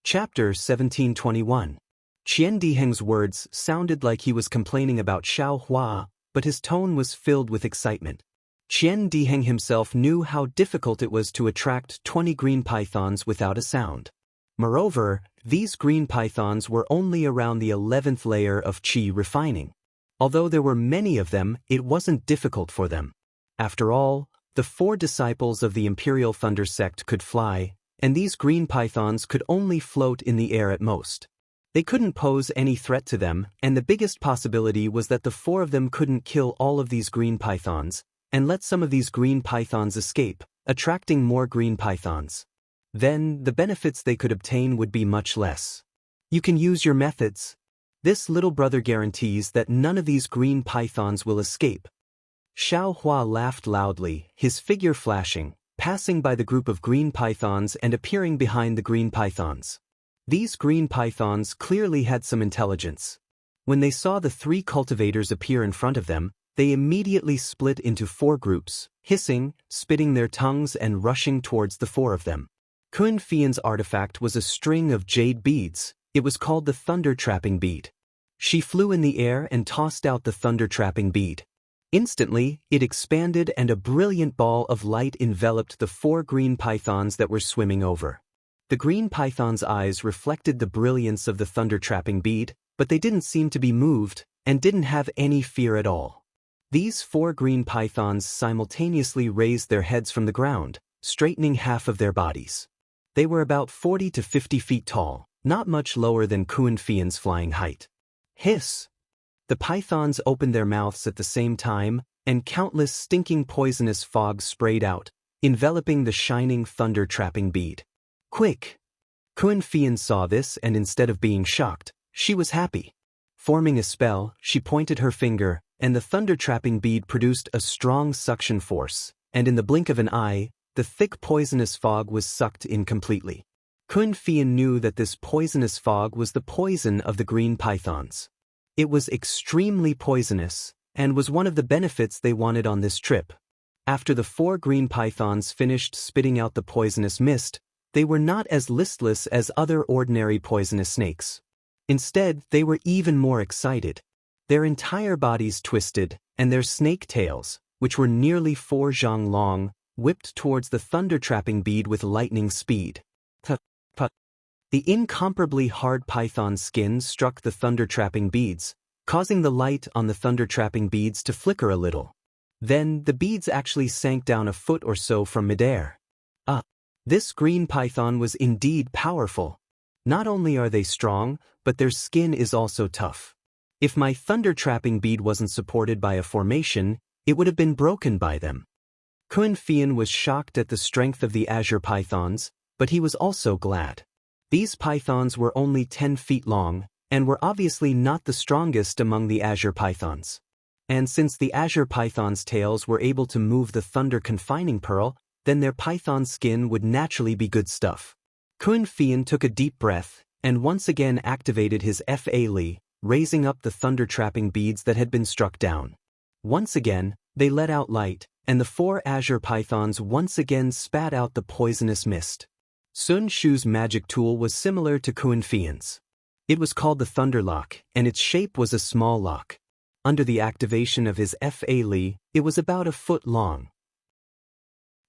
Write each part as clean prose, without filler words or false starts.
Chapter 1721. Qian Diheng's words sounded like he was complaining about Xiao Hua, but his tone was filled with excitement. Qian Diheng himself knew how difficult it was to attract 20 green pythons without a sound. Moreover, these green pythons were only around the 11th layer of qi refining. Although there were many of them, it wasn't difficult for them. After all, the 4 disciples of the Imperial Thunder sect could fly, and these green pythons could only float in the air at most. They couldn't pose any threat to them, and the biggest possibility was that the 4 of them couldn't kill all of these green pythons, and let some of these green pythons escape, attracting more green pythons. Then, the benefits they could obtain would be much less. You can use your methods. This little brother guarantees that none of these green pythons will escape. Xiao Hua laughed loudly, his figure flashing, passing by the group of green pythons and appearing behind the green pythons. These green pythons clearly had some intelligence. When they saw the 3 cultivators appear in front of them, they immediately split into 4 groups, hissing, spitting their tongues and rushing towards the 4 of them. Kun Fian's artifact was a string of jade beads. It was called the thunder trapping bead. She flew in the air and tossed out the thunder trapping bead. Instantly, it expanded and a brilliant ball of light enveloped the 4 green pythons that were swimming over. The green pythons' eyes reflected the brilliance of the thunder trapping bead, but they didn't seem to be moved, and didn't have any fear at all. These 4 green pythons simultaneously raised their heads from the ground, straightening half of their bodies. They were about 40 to 50 feet tall, not much lower than Kun Fian's flying height. Hiss! The pythons opened their mouths at the same time, and countless stinking poisonous fog sprayed out, enveloping the shining thunder-trapping bead. Quick! Kun Fian saw this, and instead of being shocked, she was happy. Forming a spell, she pointed her finger, and the thunder-trapping bead produced a strong suction force, and in the blink of an eye, the thick poisonous fog was sucked in completely. Kun Fian knew that this poisonous fog was the poison of the green pythons. It was extremely poisonous, and was one of the benefits they wanted on this trip. After the 4 green pythons finished spitting out the poisonous mist, they were not as listless as other ordinary poisonous snakes. Instead, they were even more excited. Their entire bodies twisted, and their snake tails, which were nearly 4 zhang long, whipped towards the thunder-trapping bead with lightning speed. The incomparably hard python skin struck the thunder-trapping beads, causing the light on the thunder-trapping beads to flicker a little. Then, the beads actually sank down a foot or so from midair. This green python was indeed powerful. Not only are they strong, but their skin is also tough. If my thunder-trapping bead wasn't supported by a formation, it would have been broken by them. Kun Fian was shocked at the strength of the azure pythons, but he was also glad. These pythons were only 10 feet long, and were obviously not the strongest among the azure pythons. And since the azure pythons' tails were able to move the thunder confining pearl, then their python skin would naturally be good stuff. Kun Fian took a deep breath, and once again activated his Fa Li, raising up the thunder-trapping beads that had been struck down. Once again, they let out light, and the 4 azure pythons once again spat out the poisonous mist. Sun Shu's magic tool was similar to Kun Fian's. It was called the Thunder Lock, and its shape was a small lock. Under the activation of his Fa Li, it was about a foot long.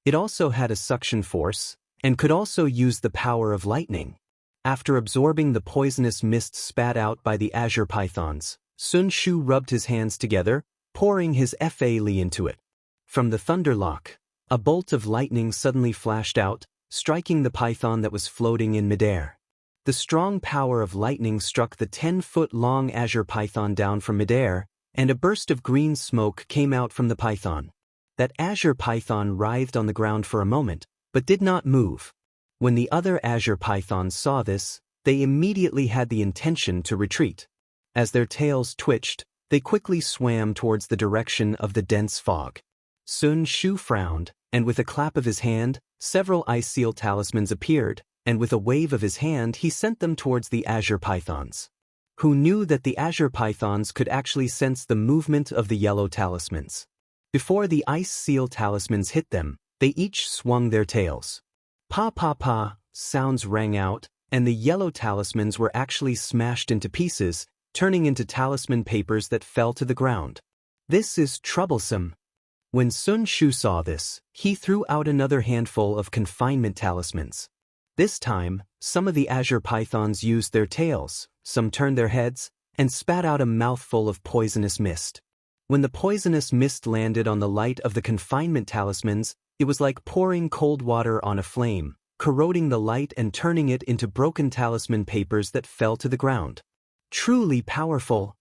It also had a suction force, and could also use the power of lightning. After absorbing the poisonous mist spat out by the azure pythons, Sun Shu rubbed his hands together, pouring his Fa Li into it. From the Thunder Lock, a bolt of lightning suddenly flashed out, striking the python that was floating in midair. The strong power of lightning struck the 10-foot-long azure python down from midair, and a burst of green smoke came out from the python. That azure python writhed on the ground for a moment, but did not move. When the other azure pythons saw this, they immediately had the intention to retreat. As their tails twitched, they quickly swam towards the direction of the dense fog. Sun Shu frowned, and with a clap of his hand, several ice seal talismans appeared, and with a wave of his hand he sent them towards the azure pythons. Who knew that the azure pythons could actually sense the movement of the yellow talismans? Before the ice seal talismans hit them, they each swung their tails. Pa pa pa, sounds rang out, and the yellow talismans were actually smashed into pieces, turning into talisman papers that fell to the ground. This is troublesome. When Sun Shu saw this, he threw out another handful of confinement talismans. This time, some of the azure pythons used their tails, some turned their heads, and spat out a mouthful of poisonous mist. When the poisonous mist landed on the light of the confinement talismans, it was like pouring cold water on a flame, corroding the light and turning it into broken talisman papers that fell to the ground. Truly powerful.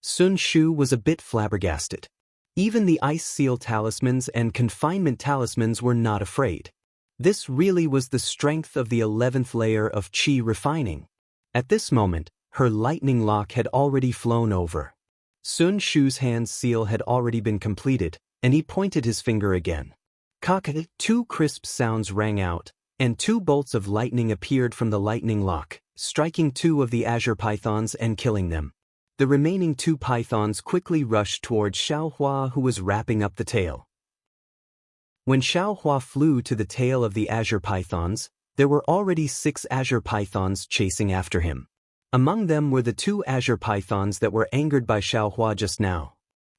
Sun Shu was a bit flabbergasted. Even the ice seal talismans and confinement talismans were not afraid. This really was the strength of the 11th layer of Qi refining. At this moment, her lightning lock had already flown over. Sun Shu's hand seal had already been completed, and he pointed his finger again. Kaka, 2 crisp sounds rang out, and 2 bolts of lightning appeared from the lightning lock, striking 2 of the azure pythons and killing them. The remaining 2 pythons quickly rushed towards Xiaohua, who was wrapping up the tail. When Xiaohua flew to the tail of the azure pythons, there were already 6 azure pythons chasing after him. Among them were the 2 azure pythons that were angered by Xiaohua just now.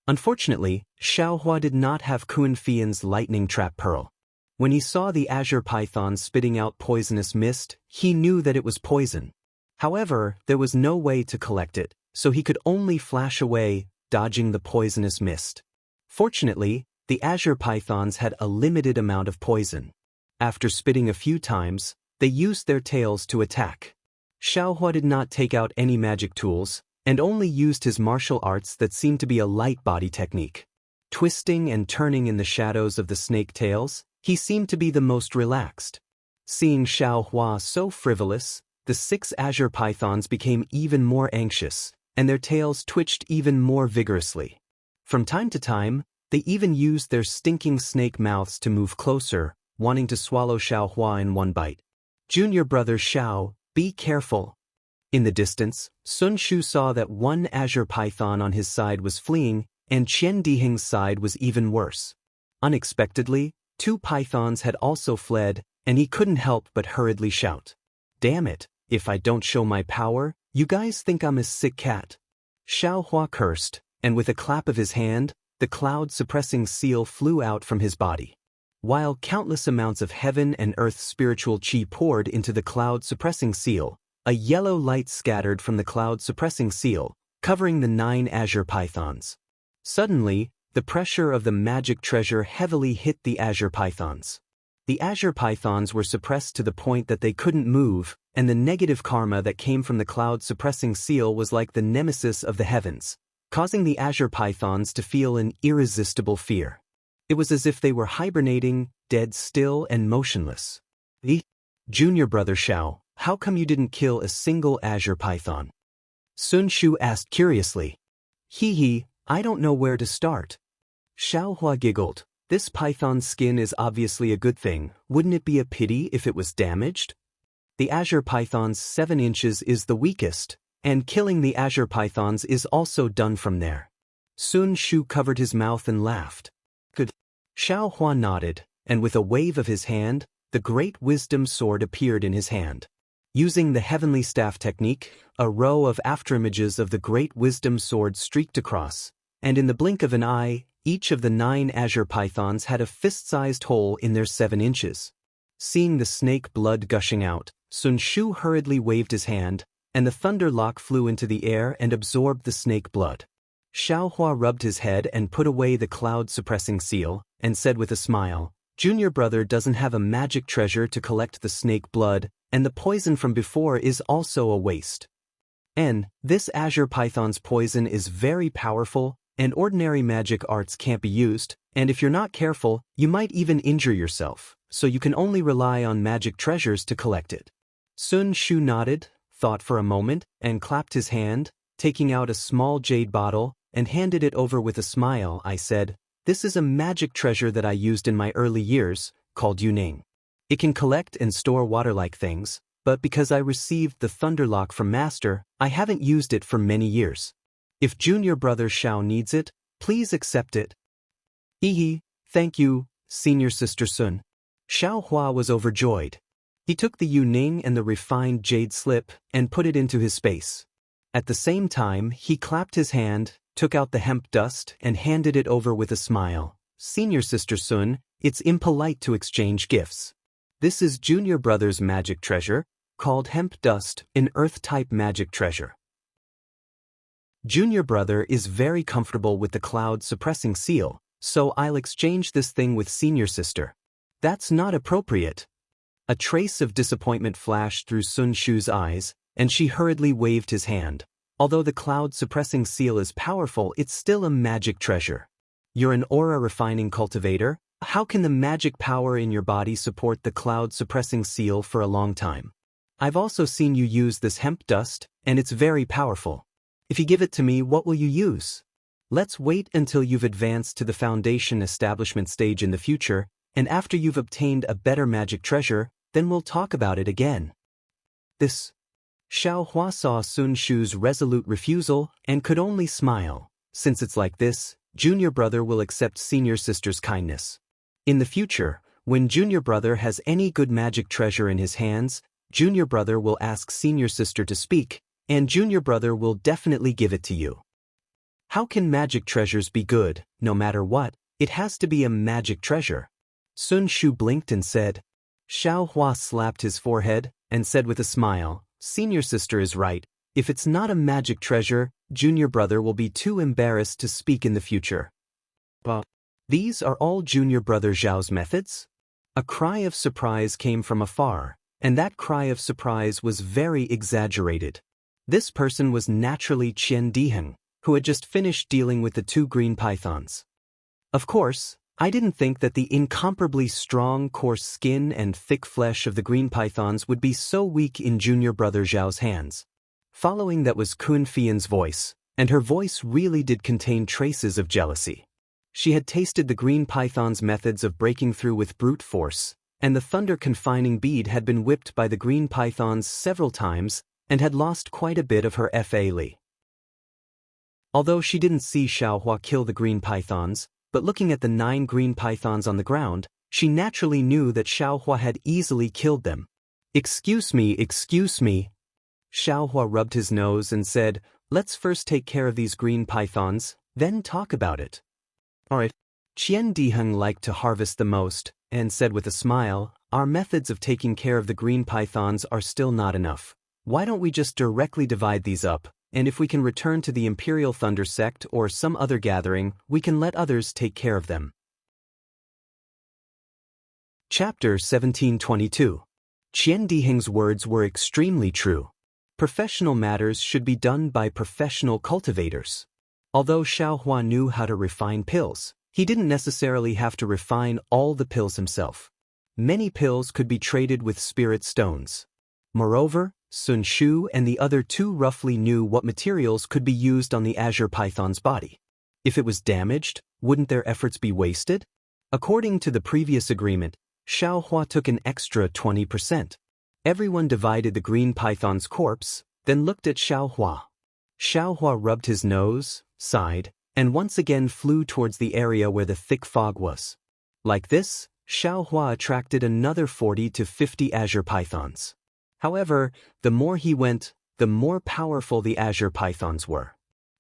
Unfortunately, Xiaohua did not have Kun Fian's lightning trap pearl. When he saw the azure python spitting out poisonous mist, he knew that it was poison. However, there was no way to collect it, so he could only flash away, dodging the poisonous mist. Fortunately, the azure pythons had a limited amount of poison. After spitting a few times, they used their tails to attack. Xiaohua did not take out any magic tools, and only used his martial arts that seemed to be a light body technique. Twisting and turning in the shadows of the snake tails, he seemed to be the most relaxed. Seeing Xiaohua so frivolous, the 6 azure pythons became even more anxious, and their tails twitched even more vigorously. From time to time, they even used their stinking snake mouths to move closer, wanting to swallow Xiaohua in one bite. Junior brother Xiao, be careful. In the distance, Sun Shu saw that 1 azure python on his side was fleeing, and Qian Diheng's side was even worse. Unexpectedly, 2 pythons had also fled, and he couldn't help but hurriedly shout, "Damn it, if I don't show my power, you guys think I'm a sick cat." Xiaohua cursed, and with a clap of his hand, the cloud-suppressing seal flew out from his body. While countless amounts of heaven and earth spiritual qi poured into the cloud-suppressing seal, a yellow light scattered from the cloud-suppressing seal, covering the 9 azure pythons. Suddenly, the pressure of the magic treasure heavily hit the azure pythons. The azure pythons were suppressed to the point that they couldn't move, and the negative karma that came from the cloud-suppressing seal was like the nemesis of the heavens, causing the azure pythons to feel an irresistible fear. It was as if they were hibernating, dead still and motionless. Junior brother Xiao, how come you didn't kill a single azure python? Sun Shu asked curiously. Hee, I don't know where to start. Xiaohua giggled. This python's skin is obviously a good thing. Wouldn't it be a pity if it was damaged? The azure python's 7 inches is the weakest, and killing the azure pythons is also done from there. Sun Shu covered his mouth and laughed. Good. Xiaohua nodded, and with a wave of his hand, the great wisdom sword appeared in his hand. Using the heavenly staff technique, a row of afterimages of the great wisdom sword streaked across, and in the blink of an eye, each of the 9 azure pythons had a fist-sized hole in their 7 inches. Seeing the snake blood gushing out, Sun Shu hurriedly waved his hand, and the thunder lock flew into the air and absorbed the snake blood. Xiaohua rubbed his head and put away the cloud-suppressing seal, and said with a smile, Junior brother doesn't have a magic treasure to collect the snake blood, and the poison from before is also a waste. This azure python's poison is very powerful, and ordinary magic arts can't be used, and if you're not careful, you might even injure yourself, so you can only rely on magic treasures to collect it. Sun Shu nodded, thought for a moment, and clapped his hand, taking out a small jade bottle, and handed it over with a smile. I said, this is a magic treasure that I used in my early years, called Yuning. It can collect and store water-like things, but because I received the Thunderlock from Master, I haven't used it for many years. If junior brother Xiao needs it, please accept it. Thank you, senior sister Sun. Xiaohua was overjoyed. He took the Yuning and the refined jade slip and put it into his space. At the same time, he clapped his hand, took out the hemp dust and handed it over with a smile. Senior Sister Sun, it's impolite to exchange gifts. This is junior brother's magic treasure, called hemp dust, an earth-type magic treasure. Junior brother is very comfortable with the cloud-suppressing seal, so I'll exchange this thing with senior sister. That's not appropriate. A trace of disappointment flashed through Sun Shu's eyes, and she hurriedly waved his hand. Although the cloud-suppressing seal is powerful, it's still a magic treasure. You're an aura-refining cultivator. How can the magic power in your body support the cloud-suppressing seal for a long time? I've also seen you use this hemp dust, and it's very powerful. If you give it to me, what will you use? Let's wait until you've advanced to the foundation establishment stage in the future, and after you've obtained a better magic treasure, then we'll talk about it again. This. Xiao Hua saw Sun Shu's resolute refusal and could only smile. Since it's like this, junior brother will accept senior sister's kindness. In the future, when junior brother has any good magic treasure in his hands, junior brother will ask senior sister to speak, and junior brother will definitely give it to you. How can magic treasures be good? No matter what, it has to be a magic treasure. Sun Shu blinked and said. Xiao Hua slapped his forehead and said with a smile, senior sister is right. If it's not a magic treasure, junior brother will be too embarrassed to speak in the future. But these are all junior brother Zhao's methods? A cry of surprise came from afar, and that cry of surprise was very exaggerated. This person was naturally Qian Diheng, who had just finished dealing with the 2 green pythons. Of course, I didn't think that the incomparably strong, coarse skin and thick flesh of the green pythons would be so weak in junior brother Zhao's hands. Following that was Kun Fian's voice, and her voice really did contain traces of jealousy. She had tasted the green python's methods of breaking through with brute force, and the thunder confining bead had been whipped by the green pythons several times, and had lost quite a bit of her Fa Li. Although she didn't see Xiao Hua kill the green pythons, but looking at the 9 green pythons on the ground, she naturally knew that Xiao Hua had easily killed them. Excuse me. Xiao Hua rubbed his nose and said, let's first take care of these green pythons, then talk about it. Alright. Qian Diheng liked to harvest the most, and said with a smile, our methods of taking care of the green pythons are still not enough. Why don't we just directly divide these up, and if we can return to the Imperial Thunder Sect or some other gathering, we can let others take care of them. Chapter 1722. Qian Diheng's words were extremely true. Professional matters should be done by professional cultivators. Although Xiao Hua knew how to refine pills, he didn't necessarily have to refine all the pills himself. Many pills could be traded with spirit stones. Moreover, Sun Shu and the other 2 roughly knew what materials could be used on the Azure Python's body. If it was damaged, wouldn't their efforts be wasted? According to the previous agreement, Xiao Hua took an extra 20%. Everyone divided the green python's corpse, then looked at Xiao Hua. Xiao Hua rubbed his nose, sighed, and once again flew towards the area where the thick fog was. Like this, Xiao Hua attracted another 40 to 50 Azure Pythons. However, the more he went, the more powerful the Azure Pythons were.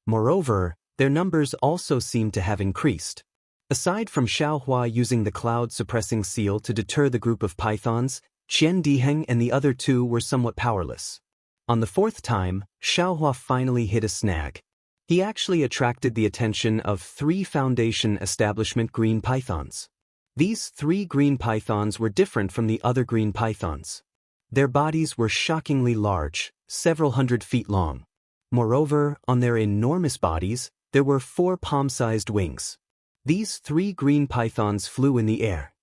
Moreover, their numbers also seemed to have increased. Aside from Xiao Hua using the cloud-suppressing seal to deter the group of pythons, Qian Diheng and the other 2 were somewhat powerless. On the 4th time, Xiao Hua finally hit a snag. He actually attracted the attention of 3 Foundation Establishment green pythons. These 3 green pythons were different from the other green pythons. Their bodies were shockingly large, several hundred feet long. Moreover, on their enormous bodies, there were 4 palm-sized wings. These 3 green pythons flew in the air.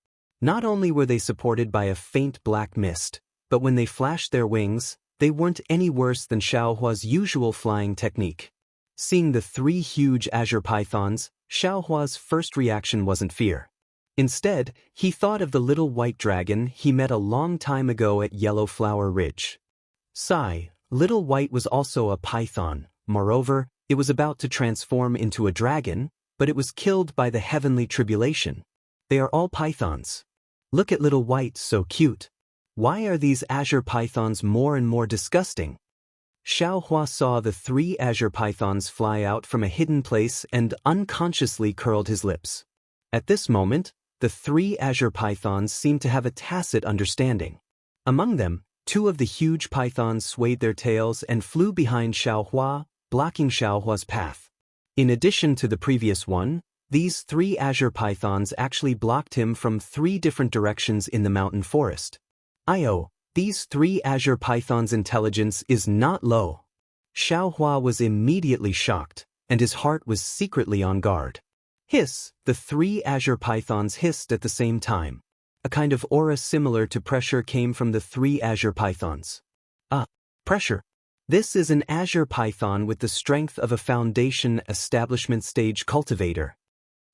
Not only were they supported by a faint black mist, but when they flashed their wings, they weren't any worse than Xiao Hua's usual flying technique. Seeing the 3 huge Azure Pythons, Xiao Hua's first reaction wasn't fear. Instead, he thought of the little white dragon he met a long time ago at Yellow Flower Ridge. Sigh, Little White was also a python. Moreover, it was about to transform into a dragon, but it was killed by the heavenly tribulation. They are all pythons. Look at Little White, so cute. Why are these azure pythons more and more disgusting? Xiao Hua saw the 3 azure pythons fly out from a hidden place and unconsciously curled his lips. At this moment, the 3 azure pythons seemed to have a tacit understanding. Among them, 2 of the huge pythons swayed their tails and flew behind Xiao Hua, blocking Xiao Hua's path. In addition to the previous one, these 3 azure pythons actually blocked him from 3 different directions in the mountain forest. These 3 azure pythons' intelligence is not low. Xiao Hua was immediately shocked, and his heart was secretly on guard. Hiss! The 3 azure pythons hissed at the same time. A kind of aura similar to pressure came from the 3 azure pythons. Pressure. This is an azure python with the strength of a foundation establishment stage cultivator.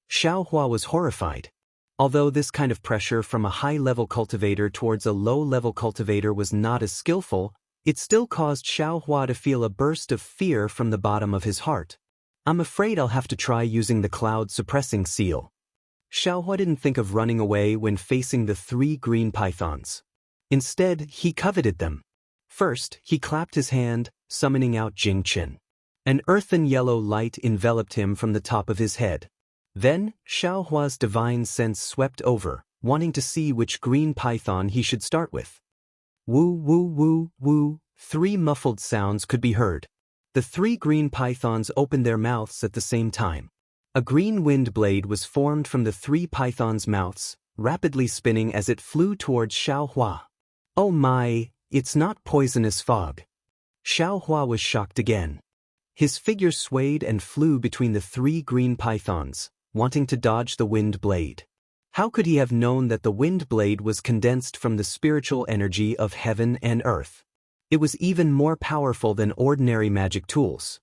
Xiao Hua was horrified. Although this kind of pressure from a high-level cultivator towards a low-level cultivator was not as skillful, it still caused Xiao Hua to feel a burst of fear from the bottom of his heart. I'm afraid I'll have to try using the cloud-suppressing seal. Xiao Hua didn't think of running away when facing the 3 green pythons. Instead, he coveted them. First, he clapped his hand, summoning out Jingqin. An earthen yellow light enveloped him from the top of his head. Then, Xiao Hua's divine sense swept over, wanting to see which green python he should start with. Woo woo woo woo, 3 muffled sounds could be heard. The 3 green pythons opened their mouths at the same time. A green wind blade was formed from the 3 pythons' mouths, rapidly spinning as it flew towards Xiao Hua. Oh my, it's not poisonous fog. Xiao Hua was shocked again. His figure swayed and flew between the 3 green pythons, wanting to dodge the wind blade. How could he have known that the wind blade was condensed from the spiritual energy of heaven and earth? It was even more powerful than ordinary magic tools.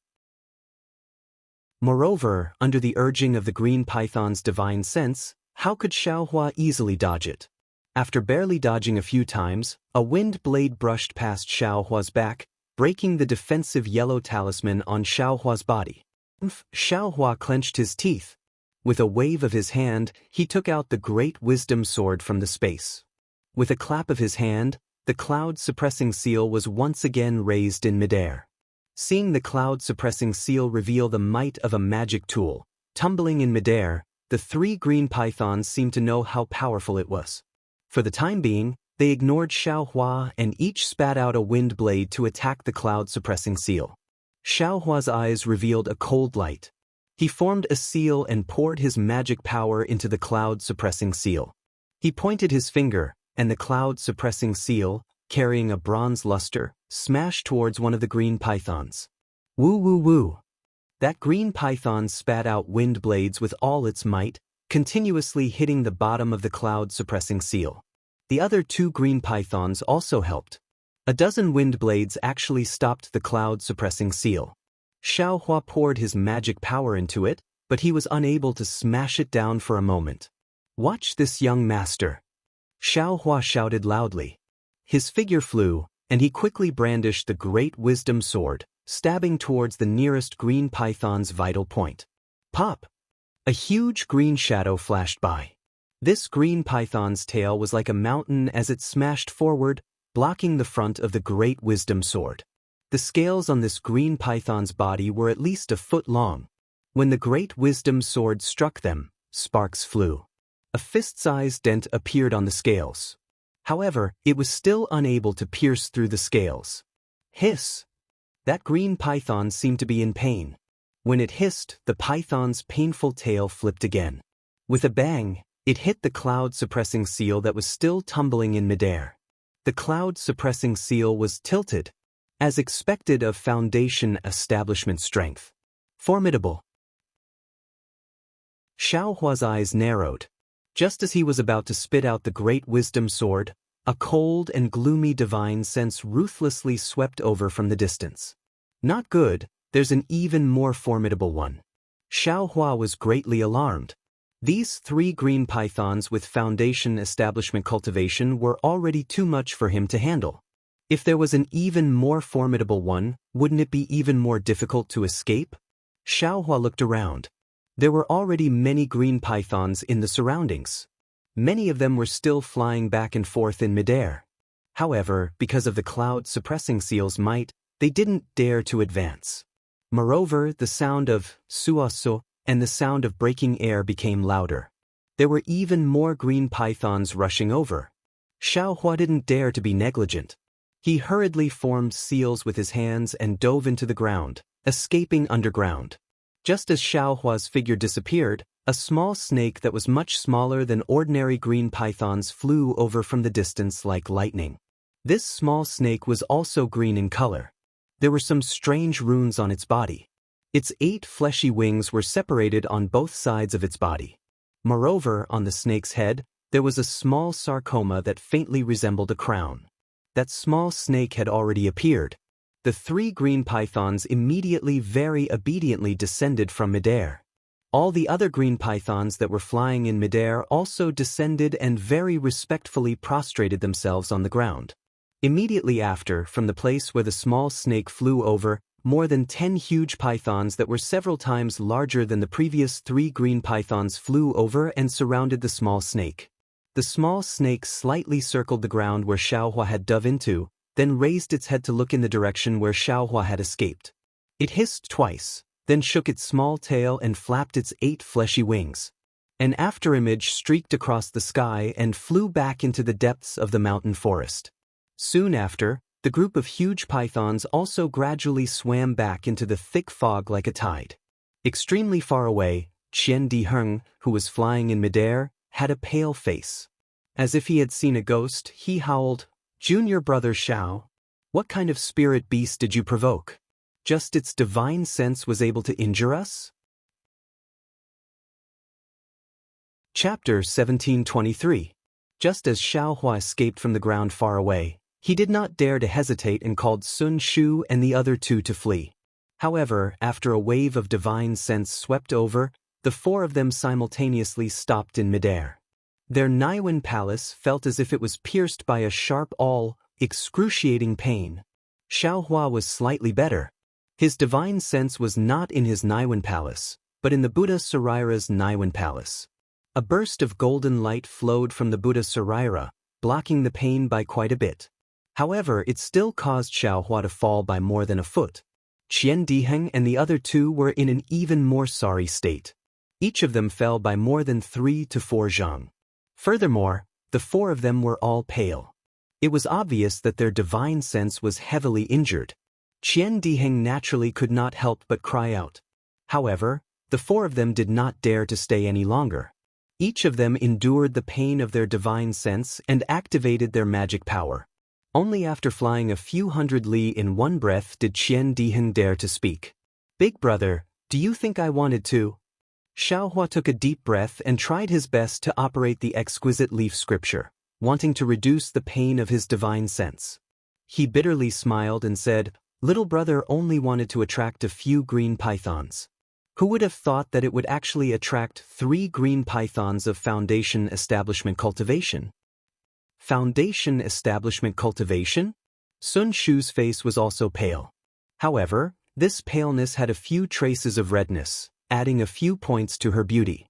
Moreover, under the urging of the green python's divine sense, how could Xiao Hua easily dodge it? After barely dodging a few times, a wind blade brushed past Xiao Hua's back, breaking the defensive yellow talisman on Xiao Hua's body. Xiao Hua clenched his teeth. With a wave of his hand, he took out the great wisdom sword from the space. With a clap of his hand, the cloud-suppressing seal was once again raised in midair. Seeing the cloud-suppressing seal reveal the might of a magic tool, tumbling in midair, the 3 green pythons seemed to know how powerful it was. For the time being, they ignored Xiao Hua and each spat out a wind blade to attack the cloud-suppressing seal. Xiao Hua's eyes revealed a cold light. He formed a seal and poured his magic power into the cloud-suppressing seal. He pointed his finger, and the cloud-suppressing seal, carrying a bronze luster, smashed towards one of the green pythons. Woo woo woo! That green python spat out wind blades with all its might, continuously hitting the bottom of the cloud-suppressing seal. The other 2 green pythons also helped. A dozen wind blades actually stopped the cloud-suppressing seal. Xiao Hua poured his magic power into it, but he was unable to smash it down for a moment. Watch this, young master! Xiao Hua shouted loudly. His figure flew, and he quickly brandished the great wisdom sword, stabbing towards the nearest green python's vital point. Pop! A huge green shadow flashed by. This green python's tail was like a mountain as it smashed forward, blocking the front of the great wisdom sword. The scales on this green python's body were at least a foot long. When the great wisdom sword struck them, sparks flew. A fist-sized dent appeared on the scales. However, it was still unable to pierce through the scales. Hiss! That green python seemed to be in pain. When it hissed, the python's painful tail flipped again. With a bang, it hit the cloud-suppressing seal that was still tumbling in midair. The cloud-suppressing seal was tilted, as expected of foundation establishment strength. Formidable. Xiao Hua's eyes narrowed. Just as he was about to spit out the great wisdom sword, a cold and gloomy divine sense ruthlessly swept over from the distance. Not good, there's an even more formidable one. Xiao Hua was greatly alarmed. These 3 green pythons with foundation establishment cultivation were already too much for him to handle. If there was an even more formidable one, wouldn't it be even more difficult to escape? Xiao Hua looked around. There were already many green pythons in the surroundings. Many of them were still flying back and forth in midair. However, because of the cloud-suppressing seal's might, they didn't dare to advance. Moreover, the sound of suaso and the sound of breaking air became louder. There were even more green pythons rushing over. Xiaohua didn't dare to be negligent. He hurriedly formed seals with his hands and dove into the ground, escaping underground. Just as Xiaohua's figure disappeared, a small snake that was much smaller than ordinary green pythons flew over from the distance like lightning. This small snake was also green in color. There were some strange runes on its body. Its 8 fleshy wings were separated on both sides of its body. Moreover, on the snake's head, there was a small sarcoma that faintly resembled a crown. That small snake had already appeared. The 3 green pythons immediately very obediently descended from midair. All the other green pythons that were flying in midair also descended and very respectfully prostrated themselves on the ground. Immediately after, from the place where the small snake flew over, more than 10 huge pythons that were several times larger than the previous 3 green pythons flew over and surrounded the small snake. The small snake slightly circled the ground where Xiaohua had dove into, then raised its head to look in the direction where Xiaohua had escaped. It hissed twice, then shook its small tail and flapped its 8 fleshy wings. An afterimage streaked across the sky and flew back into the depths of the mountain forest. Soon after, the group of huge pythons also gradually swam back into the thick fog like a tide. Extremely far away, Qian Diheng, who was flying in midair, had a pale face. As if he had seen a ghost, he howled, "Junior brother Xiao, what kind of spirit beast did you provoke? Just its divine sense was able to injure us?" Chapter 1723. Just as Xiaohua escaped from the ground far away, he did not dare to hesitate and called Sun Shu and the other 2 to flee. However, after a wave of divine sense swept over, the 4 of them simultaneously stopped in midair. Their Naiwen palace felt as if it was pierced by a sharp excruciating pain. Xiaohua was slightly better. His divine sense was not in his Naiwen palace, but in the Buddha Saraira's Naiwen palace. A burst of golden light flowed from the Buddha Saraira, blocking the pain by quite a bit. However, it still caused Xiaohua to fall by more than a foot. Qian Diheng and the other 2 were in an even more sorry state. Each of them fell by more than 3 to 4 zhang. Furthermore, the 4 of them were all pale. It was obvious that their divine sense was heavily injured. Qian Diheng naturally could not help but cry out. However, the 4 of them did not dare to stay any longer. Each of them endured the pain of their divine sense and activated their magic power. Only after flying a few hundred li in one breath did Qian Diheng dare to speak. "Big brother, do you think I wanted to?" Xiaohua took a deep breath and tried his best to operate the exquisite leaf scripture, wanting to reduce the pain of his divine sense. He bitterly smiled and said, "Little brother only wanted to attract a few green pythons. Who would have thought that it would actually attract 3 green pythons of Foundation Establishment Cultivation?" Foundation Establishment Cultivation? Sun Shu's face was also pale. However, this paleness had a few traces of redness, adding a few points to her beauty.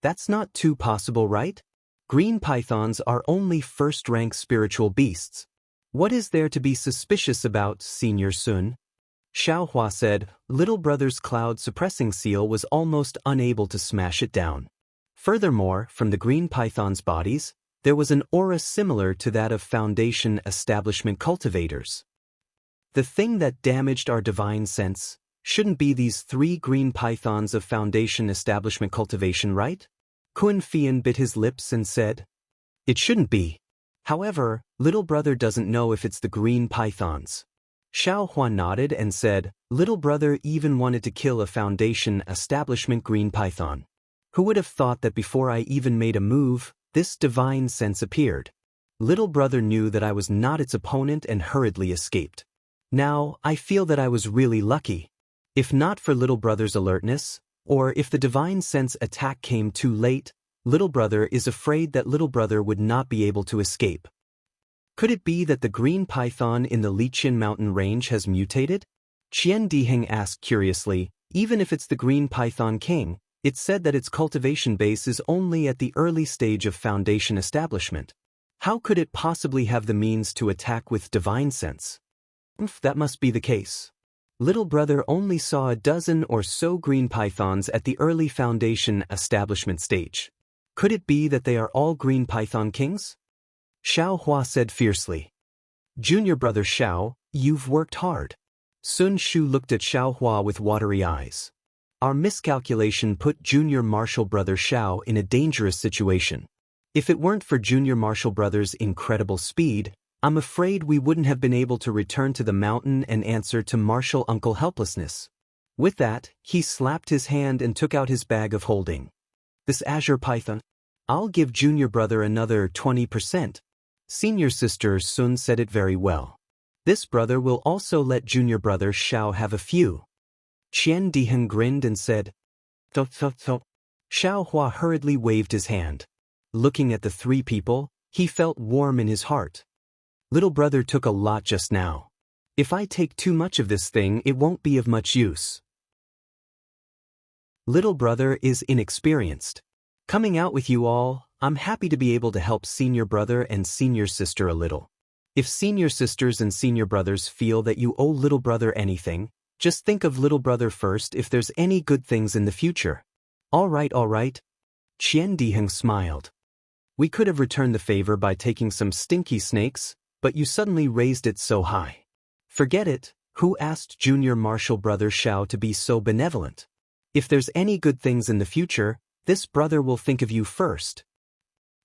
That's not too possible, right? Green pythons are only first-rank spiritual beasts. What is there to be suspicious about, Senior Sun? Xiaohua said. Little brother's cloud-suppressing seal was almost unable to smash it down. Furthermore, from the green python's bodies, there was an aura similar to that of Foundation Establishment cultivators. The thing that damaged our divine sense shouldn't be these 3 green pythons of Foundation Establishment Cultivation, right? Kun Fian bit his lips and said, "It shouldn't be. However, little brother doesn't know if it's the green pythons." Xiaohua nodded and said, "Little brother even wanted to kill a Foundation Establishment green python. Who would have thought that before I even made a move, this divine sense appeared? Little brother knew that I was not its opponent and hurriedly escaped. Now, I feel that I was really lucky. If not for little brother's alertness, or if the divine sense attack came too late, little brother is afraid that little brother would not be able to escape. Could it be that the green python in the Liqian mountain range has mutated?" Qian Diheng asked curiously. "Even if it's the green python king, it's said that its cultivation base is only at the early stage of Foundation establishment. How could it possibly have the means to attack with divine sense? That must be the case. Little brother only saw a dozen or so green pythons at the early foundation establishment stage. Could it be that they are all green python kings? Xiao Hua said fiercely. Junior brother Xiao, you've worked hard. Sun Shu looked at Xiao Hua with watery eyes. Our miscalculation put junior martial brother Xiao in a dangerous situation. If it weren't for junior martial brother's incredible speed, I'm afraid we wouldn't have been able to return to the mountain and answer to martial uncle helplessness. With that, he slapped his hand and took out his bag of holding. This azure python? I'll give junior brother another 20%. Senior sister Sun said it very well. This brother will also let junior brother Xiao have a few. Qian Diheng grinned and said, "Thup thup thup." Xiao Hua hurriedly waved his hand. Looking at the three people, he felt warm in his heart. Little brother took a lot just now. If I take too much of this thing, it won't be of much use. Little brother is inexperienced. Coming out with you all, I'm happy to be able to help senior brother and senior sister a little. If senior sisters and senior brothers feel that you owe little brother anything, just think of little brother first if there's any good things in the future. All right. Qian Diheng smiled. We could have returned the favor by taking some stinky snakes, but you suddenly raised it so high. Forget it, who asked junior martial brother Xiao to be so benevolent? If there's any good things in the future, this brother will think of you first.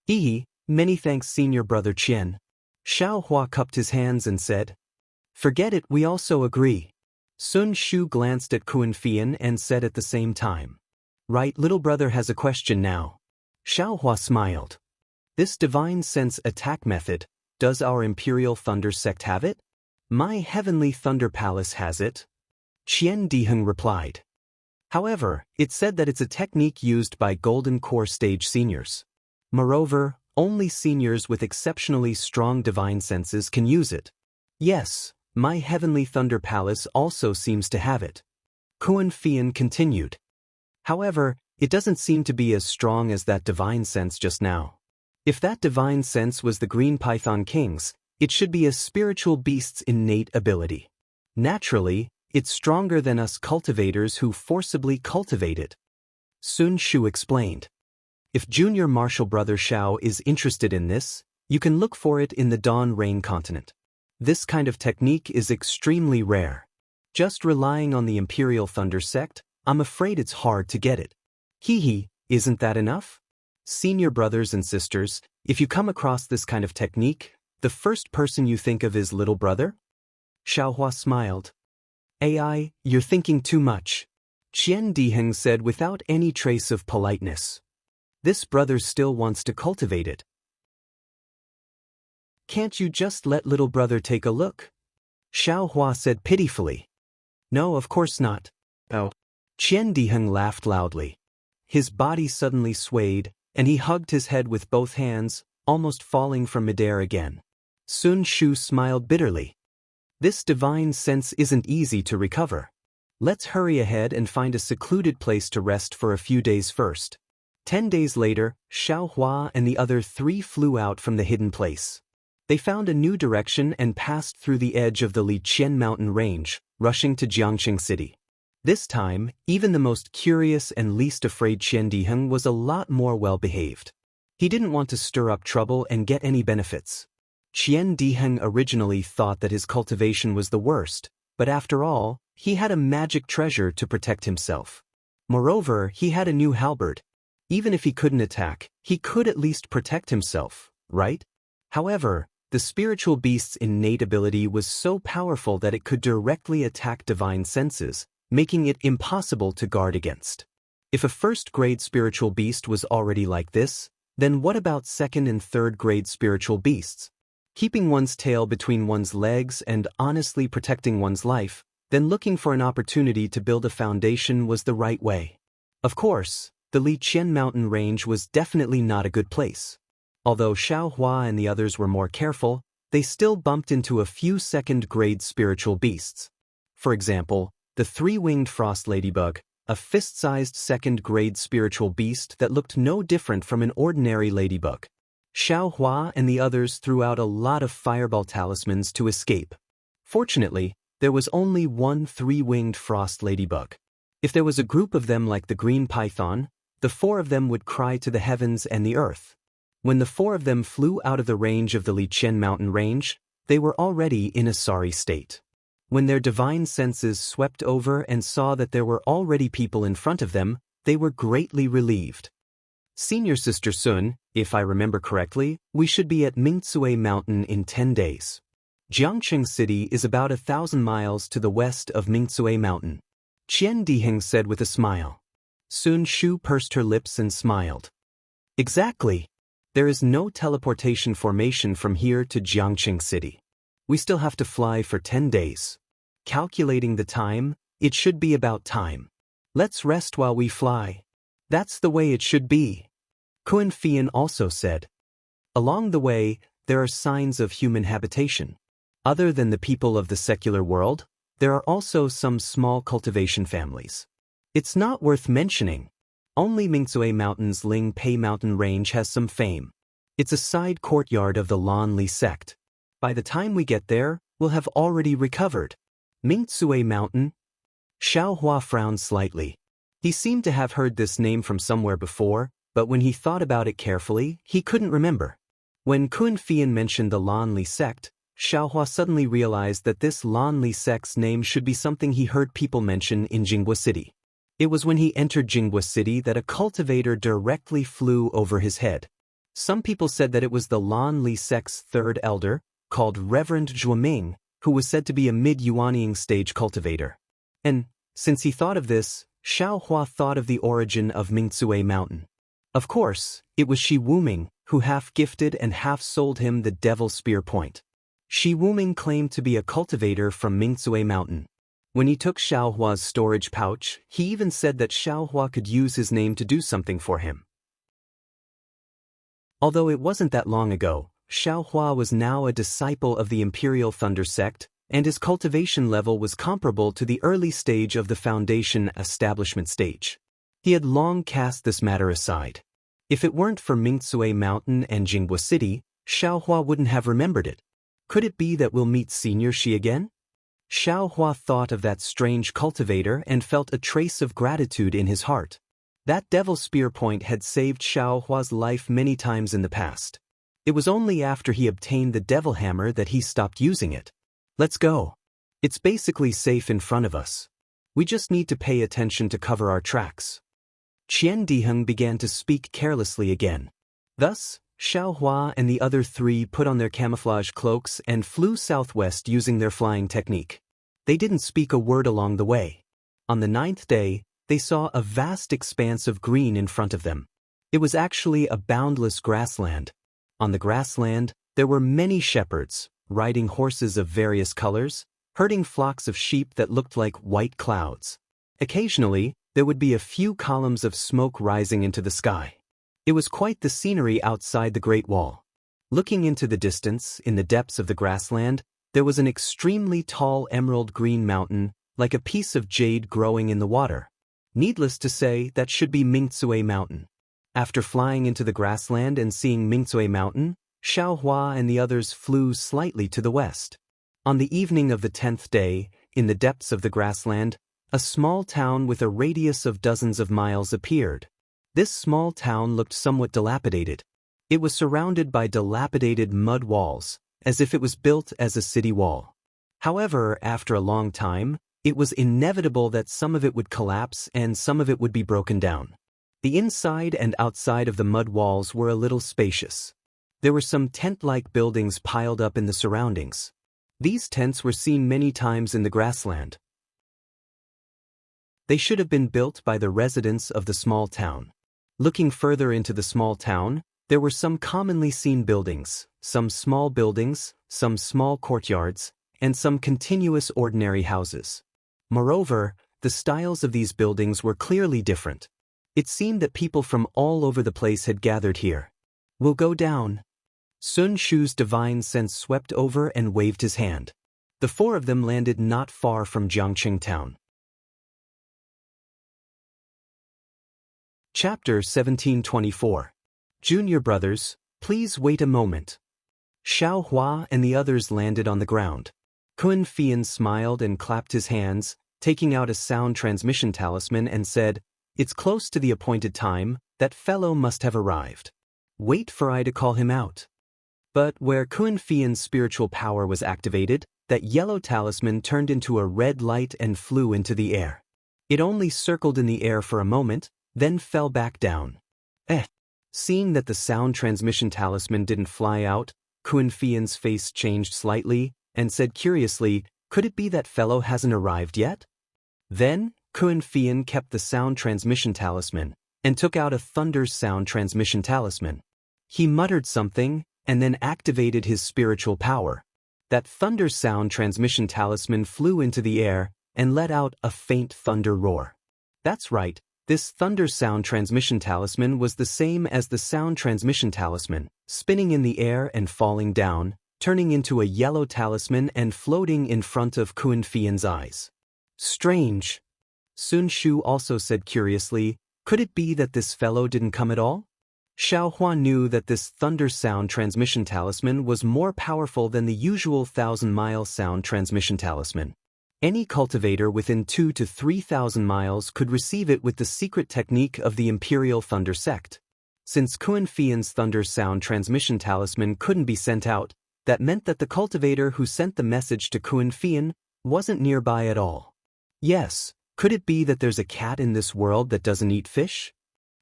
Many thanks senior brother Qian. Xiao Hua cupped his hands and said, Forget it, we also agree. Sun Shu glanced at Kuan Fian and said at the same time, Right, little brother has a question now. Xiao Hua smiled. This divine sense attack method, does our Imperial Thunder sect have it? My Heavenly Thunder Palace has it. Qian Diheng replied. However, it said that it's a technique used by Golden Core stage seniors. Moreover, only seniors with exceptionally strong divine senses can use it. Yes, my Heavenly Thunder Palace also seems to have it. Kuan Fian continued. However, it doesn't seem to be as strong as that divine sense just now. If that divine sense was the Green Python King's, it should be a spiritual beast's innate ability. Naturally, it's stronger than us cultivators who forcibly cultivate it. Sun Shu explained. If junior martial brother Xiao is interested in this, you can look for it in the Dawn Rain continent. This kind of technique is extremely rare. Just relying on the Imperial Thunder sect, I'm afraid it's hard to get it. Isn't that enough? Senior brothers and sisters, if you come across this kind of technique, the first person you think of is little brother? Xiao Hua smiled. AI, you're thinking too much. Qian Diheng said without any trace of politeness. This brother still wants to cultivate it. Can't you just let little brother take a look? Xiao Hua said pitifully. No, of course not. Oh. Qian Diheng laughed loudly. His body suddenly swayed, and he hugged his head with both hands, almost falling from midair again. Sun Shu smiled bitterly. This divine sense isn't easy to recover. Let's hurry ahead and find a secluded place to rest for a few days first. 10 days later, Xiao Hua and the other three flew out from the hidden place. They found a new direction and passed through the edge of the Liqian mountain range, rushing to Jiangxing City. This time, even the most curious and least afraid Qian Diheng was a lot more well-behaved. He didn't want to stir up trouble and get any benefits. Qian Diheng originally thought that his cultivation was the worst, but after all, he had a magic treasure to protect himself. Moreover, he had a new halberd. Even if he couldn't attack, he could at least protect himself, right? However, the spiritual beast's innate ability was so powerful that it could directly attack divine senses, making it impossible to guard against. If a first-grade spiritual beast was already like this, then what about second- and third-grade spiritual beasts? Keeping one's tail between one's legs and honestly protecting one's life, then looking for an opportunity to build a foundation was the right way. Of course, the Liqian mountain range was definitely not a good place. Although Xiao Hua and the others were more careful, they still bumped into a few second-grade spiritual beasts. For example, the three-winged frost ladybug, a fist-sized second-grade spiritual beast that looked no different from an ordinary ladybug. Xiao Hua and the others threw out a lot of fireball talismans to escape. Fortunately, there was only one three-winged frost ladybug. If there was a group of them like the green python, the four of them would cry to the heavens and the earth. When the four of them flew out of the range of the Liqian mountain range, they were already in a sorry state. When their divine senses swept over and saw that there were already people in front of them, they were greatly relieved. Senior Sister Sun, if I remember correctly, we should be at Mingcue Mountain in 10 days. Jiangcheng City is about 1,000 miles to the west of Mingcue Mountain. Qian Diheng said with a smile. Sun Shu pursed her lips and smiled. Exactly. There is no teleportation formation from here to Jiangcheng City. We still have to fly for 10 days. Calculating the time, it should be about time. Let's rest while we fly. That's the way it should be. Kun Fian also said. Along the way, there are signs of human habitation. Other than the people of the secular world, there are also some small cultivation families. It's not worth mentioning. Only Mingcue Mountain's Ling Pei mountain range has some fame. It's a side courtyard of the Lan Li sect. By the time we get there, we'll have already recovered. Mingcue Mountain? Xiao Hua frowned slightly. He seemed to have heard this name from somewhere before, but when he thought about it carefully, he couldn't remember. When Kun Fian mentioned the Lan Li sect, Xiao Hua suddenly realized that this Lan Li sect's name should be something he heard people mention in Jinghua City. It was when he entered Jinghua City that a cultivator directly flew over his head. Some people said that it was the Lan Li sect's third elder, called Reverend Zhuoming, who was said to be a mid-Yuanying stage cultivator. And, since he thought of this, Xiao Hua thought of the origin of Mingcue Mountain. Of course, it was Shi Wuming, who half-gifted and half-sold him the Devil Spear Point. Shi Wuming claimed to be a cultivator from Mingcue Mountain. When he took Xiao Hua's storage pouch, he even said that Xiao Hua could use his name to do something for him. Although it wasn't that long ago, Xiao Hua was now a disciple of the Imperial Thunder sect, and his cultivation level was comparable to the early stage of the Foundation establishment stage. He had long cast this matter aside. If it weren't for Mingcue Mountain and Jinghua City, Xiao Hua wouldn't have remembered it. Could it be that we'll meet Senior Shi again? Xiao Hua thought of that strange cultivator and felt a trace of gratitude in his heart. That Devil Spear Point had saved Xiao Hua's life many times in the past. It was only after he obtained the Devil Hammer that he stopped using it. Let's go. It's basically safe in front of us. We just need to pay attention to cover our tracks. Qian Diheng began to speak carelessly again. Thus, Xiao Hua and the other three put on their camouflage cloaks and flew southwest using their flying technique. They didn't speak a word along the way. On the 9th day, they saw a vast expanse of green in front of them. It was actually a boundless grassland. On the grassland, there were many shepherds, riding horses of various colors, herding flocks of sheep that looked like white clouds. Occasionally, there would be a few columns of smoke rising into the sky. It was quite the scenery outside the Great Wall. Looking into the distance, in the depths of the grassland, there was an extremely tall emerald green mountain, like a piece of jade growing in the water. Needless to say, that should be Mingcue Mountain. After flying into the grassland and seeing Mingcue Mountain, Xiao Hua and the others flew slightly to the west. On the evening of the 10th day, in the depths of the grassland, a small town with a radius of dozens of miles appeared. This small town looked somewhat dilapidated. It was surrounded by dilapidated mud walls, as if it was built as a city wall. However, after a long time, it was inevitable that some of it would collapse and some of it would be broken down. The inside and outside of the mud walls were a little spacious. There were some tent-like buildings piled up in the surroundings. These tents were seen many times in the grassland. They should have been built by the residents of the small town. Looking further into the small town, there were some commonly seen buildings, some small courtyards, and some continuous ordinary houses. Moreover, the styles of these buildings were clearly different. It seemed that people from all over the place had gathered here. We'll go down. Sun Shu's divine sense swept over and waved his hand. The four of them landed not far from Jiangcheng town. Chapter 1724. Junior brothers, Please wait a moment. Xiao Hua and the others landed on the ground. Kun Fian smiled and clapped his hands, taking out a sound transmission talisman and said, "It's close to the appointed time, that fellow must have arrived. Wait for I to call him out." But where Kun Fian's spiritual power was activated, that yellow talisman turned into a red light and flew into the air. It only circled in the air for a moment, then fell back down. Seeing that the sound transmission talisman didn't fly out, Kun Fian's face changed slightly, and said curiously, "Could it be that fellow hasn't arrived yet?" Then, Kun Fian kept the sound transmission talisman, and took out a thunder sound transmission talisman. He muttered something, and then activated his spiritual power. That thunder sound transmission talisman flew into the air, and let out a faint thunder roar. That's right, this thunder sound transmission talisman was the same as the sound transmission talisman, spinning in the air and falling down, turning into a yellow talisman and floating in front of Kun Fian's eyes. Strange. Sun Shu also said curiously, "Could it be that this fellow didn't come at all?" Xiao Hua knew that this thunder sound transmission talisman was more powerful than the usual 1,000-mile sound transmission talisman. Any cultivator within 2,000 to 3,000 miles could receive it with the secret technique of the Imperial Thunder Sect. Since Kun Fian's thunder sound transmission talisman couldn't be sent out, that meant that the cultivator who sent the message to Kun Fian wasn't nearby at all. Yes, could it be that there's a cat in this world that doesn't eat fish?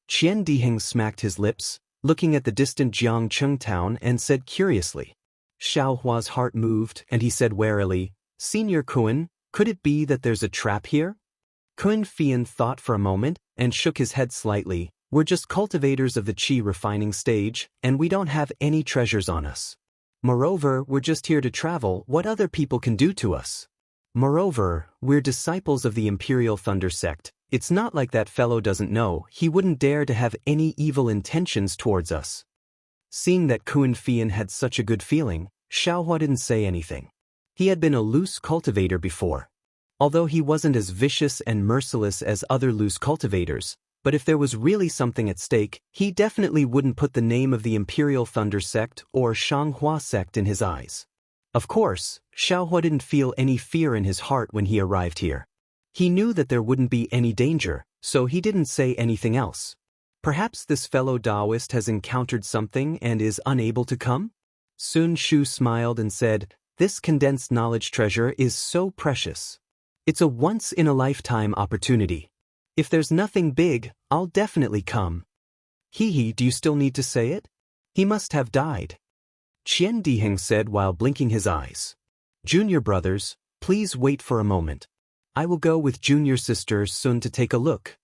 Qian Diheng smacked his lips, looking at the distant Jiangcheng town and said curiously. Xiao Hua's heart moved and he said warily, "Senior Kun, could it be that there's a trap here?" Kun Fian thought for a moment and shook his head slightly. "We're just cultivators of the qi refining stage, and we don't have any treasures on us. Moreover, we're just here to travel. What other people can do to us? Moreover, we're disciples of the Imperial Thunder Sect. It's not like that fellow doesn't know. He wouldn't dare to have any evil intentions towards us." Seeing that Kun Fian had such a good feeling, Xiao Hua didn't say anything. He had been a loose cultivator before. Although he wasn't as vicious and merciless as other loose cultivators, but if there was really something at stake, he definitely wouldn't put the name of the Imperial Thunder Sect or Shanghua Sect in his eyes. Of course, Xiao Hua didn't feel any fear in his heart when he arrived here. He knew that there wouldn't be any danger, so he didn't say anything else. Perhaps this fellow Daoist has encountered something and is unable to come? Sun Shu smiled and said, "This condensed knowledge treasure is so precious. It's a once-in-a-lifetime opportunity. If there's nothing big, I'll definitely come." "Hee, do you still need to say it? He must have died," Qian Diheng said while blinking his eyes. "Junior brothers, please wait for a moment. I will go with junior sister Sun to take a look."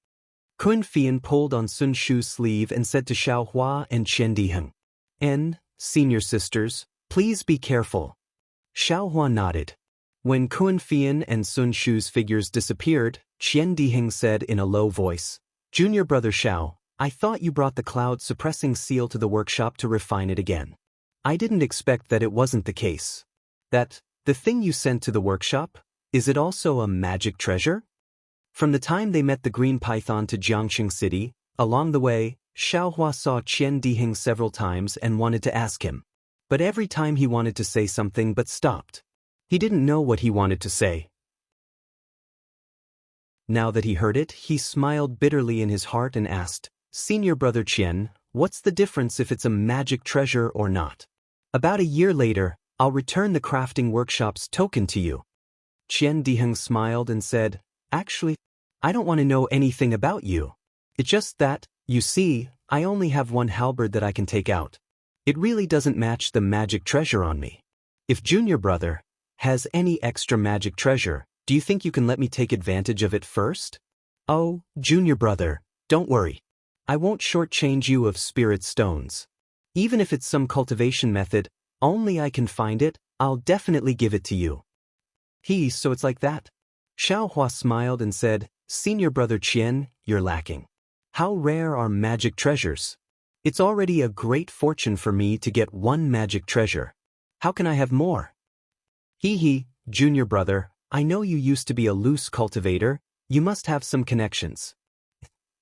Kun Fian pulled on Sun Shu's sleeve and said to Xiao Hua and Qian Diheng, "And, senior sisters, please be careful." Xiao Hua nodded. When Kun Fian and Sun Shu's figures disappeared, Qian Diheng said in a low voice, "Junior brother Xiao, I thought you brought the cloud-suppressing seal to the workshop to refine it again. I didn't expect that it wasn't the case. That, the thing you sent to the workshop, is it also a magic treasure?" From the time they met the Green Python to Jiangxing City, along the way, Xiao Hua saw Qian Diheng several times and wanted to ask him. But every time he wanted to say something but stopped. He didn't know what he wanted to say. Now that he heard it, he smiled bitterly in his heart and asked, "Senior brother Qian, what's the difference if it's a magic treasure or not? About a year later, I'll return the crafting workshop's token to you." Qian Diheng smiled and said, "Actually, I don't want to know anything about you. It's just that, you see, I only have one halberd that I can take out. It really doesn't match the magic treasure on me. If junior brother has any extra magic treasure, do you think you can let me take advantage of it first?" "Oh, junior brother, don't worry. I won't shortchange you of spirit stones. Even if it's some cultivation method, only I can find it, I'll definitely give it to you." So it's like that? Xiao Hua smiled and said, "Senior brother Qian, you're lacking. How rare are magic treasures? It's already a great fortune for me to get one magic treasure. How can I have more?" Junior brother, I know you used to be a loose cultivator, you must have some connections.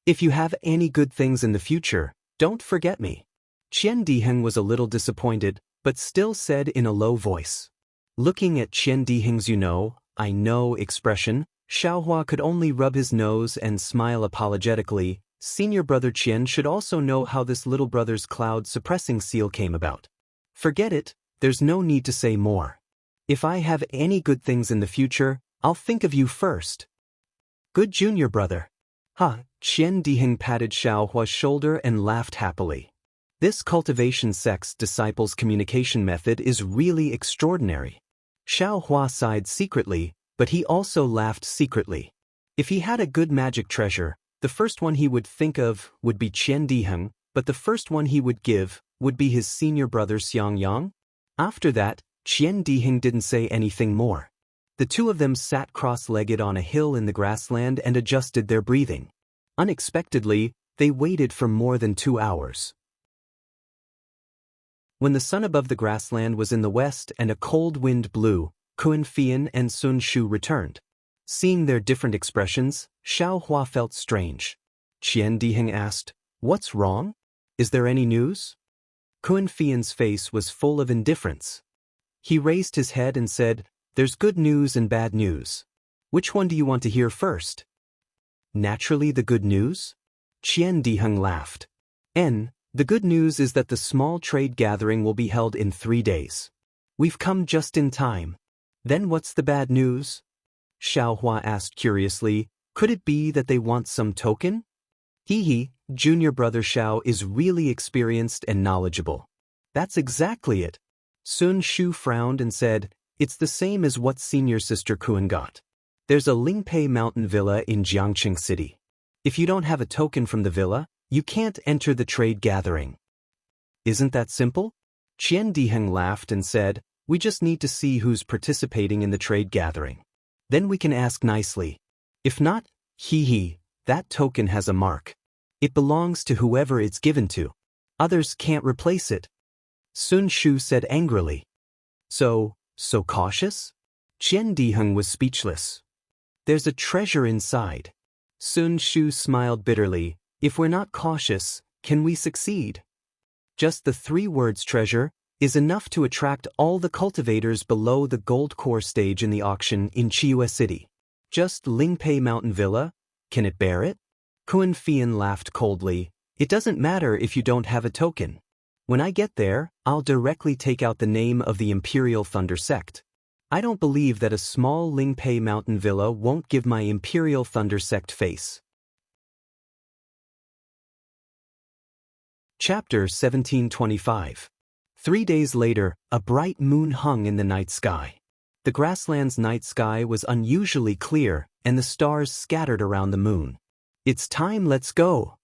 If you have any good things in the future, don't forget me." Qian Diheng was a little disappointed, but still said in a low voice. Looking at Qian Diheng's I know expression, Xiaohua could only rub his nose and smile apologetically. Senior brother Qian should also know how this little brother's cloud-suppressing seal came about. Forget it, there's no need to say more. If I have any good things in the future, I'll think of you first. Good junior brother. Ha, Qian Diheng patted Xiaohua's shoulder and laughed happily. This cultivation sect's disciples' communication method is really extraordinary. Xiaohua sighed secretly, but he also laughed secretly. If he had a good magic treasure, the first one he would think of would be Qian Diheng, but the first one he would give would be his senior brother Xiangyang. After that, Qian Diheng didn't say anything more. The two of them sat cross-legged on a hill in the grassland and adjusted their breathing. Unexpectedly, they waited for more than 2 hours. When the sun above the grassland was in the west and a cold wind blew, Cultivation and Sun Shu returned. Seeing their different expressions, Xiaohua felt strange. Qian Diheng asked, "What's wrong? Is there any news?" Cultivation's face was full of indifference. He raised his head and said, "There's good news and bad news. Which one do you want to hear first?" "Naturally the good news." Qian Diheng laughed. The good news is that the small trade gathering will be held in 3 days. We've come just in time. Then what's the bad news? Xiaohua asked curiously, could it be that they want some token? Junior brother Xiao is really experienced and knowledgeable. That's exactly it. Sun Shu frowned and said, it's the same as what senior sister Kuan got. There's a Lingpei mountain villa in Jiangqing City. If you don't have a token from the villa, you can't enter the trade gathering. Isn't that simple? Qian Diheng laughed and said, we just need to see who's participating in the trade gathering. Then we can ask nicely. If not, that token has a mark. It belongs to whoever it's given to. Others can't replace it. Sun Shu said angrily. So cautious? Qian Diheng was speechless. There's a treasure inside. Sun Shu smiled bitterly. If we're not cautious, can we succeed? Just the 3 words treasure is enough to attract all the cultivators below the gold core stage in the auction in Chiyu City. Just Lingpei Mountain Villa? Can it bear it? Kuan Fian laughed coldly. It doesn't matter if you don't have a token. When I get there, I'll directly take out the name of the Imperial Thunder Sect. I don't believe that a small Lingpei Mountain Villa won't give my Imperial Thunder Sect face. Chapter 1725. 3 days later, a bright moon hung in the night sky. The grassland's night sky was unusually clear, and the stars scattered around the moon. It's time, let's go.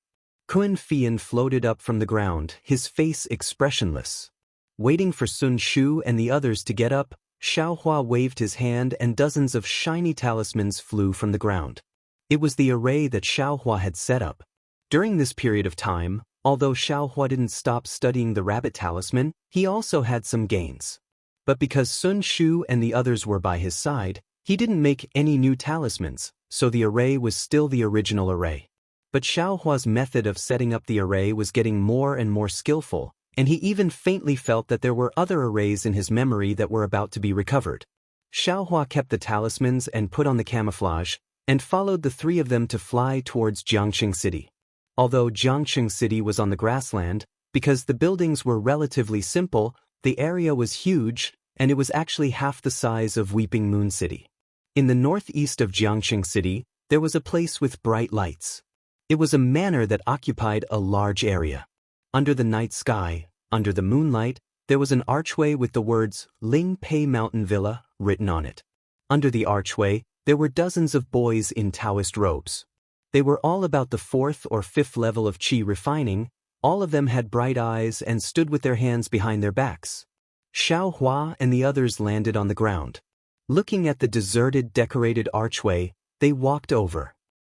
Kuan Fian floated up from the ground, his face expressionless. Waiting for Sun Shu and the others to get up, Xiaohua waved his hand and dozens of shiny talismans flew from the ground. It was the array that Xiaohua had set up. During this period of time, although Xiaohua didn't stop studying the rabbit talisman, he also had some gains. But because Sun Shu and the others were by his side, he didn't make any new talismans, so the array was still the original array. But Xiaohua's method of setting up the array was getting more and more skillful, and he even faintly felt that there were other arrays in his memory that were about to be recovered. Xiaohua kept the talismans and put on the camouflage, and followed the 3 of them to fly towards Jiangqing City. Although Jiangqing City was on the grassland, because the buildings were relatively simple, the area was huge, and it was actually half the size of Weeping Moon City. In the northeast of Jiangqing City, there was a place with bright lights. It was a manor that occupied a large area. Under the night sky, under the moonlight, there was an archway with the words Lingpei Mountain Villa written on it. Under the archway, there were dozens of boys in Daoist robes. They were all about the 4th or 5th level of qi refining. All of them had bright eyes and stood with their hands behind their backs. Xiaohua and the others landed on the ground. Looking at the deserted, decorated archway, they walked over.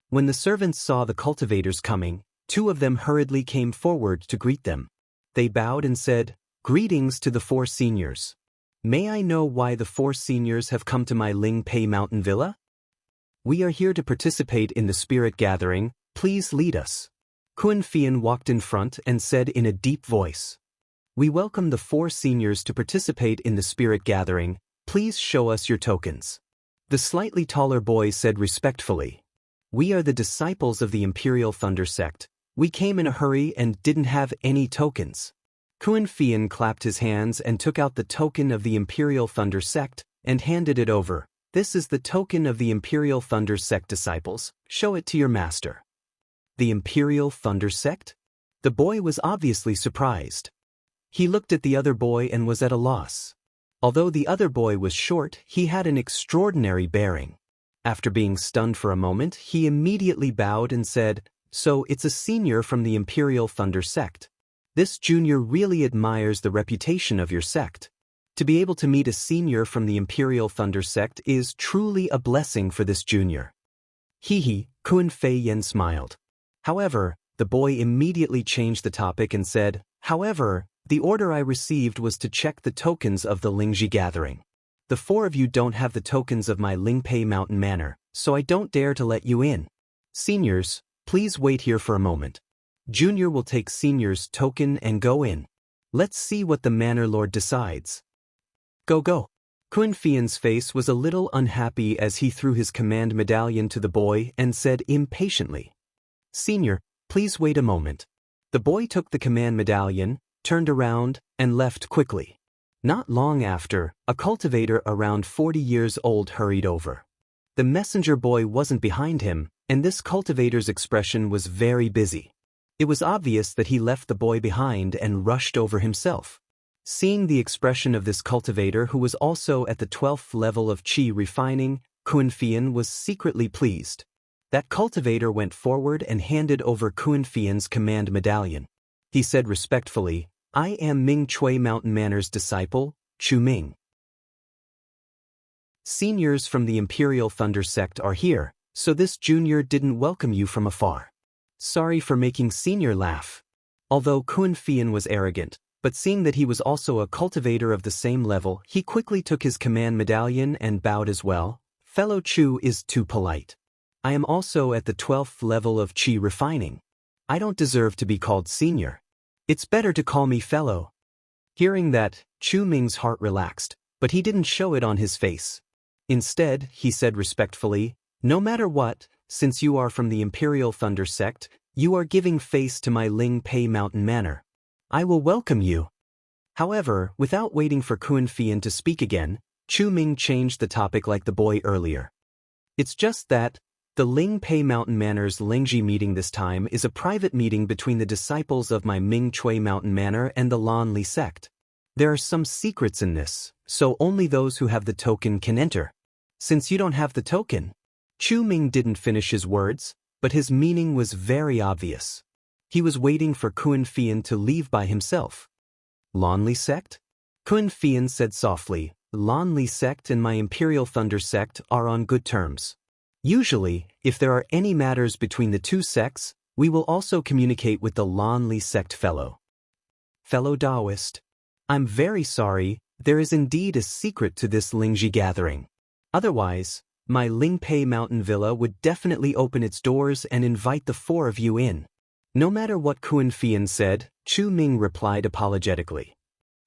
When the servants saw the cultivators coming, 2 of them hurriedly came forward to greet them. They bowed and said, "Greetings to the 4 seniors. May I know why the 4 seniors have come to my Lingpei Mountain Villa?" "We are here to participate in the spirit gathering. Please lead us." Kuan Fian walked in front and said in a deep voice, We welcome the 4 seniors to participate in the spirit gathering. Please show us your tokens. The slightly taller boy said respectfully. We are the disciples of the Imperial Thunder Sect. We came in a hurry and didn't have any tokens. Kun Fian clapped his hands and took out the token of the Imperial Thunder Sect and handed it over. This is the token of the Imperial Thunder Sect disciples. Show it to your master. The Imperial Thunder Sect? The boy was obviously surprised. He looked at the other boy and was at a loss. Although the other boy was short, he had an extraordinary bearing. After being stunned for a moment, he immediately bowed and said, "So it's a senior from the Imperial Thunder Sect. This junior really admires the reputation of your sect. To be able to meet a senior from the Imperial Thunder Sect is truly a blessing for this junior." Hee, Kun Fei Yen smiled. However, the boy immediately changed the topic and said, "However, the order I received was to check the tokens of the Lingji gathering. The 4 of you don't have the tokens of my Lingpei Mountain Manor, so I don't dare to let you in. Seniors, please wait here for a moment. Junior will take senior's token and go in. Let's see what the Manor Lord decides. Go. Kun Fian's face was a little unhappy as he threw his command medallion to the boy and said impatiently, "Senior, please wait a moment." The boy took the command medallion, turned around, and left quickly. Not long after, a cultivator around 40 years old hurried over. The messenger boy wasn't behind him, and this cultivator's expression was very busy. It was obvious that he left the boy behind and rushed over himself. Seeing the expression of this cultivator who was also at the 12th level of qi refining, Kun Fian was secretly pleased. That cultivator went forward and handed over Kun Fian's command medallion. He said respectfully, "I am Ming Chui Mountain Manor's disciple, Chu Ming. Seniors from the Imperial Thunder Sect are here, so this junior didn't welcome you from afar. Sorry for making senior laugh." Although Kun Fian was arrogant, but seeing that he was also a cultivator of the same level, he quickly took his command medallion and bowed as well. "Fellow Chu is too polite. I am also at the 12th level of qi refining. I don't deserve to be called senior. It's better to call me fellow." Hearing that, Chu Ming's heart relaxed, but he didn't show it on his face. Instead, he said respectfully, "No matter what, since you are from the Imperial Thunder Sect, you are giving face to my Ling Pei Mountain Manor. I will welcome you." However, without waiting for Kun Fian to speak again, Chu Ming changed the topic like the boy earlier. "It's just that, the Ling Pei Mountain Manor's Lingji meeting this time is a private meeting between the disciples of my Ming Chui Mountain Manor and the Lan Li sect. There are some secrets in this, so only those who have the token can enter. Since you don't have the token..." Chu Ming didn't finish his words, but his meaning was very obvious. He was waiting for Kun Fian to leave by himself. "Lan Li sect?" Kun Fian said softly, "Lan Li sect and my Imperial Thunder Sect are on good terms. Usually, if there are any matters between the 2 sects, we will also communicate with the Lan Li sect fellow Daoist. I'm very sorry, there is indeed a secret to this Lingji gathering. Otherwise, my Lingpei Mountain Villa would definitely open its doors and invite the 4 of you in." No matter what Kun Fian said, Chu Ming replied apologetically.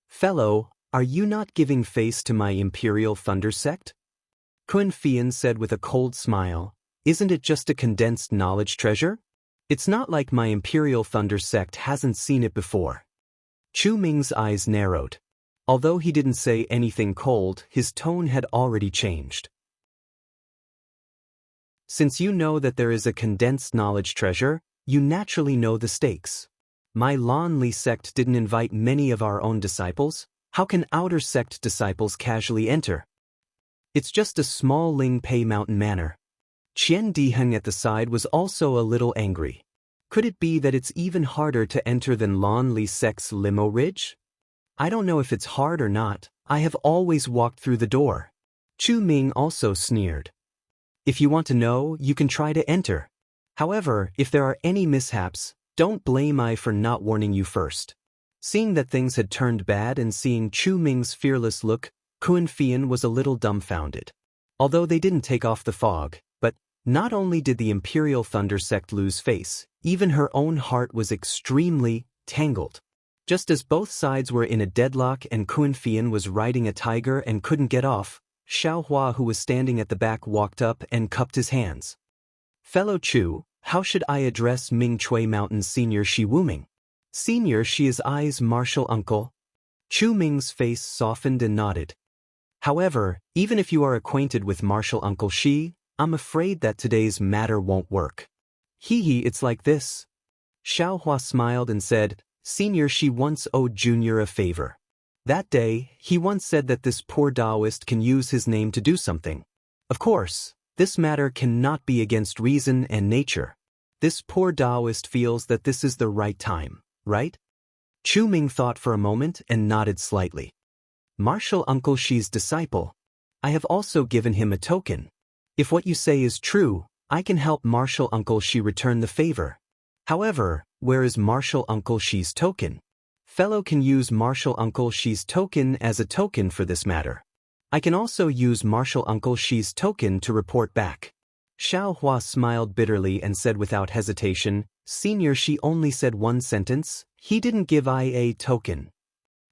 "Fellow, are you not giving face to my Imperial Thunder Sect?" Kun Fian said with a cold smile, "Isn't it just a condensed knowledge treasure? It's not like my Imperial Thunder Sect hasn't seen it before." Chu Ming's eyes narrowed. Although he didn't say anything cold, his tone had already changed. "Since you know that there is a condensed knowledge treasure, you naturally know the stakes. My Lan Li sect didn't invite many of our own disciples. How can outer sect disciples casually enter? It's just a small Ling Pei Mountain Manor." Qian Diheng at the side was also a little angry. Could it be that it's even harder to enter than Lan Li sect's Limo Ridge? "I don't know if it's hard or not, I have always walked through the door." Chu Ming also sneered. "If you want to know, you can try to enter. However, if there are any mishaps, don't blame I for not warning you first." Seeing that things had turned bad and seeing Chu Ming's fearless look, Kun Fian was a little dumbfounded. Although they didn't take off the fog, but not only did the Imperial Thunder Sect lose face, even her own heart was extremely tangled. Just as both sides were in a deadlock and Kunfian was riding a tiger and couldn't get off, Xiaohua, who was standing at the back, walked up and cupped his hands. Fellow Chu, how should I address Ming Chui Mountain's Senior Shi Wuming? Senior Shi is I's martial uncle. Chu Ming's face softened and nodded. However, even if you are acquainted with martial uncle Shi, I'm afraid that today's matter won't work. Hee, it's like this. Xiaohua smiled and said, Senior Shi once owed Junior a favor. That day, he once said that this poor Daoist can use his name to do something. Of course, this matter cannot be against reason and nature. This poor Daoist feels that this is the right time, right? Chu Ming thought for a moment and nodded slightly. Martial Uncle Shi's disciple. I have also given him a token. If what you say is true, I can help Martial Uncle Shi return the favor. However, where is Martial Uncle Shi's token? Fellow can use Martial Uncle Shi's token as a token for this matter. I can also use Martial Uncle Shi's token to report back. Xiaohua smiled bitterly and said without hesitation, Senior Shi only said one sentence, he didn't give I a token.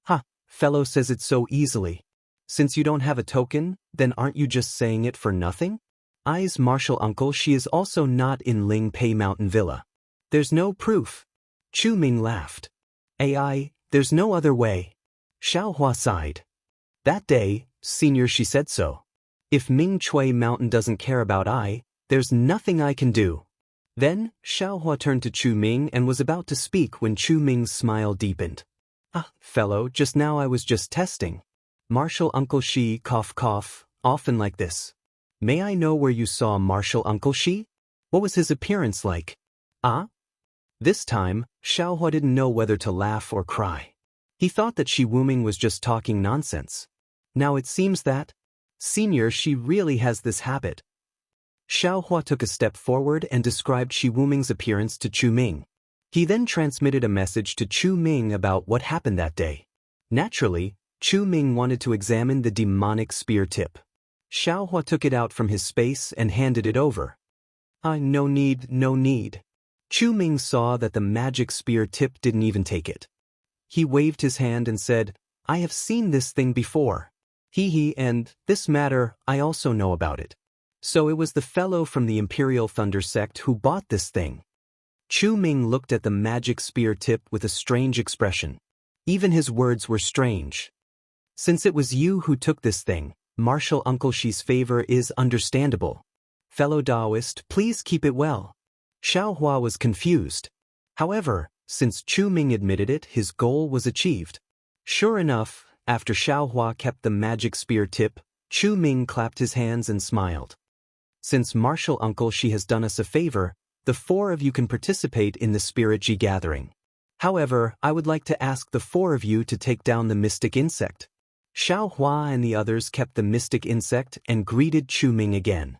Ha, fellow says it so easily. Since you don't have a token, then aren't you just saying it for nothing? I's martial uncle Shi is also not in Ling Pei Mountain Villa. There's no proof. Chu Ming laughed. AI, there's no other way. Xiaohua sighed. That day, Senior Shi said so. If Ming Chui Mountain doesn't care about I, there's nothing I can do. Then, Xiaohua turned to Chu Ming and was about to speak when Chu Ming's smile deepened. Ah, fellow, just now I was just testing. Martial Uncle Shi, cough cough, often like this. May I know where you saw Martial Uncle Shi? What was his appearance like? Ah? This time, Xiaohua didn't know whether to laugh or cry. He thought that Shi Wuming was just talking nonsense. Now it seems that Senior Shi really has this habit. Xiaohua took a step forward and described Shi Wuming's appearance to Chu Ming. He then transmitted a message to Chu Ming about what happened that day. Naturally, Chu Ming wanted to examine the demonic spear tip. Xiaohua took it out from his space and handed it over. No need, no need. Chu Ming saw that the magic spear tip didn't even take it. He waved his hand and said, I have seen this thing before. And this matter, I also know about it. So it was the fellow from the Imperial Thunder sect who bought this thing. Chu Ming looked at the magic spear tip with a strange expression. Even his words were strange. Since it was you who took this thing, Martial Uncle Shi's favor is understandable. Fellow Daoist, please keep it well. Xiaohua was confused. However, since Chu Ming admitted it, his goal was achieved. Sure enough, after Xiaohua kept the magic spear tip, Chu Ming clapped his hands and smiled. Since Martial Uncle Shi has done us a favor, the four of you can participate in the Spirit Ji gathering. However, I would like to ask the four of you to take down the mystic insect. Xiaohua and the others kept the mystic insect and greeted Chu Ming again.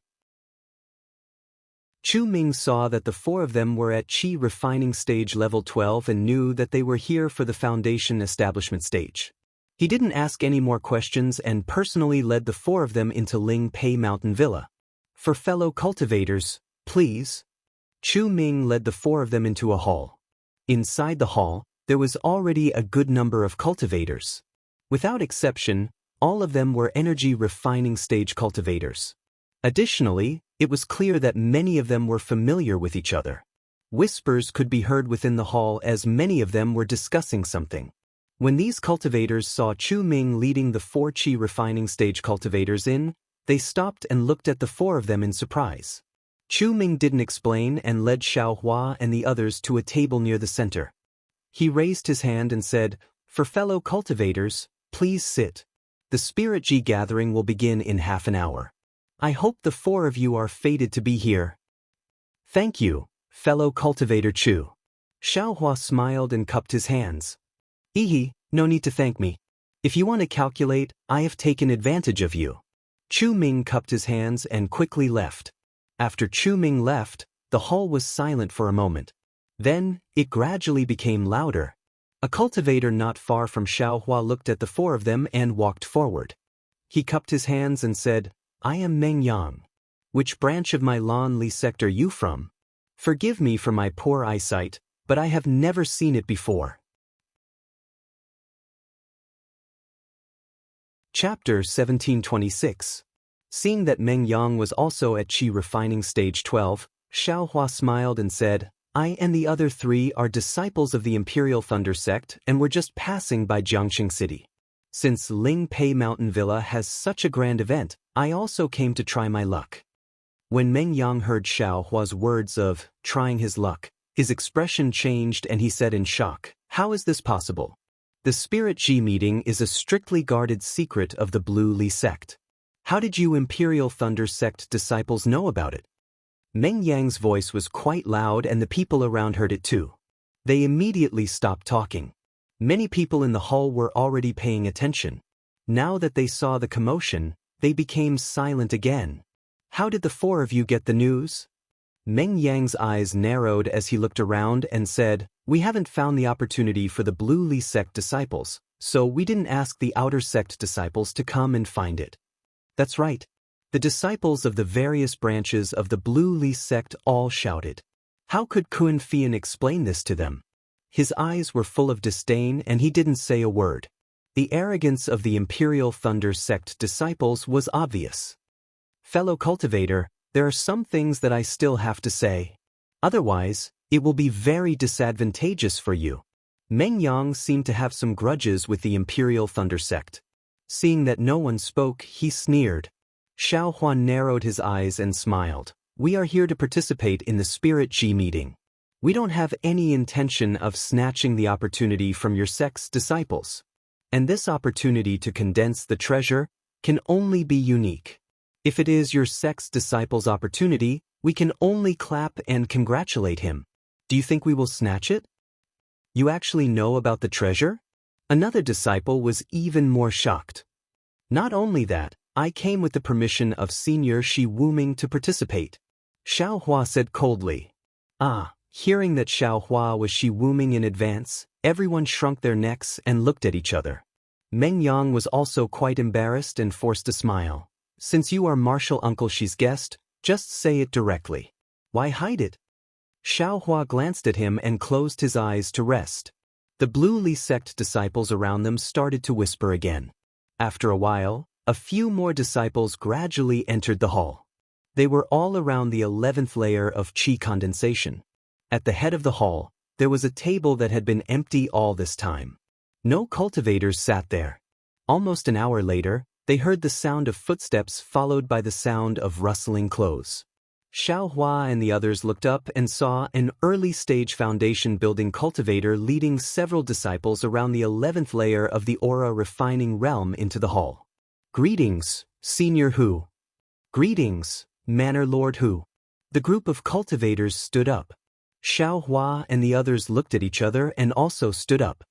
Chu Ming saw that the four of them were at Qi refining stage level 12 and knew that they were here for the foundation establishment stage. He didn't ask any more questions and personally led the four of them into Ling Pei Mountain Villa. For fellow cultivators, please. Chu Ming led the four of them into a hall. Inside the hall, there was already a good number of cultivators. Without exception, all of them were energy refining stage cultivators. Additionally, it was clear that many of them were familiar with each other. Whispers could be heard within the hall as many of them were discussing something. When these cultivators saw Chu Ming leading the four Qi refining stage cultivators in, they stopped and looked at the four of them in surprise. Chu Ming didn't explain and led Xiaohua and the others to a table near the center. He raised his hand and said, For fellow cultivators, please sit. The Spirit Ji gathering will begin in half an hour. I hope the four of you are fated to be here. Thank you, fellow cultivator Chu. Xiaohua smiled and cupped his hands. No need to thank me. If you want to calculate, I have taken advantage of you. Chu Ming cupped his hands and quickly left. After Chu Ming left, the hall was silent for a moment. Then, it gradually became louder. A cultivator not far from Xiaohua looked at the four of them and walked forward. He cupped his hands and said, I am Meng Yang. Which branch of my Lan Li sect are you from? Forgive me for my poor eyesight, but I have never seen it before. Chapter 1726. Seeing that Meng Yang was also at Qi refining stage 12, Xiaohua smiled and said, I and the other 3 are disciples of the Imperial Thunder Sect and were just passing by Jiangxing City. Since Ling Pei Mountain Villa has such a grand event, I also came to try my luck. When Meng Yang heard Xiaohua's words of trying his luck, his expression changed and he said in shock, How is this possible? The Spirit Ji meeting is a strictly guarded secret of the Blue Li sect. How did you Imperial Thunder Sect disciples know about it? Meng Yang's voice was quite loud and the people around heard it too. They immediately stopped talking. Many people in the hall were already paying attention. Now that they saw the commotion, they became silent again. How did the 4 of you get the news? Meng Yang's eyes narrowed as he looked around and said, We haven't found the opportunity for the Blue Li sect disciples, so we didn't ask the outer sect disciples to come and find it. That's right. The disciples of the various branches of the Blue Li sect all shouted. How could Kun Fian explain this to them? His eyes were full of disdain and he didn't say a word. The arrogance of the Imperial Thunder Sect disciples was obvious. Fellow cultivator, there are some things that I still have to say. Otherwise, it will be very disadvantageous for you. Meng Yang seemed to have some grudges with the Imperial Thunder Sect. Seeing that no one spoke, he sneered. Xiaohua narrowed his eyes and smiled. We are here to participate in the Spirit Ji meeting. We don't have any intention of snatching the opportunity from your sect's disciples. And this opportunity to condense the treasure can only be unique. If it is your sect's disciple's opportunity, we can only clap and congratulate him. Do you think we will snatch it? You actually know about the treasure? Another disciple was even more shocked. Not only that, I came with the permission of Senior Shi Wuming to participate. Xiaohua said coldly. Hearing that Xiaohua was Shi Wuming in advance, everyone shrunk their necks and looked at each other. Meng Yang was also quite embarrassed and forced a smile. Since you are Martial Uncle Shi's guest, just say it directly. Why hide it? Xiaohua glanced at him and closed his eyes to rest. The Blue Li sect disciples around them started to whisper again. After a while, a few more disciples gradually entered the hall. They were all around the 11th layer of Qi condensation. At the head of the hall, there was a table that had been empty all this time. No cultivators sat there. Almost an hour later, they heard the sound of footsteps followed by the sound of rustling clothes. Xiaohua and the others looked up and saw an early-stage foundation-building cultivator leading several disciples around the 11th layer of the aura refining realm into the hall. Greetings, Senior Hu. Greetings, Manor Lord Hu. The group of cultivators stood up. Xiaohua and the others looked at each other and also stood up.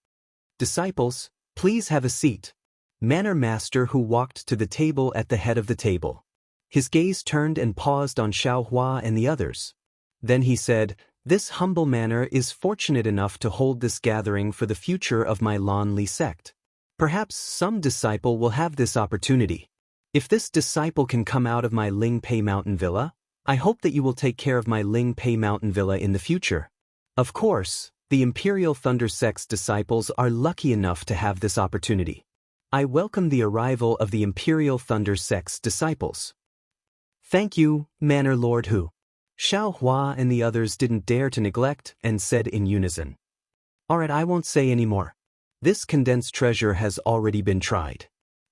Disciples, please have a seat. Manor Master Hu walked to the table at the head of the table. His gaze turned and paused on Xiaohua and the others. Then he said, This humble manor is fortunate enough to hold this gathering for the future of my Lan Li sect. Perhaps some disciple will have this opportunity. If this disciple can come out of my Ling Pei Mountain Villa, I hope that you will take care of my Ling Pei Mountain Villa in the future. Of course, the Imperial Thunder Sect's disciples are lucky enough to have this opportunity. I welcome the arrival of the Imperial Thunder Sect's disciples. Thank you, Manor Lord Hu. Xiaohua and the others didn't dare to neglect and said in unison. Alright, I won't say any more. This condensed treasure has already been tried.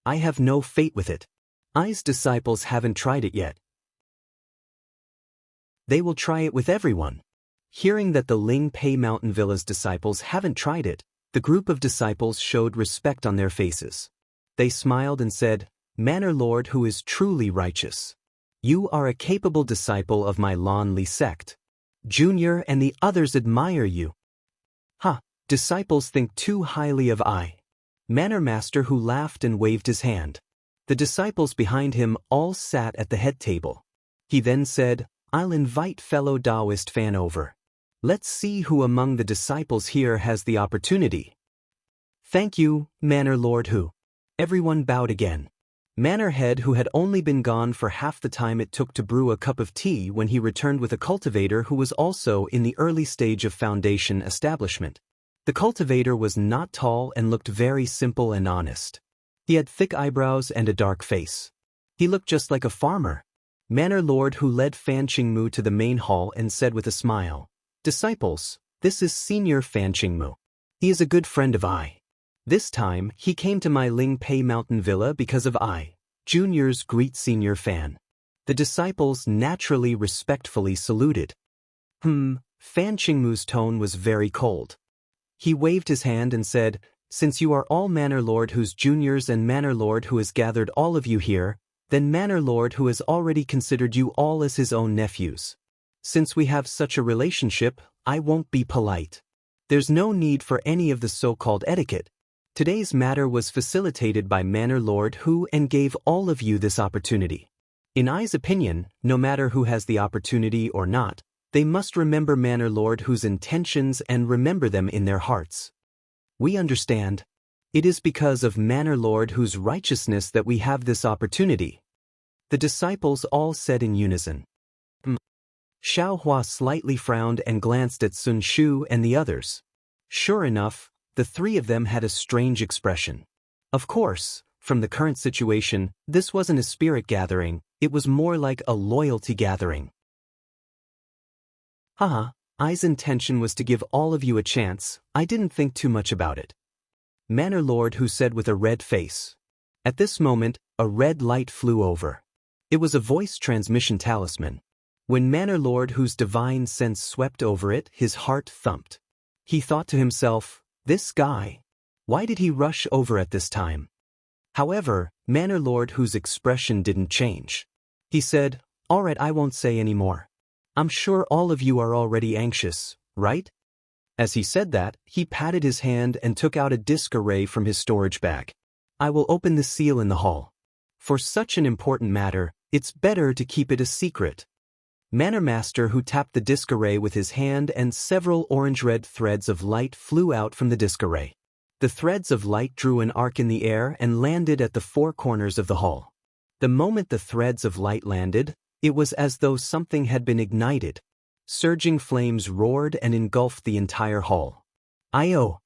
I have no fate with it. I's disciples haven't tried it yet. They will try it with everyone. Hearing that the Ling Pei Mountain Villa's disciples haven't tried it, the group of disciples showed respect on their faces. They smiled and said, Manor Lord Hu is truly righteous. You are a capable disciple of my Lan Li sect. Junior and the others admire you. Disciples think too highly of I. Manor Master Hu laughed and waved his hand. The disciples behind him all sat at the head table. He then said, I'll invite fellow Daoist fan over. Let's see who among the disciples here has the opportunity. Thank you, Manor Lord Hu. Everyone bowed again. Manor Head, who had only been gone for half the time it took to brew a cup of tea when he returned with a cultivator who was also in the early stage of foundation establishment. The cultivator was not tall and looked very simple and honest. He had thick eyebrows and a dark face. He looked just like a farmer. Manor Lord who led Fan Qingmu to the main hall and said with a smile, "Disciples, this is Senior Fan Qingmu. He is a good friend of I. This time, he came to my Ling Pei Mountain Villa because of I. Juniors greet Senior Fan." The disciples naturally respectfully saluted. Fan Qingmu's tone was very cold. He waved his hand and said, "Since you are all Manor Lord whose juniors and Manor Lord who has gathered all of you here, then Manor Lord who has already considered you all as his own nephews. Since we have such a relationship, I won't be polite. There's no need for any of the so-called etiquette. Today's matter was facilitated by Manor Lord who and gave all of you this opportunity. In I's opinion, no matter who has the opportunity or not, they must remember Manor Lord whose intentions and remember them in their hearts. We understand. It is because of Manor Lord whose righteousness that we have this opportunity." The disciples all said in unison. Xiaohua slightly frowned and glanced at Sun Shu and the others. Sure enough, the three of them had a strange expression. Of course, from the current situation, this wasn't a spirit gathering, it was more like a loyalty gathering. Haha, I's intention was to give all of you a chance, I didn't think too much about it. Manor Lord who said with a red face. At this moment, a red light flew over. It was a voice transmission talisman. When Manor Lord whose divine sense swept over it, his heart thumped. He thought to himself, "This guy. Why did he rush over at this time?" However, Manor Lord whose expression didn't change. He said, "All right, I won't say any more. I'm sure all of you are already anxious, right?" As he said that, he patted his hand and took out a disc array from his storage bag. "I will open the seal in the hall. For such an important matter, it's better to keep it a secret." Manor Master who tapped the disc array with his hand and several orange-red threads of light flew out from the disc array. The threads of light drew an arc in the air and landed at the four corners of the hall. The moment the threads of light landed, it was as though something had been ignited. Surging flames roared and engulfed the entire hall. "Io!"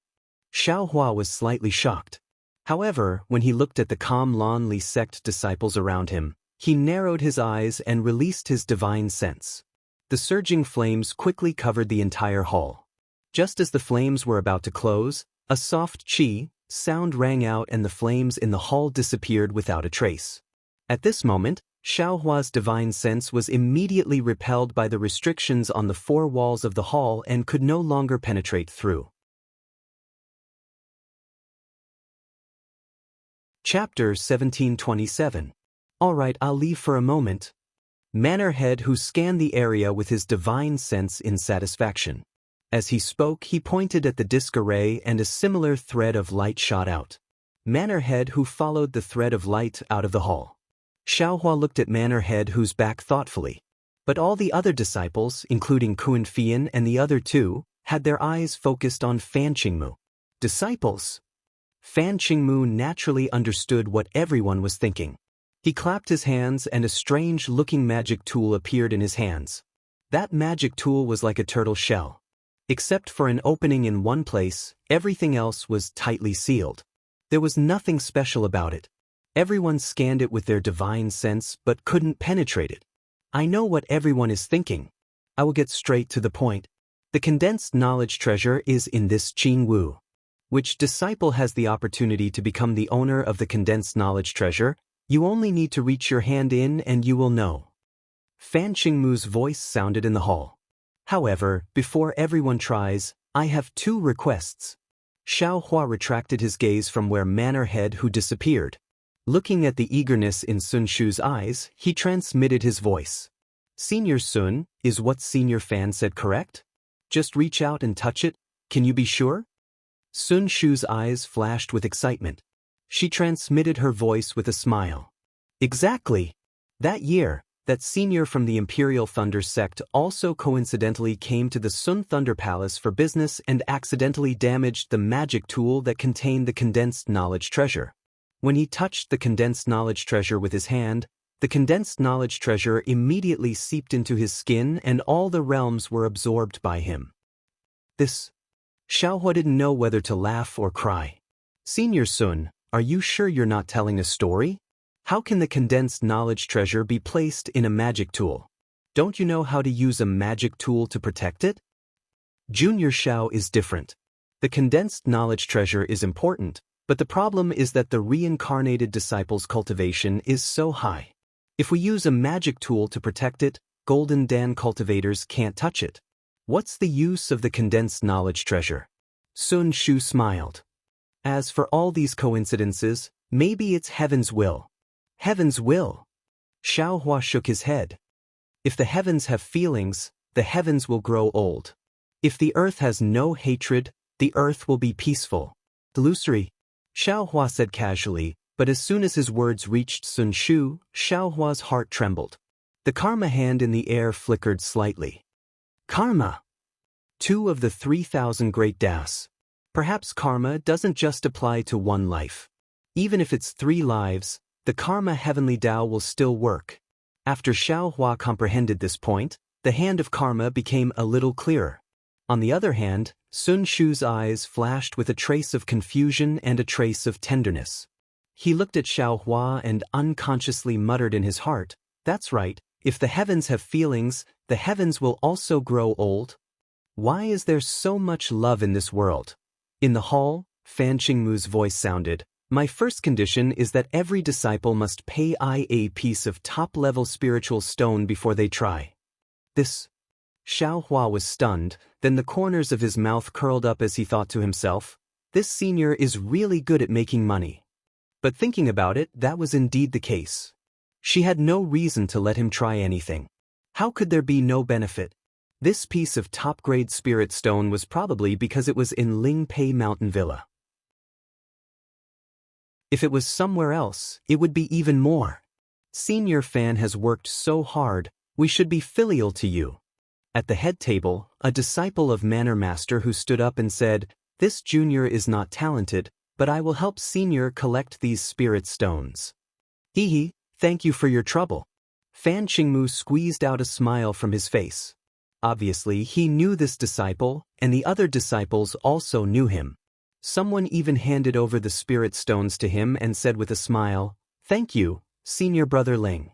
Xiaohua was slightly shocked. However, when he looked at the calm Lan Li sect disciples around him, he narrowed his eyes and released his divine sense. The surging flames quickly covered the entire hall. Just as the flames were about to close, a soft chi sound rang out and the flames in the hall disappeared without a trace. At this moment, Xiaohua's divine sense was immediately repelled by the restrictions on the four walls of the hall and could no longer penetrate through. Chapter 1727. Alright, I'll leave for a moment. Manor Head who scanned the area with his divine sense in satisfaction. As he spoke, he pointed at the disc array and a similar thread of light shot out. Manor Head who followed the thread of light out of the hall. Xiaohua looked at Manor Head who's back thoughtfully. But all the other disciples, including Kuan Fian and the other two, had their eyes focused on Fan Qingmu. Disciples! Fan Qingmu naturally understood what everyone was thinking. He clapped his hands and a strange-looking magic tool appeared in his hands. That magic tool was like a turtle shell. Except for an opening in one place, everything else was tightly sealed. There was nothing special about it. Everyone scanned it with their divine sense but couldn't penetrate it. I know what everyone is thinking. I will get straight to the point. The condensed knowledge treasure is in this Qing Wu. Which disciple has the opportunity to become the owner of the condensed knowledge treasure? You only need to reach your hand in and you will know. Fan Qingmu's voice sounded in the hall. However, before everyone tries, I have two requests. Xiaohua retracted his gaze from where Manor Head who disappeared. Looking at the eagerness in Sun Shu's eyes, he transmitted his voice. Senior Sun, is what Senior Fan said correct? Just reach out and touch it, can you be sure? Sun Shu's eyes flashed with excitement. She transmitted her voice with a smile. Exactly. That year, that senior from the Imperial Thunder sect also coincidentally came to the Sun Thunder Palace for business and accidentally damaged the magic tool that contained the condensed knowledge treasure. When he touched the condensed knowledge treasure with his hand, the condensed knowledge treasure immediately seeped into his skin and all the realms were absorbed by him. Xiaohua didn't know whether to laugh or cry. Senior Sun, Are you sure you're not telling a story? How can the condensed knowledge treasure be placed in a magic tool? Don't you know how to use a magic tool to protect it? Junior Xiao is different. The condensed knowledge treasure is important, but the problem is that the reincarnated disciple's cultivation is so high. If we use a magic tool to protect it, Golden Dan cultivators can't touch it. What's the use of the condensed knowledge treasure? Sun Shu smiled. As for all these coincidences, maybe it's heaven's will. Heaven's will? Xiao Hua shook his head. If the heavens have feelings, the heavens will grow old. If the earth has no hatred, the earth will be peaceful. Illusory, Xiao Hua said casually, but as soon as his words reached Sun Shu, Xiao Hua's heart trembled. The karma hand in the air flickered slightly. Karma! 2 of the 3,000 great Daoists. Perhaps karma doesn't just apply to one life. Even if it's 3 lives, the karma heavenly Dao will still work. After Xiao Hua comprehended this point, the hand of karma became a little clearer. On the other hand, Sun Shu's eyes flashed with a trace of confusion and a trace of tenderness. He looked at Xiao Hua and unconsciously muttered in his heart, "That's right, if the heavens have feelings, the heavens will also grow old." Why is there so much love in this world? In the hall, Fan Qingmu's voice sounded, "My first condition is that every disciple must pay a piece of top-level spiritual stone before they try." This. Xiao Hua was stunned, then the corners of his mouth curled up as he thought to himself, "This senior is really good at making money." But thinking about it, that was indeed the case. She had no reason to let him try anything. How could there be no benefit? This piece of top-grade spirit stone was probably because it was in Ling Pei Mountain Villa. If it was somewhere else, it would be even more. Senior Fan has worked so hard, we should be filial to you. At the head table, a disciple of Manor Master who stood up and said, "This junior is not talented, but I will help senior collect these spirit stones." Hee, thank you for your trouble. Fan Qingmu squeezed out a smile from his face. Obviously, he knew this disciple, and the other disciples also knew him. Someone even handed over the spirit stones to him and said with a smile, "Thank you, Senior Brother Ling."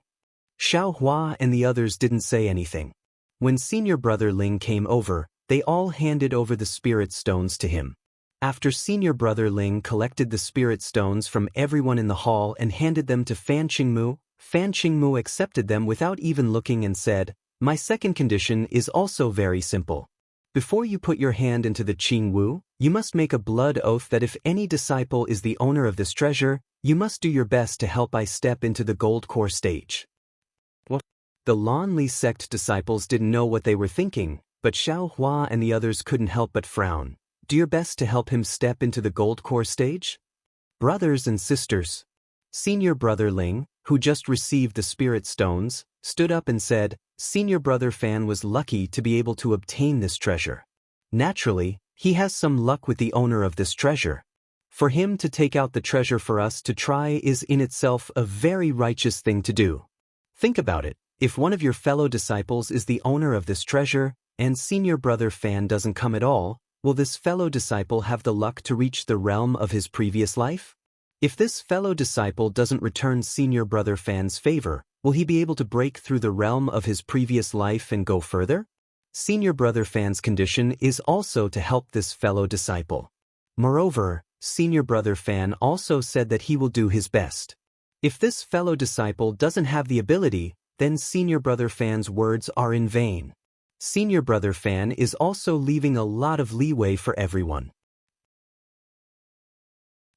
Xiao Hua and the others didn't say anything. When Senior Brother Ling came over, they all handed over the spirit stones to him. After Senior Brother Ling collected the spirit stones from everyone in the hall and handed them to Fan Qingmu accepted them without even looking and said, "My second condition is also very simple. Before you put your hand into the Qing Wu, you must make a blood oath that if any disciple is the owner of this treasure, you must do your best to help I step into the gold core stage." What? The Lan Li sect disciples didn't know what they were thinking, but Xiao Hua and the others couldn't help but frown. Do your best to help him step into the gold core stage? Brothers and sisters. Senior Brother Ling, who just received the spirit stones, stood up and said, "Senior Brother Fan was lucky to be able to obtain this treasure. Naturally, he has some luck with the owner of this treasure. For him to take out the treasure for us to try is in itself a very righteous thing to do. Think about it. If one of your fellow disciples is the owner of this treasure, and Senior Brother Fan doesn't come at all, will this fellow disciple have the luck to reach the realm of his previous life? If this fellow disciple doesn't return Senior Brother Fan's favor, will he be able to break through the realm of his previous life and go further? Senior Brother Fan's condition is also to help this fellow disciple. Moreover, Senior Brother Fan also said that he will do his best. If this fellow disciple doesn't have the ability, then Senior Brother Fan's words are in vain. Senior Brother Fan is also leaving a lot of leeway for everyone.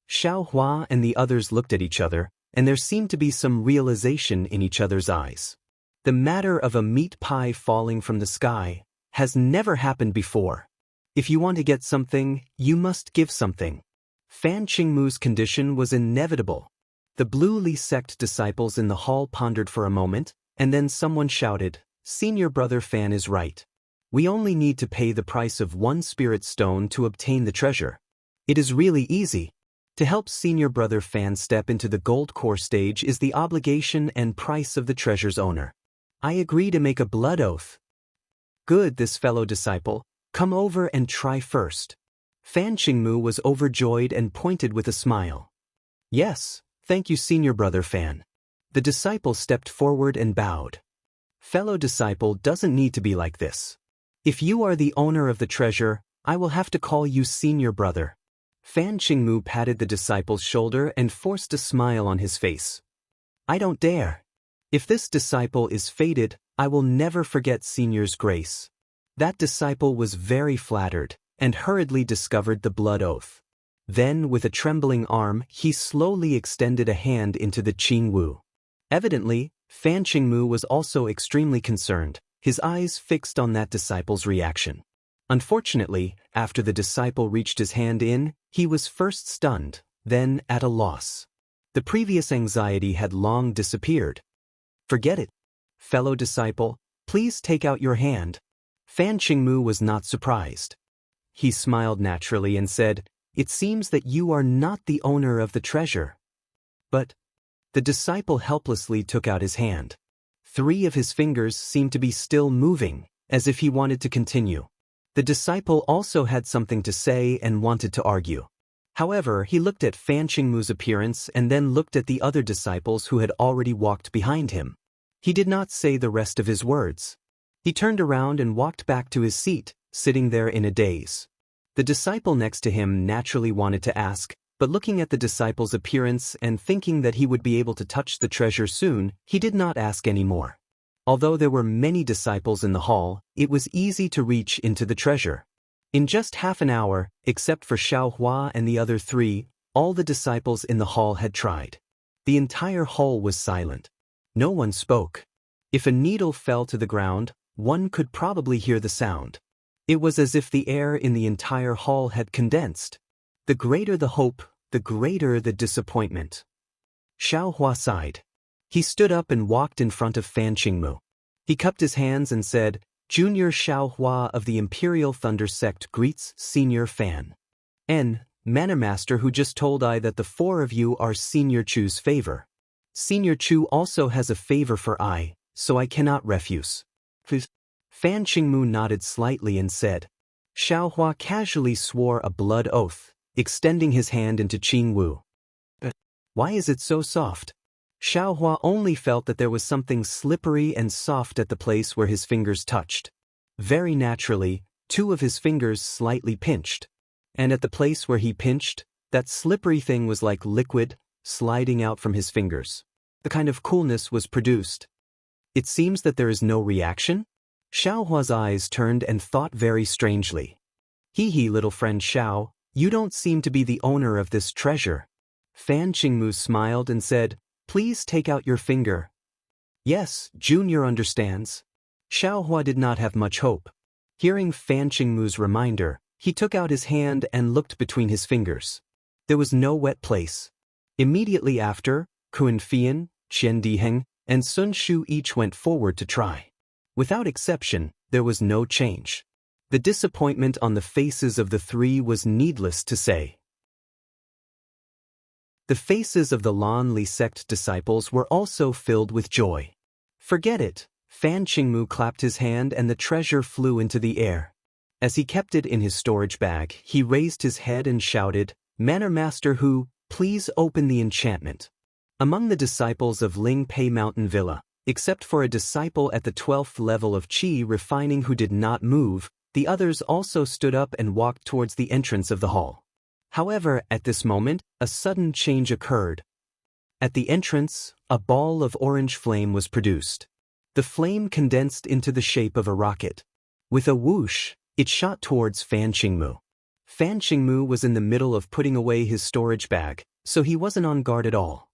Xiao Hua and the others looked at each other, and there seemed to be some realization in each other's eyes. The matter of a meat pie falling from the sky has never happened before. If you want to get something, you must give something. Fan Qingmu's condition was inevitable. The Blue Li sect disciples in the hall pondered for a moment, and then someone shouted, "Senior Brother Fan is right. We only need to pay the price of 1 spirit stone to obtain the treasure. It is really easy. To help Senior Brother Fan step into the gold core stage is the obligation and price of the treasure's owner. I agree to make a blood oath." "Good, this fellow disciple. Come over and try first." Fan Qingmu was overjoyed and pointed with a smile. Yes, thank you, senior brother Fan. The disciple stepped forward and bowed. Fellow disciple doesn't need to be like this. If you are the owner of the treasure, I will have to call you senior brother. Fan Qingmu patted the disciple's shoulder and forced a smile on his face. I don't dare. If this disciple is fated, I will never forget senior's grace. That disciple was very flattered, and hurriedly discovered the blood oath. Then, with a trembling arm, he slowly extended a hand into the Qingwu. Evidently, Fan Qingmu was also extremely concerned, his eyes fixed on that disciple's reaction. Unfortunately, after the disciple reached his hand in, he was first stunned, then at a loss. The previous anxiety had long disappeared. Forget it. Fellow disciple, please take out your hand. Fan Qingmu was not surprised. He smiled naturally and said, It seems that you are not the owner of the treasure. But the disciple helplessly took out his hand. 3 of his fingers seemed to be still moving, as if he wanted to continue. The disciple also had something to say and wanted to argue. However, he looked at Fan Qingmu's appearance and then looked at the other disciples who had already walked behind him. He did not say the rest of his words. He turned around and walked back to his seat, sitting there in a daze. The disciple next to him naturally wanted to ask, but looking at the disciple's appearance and thinking that he would be able to touch the treasure soon, he did not ask any more. Although there were many disciples in the hall, it was easy to reach into the treasure. In just half an hour, except for Xiaohua and the other 3, all the disciples in the hall had tried. The entire hall was silent. No one spoke. If a needle fell to the ground, one could probably hear the sound. It was as if the air in the entire hall had condensed. The greater the hope, the greater the disappointment. Xiaohua sighed. He stood up and walked in front of Fan Qingmu. He cupped his hands and said, Junior Xiaohua of the Imperial Thunder Sect greets Senior Fan. Manor Master who just told I that the 4 of you are Senior Chu's favor. Senior Chu also has a favor for I, so I cannot refuse. Fan Qingmu nodded slightly and said. Xiaohua casually swore a blood oath, extending his hand into Qingwu. Why is it so soft? Xiaohua only felt that there was something slippery and soft at the place where his fingers touched. Very naturally, 2 of his fingers slightly pinched. And at the place where he pinched, that slippery thing was like liquid, sliding out from his fingers. The kind of coolness was produced. It seems that there is no reaction? Xiaohua's eyes turned and thought very strangely. Hee, little friend Xiao, you don't seem to be the owner of this treasure. Fan Qingmu smiled and said, Please take out your finger. Yes, Junior understands. Xiaohua did not have much hope. Hearing Fan Qingmu's reminder, he took out his hand and looked between his fingers. There was no wet place. Immediately after, Kuan-Fian, Qian Diheng, and Sun Shu each went forward to try. Without exception, there was no change. The disappointment on the faces of the 3 was needless to say. The faces of the Lan Li sect disciples were also filled with joy. Forget it, Fan Qingmu clapped his hand and the treasure flew into the air. As he kept it in his storage bag, he raised his head and shouted, Manor Master Hu, please open the enchantment. Among the disciples of Ling Pei Mountain Villa, except for a disciple at the 12th level of Qi refining who did not move, the others also stood up and walked towards the entrance of the hall. However, at this moment, a sudden change occurred. At the entrance, a ball of orange flame was produced. The flame condensed into the shape of a rocket. With a whoosh, it shot towards Fan Qingmu. Fan Qingmu was in the middle of putting away his storage bag, so he wasn't on guard at all.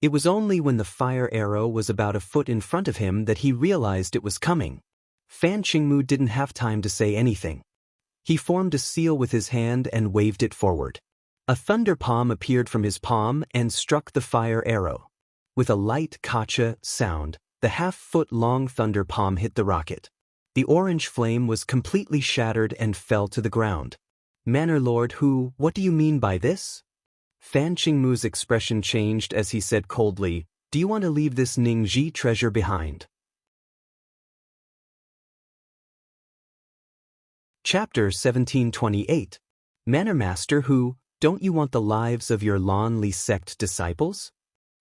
It was only when the fire arrow was about a foot in front of him that he realized it was coming. Fan Qingmu didn't have time to say anything. He formed a seal with his hand and waved it forward. A thunder palm appeared from his palm and struck the fire arrow. With a light kacha sound, the half-foot-long thunder palm hit the rocket. The orange flame was completely shattered and fell to the ground. Manor Lord Hu, what do you mean by this? Fan Qingmu's expression changed as he said coldly, Do you want to leave this Ningji treasure behind? Chapter 1728. Manor Master Hu, Don't you want the lives of your Lan Li sect disciples?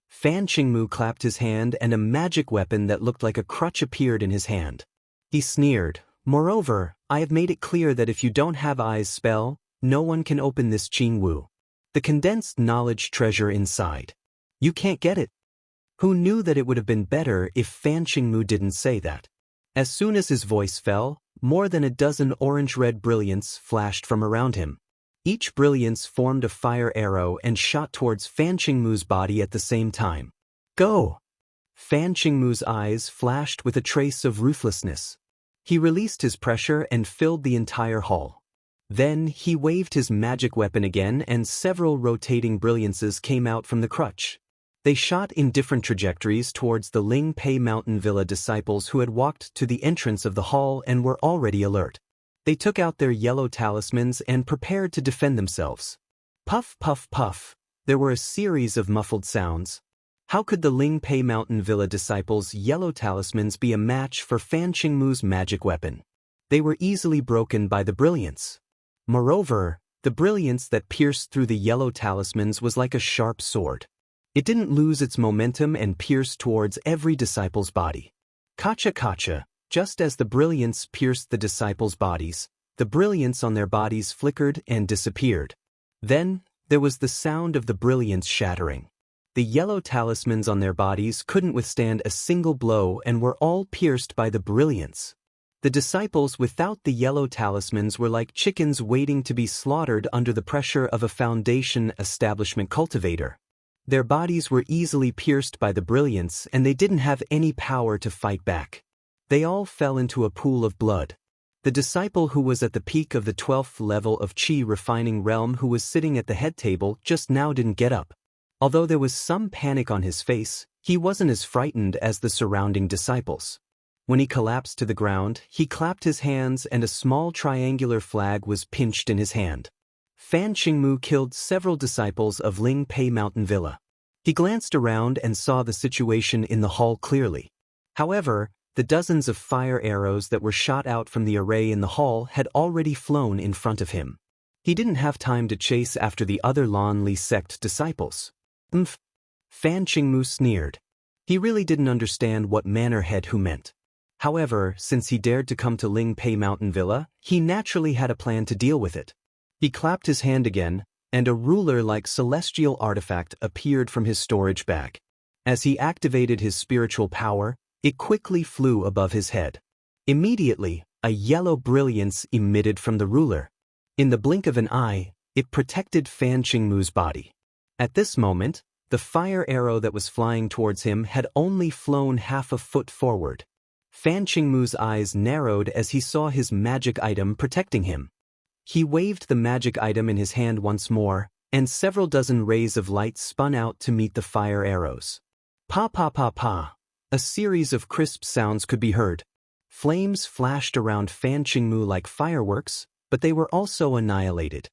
Fan Qingmu clapped his hand and a magic weapon that looked like a crutch appeared in his hand. He sneered, "Moreover, I have made it clear that if you don't have eyes spell, no one can open this Qingwu, the condensed knowledge treasure inside. You can't get it." Who knew that it would have been better if Fan Qingmu didn't say that? As soon as his voice fell, more than a dozen orange-red brilliants flashed from around him. Each brilliance formed a fire arrow and shot towards Fan Qingmu's body at the same time. "Go!" Fan Qingmu's eyes flashed with a trace of ruthlessness. He released his pressure and filled the entire hall. Then he waved his magic weapon again and several rotating brilliances came out from the crutch. They shot in different trajectories towards the Ling Pei Mountain Villa disciples who had walked to the entrance of the hall and were already alert. They took out their yellow talismans and prepared to defend themselves. Puff, puff, puff. There were a series of muffled sounds. How could the Ling Pei Mountain Villa disciples' yellow talismans be a match for Fan Qingmu's magic weapon? They were easily broken by the brilliance. Moreover, the brilliance that pierced through the yellow talismans was like a sharp sword. It didn't lose its momentum and pierced towards every disciple's body. Kacha kacha. Just as the brilliance pierced the disciples' bodies, the brilliance on their bodies flickered and disappeared. Then, there was the sound of the brilliance shattering. The yellow talismans on their bodies couldn't withstand a single blow and were all pierced by the brilliance. The disciples without the yellow talismans were like chickens waiting to be slaughtered under the pressure of a foundation establishment cultivator. Their bodies were easily pierced by the brilliance and they didn't have any power to fight back. They all fell into a pool of blood. The disciple who was at the peak of the 12th level of Qi refining realm who was sitting at the head table just now didn't get up. Although there was some panic on his face, he wasn't as frightened as the surrounding disciples. When he collapsed to the ground, he clapped his hands and a small triangular flag was pinched in his hand. Fan Qingmu killed several disciples of Ling Pei Mountain Villa. He glanced around and saw the situation in the hall clearly. However, the dozens of fire arrows that were shot out from the array in the hall had already flown in front of him. He didn't have time to chase after the other Lan Li sect disciples. Fan Qingmu sneered. He really didn't understand what Mannerhead who meant. However, since he dared to come to Ling Pei Mountain Villa, he naturally had a plan to deal with it. He clapped his hand again, and a ruler-like celestial artifact appeared from his storage bag. As he activated his spiritual power, it quickly flew above his head. Immediately, a yellow brilliance emitted from the ruler. In the blink of an eye, it protected Fan Qingmu's body. At this moment, the fire arrow that was flying towards him had only flown half a foot forward. Fan Qingmu's eyes narrowed as he saw his magic item protecting him. He waved the magic item in his hand once more, and several dozen rays of light spun out to meet the fire arrows. Pa pa pa pa. A series of crisp sounds could be heard. Flames flashed around Fan Qingmu like fireworks, but they were also annihilated.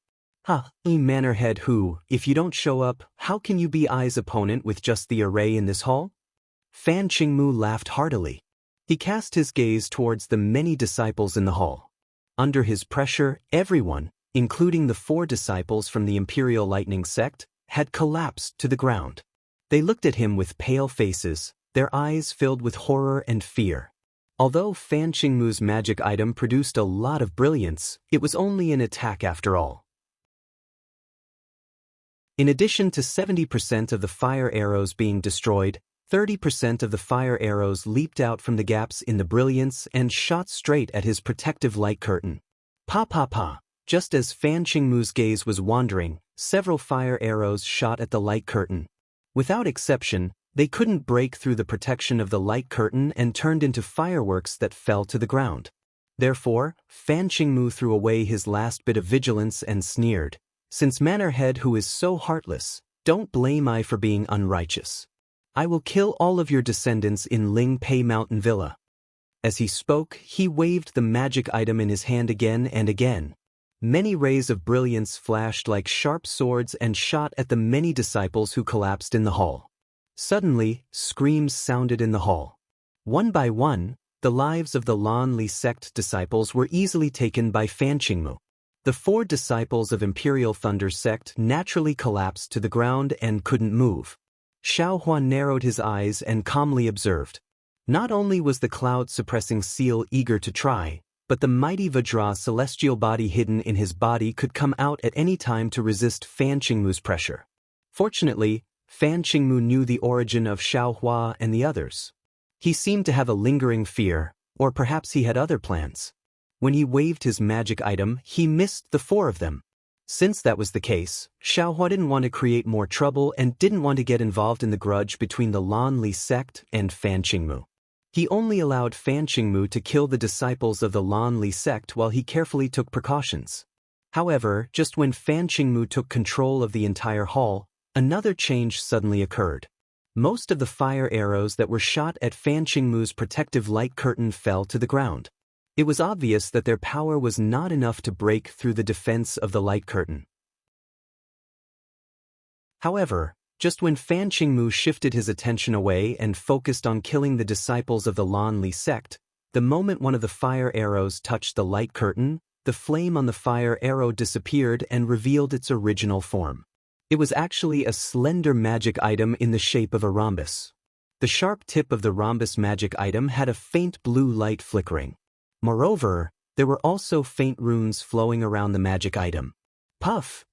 Mannerhead who, if you don't show up, how can you be Ai's opponent with just the array in this hall? Fan Qingmu laughed heartily. He cast his gaze towards the many disciples in the hall. Under his pressure, everyone, including the 4 disciples from the Imperial Lightning sect, had collapsed to the ground. They looked at him with pale faces, their eyes filled with horror and fear. Although Fan Qingmu's magic item produced a lot of brilliance, it was only an attack after all. In addition to 70% of the fire arrows being destroyed, 30% of the fire arrows leaped out from the gaps in the brilliance and shot straight at his protective light curtain. Pa pa pa. Just as Fan Qingmu's gaze was wandering, several fire arrows shot at the light curtain. Without exception, they couldn't break through the protection of the light curtain and turned into fireworks that fell to the ground. Therefore, Fan Qingmu threw away his last bit of vigilance and sneered, "Since Mannerhead who is so heartless, don't blame I for being unrighteous. I will kill all of your descendants in Ling Pei Mountain Villa." As he spoke, he waved the magic item in his hand again and again. Many rays of brilliance flashed like sharp swords and shot at the many disciples who collapsed in the hall. Suddenly, screams sounded in the hall. One by one, the lives of the Lan Li sect disciples were easily taken by Fan Qingmu. The 4 disciples of Imperial Thunder sect naturally collapsed to the ground and couldn't move. Xiaohua narrowed his eyes and calmly observed. Not only was the cloud-suppressing seal eager to try, but the mighty Vajra celestial body hidden in his body could come out at any time to resist Fan Qingmu's pressure. Fortunately, Fan Qingmu knew the origin of Xiaohua and the others. He seemed to have a lingering fear, or perhaps he had other plans. When he waved his magic item, he missed the 4 of them. Since that was the case, Xiaohua didn't want to create more trouble and didn't want to get involved in the grudge between the Lan Li sect and Fan Qingmu. He only allowed Fan Qingmu to kill the disciples of the Lan Li sect while he carefully took precautions. However, just when Fan Qingmu took control of the entire hall, another change suddenly occurred. Most of the fire arrows that were shot at Fan Qingmu's protective light curtain fell to the ground. It was obvious that their power was not enough to break through the defense of the light curtain. However, just when Fan Qingmu shifted his attention away and focused on killing the disciples of the Lan Li sect, the moment one of the fire arrows touched the light curtain, the flame on the fire arrow disappeared and revealed its original form. It was actually a slender magic item in the shape of a rhombus. The sharp tip of the rhombus magic item had a faint blue light flickering. Moreover, there were also faint runes flowing around the magic item. Puff!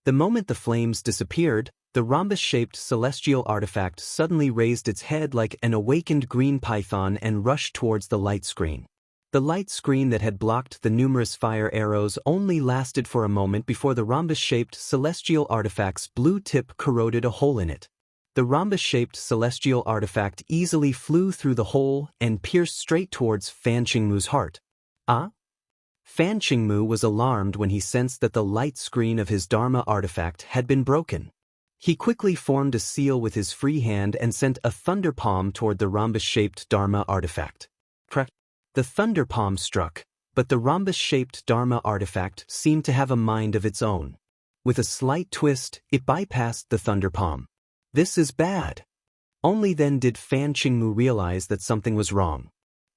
The moment the flames disappeared, the rhombus-shaped celestial artifact suddenly raised its head like an awakened green python and rushed towards the light screen. The light screen that had blocked the numerous fire arrows only lasted for a moment before the rhombus-shaped celestial artifact's blue tip corroded a hole in it. The rhombus-shaped celestial artifact easily flew through the hole and pierced straight towards Fan Qingmu's heart. Ah? Fan Qingmu was alarmed when he sensed that the light screen of his Dharma artifact had been broken. He quickly formed a seal with his free hand and sent a thunder palm toward the rhombus-shaped Dharma artifact. The thunder palm struck, but the rhombus-shaped Dharma artifact seemed to have a mind of its own. With a slight twist, it bypassed the thunder palm. This is bad. Only then did Fan Qingmu realize that something was wrong.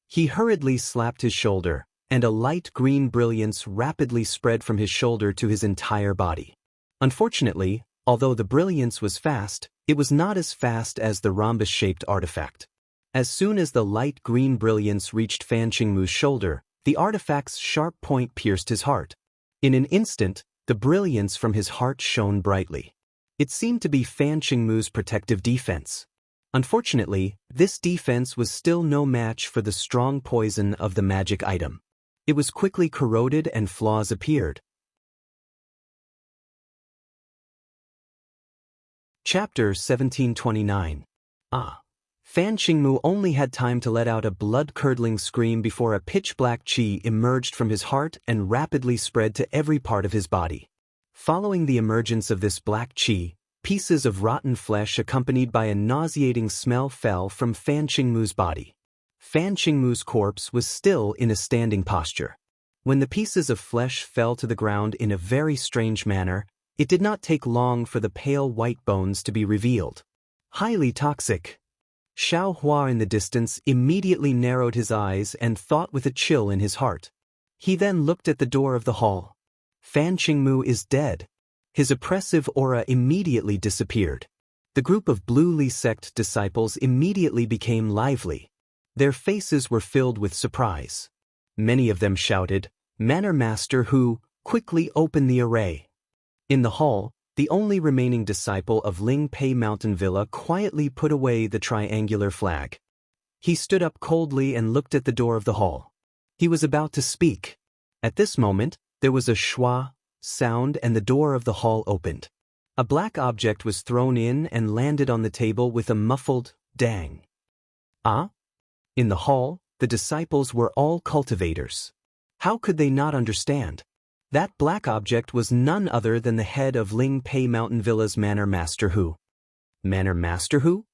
He hurriedly slapped his shoulder, and a light green brilliance rapidly spread from his shoulder to his entire body. Unfortunately, although the brilliance was fast, it was not as fast as the rhombus-shaped artifact. As soon as the light green brilliance reached Fan Qingmu's shoulder, the artifact's sharp point pierced his heart. In an instant, the brilliance from his heart shone brightly. It seemed to be Fan Qingmu's protective defense. Unfortunately, this defense was still no match for the strong poison of the magic item. It was quickly corroded and flaws appeared. Chapter 1729. Fan Qingmu only had time to let out a blood-curdling scream before a pitch-black qi emerged from his heart and rapidly spread to every part of his body. Following the emergence of this black qi, pieces of rotten flesh accompanied by a nauseating smell fell from Fan Qingmu's body. Fan Qingmu's corpse was still in a standing posture. When the pieces of flesh fell to the ground in a very strange manner, it did not take long for the pale white bones to be revealed. Highly toxic. Xiao Hua in the distance immediately narrowed his eyes and thought with a chill in his heart. He then looked at the door of the hall. Fan Qingmu is dead. His oppressive aura immediately disappeared. The group of Blue Li sect disciples immediately became lively. Their faces were filled with surprise. Many of them shouted, "Manor Master Hu, quickly open the array." In the hall, the only remaining disciple of Ling Pei Mountain Villa quietly put away the triangular flag. He stood up coldly and looked at the door of the hall. He was about to speak. At this moment, there was a schwa sound and the door of the hall opened. A black object was thrown in and landed on the table with a muffled dang. Ah? In the hall, the disciples were all cultivators. How could they not understand? That black object was none other than the head of Ling Pei Mountain Villa's Manor Master Hu. Manor Master Hu?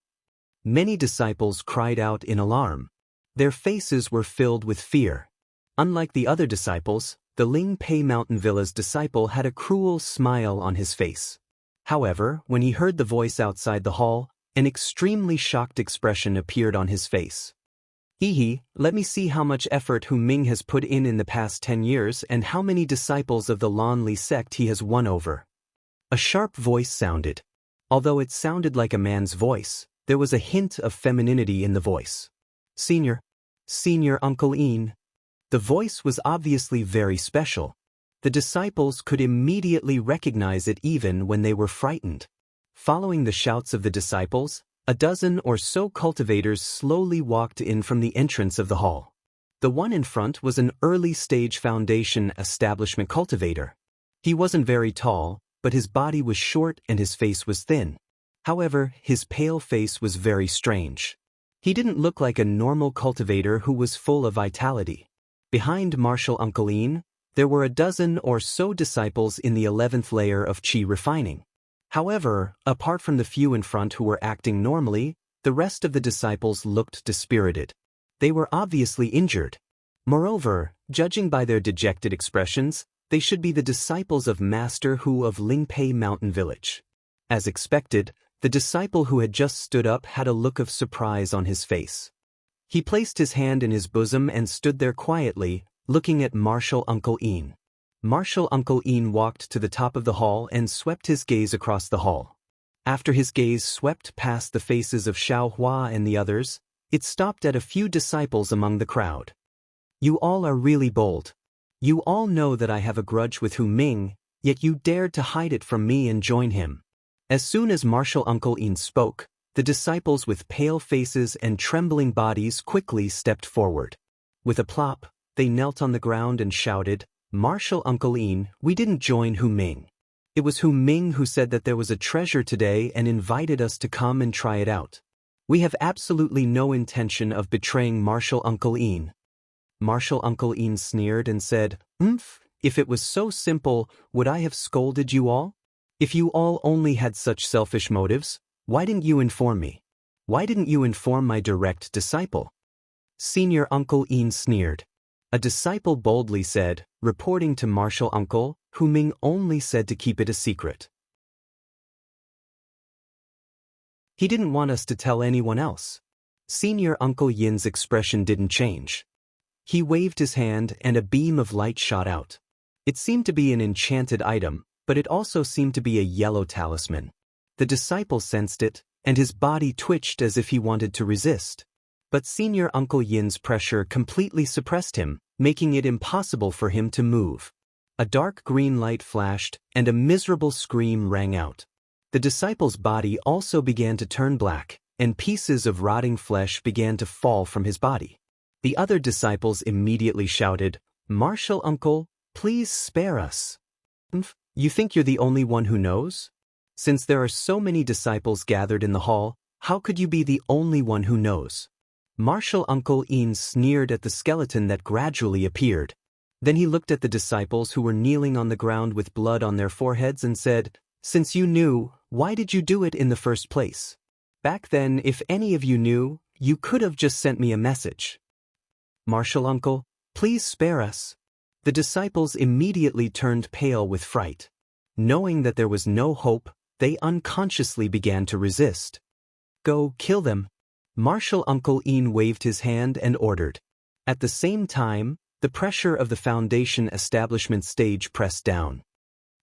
Many disciples cried out in alarm. Their faces were filled with fear. Unlike the other disciples, the Ling Pei Mountain Villa's disciple had a cruel smile on his face. However, when he heard the voice outside the hall, an extremely shocked expression appeared on his face. Hee, let me see how much effort Hu Ming has put in the past 10 years and how many disciples of the Lan Li sect he has won over. A sharp voice sounded. Although it sounded like a man's voice, there was a hint of femininity in the voice. Senior Uncle Ian. The voice was obviously very special. The disciples could immediately recognize it even when they were frightened. Following the shouts of the disciples, a dozen or so cultivators slowly walked in from the entrance of the hall. The one in front was an early-stage foundation establishment cultivator. He wasn't very tall, but his body was short and his face was thin. However, his pale face was very strange. He didn't look like a normal cultivator who was full of vitality. Behind Martial Uncle Ian, there were a dozen or so disciples in the 11th layer of Qi refining. However, apart from the few in front who were acting normally, the rest of the disciples looked dispirited. They were obviously injured. Moreover, judging by their dejected expressions, they should be the disciples of Master Hu of Lingpei Mountain Village. As expected, the disciple who had just stood up had a look of surprise on his face. He placed his hand in his bosom and stood there quietly, looking at Martial Uncle Ian. Martial Uncle Ian walked to the top of the hall and swept his gaze across the hall. After his gaze swept past the faces of Xiao Hua and the others, it stopped at a few disciples among the crowd. You all are really bold. You all know that I have a grudge with Hu Ming, yet you dared to hide it from me and join him. As soon as Martial Uncle Ian spoke, the disciples with pale faces and trembling bodies quickly stepped forward. With a plop, they knelt on the ground and shouted, Martial Uncle Ian, we didn't join Hu Ming. It was Hu Ming who said that there was a treasure today and invited us to come and try it out. We have absolutely no intention of betraying Martial Uncle Ian. Martial Uncle Ian sneered and said, if it was so simple, would I have scolded you all? If you all only had such selfish motives, why didn't you inform me? Why didn't you inform my direct disciple? Senior Uncle Ian sneered. A disciple boldly said, reporting to Martial Uncle, Hu Ming only said to keep it a secret. He didn't want us to tell anyone else. Senior Uncle Yin's expression didn't change. He waved his hand and a beam of light shot out. It seemed to be an enchanted item, but it also seemed to be a yellow talisman. The disciple sensed it, and his body twitched as if he wanted to resist. But Senior Uncle Yin's pressure completely suppressed him, making it impossible for him to move. A dark green light flashed, and a miserable scream rang out. The disciple's body also began to turn black, and pieces of rotting flesh began to fall from his body. The other disciples immediately shouted, Martial Uncle, please spare us. You think you're the only one who knows? Since there are so many disciples gathered in the hall, how could you be the only one who knows? Martial Uncle Ian sneered at the skeleton that gradually appeared. Then he looked at the disciples who were kneeling on the ground with blood on their foreheads and said, Since you knew, why did you do it in the first place? Back then, if any of you knew, you could have just sent me a message. Martial Uncle, please spare us. The disciples immediately turned pale with fright. Knowing that there was no hope, they unconsciously began to resist. Go kill them. Martial Uncle Ian waved his hand and ordered. At the same time, the pressure of the foundation establishment stage pressed down.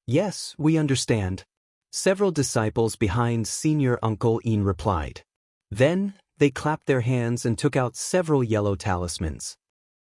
Yes, we understand. Several disciples behind Senior Uncle Ian replied. Then, they clapped their hands and took out several yellow talismans.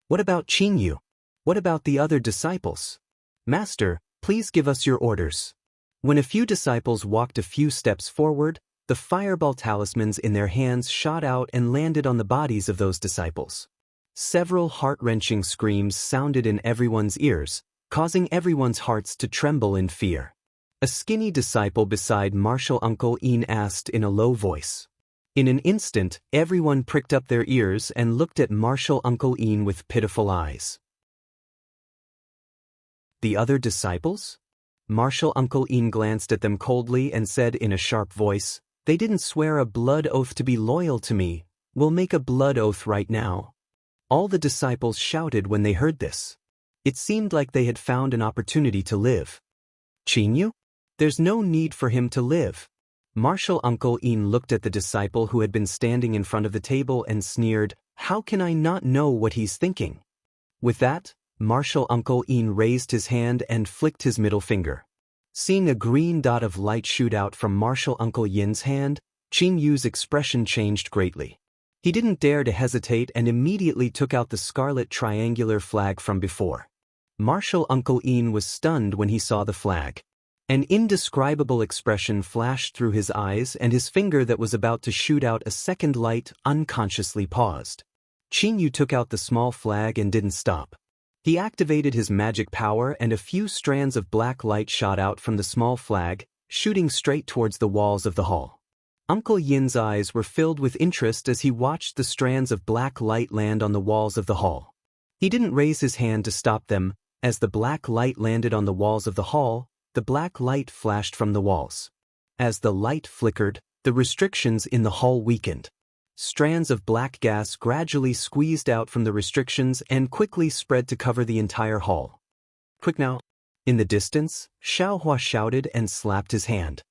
What about Qingyu? What about the other disciples? Master, please give us your orders. When a few disciples walked a few steps forward, the fireball talismans in their hands shot out and landed on the bodies of those disciples. Several heart-wrenching screams sounded in everyone's ears, causing everyone's hearts to tremble in fear. A skinny disciple beside Martial Uncle Ian asked in a low voice. In an instant, everyone pricked up their ears and looked at Martial Uncle Ian with pitiful eyes. The other disciples? Martial Uncle Ian glanced at them coldly and said in a sharp voice, They didn't swear a blood oath to be loyal to me. We'll make a blood oath right now. All the disciples shouted when they heard this. It seemed like they had found an opportunity to live. Qingyu? There's no need for him to live. Martial Uncle Ian looked at the disciple who had been standing in front of the table and sneered, How can I not know what he's thinking? With that, Martial Uncle Ian raised his hand and flicked his middle finger. Seeing a green dot of light shoot out from Martial Uncle Yin's hand, Qing Yu's expression changed greatly. He didn't dare to hesitate and immediately took out the scarlet triangular flag from before. Martial Uncle Ian was stunned when he saw the flag. An indescribable expression flashed through his eyes, and his finger that was about to shoot out a second light unconsciously paused. Qing Yu took out the small flag and didn't stop. He activated his magic power, and a few strands of black light shot out from the small flag, shooting straight towards the walls of the hall. Uncle Yin's eyes were filled with interest as he watched the strands of black light land on the walls of the hall. He didn't raise his hand to stop them. As the black light landed on the walls of the hall, the black light flashed from the walls. As the light flickered, the restrictions in the hall weakened. Strands of black gas gradually squeezed out from the restrictions and quickly spread to cover the entire hall. Quick now! In the distance, Xiaohua shouted and slapped his hand.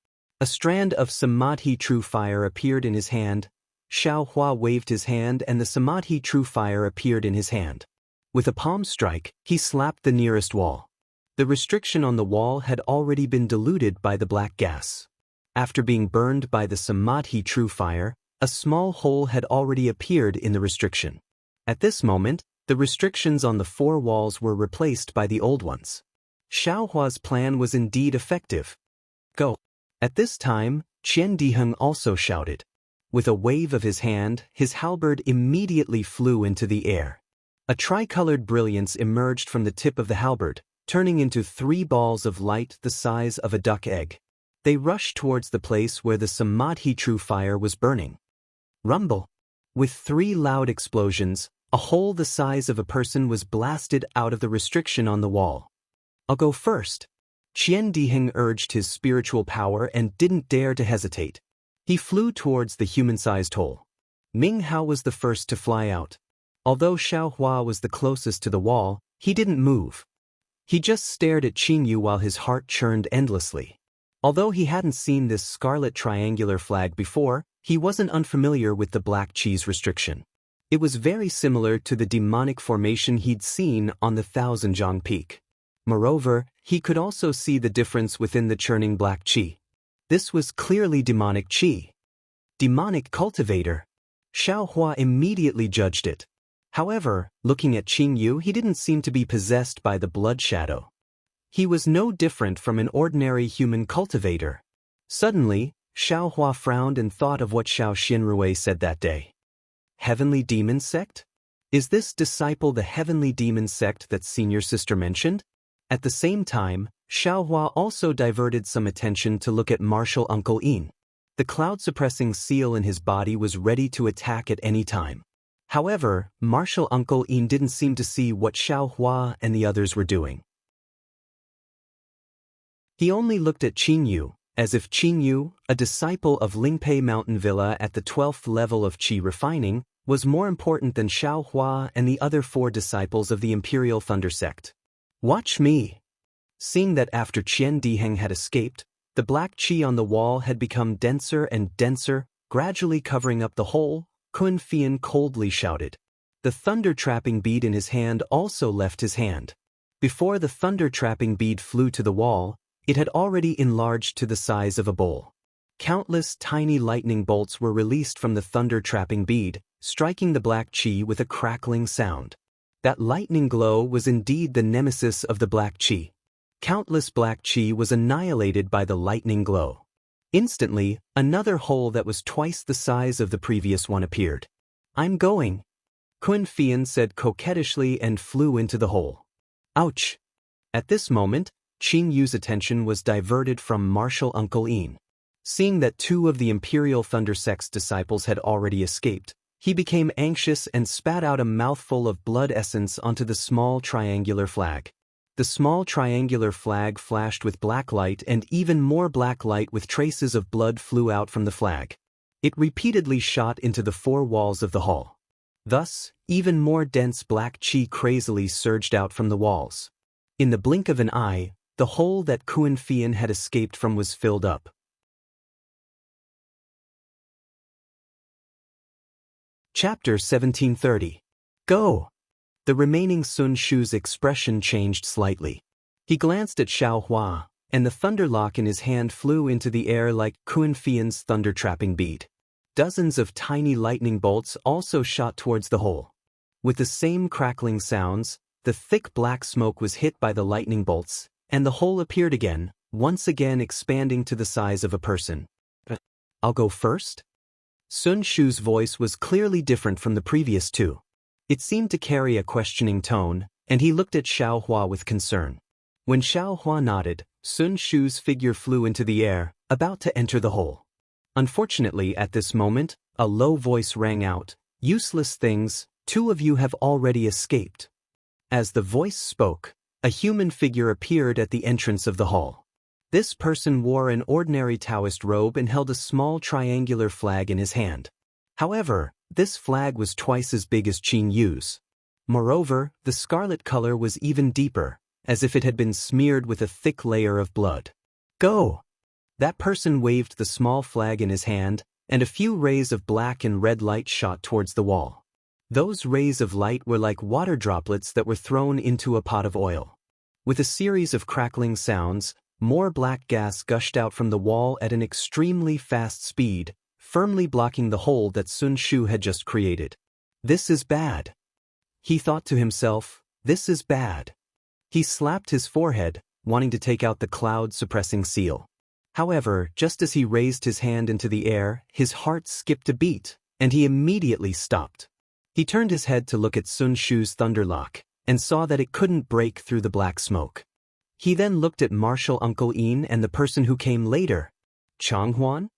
A strand of Samadhi True Fire appeared in his hand. Xiaohua waved his hand and the Samadhi True Fire appeared in his hand. With a palm strike, he slapped the nearest wall. The restriction on the wall had already been diluted by the black gas. After being burned by the Samadhi True Fire, a small hole had already appeared in the restriction. At this moment, the restrictions on the four walls were replaced by the old ones. Xiaohua's plan was indeed effective. Go! At this time, Qian Diheng also shouted. With a wave of his hand, his halberd immediately flew into the air. A tricolored brilliance emerged from the tip of the halberd, turning into 3 balls of light the size of a duck egg. They rushed towards the place where the Samadhi True Fire was burning. Rumble! With 3 loud explosions, a hole the size of a person was blasted out of the restriction on the wall. I'll go first. Qian Diheng urged his spiritual power and didn't dare to hesitate. He flew towards the human-sized hole. Ming Hao was the first to fly out. Although Xiaohua was the closest to the wall, he didn't move. He just stared at Qing Yu while his heart churned endlessly. Although he hadn't seen this scarlet triangular flag before, he wasn't unfamiliar with the black cheese restriction. It was very similar to the demonic formation he'd seen on the Thousand-Zhang Peak. Moreover, he could also see the difference within the churning black qi. This was clearly demonic qi. Demonic cultivator. Xiaohua immediately judged it. However, looking at Qing Yu, he didn't seem to be possessed by the blood shadow. He was no different from an ordinary human cultivator. Suddenly, Xiaohua frowned and thought of what Xiao Xinrui said that day. Heavenly Demon Sect? Is this disciple the Heavenly Demon Sect that senior sister mentioned? At the same time, Xiaohua also diverted some attention to look at Martial Uncle Ian. The cloud-suppressing seal in his body was ready to attack at any time. However, Martial Uncle Ian didn't seem to see what Xiaohua and the others were doing. He only looked at Qing Yu, as if Qing Yu, a disciple of Lingpei Mountain Villa at the 12th level of Qi refining, was more important than Xiaohua and the other 4 disciples of the Imperial Thunder Sect. Watch me! Seeing that after Qian Diheng had escaped, the black qi on the wall had become denser and denser, gradually covering up the hole, Kun Fian coldly shouted. The thunder-trapping bead in his hand also left his hand. Before the thunder-trapping bead flew to the wall, it had already enlarged to the size of a bowl. Countless tiny lightning bolts were released from the thunder-trapping bead, striking the black qi with a crackling sound. That lightning glow was indeed the nemesis of the black qi. Countless black qi was annihilated by the lightning glow. Instantly, another hole that was twice the size of the previous one appeared. I'm going, Kun Fian said coquettishly and flew into the hole. Ouch! At this moment, Qing Yu's attention was diverted from Martial Uncle Ian. Seeing that 2 of the Imperial Thunder Sect's disciples had already escaped, he became anxious and spat out a mouthful of blood essence onto the small triangular flag. The small triangular flag flashed with black light, and even more black light with traces of blood flew out from the flag. It repeatedly shot into the 4 walls of the hall. Thus, even more dense black qi crazily surged out from the walls. In the blink of an eye, the hole that Kun Fian had escaped from was filled up. Chapter 1730. Go! The remaining Sun Shu's expression changed slightly. He glanced at Xiao Hua, and the thunderlock in his hand flew into the air like Kuan Fian's thunder-trapping bead. Dozens of tiny lightning bolts also shot towards the hole. With the same crackling sounds, the thick black smoke was hit by the lightning bolts, and the hole appeared again, once again expanding to the size of a person. I'll go first? Sun Shu's voice was clearly different from the previous two. It seemed to carry a questioning tone, and he looked at Xiao Hua with concern. When Xiao Hua nodded, Sun Shu's figure flew into the air, about to enter the hole. Unfortunately, at this moment, a low voice rang out, "Useless things, 2 of you have already escaped." As the voice spoke, a human figure appeared at the entrance of the hall. This person wore an ordinary Daoist robe and held a small triangular flag in his hand. However, this flag was twice as big as Qin Yu's. Moreover, the scarlet color was even deeper, as if it had been smeared with a thick layer of blood. Go! That person waved the small flag in his hand, and a few rays of black and red light shot towards the wall. Those rays of light were like water droplets that were thrown into a pot of oil. With a series of crackling sounds, more black gas gushed out from the wall at an extremely fast speed, firmly blocking the hole that Sun Shu had just created. This is bad. He thought to himself, this is bad. He slapped his forehead, wanting to take out the cloud-suppressing seal. However, just as he raised his hand into the air, his heart skipped a beat, and he immediately stopped. He turned his head to look at Sun Shu's thunderlock, and saw that it couldn't break through the black smoke. He then looked at Martial Uncle Yin and the person who came later. Changhuan?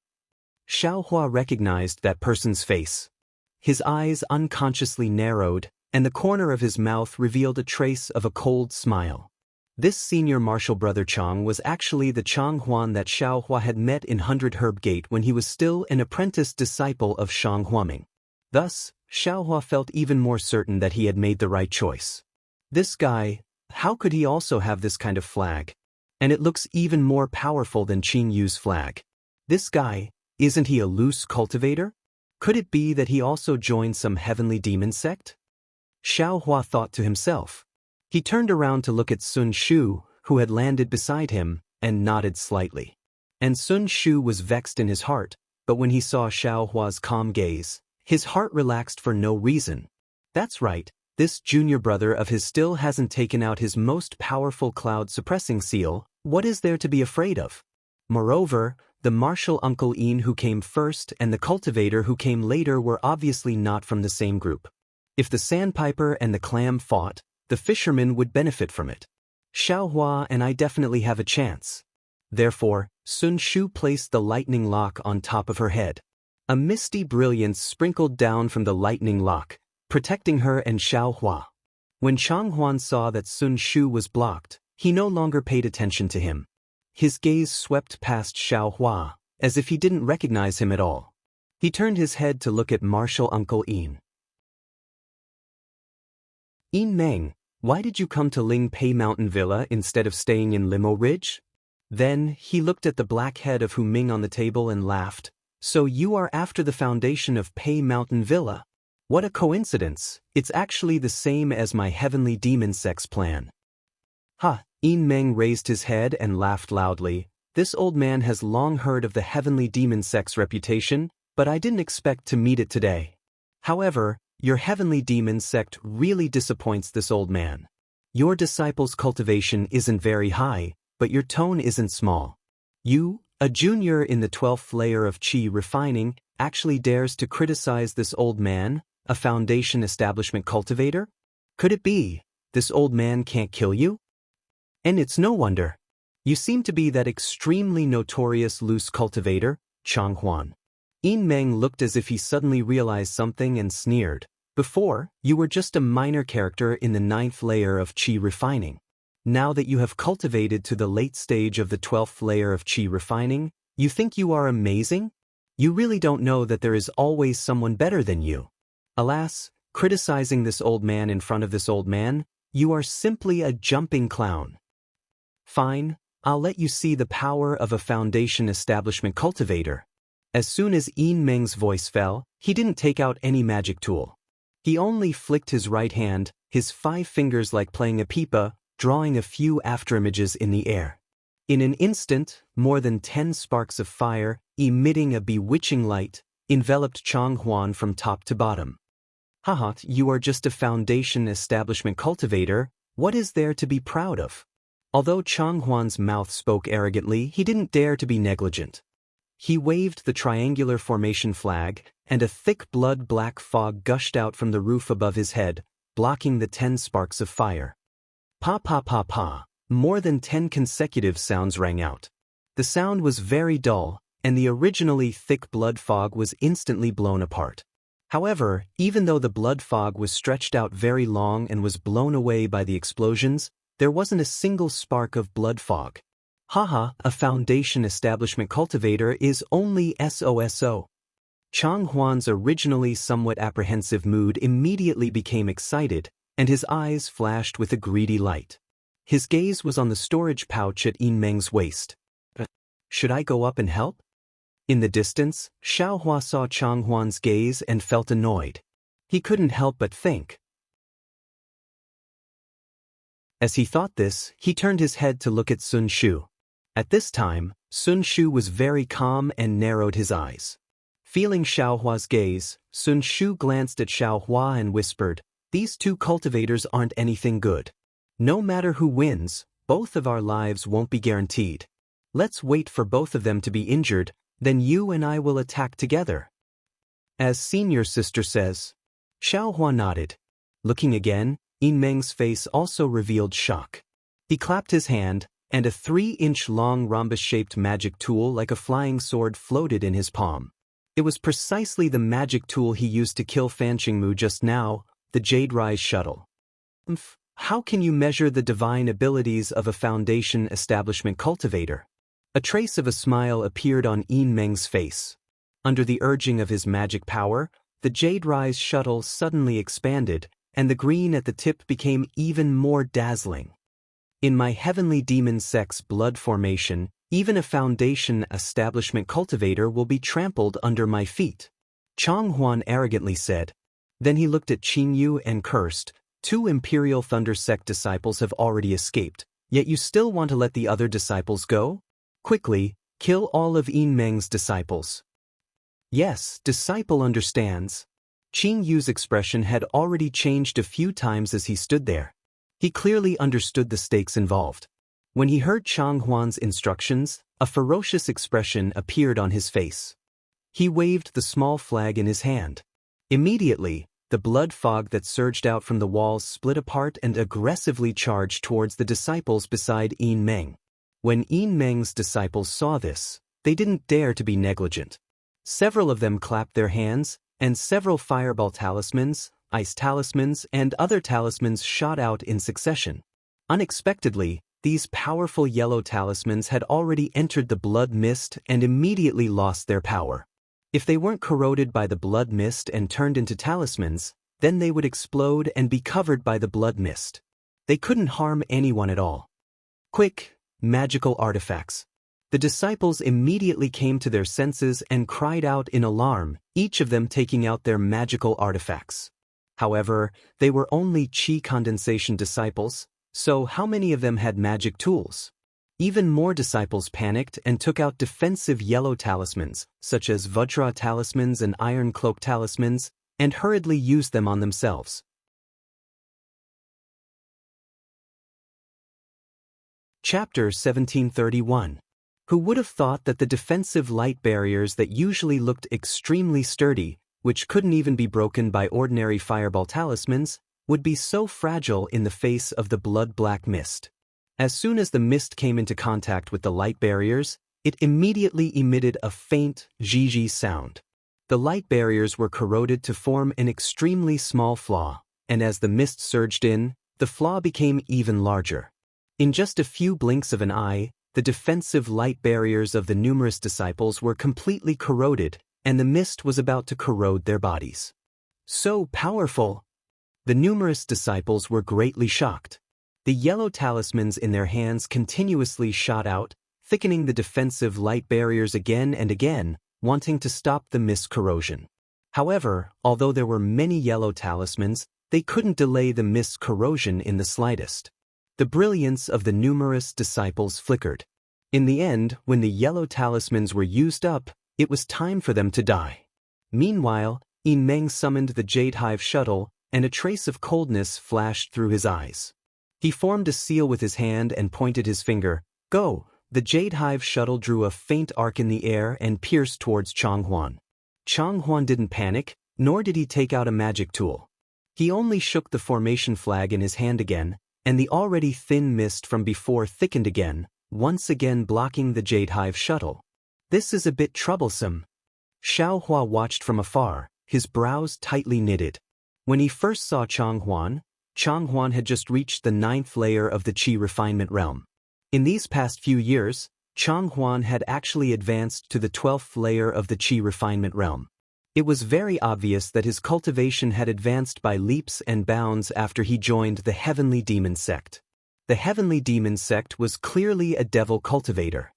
Xiao Hua recognized that person's face. His eyes unconsciously narrowed, and the corner of his mouth revealed a trace of a cold smile. This senior martial brother Chang was actually the Changhuan that Xiao Hua had met in 100 Herb Gate when he was still an apprentice disciple of Shang Huaming. Thus, Xiao Hua felt even more certain that he had made the right choice. This guy, how could he also have this kind of flag? And it looks even more powerful than Qin Yu's flag. This guy, isn't he a loose cultivator? Could it be that he also joined some heavenly demon sect? Xiao Hua thought to himself. He turned around to look at Sun Shu, who had landed beside him, and nodded slightly. And Sun Shu was vexed in his heart, but when he saw Xiao Hua's calm gaze, his heart relaxed for no reason. That's right, this junior brother of his still hasn't taken out his most powerful cloud-suppressing seal. What is there to be afraid of? Moreover, the martial Uncle Yin who came first and the cultivator who came later were obviously not from the same group. If the sandpiper and the clam fought, the fisherman would benefit from it. Xiao Hua and I definitely have a chance. Therefore, Sun Shu placed the lightning lock on top of her head. A misty brilliance sprinkled down from the lightning lock, protecting her and Xiao Hua. When Changhuan saw that Sun Shu was blocked, he no longer paid attention to him. His gaze swept past Xiao Hua, as if he didn't recognize him at all. He turned his head to look at martial Uncle Yin. Yin Meng, why did you come to Ling Pei Mountain Villa instead of staying in Limo Ridge? Then, he looked at the black head of Hu Ming on the table and laughed. So you are after the foundation of Pei Mountain Villa. What a coincidence, it's actually the same as my heavenly demon sect's plan. Ha! Yin Meng raised his head and laughed loudly. This old man has long heard of the heavenly demon sect's reputation, but I didn't expect to meet it today. However, your heavenly demon sect really disappoints this old man. Your disciple's cultivation isn't very high, but your tone isn't small. You, a junior in the 12th layer of Qi refining, actually dares to criticize this old man, a foundation establishment cultivator? Could it be, this old man can't kill you? And it's no wonder. You seem to be that extremely notorious loose cultivator, Changhuan. Yin Meng looked as if he suddenly realized something and sneered. Before, you were just a minor character in the 9th layer of Qi refining. Now that you have cultivated to the late stage of the 12th layer of Qi refining, you think you are amazing? You really don't know that there is always someone better than you. Alas, criticizing this old man in front of this old man, you are simply a jumping clown. Fine, I'll let you see the power of a foundation establishment cultivator. As soon as Yin Meng's voice fell, He didn't take out any magic tool. He only flicked his right hand, his 5 fingers like playing a pipa, drawing a few afterimages in the air. In an instant, more than 10 sparks of fire, emitting a bewitching light, enveloped Chang Huan from top to bottom. Haha, you are just a foundation establishment cultivator, what is there to be proud of? Although Chang Huan's mouth spoke arrogantly, he didn't dare to be negligent. He waved the triangular formation flag, and a thick blood-black fog gushed out from the roof above his head, blocking the 10 sparks of fire. Pa pa pa pa, more than 10 consecutive sounds rang out. The sound was very dull, and the originally thick blood fog was instantly blown apart. However, even though the blood fog was stretched out very long and was blown away by the explosions, there wasn't a single spark of blood fog. Haha, a foundation establishment cultivator is only SOSO. Chang Huan's originally somewhat apprehensive mood immediately became excited, and his eyes flashed with a greedy light. His gaze was on the storage pouch at Yin Meng's waist. Should I go up and help? In the distance, Xiaohua saw Chang Huan's gaze and felt annoyed. He couldn't help but think. As he thought this, he turned his head to look at Sun Shu. At this time, Sun Shu was very calm and narrowed his eyes. Feeling Xiaohua's gaze, Sun Shu glanced at Xiaohua and whispered, "These 2 cultivators aren't anything good. No matter who wins, both of our lives won't be guaranteed. Let's wait for both of them to be injured, then you and I will attack together." As senior sister says. Xiaohua nodded. Looking again, Yin Meng's face also revealed shock. He clapped his hand, and a 3-inch-long rhombus-shaped magic tool like a flying sword floated in his palm. It was precisely the magic tool he used to kill Fan Qingmu just now, the Jade Rise shuttle. How can you measure the divine abilities of a foundation establishment cultivator? A trace of a smile appeared on Yin Meng's face. Under the urging of his magic power, the Jade Rise shuttle suddenly expanded, and the green at the tip became even more dazzling. In my heavenly demon sex blood formation, even a foundation establishment cultivator will be trampled under my feet, Chang Huan arrogantly said. Then he looked at Qin Yu and cursed, 2 Imperial Thunder Sect disciples have already escaped, yet you still want to let the other disciples go? Quickly, kill all of Yin Meng's disciples. Yes, disciple understands. Qin Yu's expression had already changed a few times as he stood there. He clearly understood the stakes involved. When he heard Chang Huan's instructions, a ferocious expression appeared on his face. He waved the small flag in his hand. Immediately, the blood fog that surged out from the walls split apart and aggressively charged towards the disciples beside Yin Meng. When Yin Meng's disciples saw this, they didn't dare to be negligent. Several of them clapped their hands, and several fireball talismans, ice talismans, and other talismans shot out in succession. Unexpectedly, these powerful yellow talismans had already entered the blood mist and immediately lost their power. If they weren't corroded by the blood mist and turned into talismans, then they would explode and be covered by the blood mist. They couldn't harm anyone at all. Quick, magical artifacts. The disciples immediately came to their senses and cried out in alarm, each of them taking out their magical artifacts. However, they were only qi condensation disciples, so how many of them had magic tools? Even more disciples panicked and took out defensive yellow talismans, such as Vajra talismans and Iron Cloak talismans, and hurriedly used them on themselves. Chapter 1731. Who would have thought that the defensive light barriers that usually looked extremely sturdy, which couldn't even be broken by ordinary fireball talismans, would be so fragile in the face of the blood-black mist. As soon as the mist came into contact with the light barriers, it immediately emitted a faint zhizhi sound. The light barriers were corroded to form an extremely small flaw, and as the mist surged in, the flaw became even larger. In just a few blinks of an eye, the defensive light barriers of the numerous disciples were completely corroded, and the mist was about to corrode their bodies. So powerful! The numerous disciples were greatly shocked. The yellow talismans in their hands continuously shot out, thickening the defensive light barriers again and again, wanting to stop the mist corrosion. However, although there were many yellow talismans, they couldn't delay the mist's corrosion in the slightest. The brilliance of the numerous disciples flickered. In the end, when the yellow talismans were used up, it was time for them to die. Meanwhile, Yin Meng summoned the Jade Hive shuttle, and a trace of coldness flashed through his eyes. He formed a seal with his hand and pointed his finger. Go! The Jade Hive shuttle drew a faint arc in the air and pierced towards Changhuan. Changhuan didn't panic, nor did he take out a magic tool. He only shook the formation flag in his hand again, and the already thin mist from before thickened again, once again blocking the Jade Hive shuttle. This is a bit troublesome. Xiaohua watched from afar, his brows tightly knitted. When he first saw Changhuan had just reached the 9th layer of the Qi refinement realm. In these past few years, Changhuan had actually advanced to the 12th layer of the Qi refinement realm. It was very obvious that his cultivation had advanced by leaps and bounds after he joined the Heavenly Demon Sect. The Heavenly Demon Sect was clearly a devil cultivator.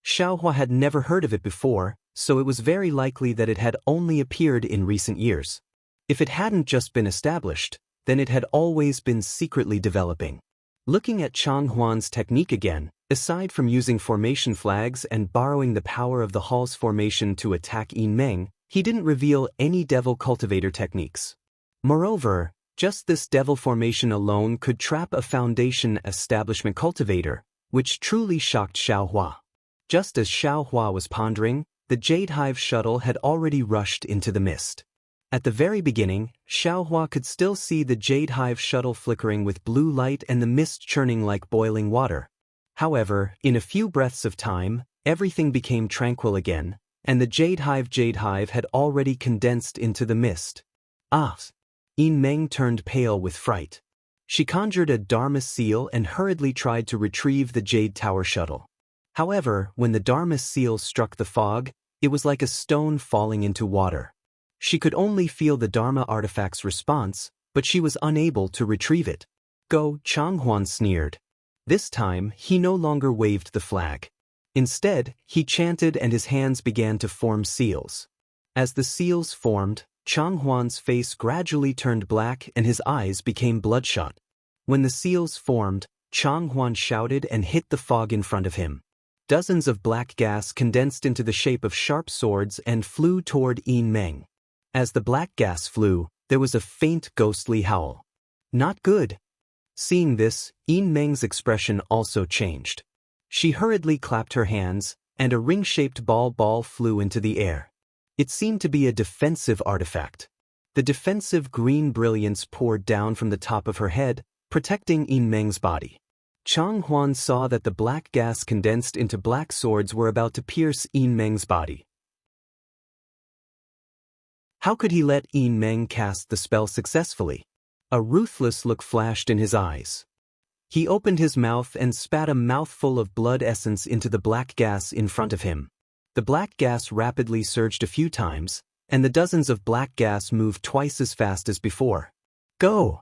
Xiaohua had never heard of it before, so it was very likely that it had only appeared in recent years. If it hadn't just been established, then it had always been secretly developing. Looking at Changhuan's technique again, aside from using formation flags and borrowing the power of the Hall's formation to attack Yin Meng, he didn't reveal any devil cultivator techniques. Moreover, just this devil formation alone could trap a foundation establishment cultivator, which truly shocked Xiaohua. Just as Xiaohua was pondering, the Jade Hive shuttle had already rushed into the mist. At the very beginning, Xiaohua could still see the Jade Hive shuttle flickering with blue light and the mist churning like boiling water. However, in a few breaths of time, everything became tranquil again, and the Jade Hive had already condensed into the mist. Ah! Yin Meng turned pale with fright. She conjured a Dharma seal and hurriedly tried to retrieve the Jade Tower shuttle. However, when the Dharma seal struck the fog, it was like a stone falling into water. She could only feel the Dharma artifact's response, but she was unable to retrieve it. Go, Changhuan sneered. This time, he no longer waved the flag. Instead, he chanted and his hands began to form seals. As the seals formed, Changhuan's face gradually turned black and his eyes became bloodshot. When the seals formed, Changhuan shouted and hit the fog in front of him. Dozens of black gas condensed into the shape of sharp swords and flew toward Yin Meng. As the black gas flew, there was a faint ghostly howl. Not good. Seeing this, Yin Meng's expression also changed. She hurriedly clapped her hands, and a ring-shaped ball flew into the air. It seemed to be a defensive artifact. The defensive green brilliance poured down from the top of her head, protecting Yin Meng's body. Changhuan saw that the black gas condensed into black swords were about to pierce Yin Meng's body. How could he let Yin Meng cast the spell successfully? A ruthless look flashed in his eyes. He opened his mouth and spat a mouthful of blood essence into the black gas in front of him. The black gas rapidly surged a few times, and the dozens of black gas moved twice as fast as before. Go!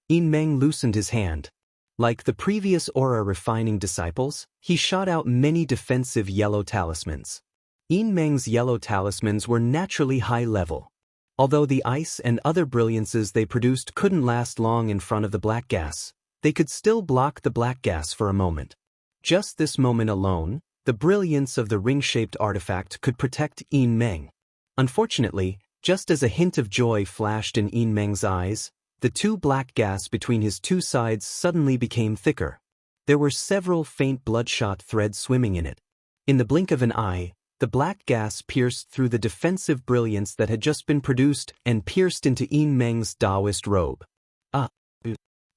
Yin Meng loosened his hand. Like the previous aura-refining disciples, he shot out many defensive yellow talismans. Yin Meng's yellow talismans were naturally high-level. Although the ice and other brilliances they produced couldn't last long in front of the black gas, they could still block the black gas for a moment. Just this moment alone, the brilliance of the ring-shaped artifact could protect Yin Meng. Unfortunately, just as a hint of joy flashed in Yin Meng's eyes, the two black gas between his two sides suddenly became thicker. There were several faint bloodshot threads swimming in it. In the blink of an eye, the black gas pierced through the defensive brilliance that had just been produced and pierced into Yin Meng's Daoist robe.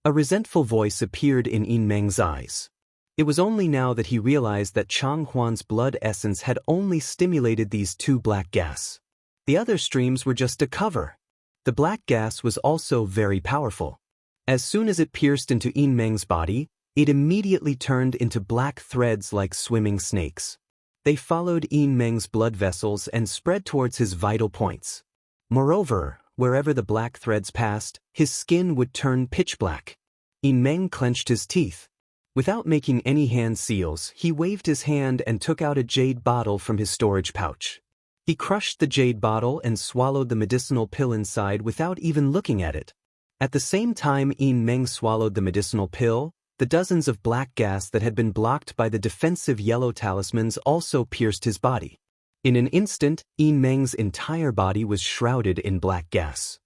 A resentful voice appeared in Yin Meng's eyes. It was only now that he realized that Changhuan's blood essence had only stimulated these two black gas. The other streams were just a cover. The black gas was also very powerful. As soon as it pierced into Yin Meng's body, it immediately turned into black threads like swimming snakes. They followed Yin Meng's blood vessels and spread towards his vital points. Moreover, wherever the black threads passed, his skin would turn pitch black. Yin Meng clenched his teeth. Without making any hand seals, he waved his hand and took out a jade bottle from his storage pouch. He crushed the jade bottle and swallowed the medicinal pill inside without even looking at it. At the same time Yin Meng swallowed the medicinal pill, the dozens of black gas that had been blocked by the defensive yellow talismans also pierced his body. In an instant, Yin Meng's entire body was shrouded in black gas.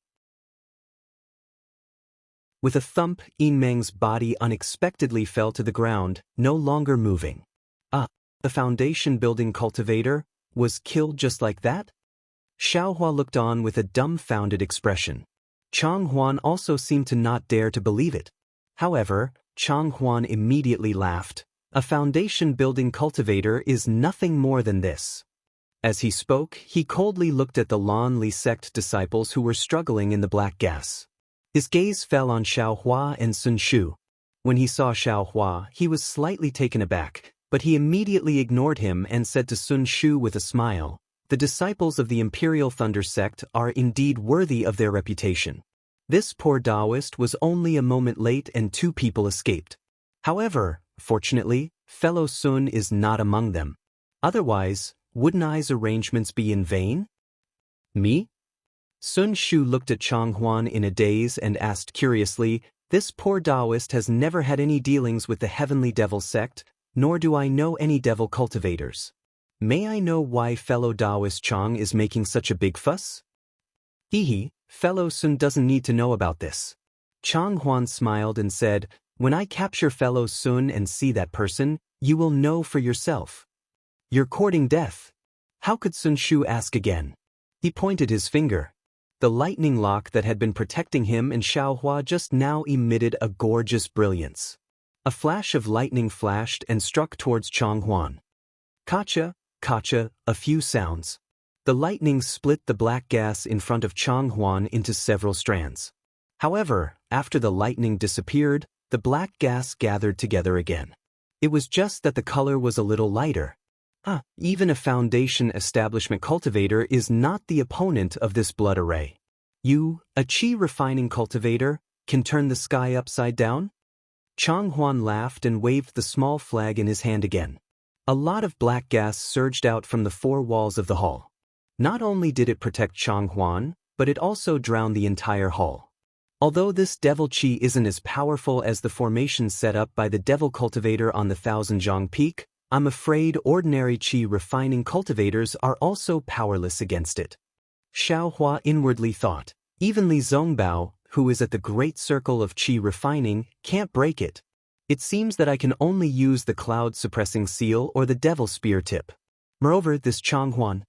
With a thump, Yin Meng's body unexpectedly fell to the ground, no longer moving. The foundation-building cultivator was killed just like that? Xiaohua looked on with a dumbfounded expression. Chang Huan also seemed to not dare to believe it. However, Chang Huan immediately laughed. A foundation-building cultivator is nothing more than this. As he spoke, he coldly looked at the Lan Li sect disciples who were struggling in the black gas. His gaze fell on Xiaohua and Sun Shu. When he saw Xiaohua, he was slightly taken aback, but he immediately ignored him and said to Sun Shu with a smile, "The disciples of the Imperial Thunder sect are indeed worthy of their reputation. This poor Daoist was only a moment late and 2 people escaped. However, fortunately, fellow Sun is not among them. Otherwise, wouldn't I's arrangements be in vain?" "Me?" Sun Shu looked at Chang Huan in a daze and asked curiously, "This poor Daoist has never had any dealings with the Heavenly Devil sect, nor do I know any devil cultivators. May I know why fellow Daoist Chang is making such a big fuss?" "Hehe, fellow Sun doesn't need to know about this." Chang Huan smiled and said, "When I capture fellow Sun and see that person, you will know for yourself." "You're courting death." How could Sun Shu ask again? He pointed his finger. The lightning lock that had been protecting him and Xiaohua just now emitted a gorgeous brilliance. A flash of lightning flashed and struck towards Chang Huan. Kacha, kacha, a few sounds. The lightning split the black gas in front of Chang Huan into several strands. However, after the lightning disappeared, the black gas gathered together again. It was just that the color was a little lighter. Even a foundation establishment cultivator is not the opponent of this blood array. You, a chi refining cultivator, can turn the sky upside down? Chang Huan laughed and waved the small flag in his hand again. A lot of black gas surged out from the 4 walls of the hall. Not only did it protect Chang Huan, but it also drowned the entire hall. Although this devil chi isn't as powerful as the formation set up by the devil cultivator on the Thousand Zhang Peak, I'm afraid ordinary chi refining cultivators are also powerless against it. Xiaohua inwardly thought, even Li Zongbao, who is at the great circle of chi refining, can't break it. It seems that I can only use the cloud-suppressing seal or the devil spear tip. Moreover, this Chang Huan,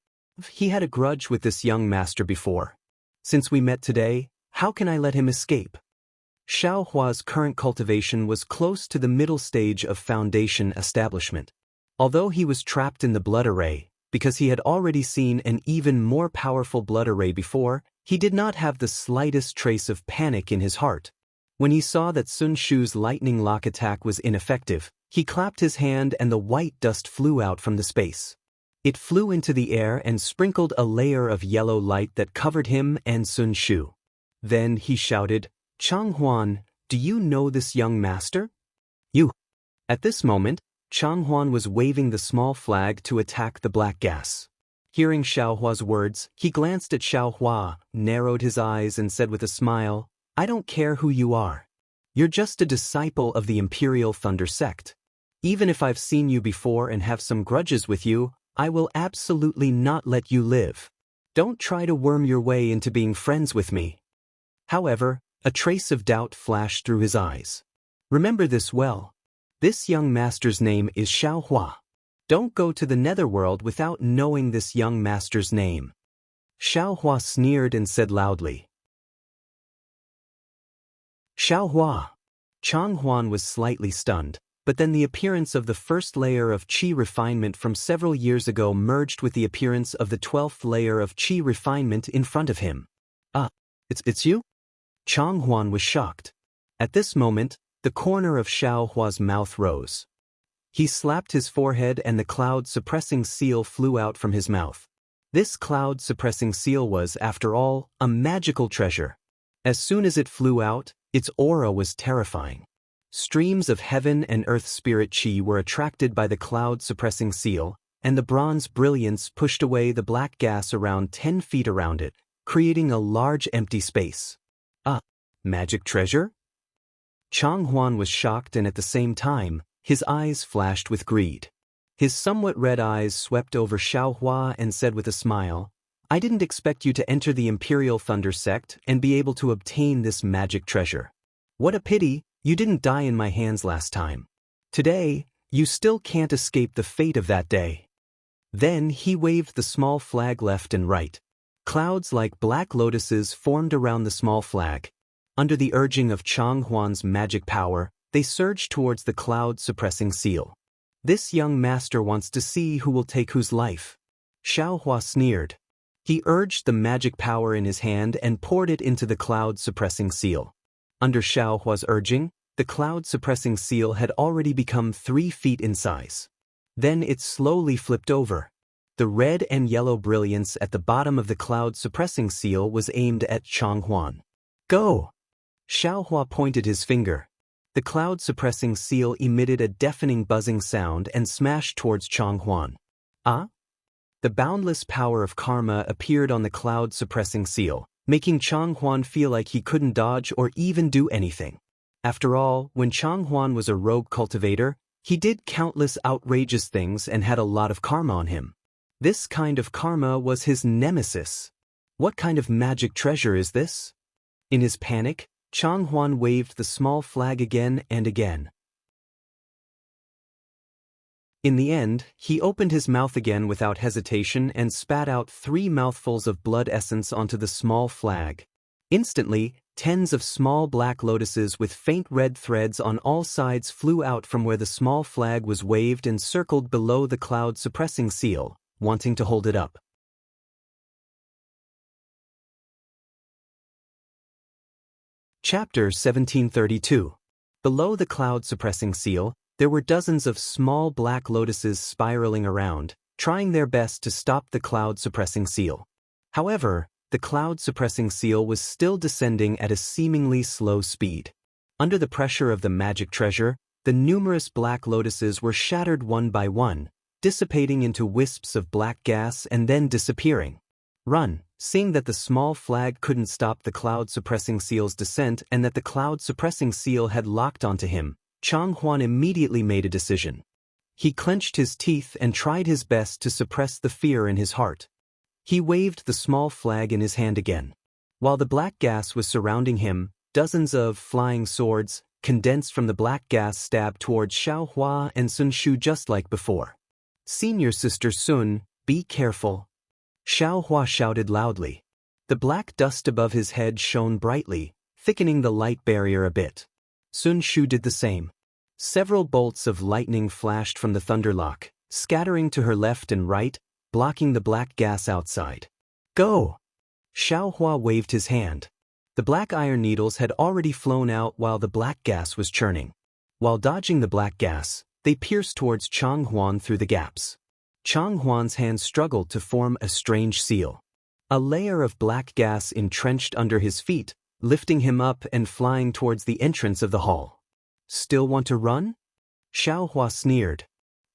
he had a grudge with this young master before. Since we met today, how can I let him escape? Xiaohua's current cultivation was close to the middle stage of foundation establishment. Although he was trapped in the blood array, because he had already seen an even more powerful blood array before, he did not have the slightest trace of panic in his heart. When he saw that Sun Shu's lightning lock attack was ineffective, he clapped his hand and the white dust flew out from the space. It flew into the air and sprinkled a layer of yellow light that covered him and Sun Shu. Then he shouted, "Chang Huan, do you know this young master?" "You." At this moment, Chang Huan was waving the small flag to attack the black gas. Hearing Xiaohua's words, he glanced at Xiaohua, narrowed his eyes and said with a smile, "I don't care who you are. You're just a disciple of the Imperial Thunder sect. Even if I've seen you before and have some grudges with you, I will absolutely not let you live. Don't try to worm your way into being friends with me." However, a trace of doubt flashed through his eyes. "Remember this well. This young master's name is Xiaohua. Don't go to the netherworld without knowing this young master's name." Xiaohua sneered and said loudly, "Xiaohua." Chang Huan was slightly stunned, but then the appearance of the first layer of chi refinement from several years ago merged with the appearance of the 12th layer of chi refinement in front of him. It's you?" Chang Huan was shocked. At this moment, the corner of Xiaohua's mouth rose. He slapped his forehead and the cloud-suppressing seal flew out from his mouth. This cloud-suppressing seal was, after all, a magical treasure. As soon as it flew out, its aura was terrifying. Streams of heaven and earth spirit chi were attracted by the cloud-suppressing seal, and the bronze brilliance pushed away the black gas around 10 feet around it, creating a large empty space. A magic treasure? Chang Huan was shocked, and at the same time, his eyes flashed with greed. His somewhat red eyes swept over Xiaohua and said with a smile, "I didn't expect you to enter the Imperial Thunder Sect and be able to obtain this magic treasure. What a pity, you didn't die in my hands last time. Today, you still can't escape the fate of that day." Then he waved the small flag left and right. Clouds like black lotuses formed around the small flag. Under the urging of Chang Huan's magic power, they surged towards the cloud-suppressing seal. "This young master wants to see who will take whose life." Xiaohua sneered. He urged the magic power in his hand and poured it into the cloud-suppressing seal. Under Xiaohua's urging, the cloud-suppressing seal had already become 3 feet in size. Then it slowly flipped over. The red and yellow brilliance at the bottom of the cloud-suppressing seal was aimed at Chang Huan. "Go!" Xiaohua pointed his finger. The cloud-suppressing seal emitted a deafening buzzing sound and smashed towards Chang Huan. "Ah?" The boundless power of karma appeared on the cloud-suppressing seal, making Chang Huan feel like he couldn't dodge or even do anything. After all, when Chang Huan was a rogue cultivator, he did countless outrageous things and had a lot of karma on him. This kind of karma was his nemesis. What kind of magic treasure is this? In his panic, Chang Huan waved the small flag again and again. In the end, he opened his mouth again without hesitation and spat out 3 mouthfuls of blood essence onto the small flag. Instantly, tens of small black lotuses with faint red threads on all sides flew out from where the small flag was waved and circled below the cloud-suppressing seal, wanting to hold it up. Chapter 1732. Below the cloud-suppressing seal, there were dozens of small black lotuses spiraling around, trying their best to stop the cloud-suppressing seal. However, the cloud-suppressing seal was still descending at a seemingly slow speed. Under the pressure of the magic treasure, the numerous black lotuses were shattered one by one, dissipating into wisps of black gas and then disappearing. "Run!" Seeing that the small flag couldn't stop the cloud-suppressing seal's descent and that the cloud-suppressing seal had locked onto him, Chang Huan immediately made a decision. He clenched his teeth and tried his best to suppress the fear in his heart. He waved the small flag in his hand again. While the black gas was surrounding him, dozens of flying swords, condensed from the black gas, stabbed towards Xiaohua and Sun Shu just like before. "Senior Sister Sun, be careful," Xiaohua shouted loudly. The black dust above his head shone brightly, thickening the light barrier a bit. Sun Shu did the same. Several bolts of lightning flashed from the thunderlock, scattering to her left and right, blocking the black gas outside. "Go!" Xiaohua waved his hand. The black iron needles had already flown out while the black gas was churning. While dodging the black gas, they pierced towards Chang Huan through the gaps. Chang Huan's hand struggled to form a strange seal. A layer of black gas entrenched under his feet, lifting him up and flying towards the entrance of the hall. "Still want to run?" Xiaohua sneered.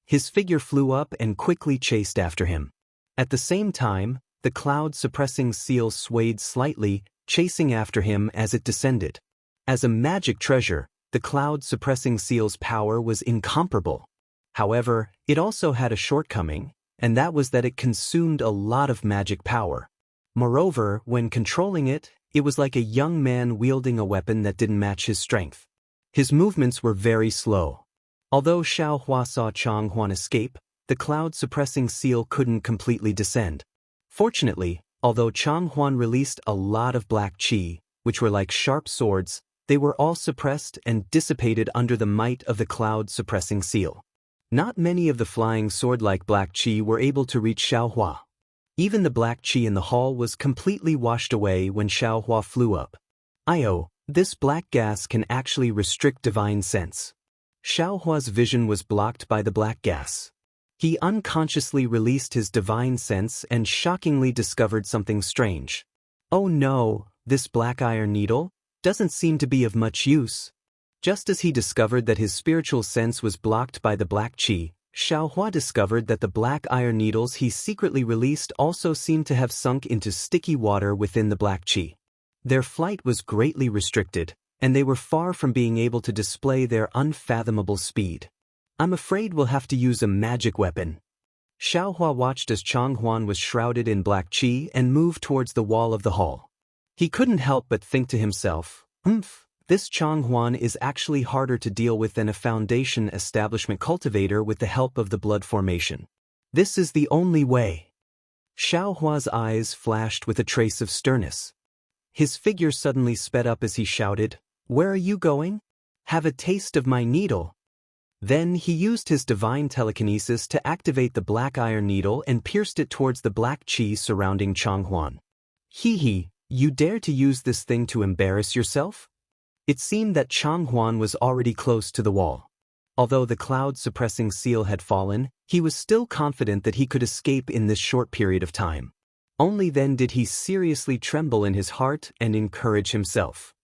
His figure flew up and quickly chased after him. At the same time, the cloud-suppressing seal swayed slightly, chasing after him as it descended. As a magic treasure, the cloud-suppressing seal's power was incomparable. However, it also had a shortcoming, and that was that it consumed a lot of magic power. Moreover, when controlling it, it was like a young man wielding a weapon that didn't match his strength. His movements were very slow. Although Xiaohua saw Chang Huan escape, the cloud-suppressing seal couldn't completely descend. Fortunately, although Chang Huan released a lot of black qi, which were like sharp swords, they were all suppressed and dissipated under the might of the cloud-suppressing seal. Not many of the flying sword-like black qi were able to reach Xiaohua. Even the black qi in the hall was completely washed away when Xiaohua flew up. This black gas can actually restrict divine sense. Xiaohua's vision was blocked by the black gas. He unconsciously released his divine sense and shockingly discovered something strange. "Oh no, this black iron needle doesn't seem to be of much use." Just as he discovered that his spiritual sense was blocked by the black qi, Xiaohua discovered that the black iron needles he secretly released also seemed to have sunk into sticky water within the black qi. Their flight was greatly restricted, and they were far from being able to display their unfathomable speed. I'm afraid we'll have to use a magic weapon. Xiaohua watched as Changhuan was shrouded in black qi and moved towards the wall of the hall. He couldn't help but think to himself, this Changhuan is actually harder to deal with than a foundation establishment cultivator with the help of the blood formation. This is the only way. Xiaohua's eyes flashed with a trace of sternness. His figure suddenly sped up as he shouted, "Where are you going? Have a taste of my needle." Then he used his divine telekinesis to activate the black iron needle and pierced it towards the black qi surrounding Changhuan. "Hee, you dare to use this thing to embarrass yourself?" It seemed that Changhuan was already close to the wall. Although the cloud-suppressing seal had fallen, he was still confident that he could escape in this short period of time. Only then did he seriously tremble in his heart and encourage himself.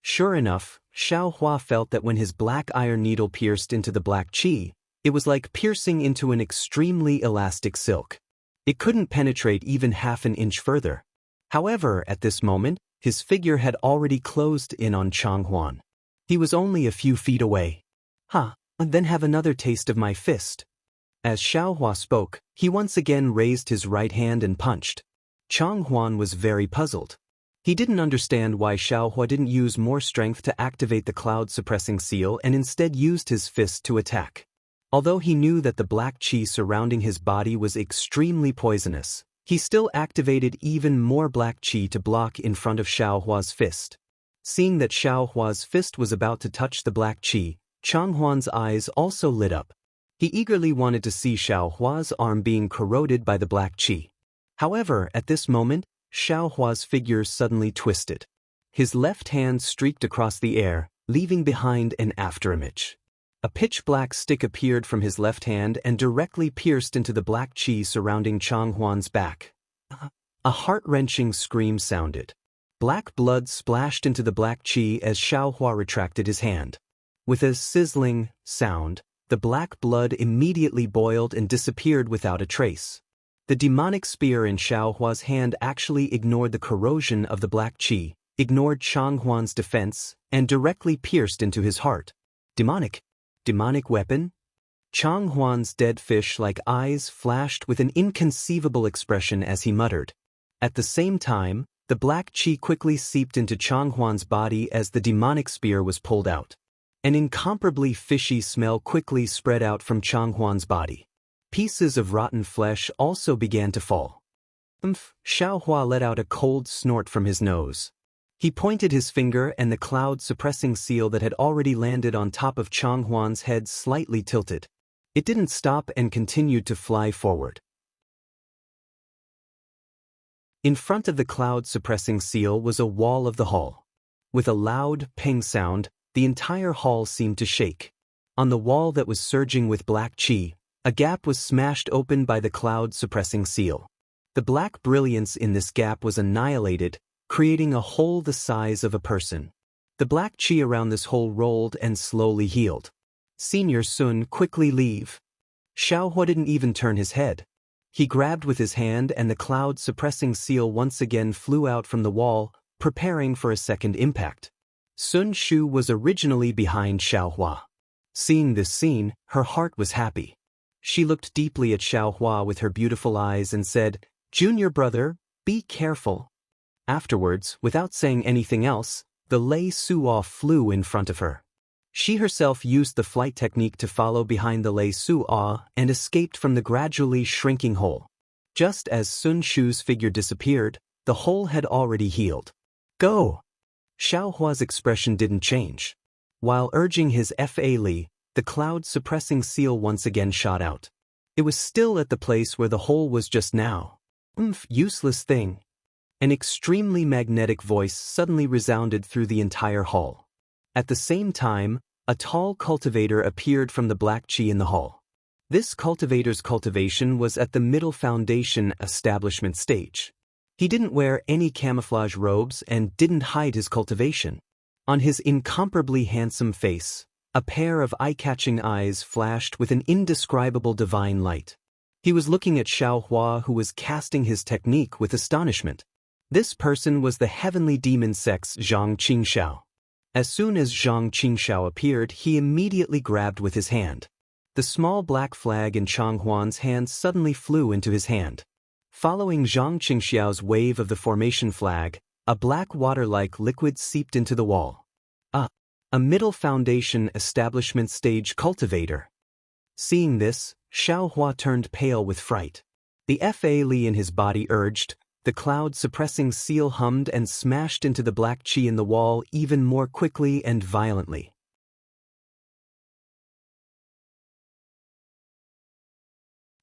Sure enough, Xiaohua felt that when his black iron needle pierced into the black qi, it was like piercing into an extremely elastic silk. It couldn't penetrate even half an inch further. However, at this moment, his figure had already closed in on Changhuan. He was only a few feet away. Then have another taste of my fist." As Xiaohua spoke, he once again raised his right hand and punched. Changhuan was very puzzled. He didn't understand why Xiaohua didn't use more strength to activate the cloud-suppressing seal and instead used his fist to attack. Although he knew that the black qi surrounding his body was extremely poisonous, he still activated even more black qi to block in front of Xiaohua's fist. Seeing that Xiaohua's fist was about to touch the black qi, Changhuan's eyes also lit up. He eagerly wanted to see Xiaohua's arm being corroded by the black qi. However, at this moment, Xiaohua's figure suddenly twisted. His left hand streaked across the air, leaving behind an afterimage. A pitch-black stick appeared from his left hand and directly pierced into the black qi surrounding Changhuan's back. A heart-wrenching scream sounded. Black blood splashed into the black qi as Xiaohua retracted his hand. With a sizzling sound, the black blood immediately boiled and disappeared without a trace. The demonic spear in Xiaohua's hand actually ignored the corrosion of the black qi, ignored Changhuan's defense, and directly pierced into his heart. Demonic weapon? Changhuan's dead fish-like eyes flashed with an inconceivable expression as he muttered. At the same time, the black qi quickly seeped into Changhuan's body as the demonic spear was pulled out. An incomparably fishy smell quickly spread out from Changhuan's body. Pieces of rotten flesh also began to fall. Xiaohua let out a cold snort from his nose. He pointed his finger and the cloud-suppressing seal that had already landed on top of Changhuan's head slightly tilted. It didn't stop and continued to fly forward. In front of the cloud-suppressing seal was a wall of the hall. With a loud ping sound, the entire hall seemed to shake. On the wall that was surging with black qi, a gap was smashed open by the cloud-suppressing seal. The black brilliance in this gap was annihilated, creating a hole the size of a person. The black qi around this hole rolled and slowly healed. Senior Sun, quickly leave. Xiaohua didn't even turn his head. He grabbed with his hand and the cloud-suppressing seal once again flew out from the wall, preparing for a second impact. Sun Shu was originally behind Xiaohua. Seeing this scene, her heart was happy. She looked deeply at Xiaohua with her beautiful eyes and said, "Junior brother, be careful." Afterwards, without saying anything else, the Lei Suo flew in front of her. She herself used the flight technique to follow behind the Lei Suo and escaped from the gradually shrinking hole. Just as Sun Shu's figure disappeared, the hole had already healed. "Go!" Xiaohua's expression didn't change. While urging his Fa Li, the cloud-suppressing seal once again shot out. It was still at the place where the hole was just now. Useless thing." An extremely magnetic voice suddenly resounded through the entire hall. At the same time, a tall cultivator appeared from the black qi in the hall. This cultivator's cultivation was at the middle foundation establishment stage. He didn't wear any camouflage robes and didn't hide his cultivation. On his incomparably handsome face, A pair of eye-catching eyes flashed with an indescribable divine light. He was looking at Xiaohua, who was casting his technique with astonishment. This person was the heavenly demon sex Zhang Qingxiao. As soon as Zhang Qingxiao appeared, he immediately grabbed with his hand. The small black flag in Chang Huan's hand suddenly flew into his hand. Following Zhang Qingxiao's wave of the formation flag, a black water-like liquid seeped into the wall. A middle foundation establishment stage cultivator. Seeing this, Xiaohua turned pale with fright. The Fa Li in his body urged, the cloud-suppressing seal hummed and smashed into the black qi in the wall even more quickly and violently.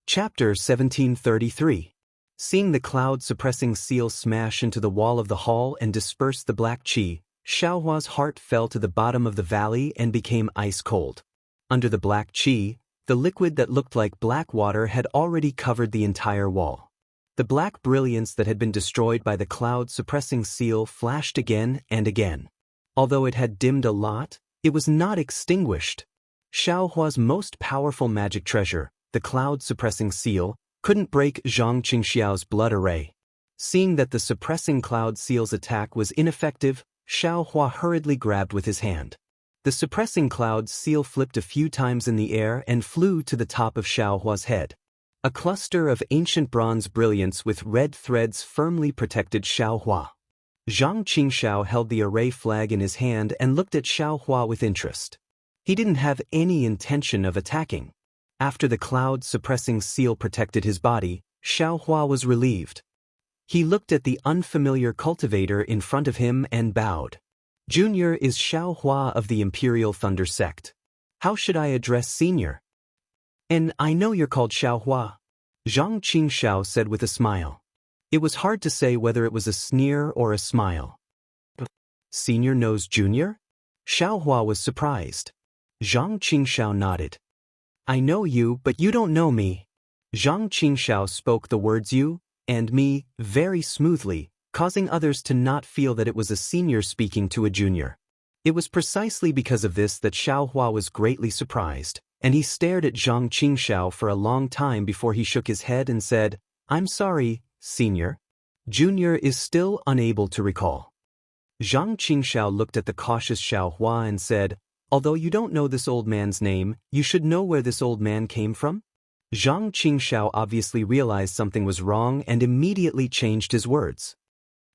Chapter 1733. Seeing the cloud-suppressing seal smash into the wall of the hall and disperse the black qi, Xiaohua's heart fell to the bottom of the valley and became ice-cold. Under the black qi, the liquid that looked like black water had already covered the entire wall. The black brilliance that had been destroyed by the cloud-suppressing seal flashed again and again. Although it had dimmed a lot, it was not extinguished. Xiaohua's most powerful magic treasure, the cloud-suppressing seal, couldn't break Zhang Qingxiao's blood array. Seeing that the suppressing cloud seal's attack was ineffective, Xiaohua hurriedly grabbed with his hand. The suppressing cloud seal flipped a few times in the air and flew to the top of Xiaohua's head. A cluster of ancient bronze brilliance with red threads firmly protected Xiaohua. Zhang Qingxiao held the array flag in his hand and looked at Xiaohua with interest. He didn't have any intention of attacking. After the cloud-suppressing seal protected his body, Xiaohua was relieved. He looked at the unfamiliar cultivator in front of him and bowed. Junior is Xiaohua of the Imperial Thunder Sect. How should I address Senior? And I know you're called Xiaohua, Zhang Qingxiao said with a smile. It was hard to say whether it was a sneer or a smile. Senior knows Junior? Xiaohua was surprised. Zhang Qingxiao nodded. I know you, but you don't know me. Zhang Qingxiao spoke the words you and me very smoothly, causing others to not feel that it was a senior speaking to a junior. It was precisely because of this that Xiaohua was greatly surprised, and he stared at Zhang Qingxiao for a long time before he shook his head and said, I'm sorry, Senior. Junior is still unable to recall. Zhang Qingxiao looked at the cautious Xiaohua and said, although you don't know this old man's name, you should know where this old man came from? Zhang Qingxiao obviously realized something was wrong and immediately changed his words.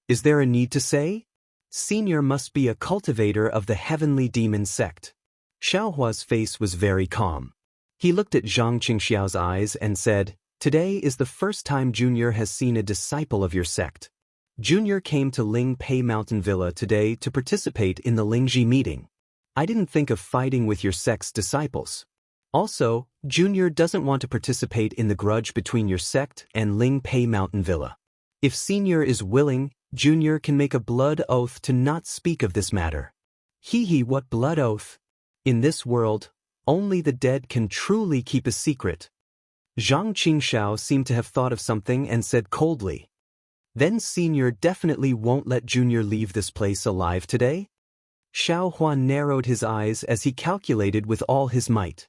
Is there a need to say? Senior must be a cultivator of the heavenly demon sect. Xiaohua's face was very calm. He looked at Zhang Qingxiao's eyes and said, today is the first time Junior has seen a disciple of your sect. Junior came to Ling Pei Mountain Villa today to participate in the Lingji meeting. I didn't think of fighting with your sect's disciples. Also, Junior doesn't want to participate in the grudge between your sect and Ling Pei Mountain Villa. If Senior is willing, Junior can make a blood oath to not speak of this matter. What blood oath? In this world, only the dead can truly keep a secret. Zhang Qingxiao seemed to have thought of something and said coldly. Then Senior definitely won't let Junior leave this place alive today? Xiaohua narrowed his eyes as he calculated with all his might.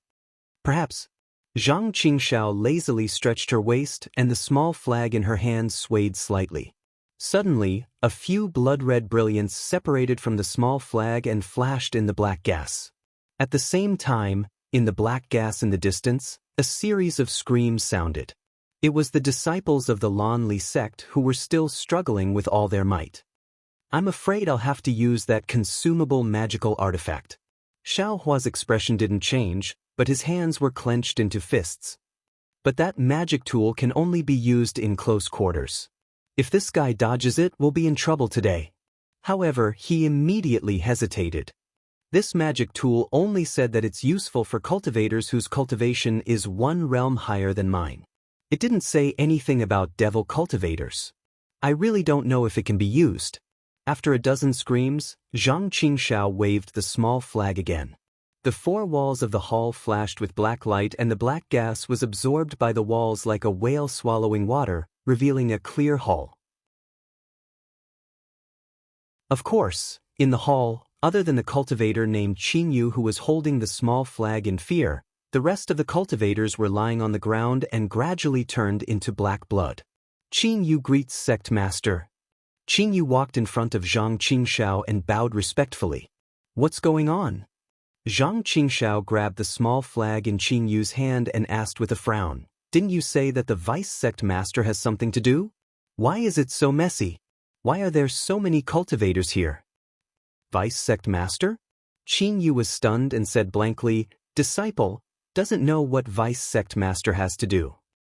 Perhaps. Zhang Qingxiao lazily stretched her waist and the small flag in her hand swayed slightly. Suddenly, a few blood-red brilliance separated from the small flag and flashed in the black gas. At the same time, in the black gas in the distance, a series of screams sounded. It was the disciples of the Lan Li sect who were still struggling with all their might. I'm afraid I'll have to use that consumable magical artifact. Xiaohua's expression didn't change, but his hands were clenched into fists. But that magic tool can only be used in close quarters. If this guy dodges it, we'll be in trouble today. However, he immediately hesitated. This magic tool only said that it's useful for cultivators whose cultivation is one realm higher than mine. It didn't say anything about devil cultivators. I really don't know if it can be used. After a dozen screams, Zhang Qingxiao waved the small flag again. The four walls of the hall flashed with black light and the black gas was absorbed by the walls like a whale swallowing water, revealing a clear hall. Of course, in the hall, Other than the cultivator named Qin Yu who was holding the small flag in fear, the rest of the cultivators were lying on the ground and gradually turned into black blood. Qin Yu greets sect master. Qin Yu walked in front of Zhang Qingxiao and bowed respectfully. What's going on? Zhang Qingxiao grabbed the small flag in Qin Yu's hand and asked with a frown, Didn't you say that the vice sect master has something to do? Why is it so messy? Why are there so many cultivators here? Vice sect master? Qin Yu was stunned and said blankly, Disciple, doesn't know what vice sect master has to do.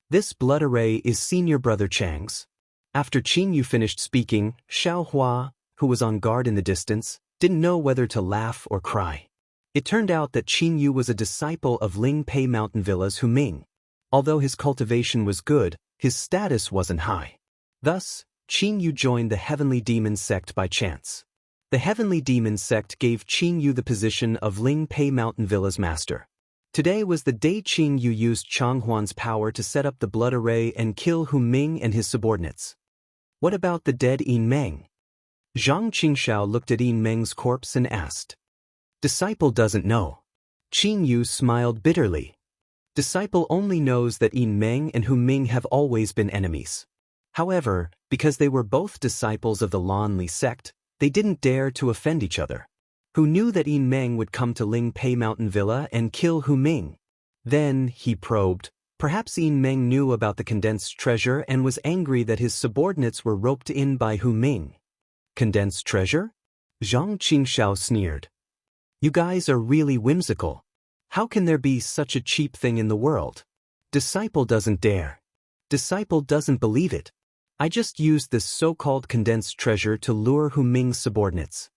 This blood array is senior brother Chang's. After Qin Yu finished speaking, Xiaohua, who was on guard in the distance, didn't know whether to laugh or cry. It turned out that Qin Yu was a disciple of Ling Pei Mountain Villa's Hu Ming. Although his cultivation was good, his status wasn't high. Thus, Qin Yu joined the Heavenly Demon sect by chance. The Heavenly Demon sect gave Qin Yu the position of Ling Pei Mountain Villa's master. Today was the day Qin Yu used Changhuan's power to set up the blood array and kill Hu Ming and his subordinates. What about the dead Yin Meng? Zhang Qingxiao looked at Yin Meng's corpse and asked. Disciple doesn't know. Qin Yu smiled bitterly. Disciple only knows that Yin Meng and Hu Ming have always been enemies. However, because they were both disciples of the Lanli sect, they didn't dare to offend each other. Who knew that Yin Meng would come to Ling Pei Mountain Villa and kill Hu Ming? Then, he probed, perhaps Yin Meng knew about the condensed treasure and was angry that his subordinates were roped in by Hu Ming. Condensed treasure? Zhang Qingxiao sneered. You guys are really whimsical. How can there be such a cheap thing in the world? Disciple doesn't dare. Disciple doesn't believe it. I just used this so-called condensed treasure to lure Hu Ming's subordinates.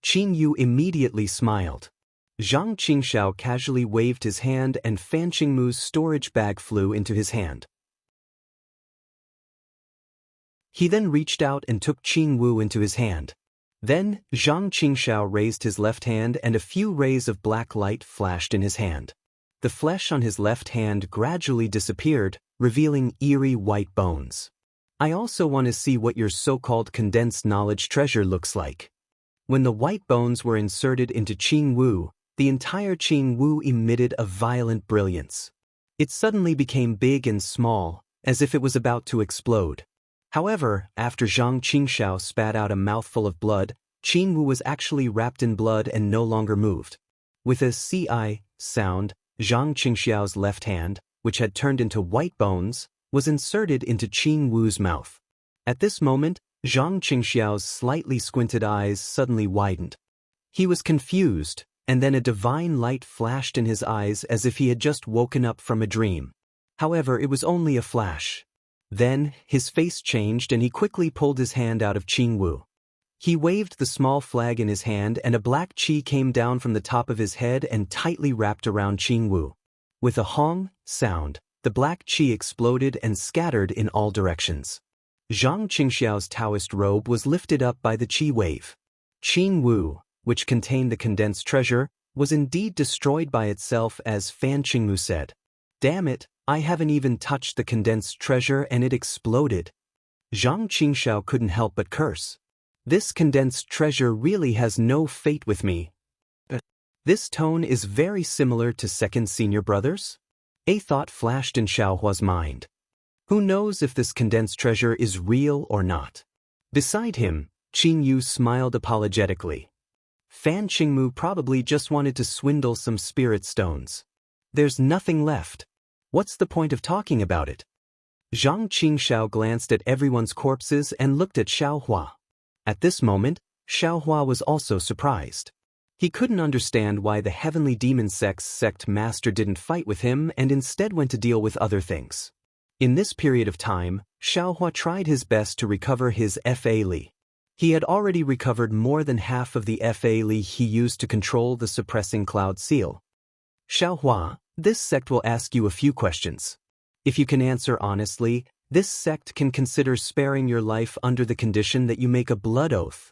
Qin Yu immediately smiled. Zhang Qingxiao casually waved his hand and Fan Qingmu's storage bag flew into his hand. He then reached out and took Qin Wu into his hand. Then, Zhang Qingxiao raised his left hand and a few rays of black light flashed in his hand. The flesh on his left hand gradually disappeared, revealing eerie white bones. I also want to see what your so-called condensed knowledge treasure looks like. When the white bones were inserted into Qin Wu, the entire Qin Wu emitted a violent brilliance. It suddenly became big and small, as if it was about to explode. However, after Zhang Qingxiao spat out a mouthful of blood, Qin Wu was actually wrapped in blood and no longer moved. With a "ci" sound, Zhang Qingxiao's left hand, which had turned into white bones, was inserted into Qin Wu's mouth. At this moment, Zhang Qingxiao's slightly squinted eyes suddenly widened. He was confused, and then a divine light flashed in his eyes as if he had just woken up from a dream. However, it was only a flash. Then, his face changed and he quickly pulled his hand out of Qin Wu. He waved the small flag in his hand and a black qi came down from the top of his head and tightly wrapped around Qin Wu. With a hong sound, the black qi exploded and scattered in all directions. Zhang Qingxiao's Taoist robe was lifted up by the qi wave. Qin Wu, which contained the condensed treasure, was indeed destroyed by itself as Fan Qingmu said. Damn it, I haven't even touched the condensed treasure and it exploded. Zhang Qingxiao couldn't help but curse. This condensed treasure really has no fate with me. This tone is very similar to second senior brothers? A thought flashed in Xiaohua's mind. Who knows if this condensed treasure is real or not? Beside him, Qin Yu smiled apologetically. Fan Qingmu probably just wanted to swindle some spirit stones. There's nothing left. What's the point of talking about it? Zhang Qingxiao glanced at everyone's corpses and looked at Xiaohua. At this moment, Xiaohua was also surprised. He couldn't understand why the Heavenly Demon sect master didn't fight with him and instead went to deal with other things. In this period of time, Xiaohua tried his best to recover his Fa Li. He had already recovered more than half of the Fa Li he used to control the suppressing cloud seal. Xiaohua, this sect will ask you a few questions. If you can answer honestly, this sect can consider sparing your life under the condition that you make a blood oath.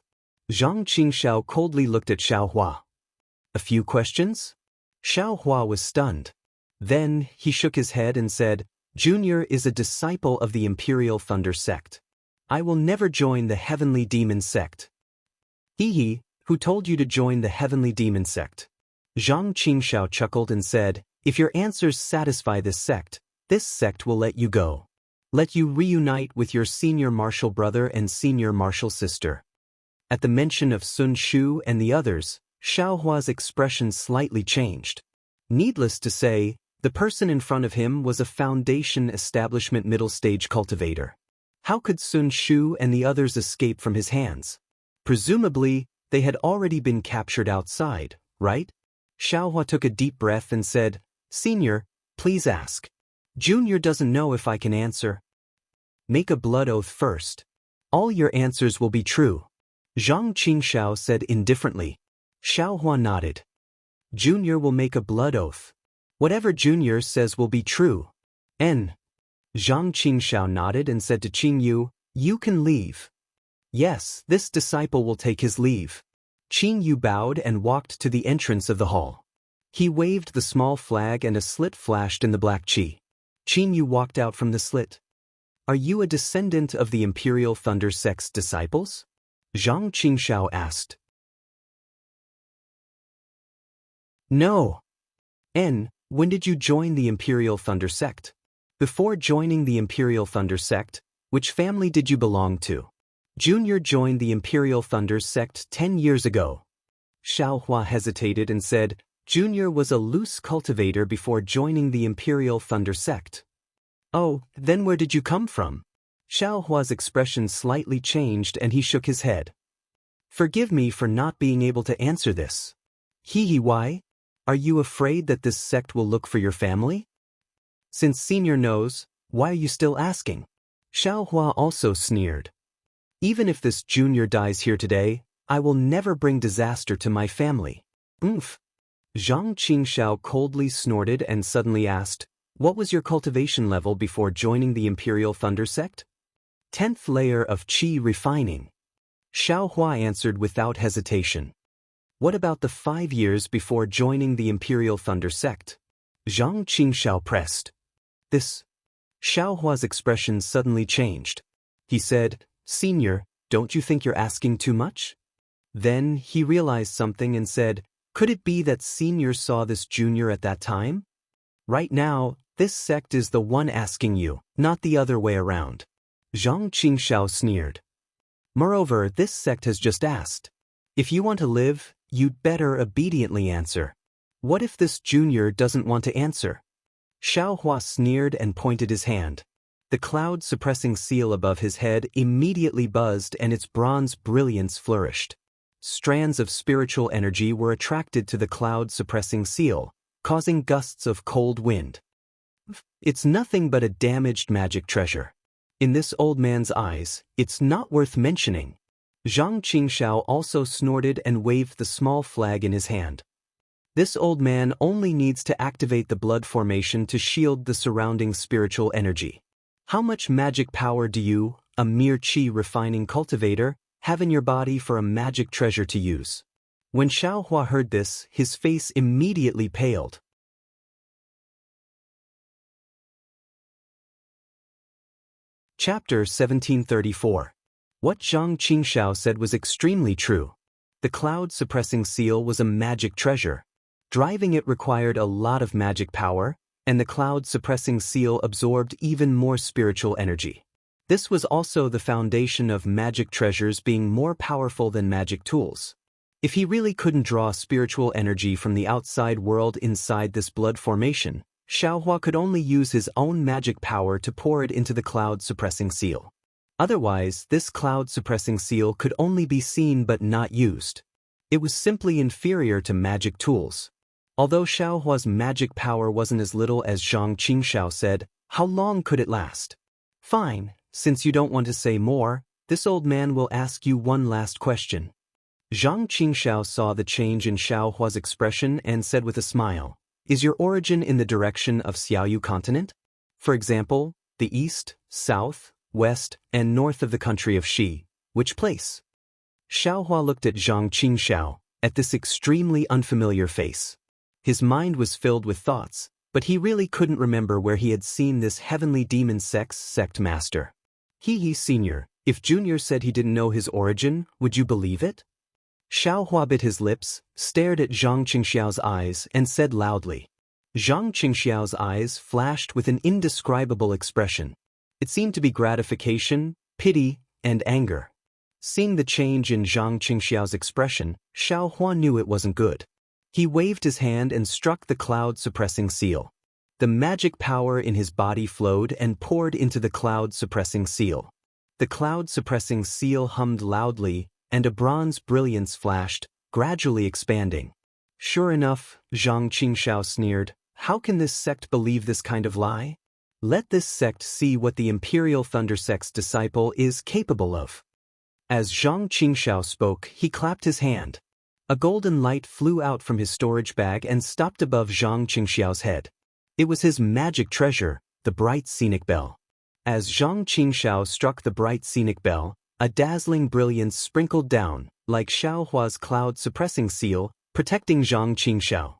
Zhang Qingxiao coldly looked at Xiaohua. A few questions? Xiaohua was stunned. Then, he shook his head and said, Junior is a disciple of the Imperial Thunder sect. I will never join the Heavenly Demon sect. Hee hee, Who told you to join the heavenly demon sect? Zhang Qingxiao chuckled and said, if your answers satisfy this sect will let you go. Let you reunite with your senior martial brother and senior martial sister. At the mention of Sun Shu and the others, Xiaohua's expression slightly changed. Needless to say, the person in front of him was a foundation establishment middle-stage cultivator. How could Sun Shu and the others escape from his hands? Presumably, they had already been captured outside, right? Xiaohua took a deep breath and said, Senior, please ask. Junior doesn't know if I can answer. Make a blood oath first. All your answers will be true. Zhang Qingxiao said indifferently. Xiaohua nodded. Junior will make a blood oath. Whatever Junior says will be true. N. Zhang Qingxiao nodded and said to Qingyu, you can leave. Yes, this disciple will take his leave. Qingyu bowed and walked to the entrance of the hall. He waved the small flag and a slit flashed in the black qi. Qingyu walked out from the slit. Are you a descendant of the Imperial Thunder Sect's disciples? Zhang Qingxiao asked. No. N. When did you join the Imperial Thunder Sect? Before joining the Imperial Thunder Sect, which family did you belong to? Junior joined the Imperial Thunder Sect 10 years ago. Xiaohua hesitated and said, Junior was a loose cultivator before joining the Imperial Thunder Sect. Oh, then where did you come from? Xiaohua's expression slightly changed and he shook his head. Forgive me for not being able to answer this. Why? Are you afraid that this sect will look for your family? Since Senior knows, why are you still asking? Xiaohua also sneered. Even if this Junior dies here today, I will never bring disaster to my family. Oomph. Zhang Qingxiao coldly snorted and suddenly asked, what was your cultivation level before joining the Imperial Thunder Sect? 10th layer of Qi refining. Xiaohua answered without hesitation. What about the 5 years before joining the Imperial Thunder Sect? Zhang Qingxiao pressed. This. Xiaohua's expression suddenly changed. He said, Senior, don't you think you're asking too much? Then he realized something and said, could it be that Senior saw this Junior at that time? Right now, this sect is the one asking you, not the other way around. Zhang Qingxiao sneered. Moreover, this sect has just asked. If you want to live, you'd better obediently answer. What if this Junior doesn't want to answer? Xiaohua sneered and pointed his hand. The cloud-suppressing seal above his head immediately buzzed and its bronze brilliance flourished. Strands of spiritual energy were attracted to the cloud-suppressing seal, causing gusts of cold wind. It's nothing but a damaged magic treasure. In this old man's eyes, it's not worth mentioning. Zhang Qingxiao also snorted and waved the small flag in his hand. This old man only needs to activate the blood formation to shield the surrounding spiritual energy. How much magic power do you, a mere qi refining cultivator, have in your body for a magic treasure to use? When Xiaohua heard this, his face immediately paled. Chapter 1734. What Zhang Qingxiao said was extremely true. The cloud-suppressing seal was a magic treasure. Driving it required a lot of magic power, and the cloud-suppressing seal absorbed even more spiritual energy. This was also the foundation of magic treasures being more powerful than magic tools. If he really couldn't draw spiritual energy from the outside world inside this blood formation, Xiaohua could only use his own magic power to pour it into the cloud-suppressing seal. Otherwise, this cloud-suppressing seal could only be seen but not used. It was simply inferior to magic tools. Although Xiaohua's magic power wasn't as little as Zhang Qingxiao said, how long could it last? Fine, since you don't want to say more, this old man will ask you one last question. Zhang Qingxiao saw the change in Xiaohua's expression and said with a smile, is your origin in the direction of Xiaoyu continent? For example, the east, south, west, and north of the country of Xi, which place? Xiaohua looked at Zhang Qingxiao, at this extremely unfamiliar face. His mind was filled with thoughts, but he really couldn't remember where he had seen this heavenly demon sect master. Senior, if Junior said he didn't know his origin, would you believe it? Xiaohua bit his lips, stared at Zhang Qingxiao's eyes, and said loudly. Zhang Qingxiao's eyes flashed with an indescribable expression. It seemed to be gratification, pity, and anger. Seeing the change in Zhang Qingxiao's expression, Xiaohua knew it wasn't good. He waved his hand and struck the cloud-suppressing seal. The magic power in his body flowed and poured into the cloud-suppressing seal. The cloud-suppressing seal hummed loudly, and a bronze brilliance flashed, gradually expanding. Sure enough, Zhang Qingxiao sneered, how can this sect believe this kind of lie? Let this sect see what the Imperial Thunder Sect's disciple is capable of. As Zhang Qingxiao spoke, he clapped his hand. A golden light flew out from his storage bag and stopped above Zhang Qingxiao's head. It was his magic treasure, the bright scenic bell. As Zhang Qingxiao struck the bright scenic bell, a dazzling brilliance sprinkled down, like Xiaohua's cloud-suppressing seal, protecting Zhang Qingxiao.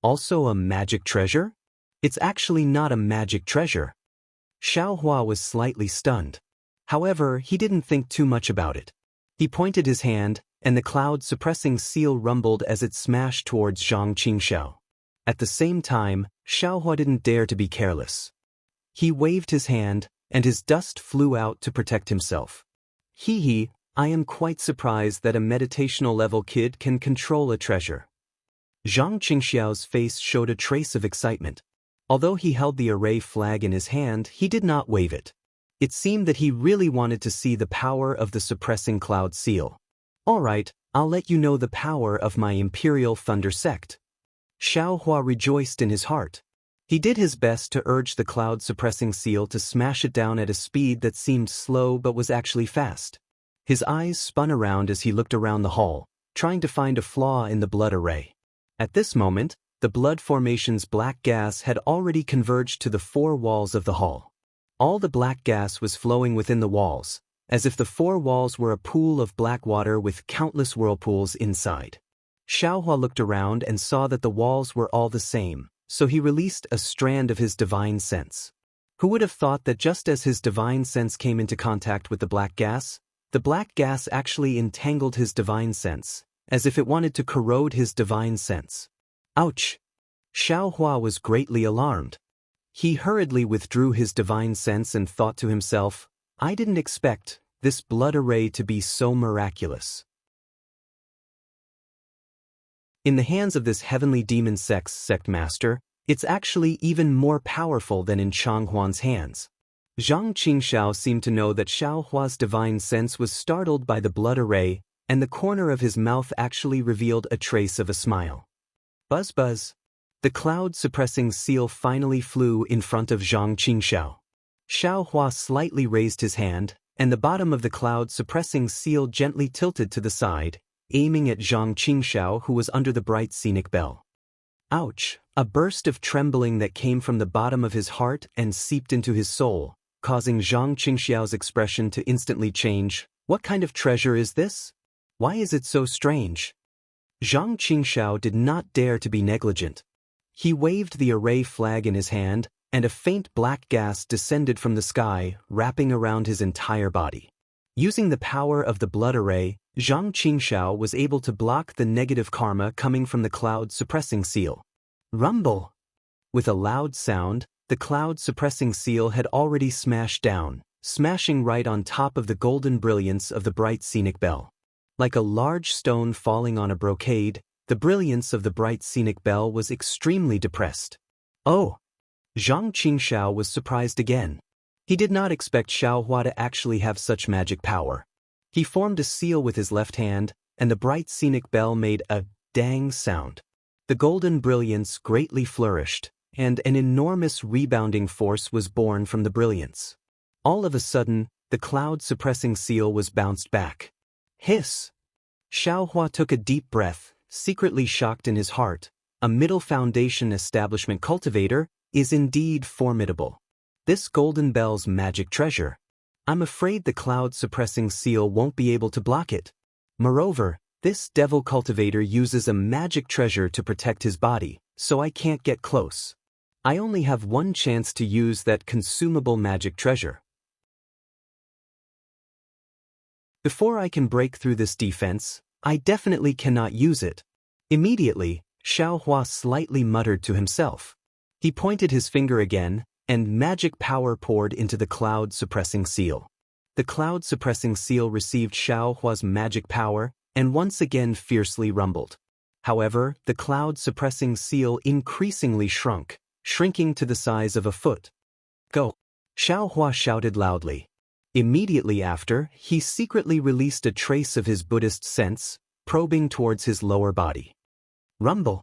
Also a magic treasure? It's actually not a magic treasure. Xiaohua was slightly stunned. However, he didn't think too much about it. He pointed his hand, and the cloud-suppressing seal rumbled as it smashed towards Zhang Qingxiao. At the same time, Xiaohua didn't dare to be careless. He waved his hand, and his dust flew out to protect himself. Hee, I am quite surprised that a meditational-level kid can control a treasure. Zhang Qingxiao's face showed a trace of excitement. Although he held the array flag in his hand, he did not wave it. It seemed that he really wanted to see the power of the suppressing cloud seal. All right, I'll let you know the power of my Imperial Thunder Sect. Xiaohua rejoiced in his heart. He did his best to urge the cloud-suppressing seal to smash it down at a speed that seemed slow but was actually fast. His eyes spun around as he looked around the hall, trying to find a flaw in the blood array. At this moment, the blood formation's black gas had already converged to the four walls of the hall. All the black gas was flowing within the walls, as if the four walls were a pool of black water with countless whirlpools inside. Xiaohua looked around and saw that the walls were all the same, so he released a strand of his divine sense. Who would have thought that just as his divine sense came into contact with the black gas actually entangled his divine sense, as if it wanted to corrode his divine sense. Ouch! Xiaohua was greatly alarmed. He hurriedly withdrew his divine sense and thought to himself, I didn't expect this blood array to be so miraculous. In the hands of this heavenly demon sect master, it's actually even more powerful than in Changhuan's hands. Zhang Qingxiao seemed to know that Xiaohua's divine sense was startled by the blood array, and the corner of his mouth actually revealed a trace of a smile. Buzz buzz. The cloud-suppressing seal finally flew in front of Zhang Qingxiao. Xiaohua slightly raised his hand, and the bottom of the cloud-suppressing seal gently tilted to the side, aiming at Zhang Qingxiao, who was under the bright scenic bell. Ouch! A burst of trembling that came from the bottom of his heart and seeped into his soul, causing Zhang Qingxiao's expression to instantly change. What kind of treasure is this? Why is it so strange? Zhang Qingxiao did not dare to be negligent. He waved the array flag in his hand, and a faint black gas descended from the sky, wrapping around his entire body. Using the power of the blood array, Zhang Qingxiao was able to block the negative karma coming from the cloud-suppressing seal. Rumble! With a loud sound, the cloud-suppressing seal had already smashed down, smashing right on top of the golden brilliance of the bright scenic bell. Like a large stone falling on a brocade, the brilliance of the bright scenic bell was extremely depressed. Oh! Zhang Qingxiao was surprised again. He did not expect Xiaohua to actually have such magic power. He formed a seal with his left hand, and the bright scenic bell made a dang sound. The golden brilliance greatly flourished, and an enormous rebounding force was born from the brilliance. All of a sudden, the cloud-suppressing seal was bounced back. Hiss! Xiaohua took a deep breath, secretly shocked in his heart. A middle foundation establishment cultivator is indeed formidable. This golden bell's magic treasure. I'm afraid the cloud-suppressing seal won't be able to block it. Moreover, this devil cultivator uses a magic treasure to protect his body, so I can't get close. I only have one chance to use that consumable magic treasure. Before I can break through this defense, I definitely cannot use it. Immediately, Xiao Hua slightly muttered to himself. He pointed his finger again, and magic power poured into the cloud-suppressing seal. The cloud-suppressing seal received Xiao Hua's magic power, and once again fiercely rumbled. However, the cloud-suppressing seal increasingly shrunk, shrinking to the size of a foot. Go! Xiao Hua shouted loudly. Immediately after, he secretly released a trace of his Buddhist sense, probing towards his lower body. Rumble!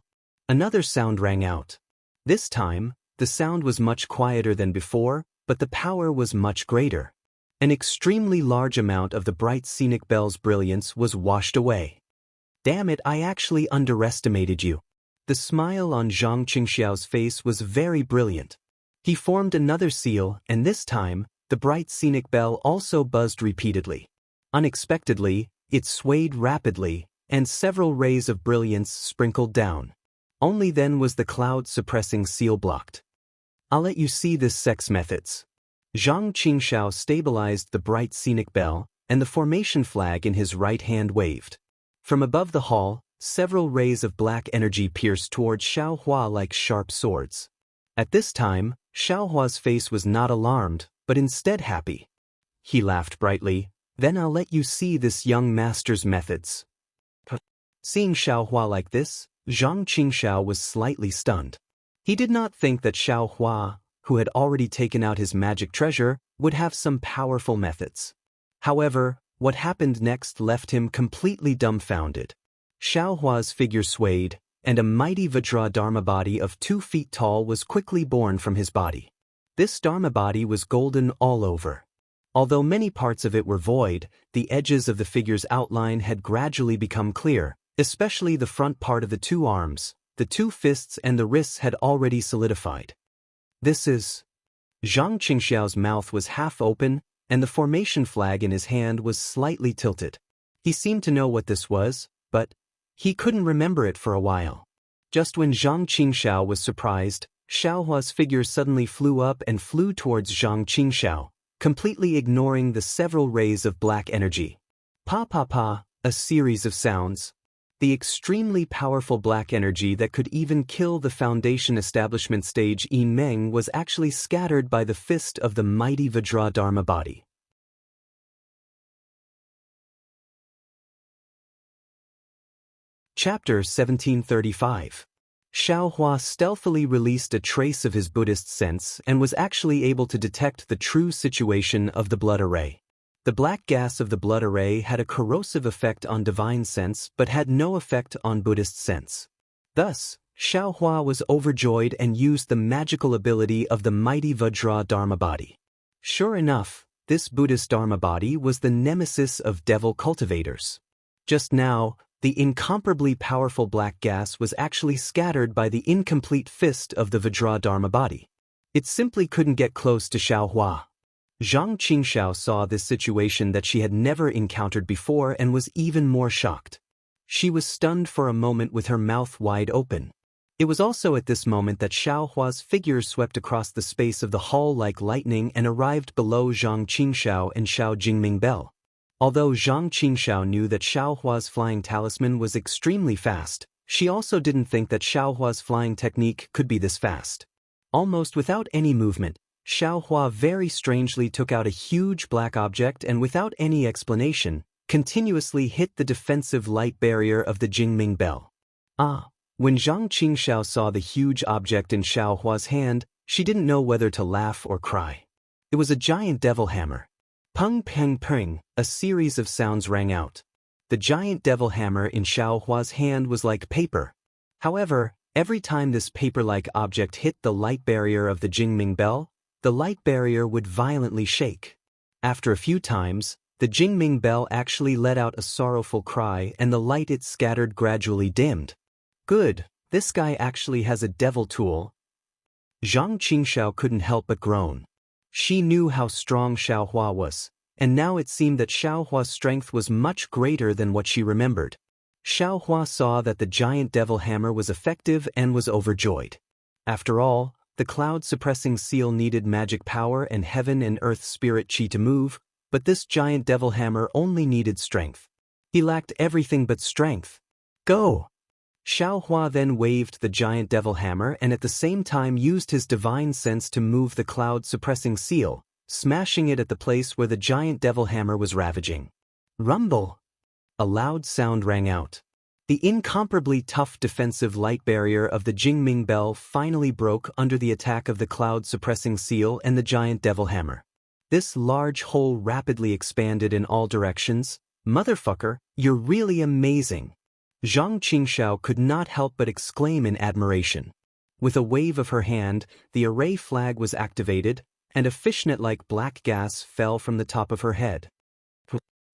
Another sound rang out. This time, the sound was much quieter than before, but the power was much greater. An extremely large amount of the bright scenic bell's brilliance was washed away. Damn it, I actually underestimated you. The smile on Zhang Qingxiao's face was very brilliant. He formed another seal, and this time, the bright scenic bell also buzzed repeatedly. Unexpectedly, it swayed rapidly, and several rays of brilliance sprinkled down. Only then was the cloud-suppressing seal blocked. I'll let you see this sex methods. Zhang Qingxiao stabilized the bright scenic bell, and the formation flag in his right hand waved. From above the hall, several rays of black energy pierced towards Xiao Hua like sharp swords. At this time, Xiao Hua's face was not alarmed, but instead happy. He laughed brightly. Then I'll let you see this young master's methods. Seeing Xiao Hua like this, Zhang Qingxiao was slightly stunned. He did not think that Xiao Hua, who had already taken out his magic treasure, would have some powerful methods. However, what happened next left him completely dumbfounded. Xiao Hua's figure swayed, and a mighty Vajra Dharma body of 2 feet tall was quickly born from his body. This Dharma body was golden all over. Although many parts of it were void, the edges of the figure's outline had gradually become clear, especially the front part of the 2 arms, the 2 fists and the wrists had already solidified. This is... Zhang Qingxiao's mouth was half open, and the formation flag in his hand was slightly tilted. He seemed to know what this was, but he couldn't remember it for a while. Just when Zhang Qingxiao was surprised, Xiao Hua's figure suddenly flew up and flew towards Zhang Qingxiao, completely ignoring the several rays of black energy. Pa pa pa, a series of sounds. The extremely powerful black energy that could even kill the Foundation establishment stage Yin Meng was actually scattered by the fist of the mighty Vajra Dharma body. Chapter 1735. Xiao Hua stealthily released a trace of his Buddhist sense and was actually able to detect the true situation of the blood array. The black gas of the blood array had a corrosive effect on divine sense but had no effect on Buddhist sense. Thus, Xiao Hua was overjoyed and used the magical ability of the mighty Vajra Dharma body. Sure enough, this Buddhist Dharma body was the nemesis of devil cultivators. Just now, the incomparably powerful black gas was actually scattered by the incomplete fist of the Vajra Dharma body. It simply couldn't get close to Xiao Hua. Zhang Qingxiao saw this situation that she had never encountered before and was even more shocked. She was stunned for a moment with her mouth wide open. It was also at this moment that Xiao Hua's figure swept across the space of the hall like lightning and arrived below Zhang Qingxiao and Xiao Jingming Bell. Although Zhang Qingxiao knew that Xiao Hua's flying talisman was extremely fast, she also didn't think that Xiao Hua's flying technique could be this fast. Almost without any movement, Xiao Hua very strangely took out a huge black object and without any explanation, continuously hit the defensive light barrier of the Jingming Bell. When Zhang Qingxiao saw the huge object in Xiao Hua's hand, she didn't know whether to laugh or cry. It was a giant devil hammer. Pung peng peng, a series of sounds rang out. The giant devil hammer in Xiao Hua's hand was like paper. However, every time this paper-like object hit the light barrier of the Jingming Bell, the light barrier would violently shake. After a few times, the Jingming Bell actually let out a sorrowful cry and the light it scattered gradually dimmed. Good, this guy actually has a devil tool. Zhang Qingxiao couldn't help but groan. She knew how strong Xiao Hua was, and now it seemed that Xiao Hua's strength was much greater than what she remembered. Xiao Hua saw that the giant devil hammer was effective and was overjoyed. After all, the cloud-suppressing seal needed magic power and heaven and earth spirit chi to move, but this giant devil hammer only needed strength. He lacked everything but strength. Go! Xiaohua then waved the giant devil hammer and at the same time used his divine sense to move the cloud-suppressing seal, smashing it at the place where the giant devil hammer was ravaging. Rumble! A loud sound rang out. The incomparably tough defensive light barrier of the Jingming bell finally broke under the attack of the cloud-suppressing seal and the giant devil hammer. This large hole rapidly expanded in all directions. Motherfucker, you're really amazing! Zhang Qingxiao could not help but exclaim in admiration. With a wave of her hand, the array flag was activated, and a fishnet-like black gas fell from the top of her head.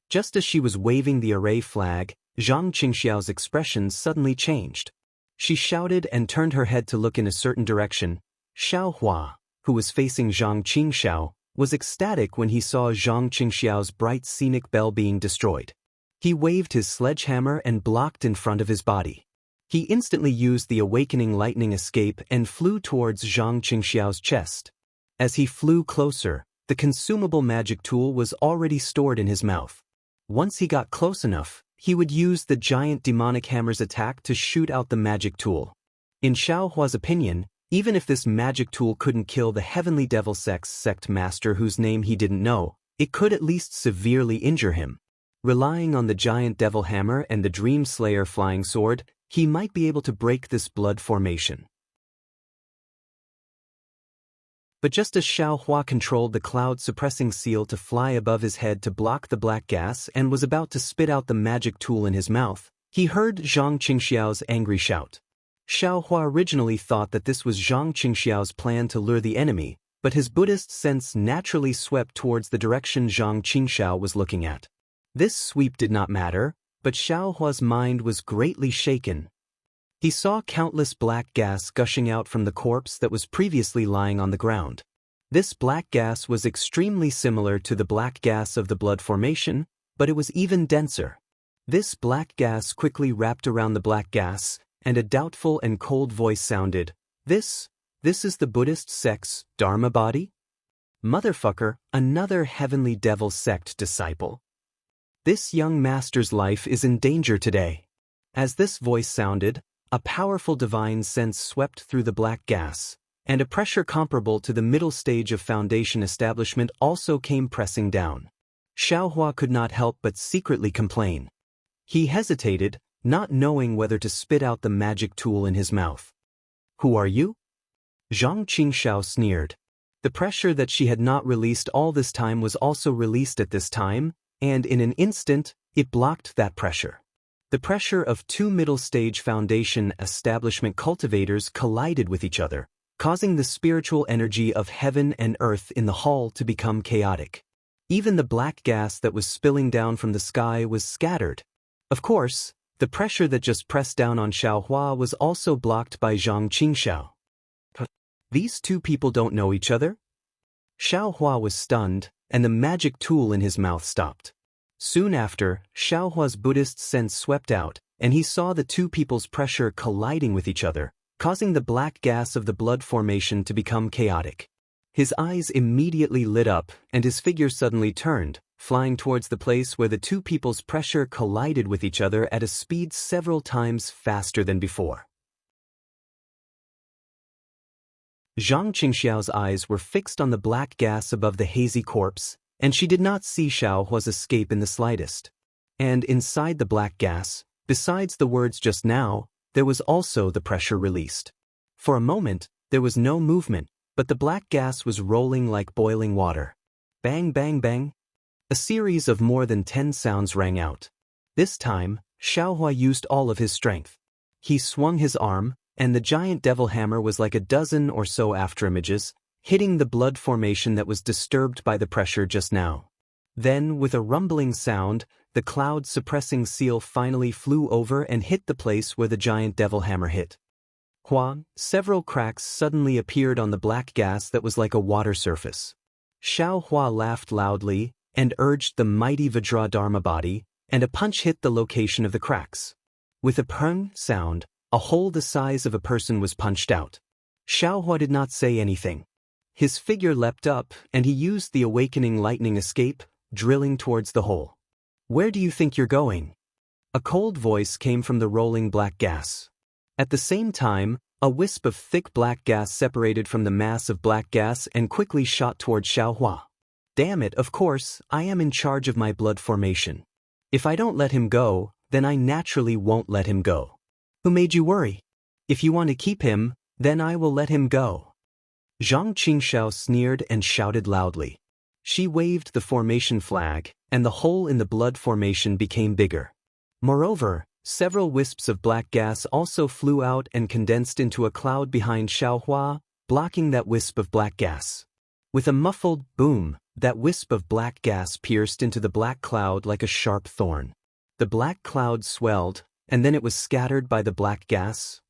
Just as she was waving the array flag, Zhang Qingxiao's expression suddenly changed. She shouted and turned her head to look in a certain direction. Xiaohua, who was facing Zhang Qingxiao, was ecstatic when he saw Zhang Qingxiao's bright scenic bell being destroyed. He waved his sledgehammer and blocked in front of his body. He instantly used the awakening lightning escape and flew towards Zhang Qingxiao's chest. As he flew closer, the consumable magic tool was already stored in his mouth. Once he got close enough, he would use the giant demonic hammer's attack to shoot out the magic tool. In Xiaohua's opinion, even if this magic tool couldn't kill the heavenly devil sect master whose name he didn't know, it could at least severely injure him. Relying on the giant devil hammer and the Dream Slayer flying sword, he might be able to break this blood formation. But just as Xiaohua controlled the cloud-suppressing seal to fly above his head to block the black gas and was about to spit out the magic tool in his mouth, he heard Zhang Qingxiao's angry shout. Xiaohua originally thought that this was Zhang Qingxiao's plan to lure the enemy, but his Buddhist sense naturally swept towards the direction Zhang Qingxiao was looking at. This sweep did not matter, but Xiaohua's mind was greatly shaken. He saw countless black gas gushing out from the corpse that was previously lying on the ground. This black gas was extremely similar to the black gas of the blood formation, but it was even denser. This black gas quickly wrapped around the black gas, and a doubtful and cold voice sounded, This is the Buddhist sect's Dharma body? Motherfucker, another heavenly devil sect disciple. This young master's life is in danger today. As this voice sounded, a powerful divine sense swept through the black gas, and a pressure comparable to the middle stage of Foundation establishment also came pressing down. Xiaohua could not help but secretly complain. He hesitated, not knowing whether to spit out the magic tool in his mouth. Who are you? Zhang Qingxiao sneered. The pressure that she had not released all this time was also released at this time, and in an instant, it blocked that pressure. The pressure of two middle-stage Foundation establishment cultivators collided with each other, causing the spiritual energy of heaven and earth in the hall to become chaotic. Even the black gas that was spilling down from the sky was scattered. Of course, the pressure that just pressed down on Xiaohua was also blocked by Zhang Qingxiao. These two people don't know each other? Xiaohua was stunned, and the magic tool in his mouth stopped. Soon after, Xiaohua's Buddhist sense swept out, and he saw the two people's pressure colliding with each other, causing the black gas of the blood formation to become chaotic. His eyes immediately lit up, and his figure suddenly turned, flying towards the place where the two people's pressure collided with each other at a speed several times faster than before. Zhang Qingxiao's eyes were fixed on the black gas above the hazy corpse, and she did not see Xiaohua's escape in the slightest. And inside the black gas, besides the words just now, there was also the pressure released. For a moment, there was no movement, but the black gas was rolling like boiling water. Bang, bang, bang. A series of more than 10 sounds rang out. This time, Xiaohua used all of his strength. He swung his arm, and the giant devil hammer was like a dozen or so afterimages, hitting the blood formation that was disturbed by the pressure just now. Then, with a rumbling sound, the cloud-suppressing seal finally flew over and hit the place where the giant devil hammer hit. Several cracks suddenly appeared on the black gas that was like a water surface. Xiaohua laughed loudly and urged the mighty Vajra Dharma body, and a punch hit the location of the cracks. With a pung sound, a hole the size of a person was punched out. Xiaohua did not say anything. His figure leapt up, and he used the awakening lightning escape, drilling towards the hole. Where do you think you're going? A cold voice came from the rolling black gas. At the same time, a wisp of thick black gas separated from the mass of black gas and quickly shot toward Xiaohua. Damn it, of course, I am in charge of my blood formation. If I don't let him go, then I naturally won't let him go. Who made you worry? If you want to keep him, then I will let him go. Zhang Qingxiao sneered and shouted loudly. She waved the formation flag, and the hole in the blood formation became bigger. Moreover, several wisps of black gas also flew out and condensed into a cloud behind Xiaohua, blocking that wisp of black gas. With a muffled boom, that wisp of black gas pierced into the black cloud like a sharp thorn. The black cloud swelled, and then it was scattered by the black gas.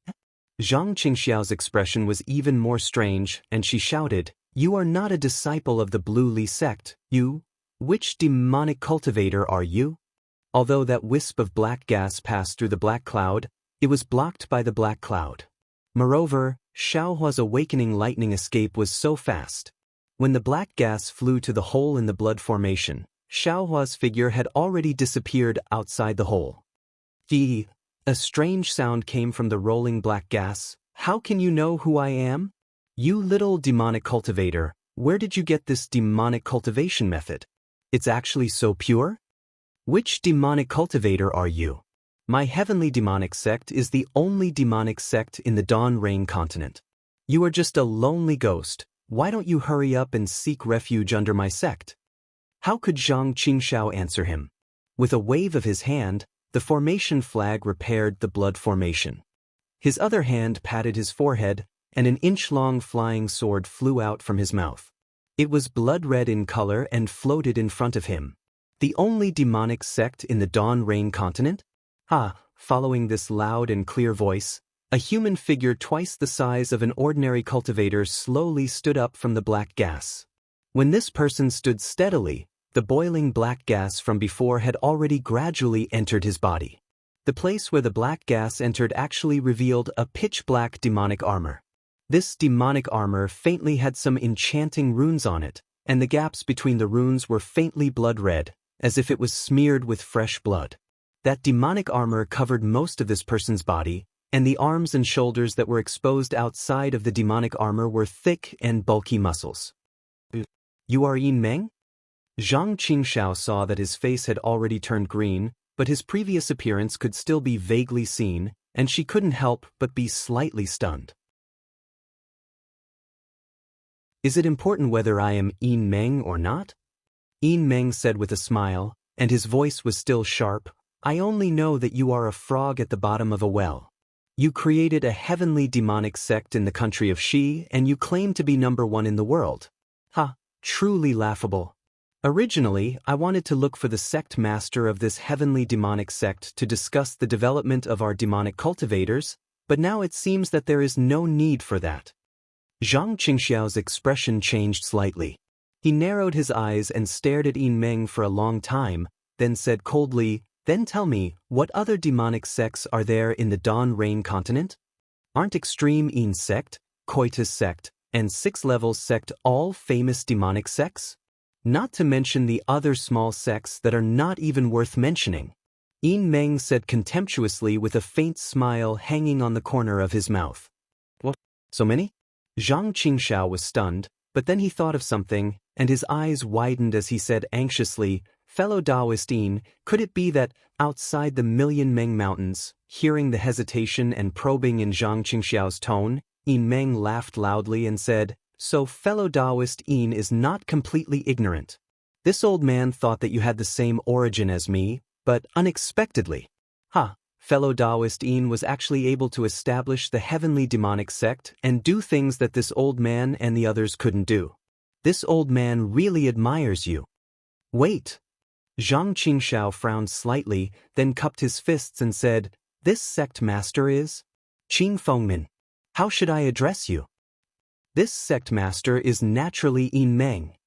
Zhang Qingxiao's expression was even more strange, and she shouted, "You are not a disciple of the Blue Li sect, you? Which demonic cultivator are you?" Although that wisp of black gas passed through the black cloud, it was blocked by the black cloud. Moreover, Xiaohua's awakening lightning escape was so fast. When the black gas flew to the hole in the blood formation, Xiaohua's figure had already disappeared outside the hole. Gee, a strange sound came from the rolling black gas. How can you know who I am? You little demonic cultivator, where did you get this demonic cultivation method? It's actually so pure? Which demonic cultivator are you? My heavenly demonic sect is the only demonic sect in the Dawn Rain continent. You are just a lonely ghost. Why don't you hurry up and seek refuge under my sect? How could Zhang Qingxiao answer him? With a wave of his hand, the formation flag repaired the blood formation. His other hand patted his forehead, and an inch-long flying sword flew out from his mouth. It was blood-red in color and floated in front of him. The only demonic sect in the Dawn Rain continent? Following this loud and clear voice, a human figure twice the size of an ordinary cultivator slowly stood up from the black gas. When this person stood steadily, the boiling black gas from before had already gradually entered his body. The place where the black gas entered actually revealed a pitch-black demonic armor. This demonic armor faintly had some enchanting runes on it, and the gaps between the runes were faintly blood-red, as if it was smeared with fresh blood. That demonic armor covered most of this person's body, and the arms and shoulders that were exposed outside of the demonic armor were thick and bulky muscles. You are Yin Meng? Zhang Qingxiao saw that his face had already turned green, but his previous appearance could still be vaguely seen, and she couldn't help but be slightly stunned. Is it important whether I am Yin Meng or not? Yin Meng said with a smile, and his voice was still sharp, I only know that you are a frog at the bottom of a well. You created a heavenly demonic sect in the country of Xi, and you claim to be #1 in the world. Truly laughable. Originally, I wanted to look for the sect master of this heavenly demonic sect to discuss the development of our demonic cultivators, but now it seems that there is no need for that. Zhang Qingxiao's expression changed slightly. He narrowed his eyes and stared at Yin Meng for a long time, then said coldly, Then tell me, what other demonic sects are there in the Dawn Rain continent? Aren't Extreme Yin sect, Coitus sect, and Six Levels sect all famous demonic sects? Not to mention the other small sects that are not even worth mentioning. Yin Meng said contemptuously with a faint smile hanging on the corner of his mouth. What? So many? Zhang Qingxiao was stunned, but then he thought of something, and his eyes widened as he said anxiously, Fellow Daoist Yin, could it be that, outside the Million Meng Mountains, hearing the hesitation and probing in Zhang Qingxiao's tone, Yin Meng laughed loudly and said, So fellow Daoist Yin is not completely ignorant. This old man thought that you had the same origin as me, but unexpectedly. Fellow Daoist Yin was actually able to establish the heavenly demonic sect and do things that this old man and the others couldn't do. This old man really admires you. Wait. Zhang Qingxiao frowned slightly, then cupped his fists and said, This sect master is? Qing Fengmin. How should I address you? This sect master is naturally Yin Meng.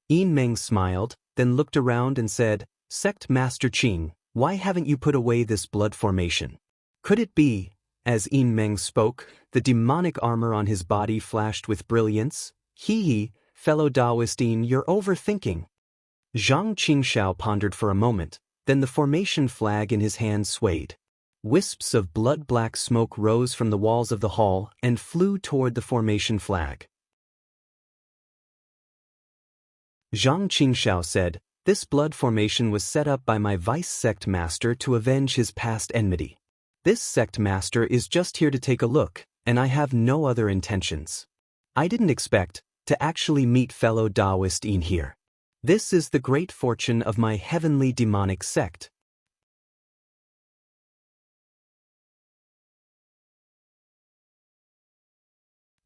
Yin Meng smiled, then looked around and said, Sect Master Qing, why haven't you put away this blood formation? Could it be, as Yin Meng spoke, the demonic armor on his body flashed with brilliance? Fellow Daoist Yin, you're overthinking. Zhang Qingxiao pondered for a moment, Then the formation flag in his hand swayed. Wisps of blood-black smoke rose from the walls of the hall and flew toward the formation flag. Zhang Qingxiao said, "This blood formation was set up by my vice sect master to avenge his past enmity. This sect master is just here to take a look, and I have no other intentions. I didn't expect to actually meet fellow Daoist in here. This is the great fortune of my heavenly demonic sect."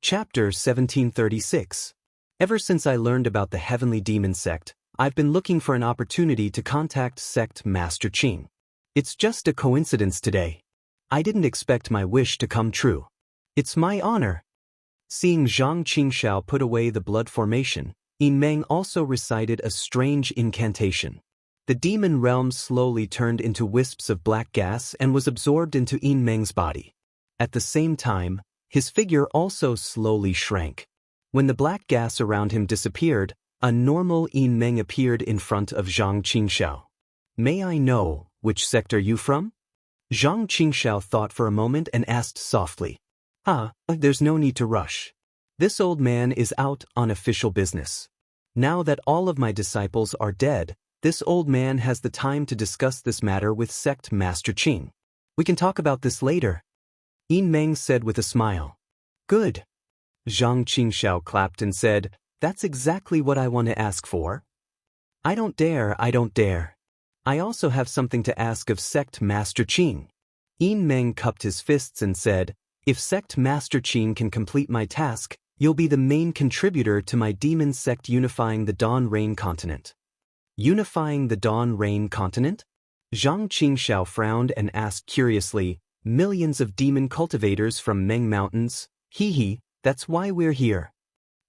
Chapter 1736. Ever since I learned about the heavenly demon sect, I've been looking for an opportunity to contact sect Master Qing. It's just a coincidence today. I didn't expect my wish to come true. It's my honor. Seeing Zhang Qingxiao put away the blood formation, Yin Meng also recited a strange incantation. The demon realm slowly turned into wisps of black gas and was absorbed into Yin Meng's body. At the same time, his figure also slowly shrank. When the black gas around him disappeared, a normal Yin Meng appeared in front of Zhang Qingxiao. "May I know, which sect are you from?" Zhang Qingxiao thought for a moment and asked softly. There's no need to rush. This old man is out on official business. Now that all of my disciples are dead, this old man has the time to discuss this matter with sect Master Qing. We can talk about this later. Yin Meng said with a smile. "Good." Zhang Qingxiao clapped and said, "That's exactly what I want to ask for." I don't dare. I also have something to ask of sect Master Qing." Yin Meng cupped his fists and said, "If sect Master Qing can complete my task, you'll be the main contributor to my demon sect unifying the Dawn Rain continent." Unifying the Dawn Rain continent? Zhang Qingxiao frowned and asked curiously, "Millions of demon cultivators from Meng Mountains? That's why we're here."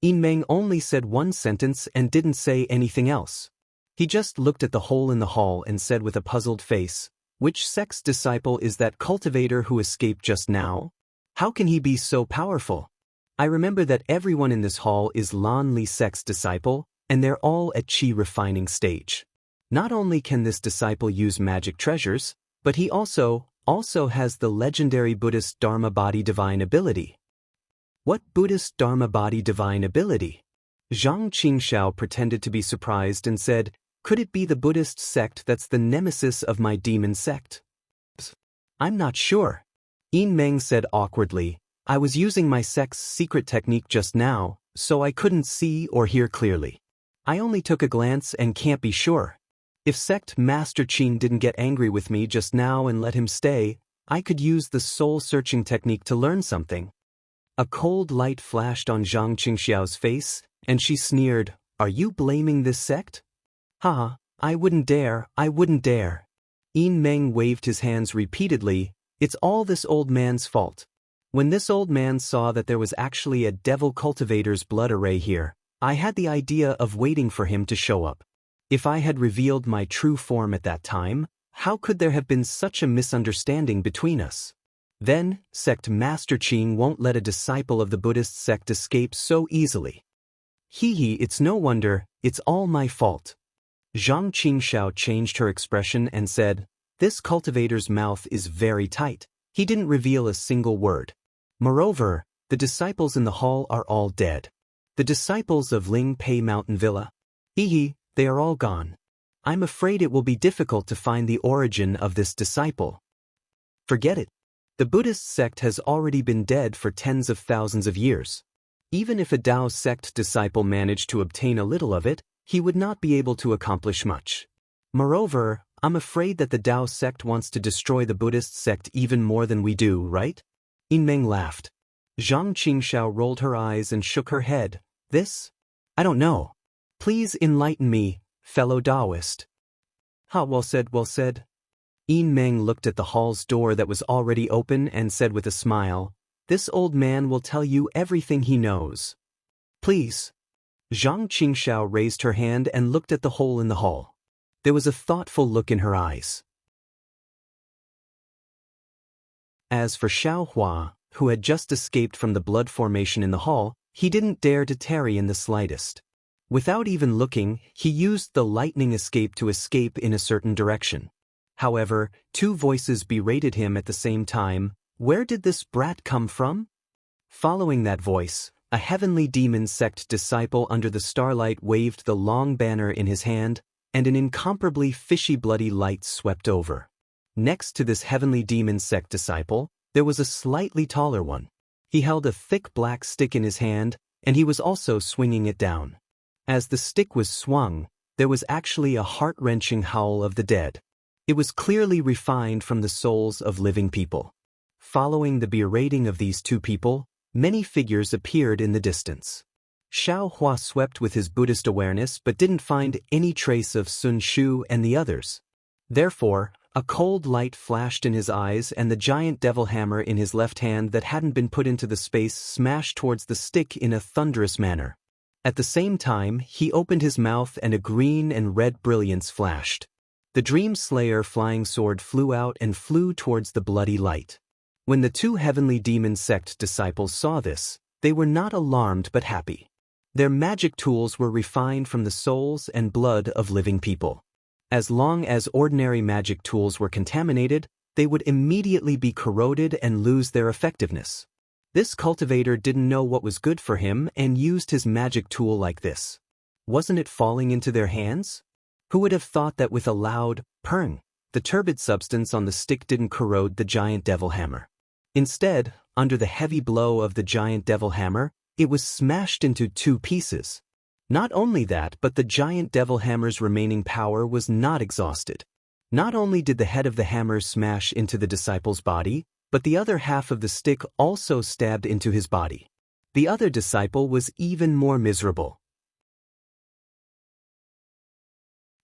Yin Meng only said one sentence and didn't say anything else. He just looked at the hole in the hall and said with a puzzled face, "Which sect's disciple is that cultivator who escaped just now? How can he be so powerful? I remember that everyone in this hall is Lan Li sect's disciple, and they're all at Qi refining stage. Not only can this disciple use magic treasures, but he also has the legendary Buddhist Dharma body divine ability." "What Buddhist Dharma body divine ability?" Zhang Qingxiao pretended to be surprised and said, "Could it be the Buddhist sect that's the nemesis of my demon sect?" "I'm not sure." Yin Meng said awkwardly, "I was using my sect's secret technique just now, so I couldn't see or hear clearly. I only took a glance and can't be sure. If sect Master Qing didn't get angry with me just now and let him stay, I could use the soul-searching technique to learn something." A cold light flashed on Zhang Qingxiao's face, and she sneered, "Are you blaming this sect?" I wouldn't dare. Yin Meng waved his hands repeatedly. "It's all this old man's fault. When this old man saw that there was actually a devil cultivator's blood array here, I had the idea of waiting for him to show up. If I had revealed my true form at that time, how could there have been such a misunderstanding between us? Then, sect Master Qing won't let a disciple of the Buddhist sect escape so easily. It's no wonder, it's all my fault." Zhang Qingxiao changed her expression and said, "This cultivator's mouth is very tight. He didn't reveal a single word. Moreover, the disciples in the hall are all dead. The disciples of Ling Pei Mountain Villa? They are all gone. I'm afraid it will be difficult to find the origin of this disciple. Forget it. The Buddhist sect has already been dead for tens of thousands of years. Even if a Dao sect disciple managed to obtain a little of it, he would not be able to accomplish much. Moreover, I'm afraid that the Dao sect wants to destroy the Buddhist sect even more than we do, right?" Yin Meng laughed. Zhang Qingxiao rolled her eyes and shook her head. "This? I don't know. Please enlighten me, fellow Daoist." Well said. Yin Meng looked at the hall's door that was already open and said with a smile, "This old man will tell you everything he knows." "Please." Zhang Qingxiao raised her hand and looked at the hole in the hall. There was a thoughtful look in her eyes. As for Xiaohua, who had just escaped from the blood formation in the hall, he didn't dare to tarry in the slightest. Without even looking, he used the lightning escape to escape in a certain direction. However, two voices berated him at the same time. Where did this brat come from? Following that voice, a heavenly demon sect disciple under the starlight waved the long banner in his hand, and an incomparably fishy bloody light swept over. Next to this heavenly demon sect disciple, there was a slightly taller one. He held a thick black stick in his hand, and he was also swinging it down. As the stick was swung, there was actually a heart-wrenching howl of the dead. It was clearly refined from the souls of living people. Following the berating of these two people, many figures appeared in the distance. Xiao Hua swept with his Buddhist awareness but didn't find any trace of Sun Shu and the others. Therefore, a cold light flashed in his eyes and the giant devil hammer in his left hand that hadn't been put into the space smashed towards the stick in a thunderous manner. At the same time, he opened his mouth and a green and red brilliance flashed. The Dream Slayer flying sword flew out and flew towards the bloody light. When the two heavenly demon sect disciples saw this, they were not alarmed but happy. Their magic tools were refined from the souls and blood of living people. As long as ordinary magic tools were contaminated, they would immediately be corroded and lose their effectiveness. This cultivator didn't know what was good for him and used his magic tool like this. Wasn't it falling into their hands? Who would have thought that with a loud purring, the turbid substance on the stick didn't corrode the giant devil hammer? Instead, under the heavy blow of the giant devil hammer, it was smashed into two pieces. Not only that, but the giant devil hammer's remaining power was not exhausted. Not only did the head of the hammer smash into the disciple's body, but the other half of the stick also stabbed into his body. The other disciple was even more miserable.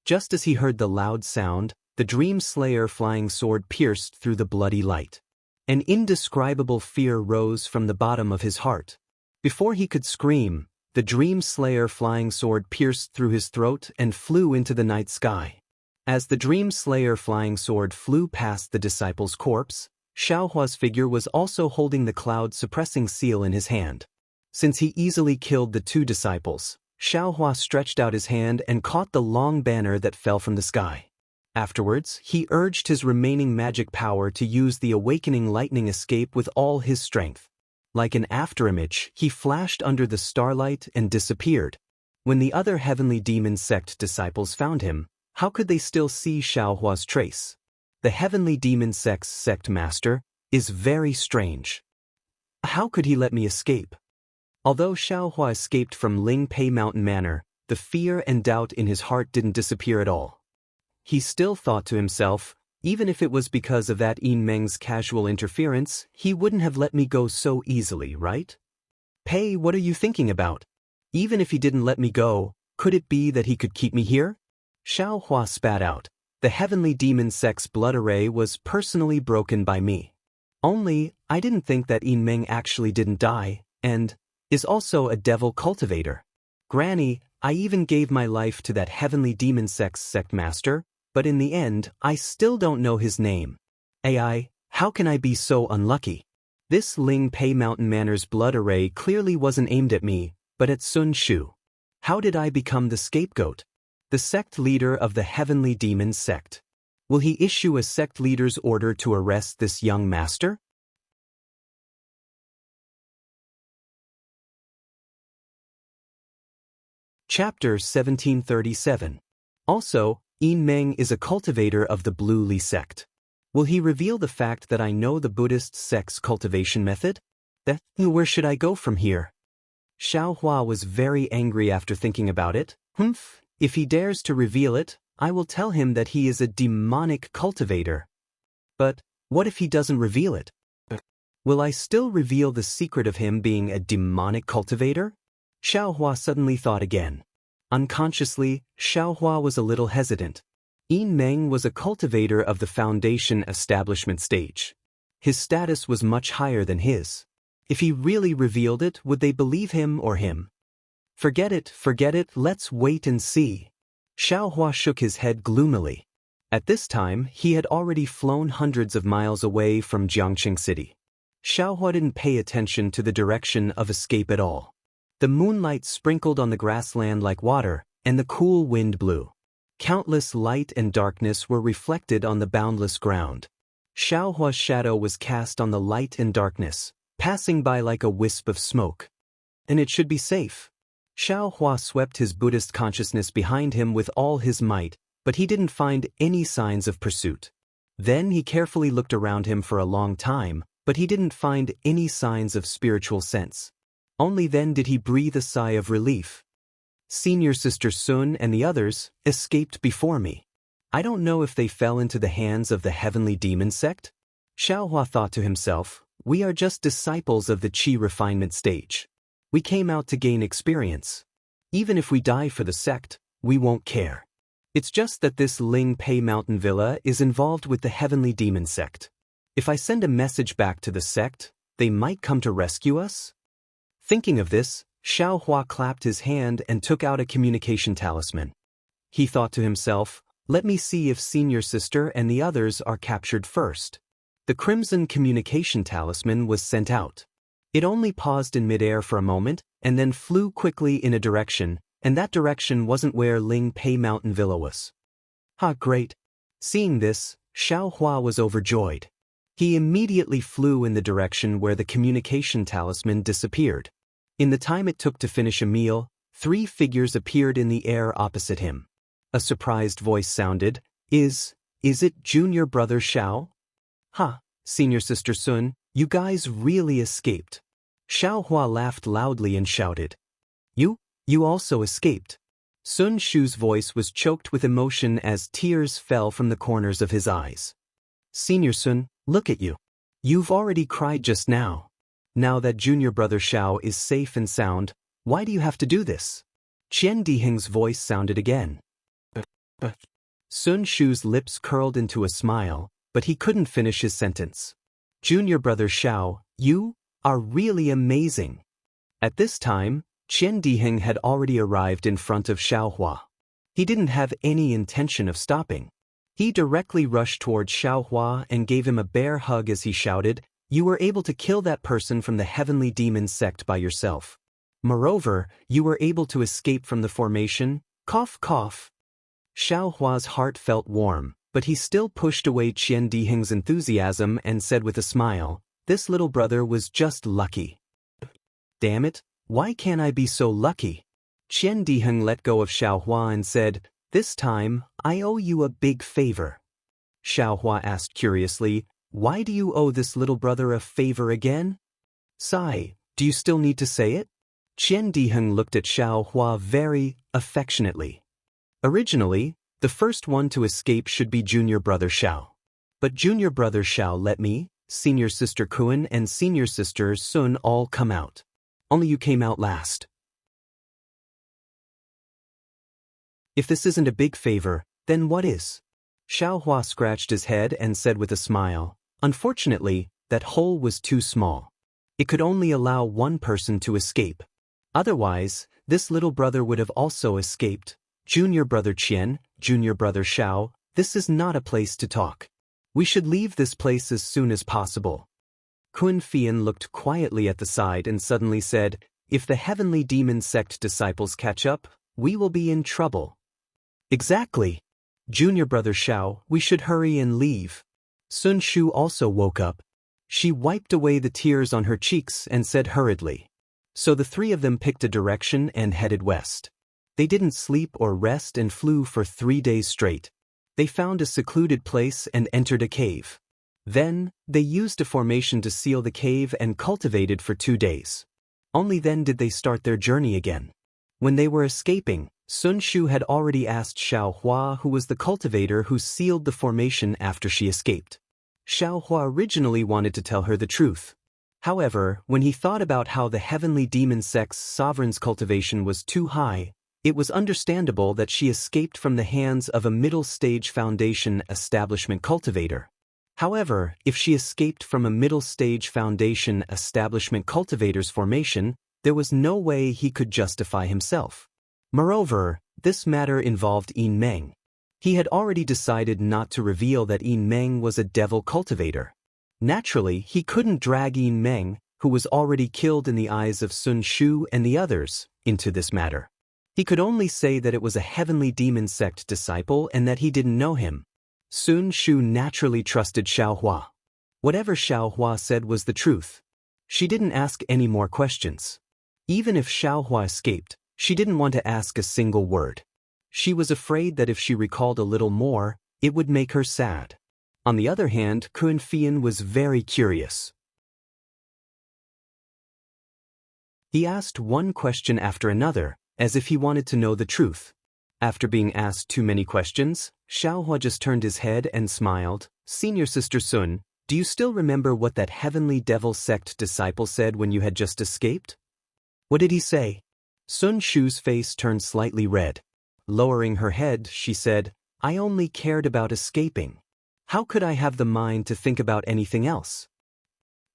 Just as he heard the loud sound, the Dream Slayer flying sword pierced through the bloody light. An indescribable fear rose from the bottom of his heart. Before he could scream, the Dream Slayer flying sword pierced through his throat and flew into the night sky. As the Dream Slayer flying sword flew past the disciple's corpse, Xiaohua's figure was also holding the cloud-suppressing seal in his hand. Since he easily killed the two disciples, Xiaohua stretched out his hand and caught the long banner that fell from the sky. Afterwards, he urged his remaining magic power to use the awakening lightning escape with all his strength. Like an afterimage, he flashed under the starlight and disappeared. When the other heavenly demon sect disciples found him, how could they still see Xiaohua's trace? The heavenly demon sect's sect master is very strange. How could he let me escape? Although Xiaohua escaped from Ling Pei Mountain Manor, the fear and doubt in his heart didn't disappear at all. He still thought to himself, even if it was because of that Yin Meng's casual interference, he wouldn't have let me go so easily, right? Pei, what are you thinking about? Even if he didn't let me go, could it be that he could keep me here? Xiaohua spat out. The heavenly demon sect's blood array was personally broken by me. Only, I didn't think that Yin Meng actually didn't die, and is also a devil cultivator. Granny, I even gave my life to that heavenly demon sect's sect master, but in the end, I still don't know his name. AI, how can I be so unlucky? This Ling Pei Mountain Manor's blood array clearly wasn't aimed at me, but at Sun Shu. How did I become the scapegoat? The sect leader of the heavenly demon sect. Will he issue a sect leader's order to arrest this young master? Chapter 1737. Also, Yin Meng is a cultivator of the Blue Li sect. Will he reveal the fact that I know the Buddhist sect's cultivation method? Where should I go from here? Xiaohua was very angry after thinking about it. If he dares to reveal it, I will tell him that he is a demonic cultivator. But what if he doesn't reveal it? Will I still reveal the secret of him being a demonic cultivator? Xiaohua suddenly thought again. Unconsciously, Xiaohua was a little hesitant. Yin Meng was a cultivator of the foundation establishment stage. His status was much higher than his. If he really revealed it, would they believe him or him? Forget it, let's wait and see. Xiaohua shook his head gloomily. At this time, he had already flown hundreds of miles away from Jiangqing City. Xiaohua didn't pay attention to the direction of escape at all. The moonlight sprinkled on the grassland like water, and the cool wind blew. Countless light and darkness were reflected on the boundless ground. Xiaohua's shadow was cast on the light and darkness, passing by like a wisp of smoke. And it should be safe. Xiaohua swept his Buddhist consciousness behind him with all his might, but he didn't find any signs of pursuit. Then he carefully looked around him for a long time, but he didn't find any signs of spiritual sense. Only then did he breathe a sigh of relief. Senior Sister Sun and the others escaped before me. I don't know if they fell into the hands of the heavenly demon sect. Xiaohua thought to himself, we are just disciples of the Qi refinement stage. We came out to gain experience. Even if we die for the sect, we won't care. It's just that this Ling Pei Mountain Villa is involved with the heavenly demon sect. If I send a message back to the sect, they might come to rescue us? Thinking of this, Xiaohua clapped his hand and took out a communication talisman. He thought to himself, let me see if Senior Sister and the others are captured first. The crimson communication talisman was sent out. It only paused in midair for a moment, and then flew quickly in a direction, and that direction wasn't where Ling Pei Mountain Villa was. Great. Seeing this, Xiaohua was overjoyed. He immediately flew in the direction where the communication talisman disappeared. In the time it took to finish a meal, 3 figures appeared in the air opposite him. A surprised voice sounded, Is it Junior Brother Xiao? Senior Sister Sun, you guys really escaped. Xiaohua laughed loudly and shouted. You also escaped. Sun Shu's voice was choked with emotion as tears fell from the corners of his eyes. Senior Sun, look at you. You've already cried just now. Now that Junior Brother Xiao is safe and sound, why do you have to do this? Qian Diheng's voice sounded again. Sun Shu's lips curled into a smile, but he couldn't finish his sentence. Junior Brother Xiao, you are really amazing. At this time, Qian Diheng had already arrived in front of Xiaohua. He didn't have any intention of stopping. He directly rushed toward Xiaohua and gave him a bear hug as he shouted, You were able to kill that person from the heavenly demon sect by yourself. Moreover, you were able to escape from the formation, cough cough. Xiaohua's heart felt warm, but he still pushed away Qian Diheng's enthusiasm and said with a smile, This little brother was just lucky. Damn it, why can't I be so lucky? Qian Diheng let go of Xiaohua and said, This time, I owe you a big favor. Xiaohua asked curiously, Why do you owe this little brother a favor again? Sigh, do you still need to say it? Qian Diheng looked at Xiaohua very affectionately. Originally, the first one to escape should be Junior Brother Xiao. But Junior Brother Xiao let me, Senior Sister Kun and Senior Sister Sun all come out. Only you came out last. If this isn't a big favor, then what is? Xiaohua scratched his head and said with a smile, Unfortunately, that hole was too small. It could only allow one person to escape. Otherwise, this little brother would have also escaped. Junior Brother Qian, Junior Brother Xiao, this is not a place to talk. We should leave this place as soon as possible. Kun Fian looked quietly at the side and suddenly said, If the heavenly demon sect disciples catch up, we will be in trouble. Exactly. Junior Brother Xiao, we should hurry and leave. Sun Shu also woke up. She wiped away the tears on her cheeks and said hurriedly. So the 3 of them picked a direction and headed west. They didn't sleep or rest and flew for 3 days straight. They found a secluded place and entered a cave. Then, they used a formation to seal the cave and cultivated for 2 days. Only then did they start their journey again. When they were escaping, Sun Shu had already asked Xiaohua who was the cultivator who sealed the formation after she escaped. Xiaohua originally wanted to tell her the truth. However, when he thought about how the heavenly demon sect's sovereign's cultivation was too high, it was understandable that she escaped from the hands of a middle-stage foundation establishment cultivator. However, if she escaped from a middle-stage foundation establishment cultivator's formation, there was no way he could justify himself. Moreover, this matter involved Yin Meng. He had already decided not to reveal that Yin Meng was a devil cultivator. Naturally, he couldn't drag Yin Meng, who was already killed in the eyes of Sun Shu and the others, into this matter. He could only say that it was a heavenly demon sect disciple and that he didn't know him. Sun Shu naturally trusted Xiaohua. Whatever Xiaohua said was the truth. She didn't ask any more questions. Even if Xiaohua escaped, she didn't want to ask a single word. She was afraid that if she recalled a little more, it would make her sad. On the other hand, Cultivation was very curious. He asked one question after another, as if he wanted to know the truth. After being asked too many questions, Xiaohua just turned his head and smiled. Senior Sister Sun, do you still remember what that heavenly devil sect disciple said when you had just escaped? What did he say? Sun Shu's face turned slightly red. Lowering her head, she said, I only cared about escaping. How could I have the mind to think about anything else?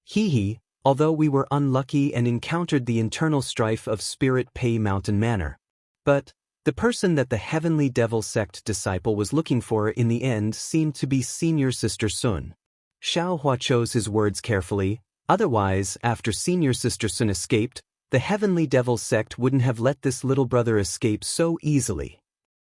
Hee, although we were unlucky and encountered the internal strife of Spirit Pay Mountain Manor. But the person that the heavenly devil sect disciple was looking for in the end seemed to be Senior Sister Sun. Xiaohua chose his words carefully, otherwise, after Senior Sister Sun escaped, the heavenly devil sect wouldn't have let this little brother escape so easily.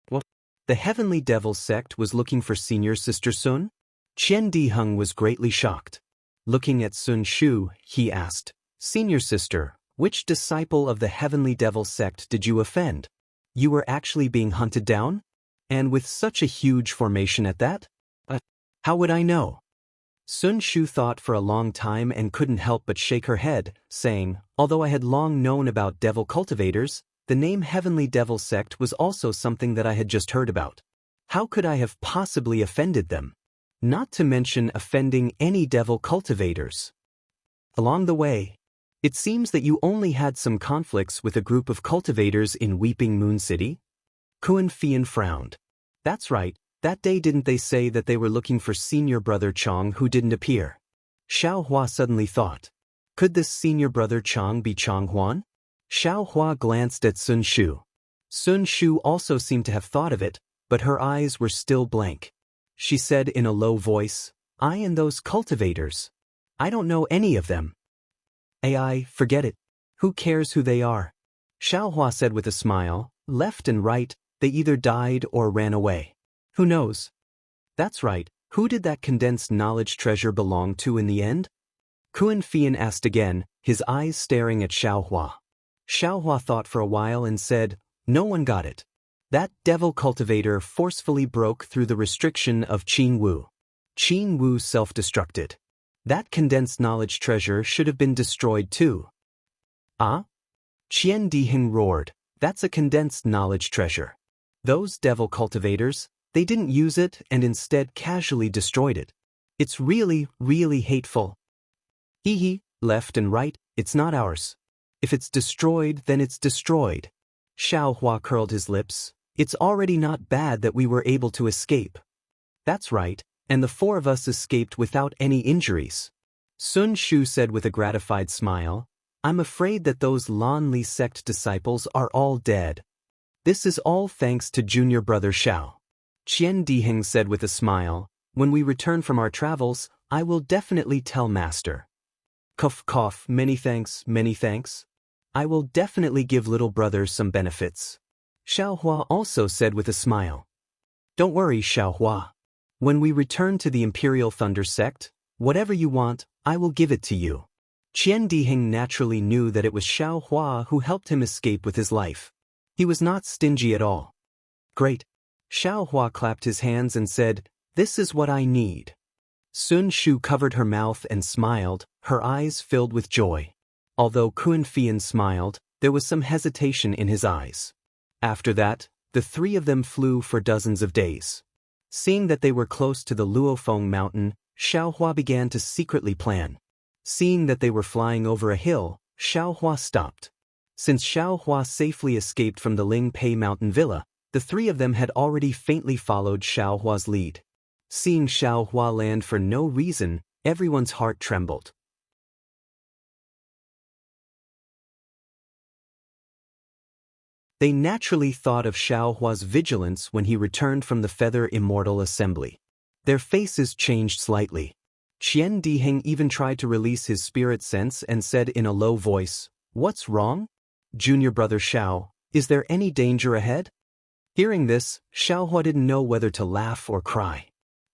What? The heavenly devil sect was looking for Senior Sister Sun? Qian Diheng was greatly shocked. Looking at Sun Shu, he asked, Senior Sister, which disciple of the heavenly devil sect did you offend? You were actually being hunted down? And with such a huge formation at that? How would I know? Sun Shu thought for a long time and couldn't help but shake her head, saying, although I had long known about devil cultivators, the name Heavenly Devil Sect was also something that I had just heard about. How could I have possibly offended them? Not to mention offending any devil cultivators. Along the way, it seems that you only had some conflicts with a group of cultivators in Weeping Moon City? Cultivation frowned. That's right. That day didn't they say that they were looking for senior brother Chong who didn't appear? Xiaohua suddenly thought. Could this senior brother Chong be Chong Huan? Xiaohua glanced at Sun Shu. Sun Shu also seemed to have thought of it, but her eyes were still blank. She said in a low voice, I and those cultivators. I don't know any of them. AI, forget it. Who cares who they are? Xiaohua said with a smile, left and right, they either died or ran away. Who knows? That's right, who did that condensed knowledge treasure belong to in the end? Cultivation asked again, his eyes staring at Xiaohua. Xiaohua thought for a while and said, no one got it. That devil cultivator forcefully broke through the restriction of Qin Wu. Qin Wu self-destructed. That condensed knowledge treasure should have been destroyed too. Ah? Qian Diheng roared, that's a condensed knowledge treasure. Those devil cultivators, they didn't use it and instead casually destroyed it. It's really, really hateful. Hee, left and right, it's not ours. If it's destroyed, then it's destroyed. Xiaohua curled his lips. It's already not bad that we were able to escape. That's right, and the four of us escaped without any injuries. Sun Shu said with a gratified smile, I'm afraid that those Lan Li sect disciples are all dead. This is all thanks to junior brother Xiao. Qian Diheng said with a smile, when we return from our travels, I will definitely tell Master. Cough, many thanks. I will definitely give little brother some benefits. Xiaohua also said with a smile. Don't worry, Xiaohua. When we return to the Imperial Thunder Sect, whatever you want, I will give it to you. Qian Diheng naturally knew that it was Xiaohua who helped him escape with his life. He was not stingy at all. Great. Xiaohua clapped his hands and said, this is what I need. Sun Shu covered her mouth and smiled, her eyes filled with joy. Although Cultivation smiled, there was some hesitation in his eyes. After that, the three of them flew for dozens of days. Seeing that they were close to the Luofeng mountain, Xiaohua began to secretly plan. Seeing that they were flying over a hill, Xiaohua stopped. Since Xiaohua safely escaped from the Ling Pei mountain villa, the three of them had already faintly followed Xiaohua's lead. Seeing Xiaohua land for no reason, everyone's heart trembled. They naturally thought of Xiaohua's vigilance when he returned from the Feather Immortal Assembly. Their faces changed slightly. Qian Diheng even tried to release his spirit sense and said in a low voice, What's wrong? Junior brother Xiao, Is there any danger ahead? Hearing this, Xiaohua didn't know whether to laugh or cry.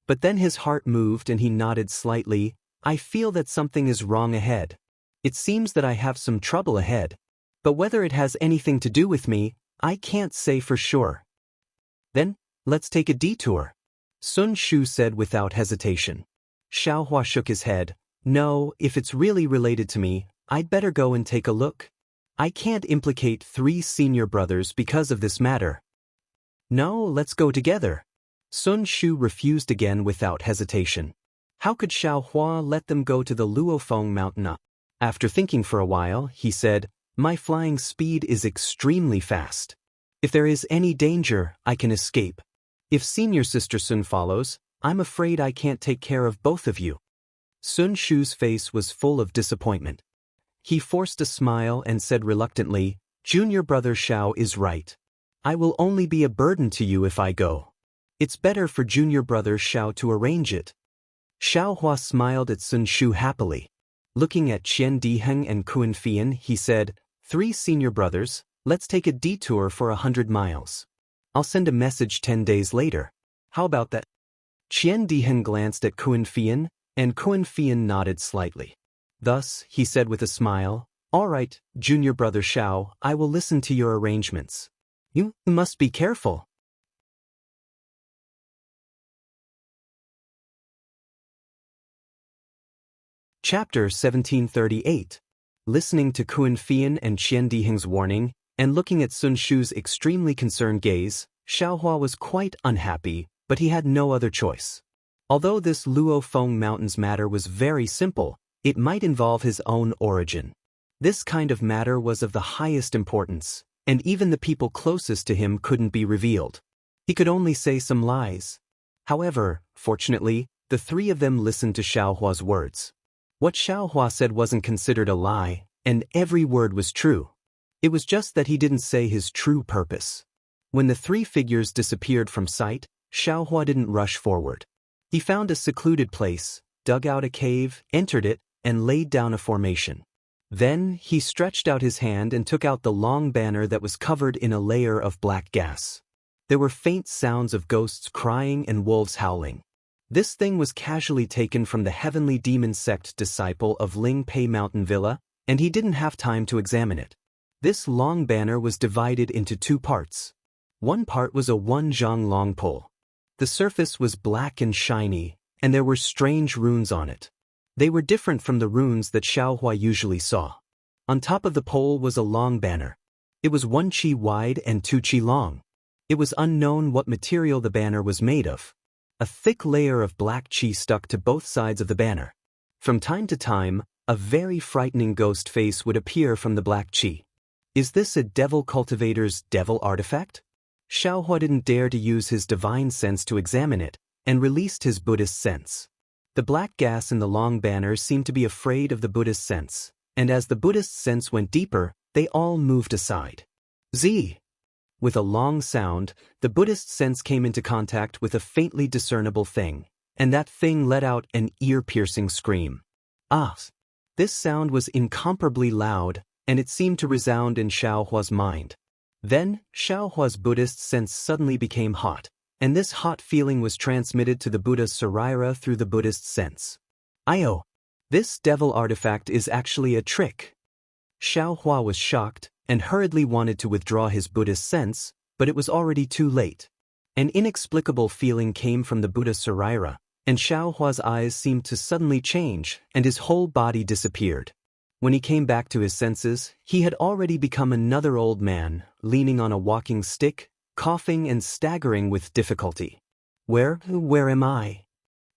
But then his heart moved and he nodded slightly. I feel that something is wrong ahead. It seems that I have some trouble ahead. But whether it has anything to do with me, I can't say for sure. Then, let's take a detour, Sun Shu said without hesitation. Xiaohua shook his head. No, if it's really related to me, I'd better go and take a look. I can't implicate 3 senior brothers because of this matter. No, let's go together. Sun Shu refused again without hesitation. How could Xiaohua let them go to the Luofeng mountain? After thinking for a while, he said, my flying speed is extremely fast. If there is any danger, I can escape. If senior sister Sun follows, I'm afraid I can't take care of both of you. Sun Shu's face was full of disappointment. He forced a smile and said reluctantly, junior brother Xiao is right. I will only be a burden to you if I go. It's better for junior brother Xiao to arrange it. Xiaohua smiled at Sun Shu happily. Looking at Qian Diheng and Kuan Fian, he said, 3 senior brothers, let's take a detour for 100 miles. I'll send a message 10 days later. How about that? Qian Diheng glanced at Kuan Fian, and Kuan Fian nodded slightly. Thus, he said with a smile, all right, junior brother Xiao, I will listen to your arrangements. You must be careful. Chapter 1738. Listening to Kuan Fian and Qian Diheng's warning, and looking at Sun Shu's extremely concerned gaze, Xiaohua was quite unhappy, but he had no other choice. Although this Luofeng Mountains matter was very simple, it might involve his own origin. This kind of matter was of the highest importance, and even the people closest to him couldn't be revealed. He could only say some lies. However, fortunately, the 3 of them listened to Xiaohua's words. What Xiaohua said wasn't considered a lie, and every word was true. It was just that he didn't say his true purpose. When the 3 figures disappeared from sight, Xiaohua didn't rush forward. He found a secluded place, dug out a cave, entered it, and laid down a formation. Then, he stretched out his hand and took out the long banner that was covered in a layer of black gas. There were faint sounds of ghosts crying and wolves howling. This thing was casually taken from the heavenly demon sect disciple of Ling Pei Mountain Villa, and he didn't have time to examine it. This long banner was divided into 2 parts. One part was a 1 zhang long pole. The surface was black and shiny, and there were strange runes on it. They were different from the runes that Xiaohua usually saw. On top of the pole was a long banner. It was 1 qi wide and 2 qi long. It was unknown what material the banner was made of. A thick layer of black qi stuck to both sides of the banner. From time to time, a very frightening ghost face would appear from the black qi. Is this a devil cultivator's devil artifact? Xiaohua didn't dare to use his divine sense to examine it, and released his Buddhist sense. The black gas in the long banner seemed to be afraid of the Buddhist sense, and as the Buddhist sense went deeper, they all moved aside. Z. With a long sound, the Buddhist sense came into contact with a faintly discernible thing, and that thing let out an ear-piercing scream. Ah! This sound was incomparably loud, and it seemed to resound in Xiaohua's mind. Then, Xiaohua's Buddhist sense suddenly became hot, and this hot feeling was transmitted to the Buddha's Saraira through the Buddhist sense. Io! This devil artifact is actually a trick. Xiaohua was shocked, and hurriedly wanted to withdraw his Buddhist sense, but it was already too late. An inexplicable feeling came from the Buddha Saraira, and Xiaohua's eyes seemed to suddenly change, and his whole body disappeared. When he came back to his senses, he had already become another old man, leaning on a walking stick, coughing and staggering with difficulty. Where am I?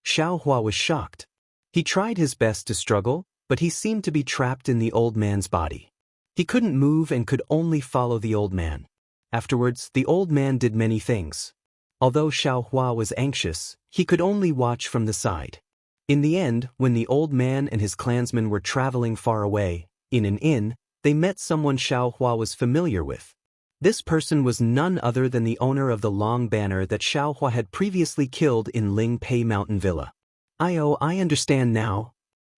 Xiaohua was shocked. He tried his best to struggle, but he seemed to be trapped in the old man's body. He couldn't move and could only follow the old man. Afterwards, the old man did many things. Although Xiaohua was anxious, he could only watch from the side. In the end, when the old man and his clansmen were traveling far away, in an inn, they met someone Xiaohua was familiar with. This person was none other than the owner of the long banner that Xiaohua had previously killed in Ling Pei Mountain Villa. I understand now.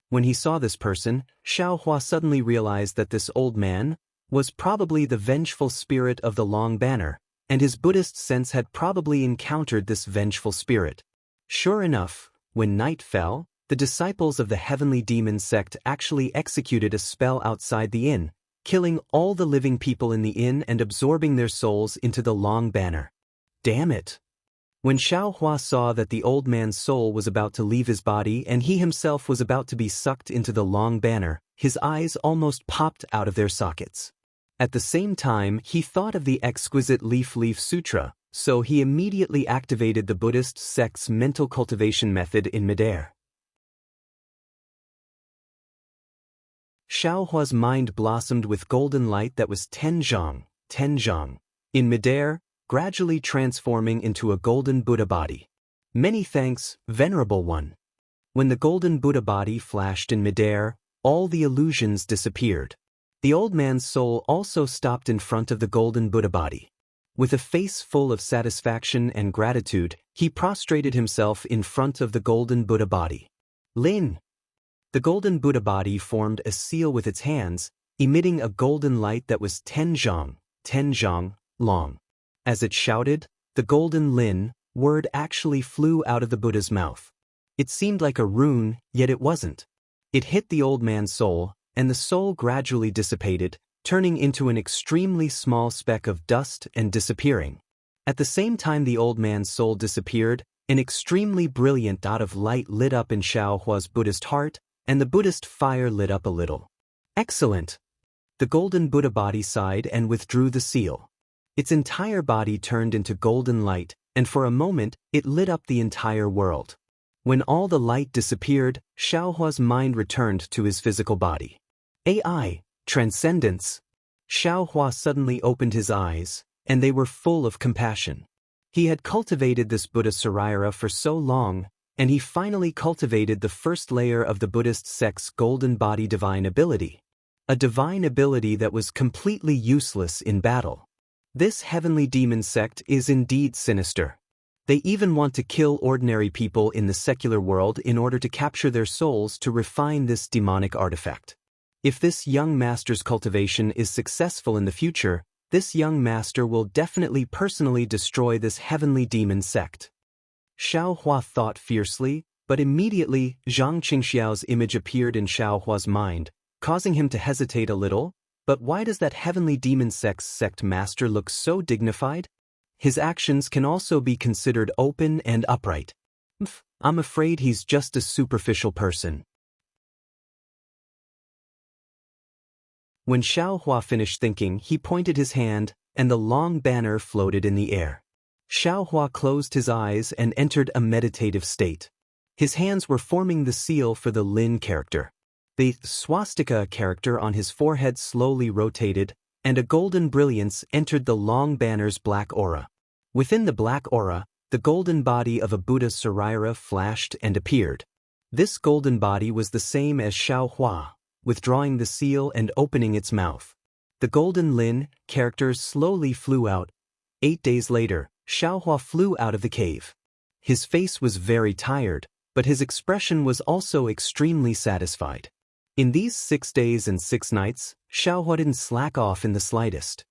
When he saw this person, Xiaohua suddenly realized that this old man, was probably the vengeful spirit of the long banner, and his Buddhist sense had probably encountered this vengeful spirit. Sure enough, when night fell, the disciples of the heavenly demon sect actually executed a spell outside the inn, killing all the living people in the inn and absorbing their souls into the long banner. Damn it! When Xiaohua saw that the old man's soul was about to leave his body and he himself was about to be sucked into the long banner, his eyes almost popped out of their sockets. At the same time, he thought of the exquisite Leaf Sutra, so he immediately activated the Buddhist sect's mental cultivation method in midair. Xiaohua's mind blossomed with golden light that was Tenzhong, in midair, gradually transforming into a golden Buddha body. Many thanks, Venerable One. When the golden Buddha body flashed in midair, all the illusions disappeared. The old man's soul also stopped in front of the golden Buddha body. With a face full of satisfaction and gratitude, he prostrated himself in front of the golden Buddha body. Lin. The golden Buddha body formed a seal with its hands, emitting a golden light that was Tenzhong, long. As it shouted, the golden Lin word actually flew out of the Buddha's mouth. It seemed like a rune, yet it wasn't. It hit the old man's soul, and the soul gradually dissipated, turning into an extremely small speck of dust and disappearing. At the same time the old man's soul disappeared, an extremely brilliant dot of light lit up in Xiaohua's Buddhist heart, and the Buddhist fire lit up a little. Excellent! The golden Buddha body sighed and withdrew the seal. Its entire body turned into golden light, and for a moment, it lit up the entire world. When all the light disappeared, Xiaohua's mind returned to his physical body. AI, transcendence. Xiaohua suddenly opened his eyes, and they were full of compassion. He had cultivated this Buddha Sarira for so long, and he finally cultivated the first layer of the Buddhist sect's golden body divine ability. A divine ability that was completely useless in battle. This heavenly demon sect is indeed sinister. They even want to kill ordinary people in the secular world in order to capture their souls to refine this demonic artifact. If this young master's cultivation is successful in the future, this young master will definitely personally destroy this heavenly demon sect. Xiaohua thought fiercely, but immediately Zhang Qingxiao's image appeared in Xiaohua's mind, causing him to hesitate a little. But why does that heavenly demon sect master look so dignified? His actions can also be considered open and upright. I'm afraid he's just a superficial person. When Xiaohua finished thinking, he pointed his hand, and the long banner floated in the air. Xiaohua closed his eyes and entered a meditative state. His hands were forming the seal for the Lin character. The swastika character on his forehead slowly rotated, and a golden brilliance entered the long banner's black aura. Within the black aura, the golden body of a Buddha Sarira flashed and appeared. This golden body was the same as Xiaohua, withdrawing the seal and opening its mouth. The golden Lin characters slowly flew out. 8 days later, Xiaohua flew out of the cave. His face was very tired, but his expression was also extremely satisfied. In these 6 days and 6 nights, Xiaohua didn't slack off in the slightest.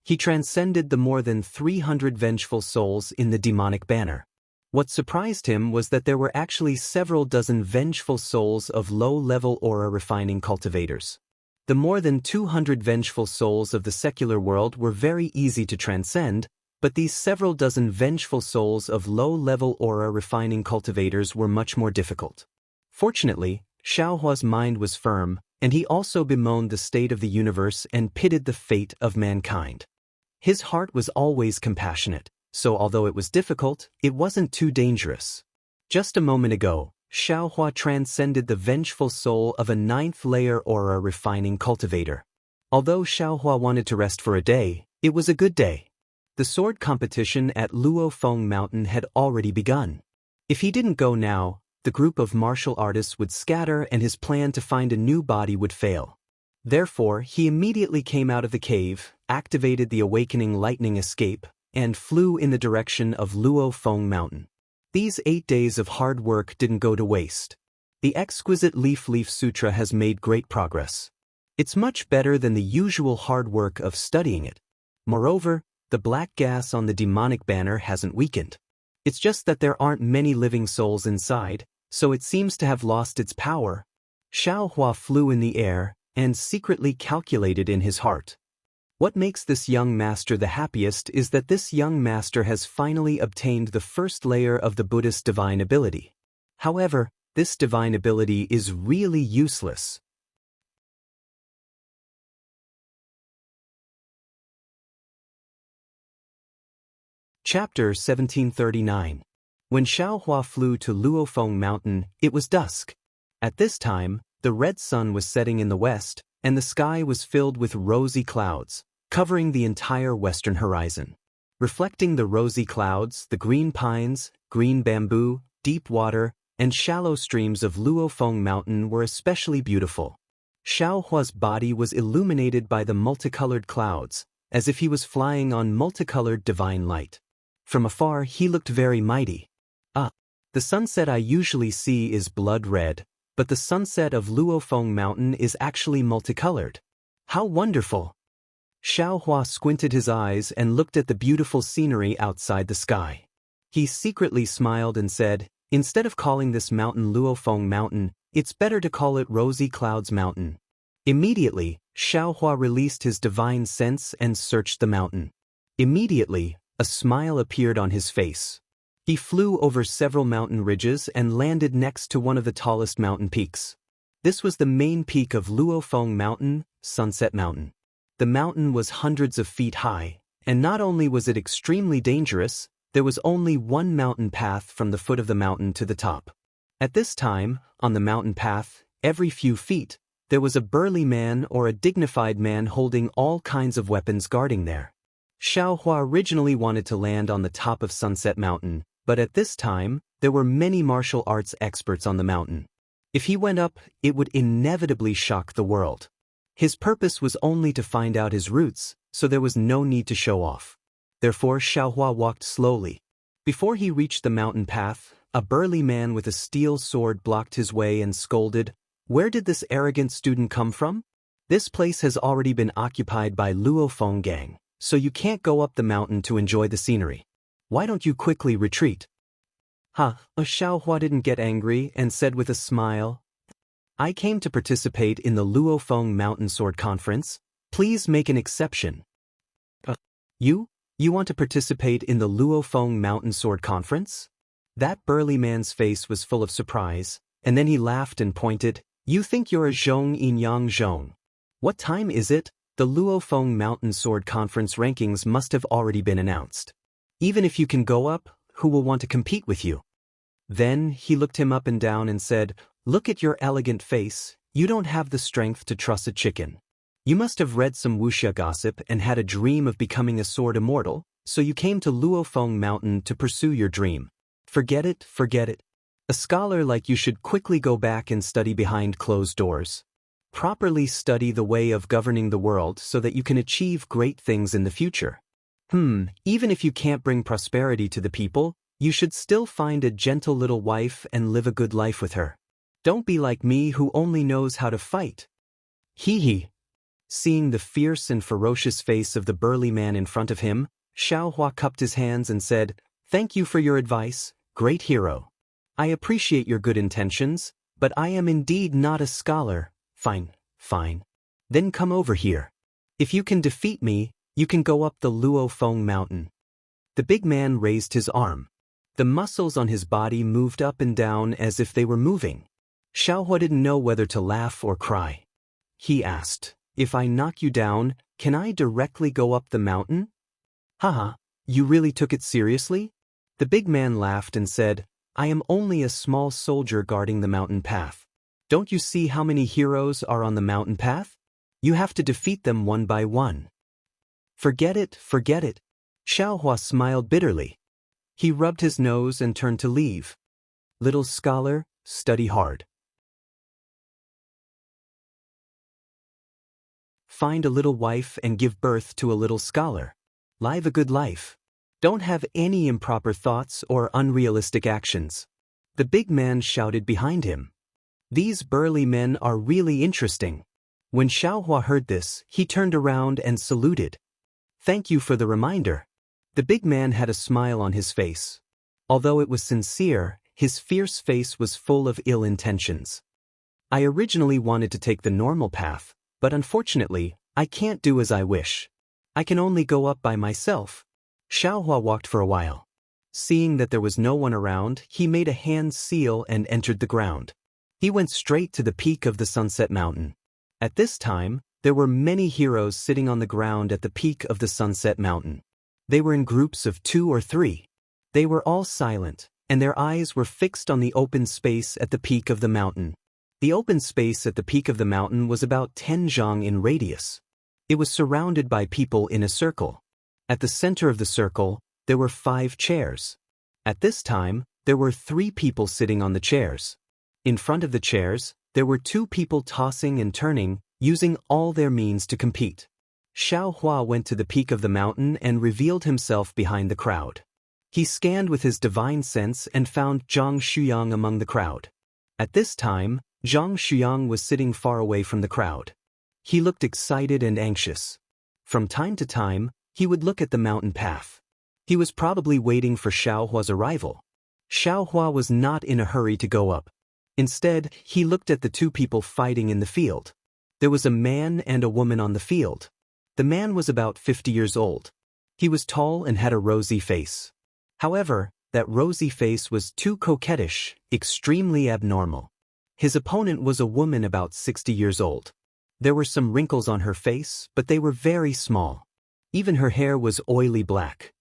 He transcended the more than 300 vengeful souls in the demonic banner. What surprised him was that there were actually several dozen vengeful souls of low-level aura refining cultivators. The more than 200 vengeful souls of the secular world were very easy to transcend, but these several dozen vengeful souls of low-level aura refining cultivators were much more difficult. Fortunately, Xiaohua's mind was firm, and he also bemoaned the state of the universe and pitied the fate of mankind. His heart was always compassionate, so although it was difficult, it wasn't too dangerous. Just a moment ago, Xiaohua transcended the vengeful soul of a 9th-layer aura refining cultivator. Although Xiaohua wanted to rest for a day, it was a good day. The sword competition at Luofeng Mountain had already begun. If he didn't go now, the group of martial artists would scatter and his plan to find a new body would fail. Therefore, he immediately came out of the cave, activated the awakening lightning escape, and flew in the direction of Luofeng Mountain. These 8 days of hard work didn't go to waste. The exquisite Leaf Sutra has made great progress. It's much better than the usual hard work of studying it. Moreover, the black gas on the demonic banner hasn't weakened. It's just that there aren't many living souls inside, so it seems to have lost its power. Xiaohua flew in the air and secretly calculated in his heart. What makes this young master the happiest is that this young master has finally obtained the first layer of the Buddhist divine ability. However, this divine ability is really useless. Chapter 1739. When Xiaohua flew to Luofeng Mountain, it was dusk. At this time, the red sun was setting in the west, and the sky was filled with rosy clouds, covering the entire western horizon. Reflecting the rosy clouds, the green pines, green bamboo, deep water, and shallow streams of Luofeng Mountain were especially beautiful. Xiaohua's body was illuminated by the multicolored clouds, as if he was flying on multicolored divine light. From afar he looked very mighty. The sunset I usually see is blood red, but the sunset of Luofeng Mountain is actually multicolored. How wonderful! Xiaohua squinted his eyes and looked at the beautiful scenery outside the sky. He secretly smiled and said, "Instead of calling this mountain Luofeng Mountain, it's better to call it Rosy Clouds Mountain." Immediately, Xiaohua released his divine sense and searched the mountain. Immediately, a smile appeared on his face. He flew over several mountain ridges and landed next to one of the tallest mountain peaks. This was the main peak of Luofeng Mountain, Sunset Mountain. The mountain was hundreds of feet high, and not only was it extremely dangerous, there was only one mountain path from the foot of the mountain to the top. At this time, on the mountain path, every few feet, there was a burly man or a dignified man holding all kinds of weapons guarding there. Xiaohua originally wanted to land on the top of Sunset Mountain, but at this time, there were many martial arts experts on the mountain. If he went up, it would inevitably shock the world. His purpose was only to find out his roots, so there was no need to show off. Therefore Xiaohua walked slowly. Before he reached the mountain path, a burly man with a steel sword blocked his way and scolded, "Where did this arrogant student come from? This place has already been occupied by Luofeng gang, so you can't go up the mountain to enjoy the scenery. Why don't you quickly retreat?" Xiaohua didn't get angry and said with a smile, "I came to participate in the Luofeng Mountain Sword Conference. Please make an exception." You want to participate in the Luofeng Mountain Sword Conference?" That burly man's face was full of surprise, and then he laughed and pointed, "You think you're a zhong in yang zhong. What time is it? The Luofeng Mountain Sword Conference rankings must have already been announced. Even if you can go up, who will want to compete with you?" Then he looked him up and down and said, "Look at your elegant face, you don't have the strength to truss a chicken. You must have read some wuxia gossip and had a dream of becoming a sword immortal, so you came to Luofeng Mountain to pursue your dream. Forget it, forget it. A scholar like you should quickly go back and study behind closed doors. Properly study the way of governing the world so that you can achieve great things in the future. Even if you can't bring prosperity to the people, you should still find a gentle little wife and live a good life with her. Don't be like me who only knows how to fight." Hee. Seeing the fierce and ferocious face of the burly man in front of him, Xiaohua cupped his hands and said, "Thank you for your advice, great hero. I appreciate your good intentions, but I am indeed not a scholar." Fine. Then come over here. If you can defeat me, you can go up the Luofeng Mountain." The big man raised his arm. The muscles on his body moved up and down as if they were moving. Xiaohua didn't know whether to laugh or cry. He asked, "If I knock you down, can I directly go up the mountain?" You really took it seriously?" The big man laughed and said, "I am only a small soldier guarding the mountain path. Don't you see how many heroes are on the mountain path? You have to defeat them one by one." Forget it. Xiaohua smiled bitterly. He rubbed his nose and turned to leave. "Little scholar, study hard. Find a little wife and give birth to a little scholar. Live a good life. Don't have any improper thoughts or unrealistic actions." The big man shouted behind him. "These burly men are really interesting. When Xiaohua heard this, he turned around and saluted. "Thank you for the reminder." The big man had a smile on his face. Although it was sincere, his fierce face was full of ill intentions. "I originally wanted to take the normal path, but unfortunately, I can't do as I wish. I can only go up by myself." Xiaohua walked for a while. Seeing that there was no one around, he made a hand seal and entered the ground. He went straight to the peak of the Sunset Mountain. At this time, there were many heroes sitting on the ground at the peak of the Sunset Mountain. They were in groups of 2 or 3. They were all silent, and their eyes were fixed on the open space at the peak of the mountain. The open space at the peak of the mountain was about 10 zhang in radius. It was surrounded by people in a circle. At the center of the circle, there were 5 chairs. At this time, there were 3 people sitting on the chairs. In front of the chairs, there were 2 people tossing and turning, using all their means to compete. Xiaohua went to the peak of the mountain and revealed himself behind the crowd. He scanned with his divine sense and found Zhang Shuyang among the crowd. At this time, Zhang Shuyang was sitting far away from the crowd. He looked excited and anxious. From time to time, he would look at the mountain path. He was probably waiting for Xiaohua's arrival. Xiaohua was not in a hurry to go up. Instead, he looked at the 2 people fighting in the field. There was a man and a woman on the field. The man was about 50 years old. He was tall and had a rosy face. However, that rosy face was too coquettish, extremely abnormal. His opponent was a woman about 60 years old. There were some wrinkles on her face, but they were very small. Even her hair was oily black.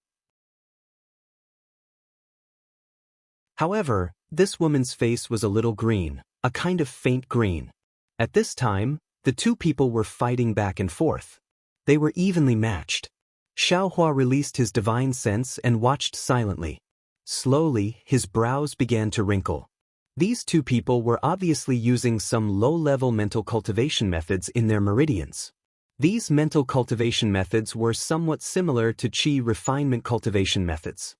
However, this woman's face was a little green, a kind of faint green. At this time, the 2 people were fighting back and forth. They were evenly matched. Xiaohua released his divine sense and watched silently. Slowly, his brows began to wrinkle. These 2 people were obviously using some low-level mental cultivation methods in their meridians. These mental cultivation methods were somewhat similar to qi refinement cultivation methods.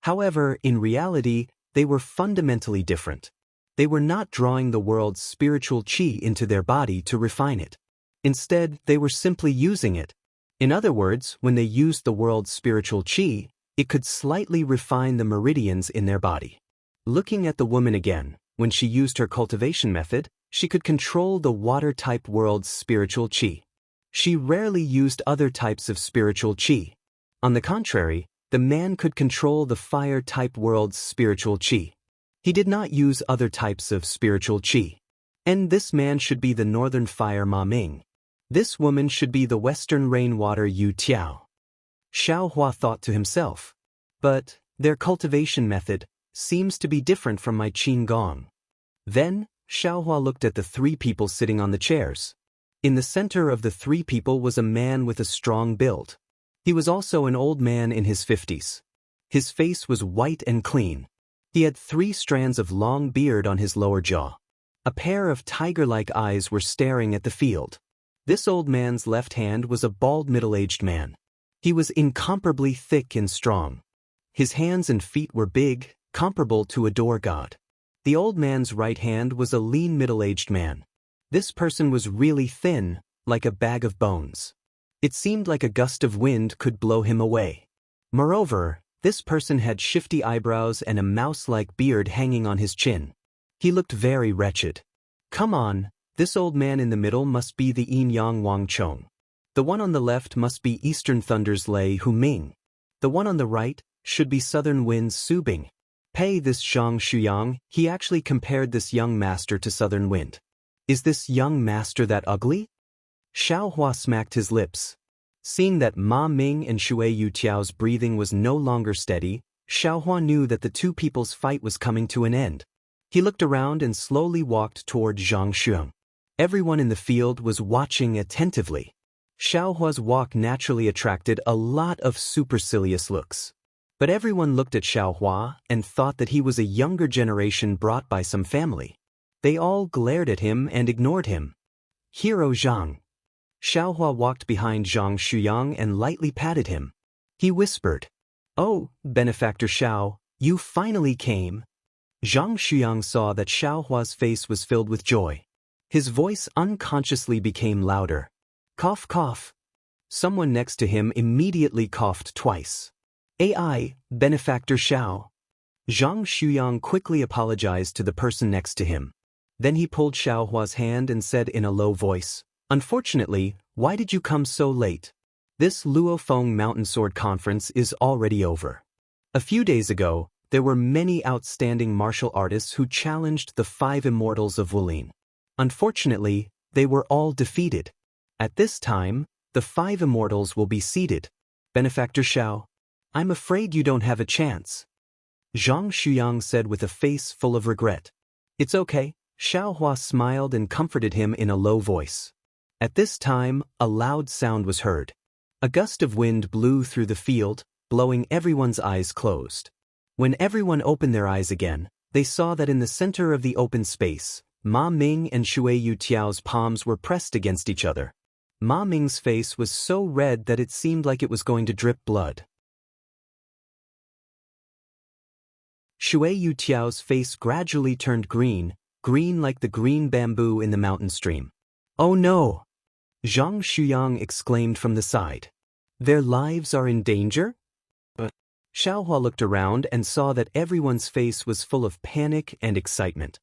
However, in reality, they were fundamentally different. They were not drawing the world's spiritual qi into their body to refine it. Instead, they were simply using it. In other words, when they used the world's spiritual qi, it could slightly refine the meridians in their body. Looking at the woman again, when she used her cultivation method, she could control the water-type world's spiritual qi. She rarely used other types of spiritual qi. On the contrary, the man could control the fire-type world's spiritual qi. He did not use other types of spiritual qi. And this man should be the northern fire Ma Ming. This woman should be the western rainwater Yu Tiao. Xiaohua thought to himself. But their cultivation method seems to be different from my Qin Gong. Then, Xiaohua looked at the 3 people sitting on the chairs. In the center of the 3 people was a man with a strong build. He was also an old man in his 50s. His face was white and clean. He had 3 strands of long beard on his lower jaw. A pair of tiger-like eyes were staring at the field. This old man's left hand was a bald middle-aged man. He was incomparably thick and strong. His hands and feet were big, comparable to a door god. The old man's right hand was a lean middle-aged man. This person was really thin, like a bag of bones. It seemed like a gust of wind could blow him away. Moreover, this person had shifty eyebrows and a mouse-like beard hanging on his chin. He looked very wretched. Come on, this old man in the middle must be the Yin-Yang Wang Chong. The one on the left must be Eastern Thunder's Lei Hu Ming. The one on the right should be Southern Wind's Su Bing. Pay this Zhang Shuyang, he actually compared this young master to Southern Wind. Is this young master that ugly? Xiaohua smacked his lips. Seeing that Ma Ming and Shui Yu Tiao's breathing was no longer steady, Xiaohua knew that the 2 people's fight was coming to an end. He looked around and slowly walked toward Zhang Shuyang. Everyone in the field was watching attentively. Xiaohua's walk naturally attracted a lot of supercilious looks. But everyone looked at Xiaohua and thought that he was a younger generation brought by some family. They all glared at him and ignored him. Hero Zhang. Xiaohua walked behind Zhang Shuyang and lightly patted him. He whispered, "Oh, benefactor Xiao, you finally came." Zhang Shuyang saw that Xiaohua's face was filled with joy. His voice unconsciously became louder. Cough, cough. Someone next to him immediately coughed twice. AI, Benefactor Xiao. Zhang Shuyang quickly apologized to the person next to him. Then he pulled Xiaohua's hand and said in a low voice, "Unfortunately, why did you come so late? This Luofeng Mountain Sword Conference is already over." A few days ago, there were many outstanding martial artists who challenged the 5 immortals of Wulin. Unfortunately, they were all defeated. At this time, the 5 immortals will be seated. Benefactor Xiao, I'm afraid you don't have a chance. Zhang Shuyang said with a face full of regret. It's okay, Xiaohua smiled and comforted him in a low voice. At this time, a loud sound was heard. A gust of wind blew through the field, blowing everyone's eyes closed. When everyone opened their eyes again, they saw that in the center of the open space, Ma Ming and Shui Yutiao's palms were pressed against each other. Ma Ming's face was so red that it seemed like it was going to drip blood. Shui Yutiao's face gradually turned green, green like the green bamboo in the mountain stream. Oh no! Zhang Shuyang exclaimed from the side. Their lives are in danger? Xiaohua looked around and saw that everyone's face was full of panic and excitement.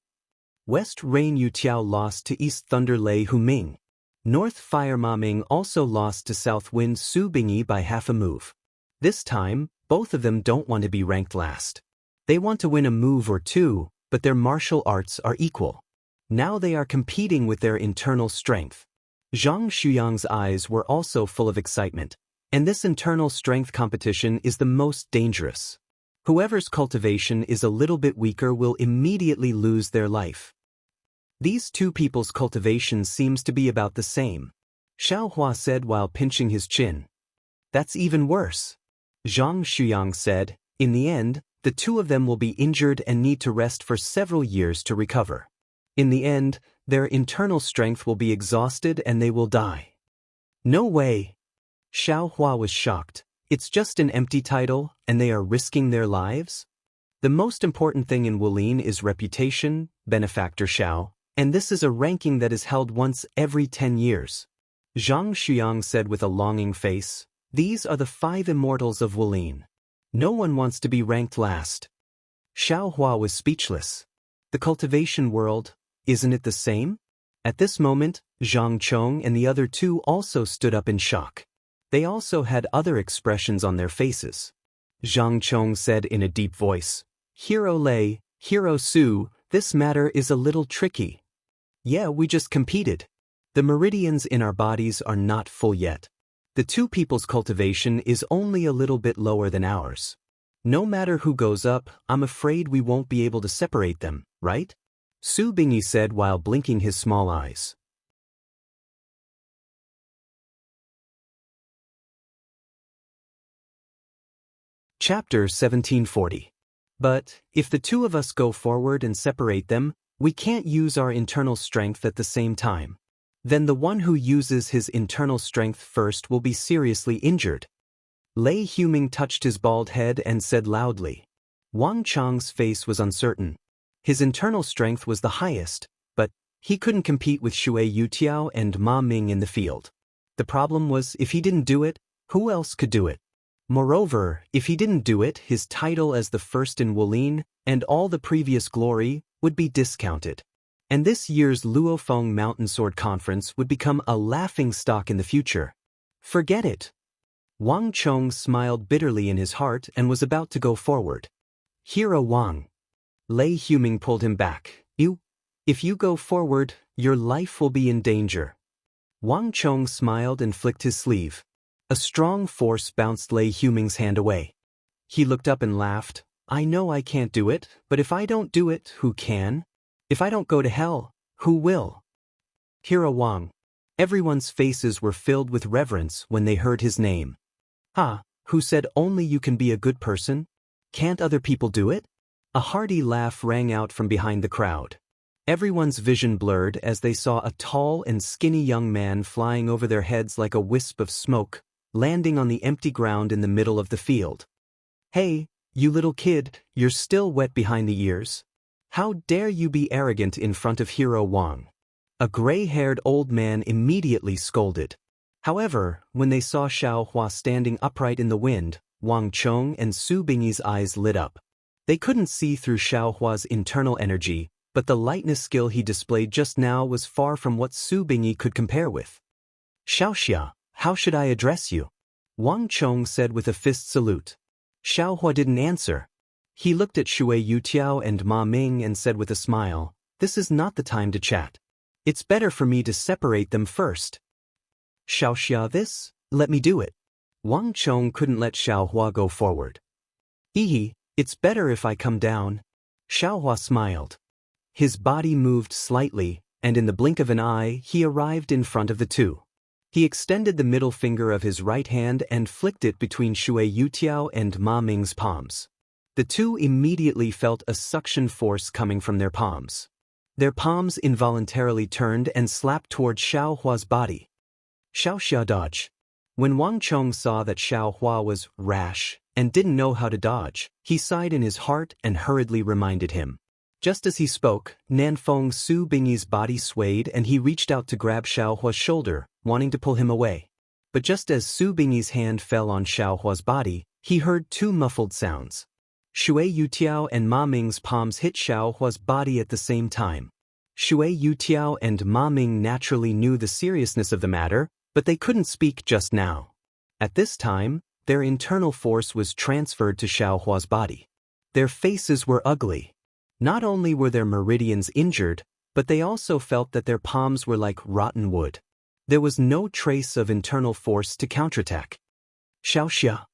West Rain Yutiao lost to East Thunder Lei Huming. North Fire Ma Ming also lost to South Wind Su Bingyi by half a move. This time, both of them don't want to be ranked last. They want to win a move or two, but their martial arts are equal. Now they are competing with their internal strength. Zhang Shuyang's eyes were also full of excitement, and this internal strength competition is the most dangerous. Whoever's cultivation is a little bit weaker will immediately lose their life. These two people's cultivation seems to be about the same, Xiaohua said while pinching his chin. That's even worse. Zhang Shuyang said, in the end, the two of them will be injured and need to rest for several years to recover. In the end, their internal strength will be exhausted and they will die. No way. Xiaohua was shocked. It's just an empty title, and they are risking their lives? The most important thing in Wulin is reputation, Benefactor Xiao, and this is a ranking that is held once every 10 years. Zhang Shuyang said with a longing face, these are the 5 immortals of Wulin. No one wants to be ranked last. Xiaohua was speechless. The cultivation world, isn't it the same? At this moment, Zhang Chong and the other two also stood up in shock. They also had other expressions on their faces. Zhang Chong said in a deep voice, Hero Lei, Hero Su, this matter is a little tricky. Yeah, we just competed. The meridians in our bodies are not full yet. The two people's cultivation is only a little bit lower than ours. No matter who goes up, I'm afraid we won't be able to separate them, right? Su Bingyi said while blinking his small eyes. Chapter 1740. But, if the two of us go forward and separate them, we can't use our internal strength at the same time. Then the one who uses his internal strength first will be seriously injured. Lei Huming touched his bald head and said loudly. Wang Chang's face was uncertain. His internal strength was the highest, but he couldn't compete with Shui Yutiao and Ma Ming in the field. The problem was if he didn't do it, who else could do it? Moreover, if he didn't do it, his title as the first in Wulin and all the previous glory would be discounted. And this year's Luofeng Mountain Sword Conference would become a laughingstock in the future. Forget it. Wang Chong smiled bitterly in his heart and was about to go forward. Hero Wang. Lei Huming pulled him back. If you go forward, your life will be in danger. Wang Chong smiled and flicked his sleeve. A strong force bounced Lei Huming's hand away. He looked up and laughed. I know I can't do it, but if I don't do it, who can? If I don't go to hell, who will? Hero Wang. Everyone's faces were filled with reverence when they heard his name. Who said only you can be a good person? Can't other people do it? A hearty laugh rang out from behind the crowd. Everyone's vision blurred as they saw a tall and skinny young man flying over their heads like a wisp of smoke, landing on the empty ground in the middle of the field. Hey, you little kid, you're still wet behind the ears. How dare you be arrogant in front of Hero Wang? A gray-haired old man immediately scolded. However, when they saw Xiaohua standing upright in the wind, Wang Chong and Su Bingyi's eyes lit up. They couldn't see through Xiaohua's internal energy, but the lightness skill he displayed just now was far from what Su Bingyi could compare with. "Xiaoxia, how should I address you?" Wang Chong said with a fist salute. Xiaohua didn't answer. He looked at Shui Yutiao and Ma Ming and said with a smile, "This is not the time to chat. It's better for me to separate them first." "Xiaoxia, this? Let me do it." Wang Chong couldn't let Xiaohua go forward. It's better if I come down." Xiaohua smiled. His body moved slightly, and in the blink of an eye he arrived in front of the two. He extended the middle finger of his right hand and flicked it between Shui Yutiao and Ma Ming's palms. The two immediately felt a suction force coming from their palms. Their palms involuntarily turned and slapped toward Xiaohua's body. "Xiaoxia, dodge." When Wang Chong saw that Xiaohua was rash and didn't know how to dodge, he sighed in his heart and hurriedly reminded him. Just as he spoke, Nanfeng Su Bingyi's body swayed and he reached out to grab Xiaohua's shoulder, wanting to pull him away. But just as Su Bingyi's hand fell on Xiaohua's body, he heard two muffled sounds. Shui Yutiao and Ma Ming's palms hit Xiaohua's body at the same time. Shui Yutiao and Ma Ming naturally knew the seriousness of the matter, but they couldn't speak just now. At this time, their internal force was transferred to Xiaohua's body. Their faces were ugly. Not only were their meridians injured, but they also felt that their palms were like rotten wood. There was no trace of internal force to counterattack. "Xiaoxia."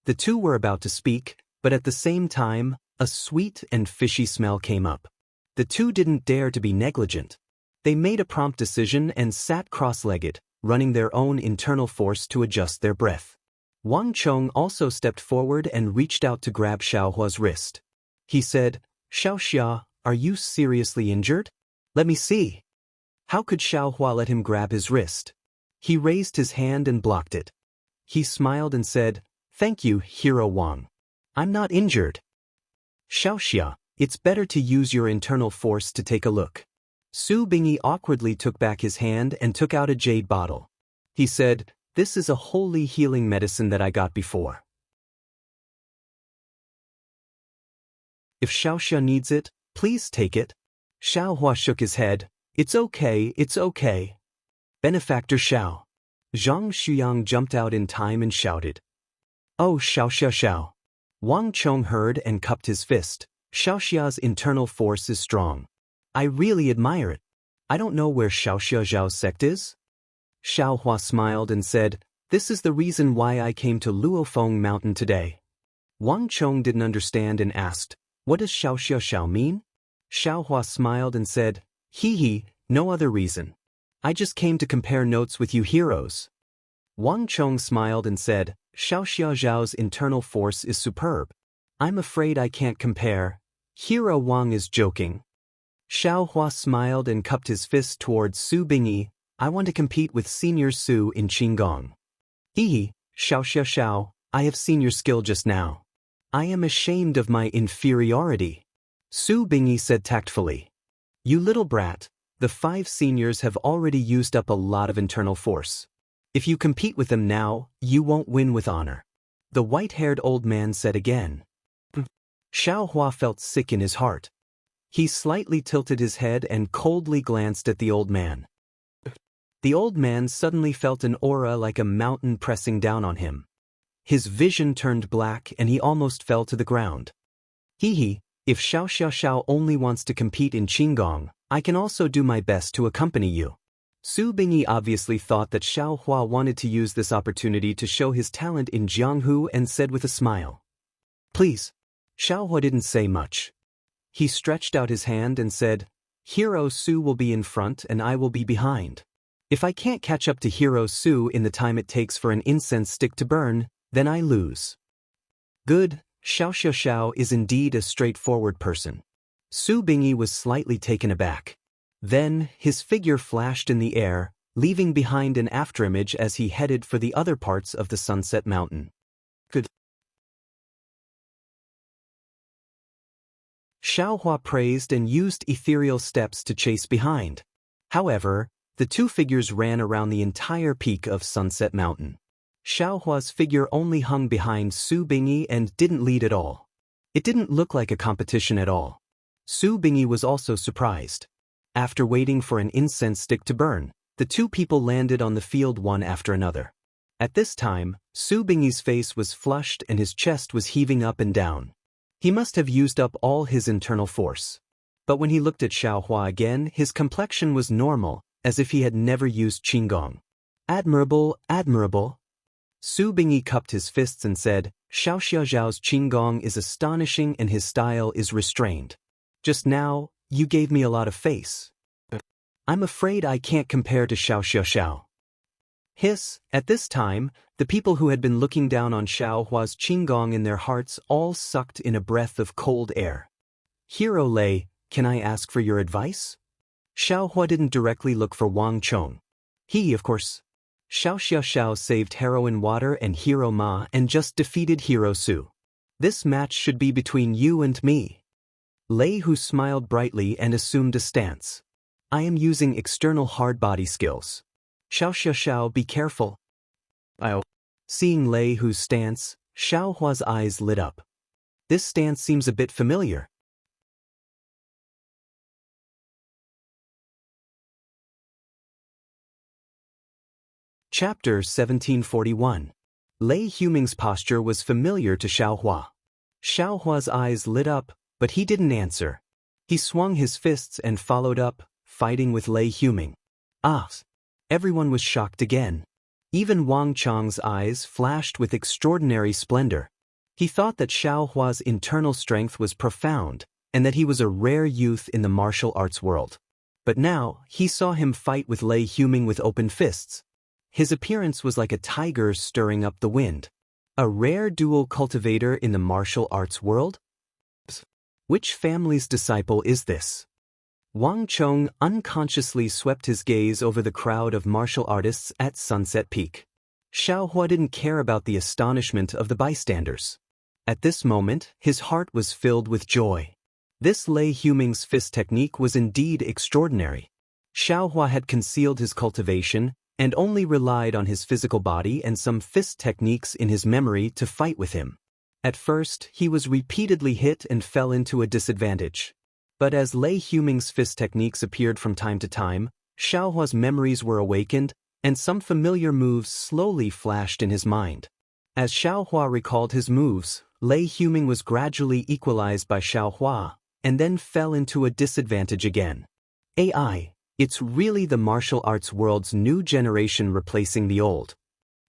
The two were about to speak, but at the same time, a sweet and fishy smell came up. The two didn't dare to be negligent. They made a prompt decision and sat cross-legged, running their own internal force to adjust their breath. Wang Chong also stepped forward and reached out to grab Xiaohua's wrist. He said, "Xiaoxia, are you seriously injured? Let me see." How could Xiaohua let him grab his wrist? He raised his hand and blocked it. He smiled and said, "Thank you, Hero Wang. I'm not injured." "Xiaoxia, it's better to use your internal force to take a look." Su Bingyi awkwardly took back his hand and took out a jade bottle. He said, "This is a holy healing medicine that I got before. If Xiaoxia needs it, please take it." Xiaohua shook his head. It's okay. Benefactor Xiao." Zhang Xuyang jumped out in time and shouted. "Oh, Xiao." Wang Chong heard and cupped his fist. "Xiaoxia's internal force is strong. I really admire it. I don't know where Xiaoxia Zhao's sect is." Xiaohua smiled and said, "This is the reason why I came to Luofeng Mountain today." Wang Chong didn't understand and asked, "What does Xiaoxia Xiao mean?" Xiaohua smiled and said, No other reason. I just came to compare notes with you heroes." Wang Chong smiled and said, "Xiaoxia Zhao's internal force is superb. I'm afraid I can't compare. Hero Wang is joking." Xiaohua smiled and cupped his fist towards Su Bingyi. "I want to compete with Senior Su in Qinggong." Xiaoxia Xiao, I have seen your skill just now. I am ashamed of my inferiority." Su Bingyi said tactfully. "You little brat, the 5 seniors have already used up a lot of internal force. If you compete with them now, you won't win with honor." The white-haired old man said again. Xiaohua felt sick in his heart. He slightly tilted his head and coldly glanced at the old man. The old man suddenly felt an aura like a mountain pressing down on him. His vision turned black and he almost fell to the ground. If Xiaoxia Xiao only wants to compete in Qinggong, I can also do my best to accompany you." Su Bingyi obviously thought that Xiaohua wanted to use this opportunity to show his talent in Jianghu and said with a smile, "Please." Xiaohua didn't say much. He stretched out his hand and said, "Hero Su will be in front and I will be behind. If I can't catch up to Hero Su in the time it takes for an incense stick to burn, then I lose." "Good, Xiaoxia Xiao is indeed a straightforward person." Su Bingyi was slightly taken aback. Then, his figure flashed in the air, leaving behind an afterimage as he headed for the other parts of the Sunset Mountain. Good. Xiaohua praised and used ethereal steps to chase behind. However, the two figures ran around the entire peak of Sunset Mountain. Xiaohua's figure only hung behind Su Bingyi and didn't lead at all. It didn't look like a competition at all. Su Bingyi was also surprised. After waiting for an incense stick to burn, the two people landed on the field one after another. At this time, Su Bingyi's face was flushed and his chest was heaving up and down. He must have used up all his internal force. But when he looked at Xiaohua again, his complexion was normal, as if he had never used Qigong. Admirable, admirable. Su Bingyi cupped his fists and said, Xiaoxia Zhao's Qigong is astonishing and his style is restrained. Just now, you gave me a lot of face. I'm afraid I can't compare to Xiaoxia Xiao. Hiss, at this time, the people who had been looking down on Xiaohua's Qigong in their hearts all sucked in a breath of cold air. Hero Lei, can I ask for your advice? Xiaohua didn't directly look for Wang Chong. He, of course. Xiaoxia Xiao saved Heroine Water and Hero Ma and just defeated Hero Su. This match should be between you and me. Lei Hu smiled brightly and assumed a stance. I am using external hard body skills. Xiaoxia Xiao, be careful. Seeing Lei Hu's stance, Xiaohua's eyes lit up. This stance seems a bit familiar. Chapter 1741. Lei Huming's posture was familiar to Xiaohua. Xiaohua's eyes lit up, but he didn't answer. He swung his fists and followed up, fighting with Lei Huming. Everyone was shocked again. Even Wang Chong's eyes flashed with extraordinary splendor. He thought that Xiaohua's internal strength was profound, and that he was a rare youth in the martial arts world. But now, he saw him fight with Lei Huming with open fists. His appearance was like a tiger stirring up the wind. A rare dual cultivator in the martial arts world? Which family's disciple is this? Wang Chong unconsciously swept his gaze over the crowd of martial artists at Sunset Peak. Xiaohua didn't care about the astonishment of the bystanders. At this moment, his heart was filled with joy. This Lei Huming's fist technique was indeed extraordinary. Xiaohua had concealed his cultivation and only relied on his physical body and some fist techniques in his memory to fight with him. At first, he was repeatedly hit and fell into a disadvantage. But as Lei Huming's fist techniques appeared from time to time, Xiaohua's memories were awakened, and some familiar moves slowly flashed in his mind. As Xiaohua recalled his moves, Lei Huming was gradually equalized by Xiaohua, and then fell into a disadvantage again. AI. It's really the martial arts world's new generation replacing the old.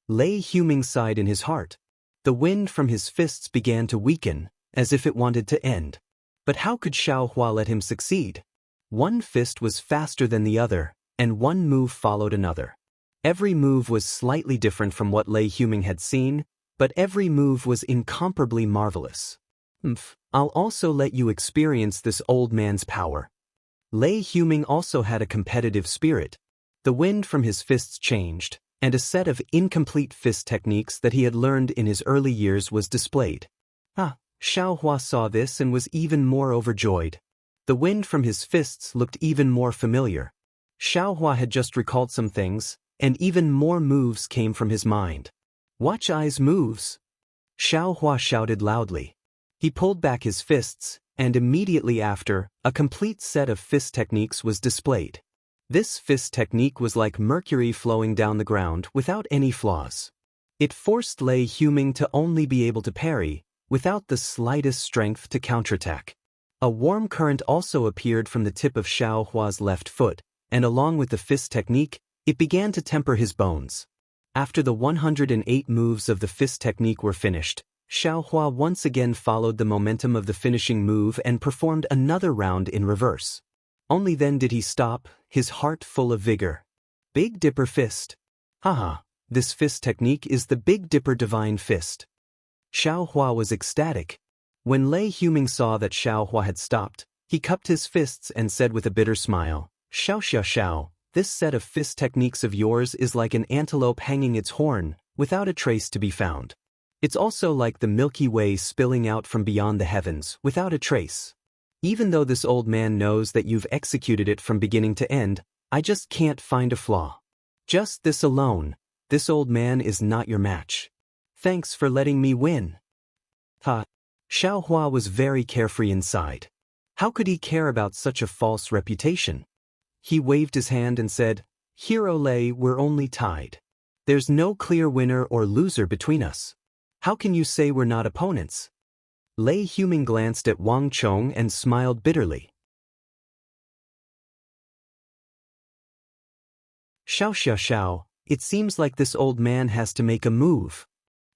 Lei Huming sighed in his heart. The wind from his fists began to weaken, as if it wanted to end. But how could Xiaohua let him succeed? One fist was faster than the other, and one move followed another. Every move was slightly different from what Lei Huming had seen, but every move was incomparably marvelous. I'll also let you experience this old man's power. Lei Huming also had a competitive spirit. The wind from his fists changed, and a set of incomplete fist techniques that he had learned in his early years was displayed. Xiaohua saw this and was even more overjoyed. The wind from his fists looked even more familiar. Xiaohua had just recalled some things, and even more moves came from his mind. Watch Ai's moves! Xiaohua shouted loudly. He pulled back his fists, and immediately after, a complete set of fist techniques was displayed. This fist technique was like mercury flowing down the ground without any flaws. It forced Lei Huming to only be able to parry, without the slightest strength to counterattack. A warm current also appeared from the tip of Xiaohua's left foot, and along with the fist technique, it began to temper his bones. After the 108 moves of the fist technique were finished, Xiaohua once again followed the momentum of the finishing move and performed another round in reverse. Only then did he stop, his heart full of vigor. Big Dipper Fist. This fist technique is the Big Dipper Divine Fist. Xiaohua was ecstatic. When Lei Huming saw that Xiaohua had stopped, he cupped his fists and said with a bitter smile, Xiaoxia Xiao, this set of fist techniques of yours is like an antelope hanging its horn, without a trace to be found. It's also like the Milky Way spilling out from beyond the heavens, without a trace. Even though this old man knows that you've executed it from beginning to end, I just can't find a flaw. Just this alone, this old man is not your match. Thanks for letting me win. Ha. Xiaohua was very carefree inside. How could he care about such a false reputation? He waved his hand and said, Hero Lei, we're only tied. There's no clear winner or loser between us. How can you say we're not opponents? Lei Huming glanced at Wang Chong and smiled bitterly. Xiao, it seems like this old man has to make a move.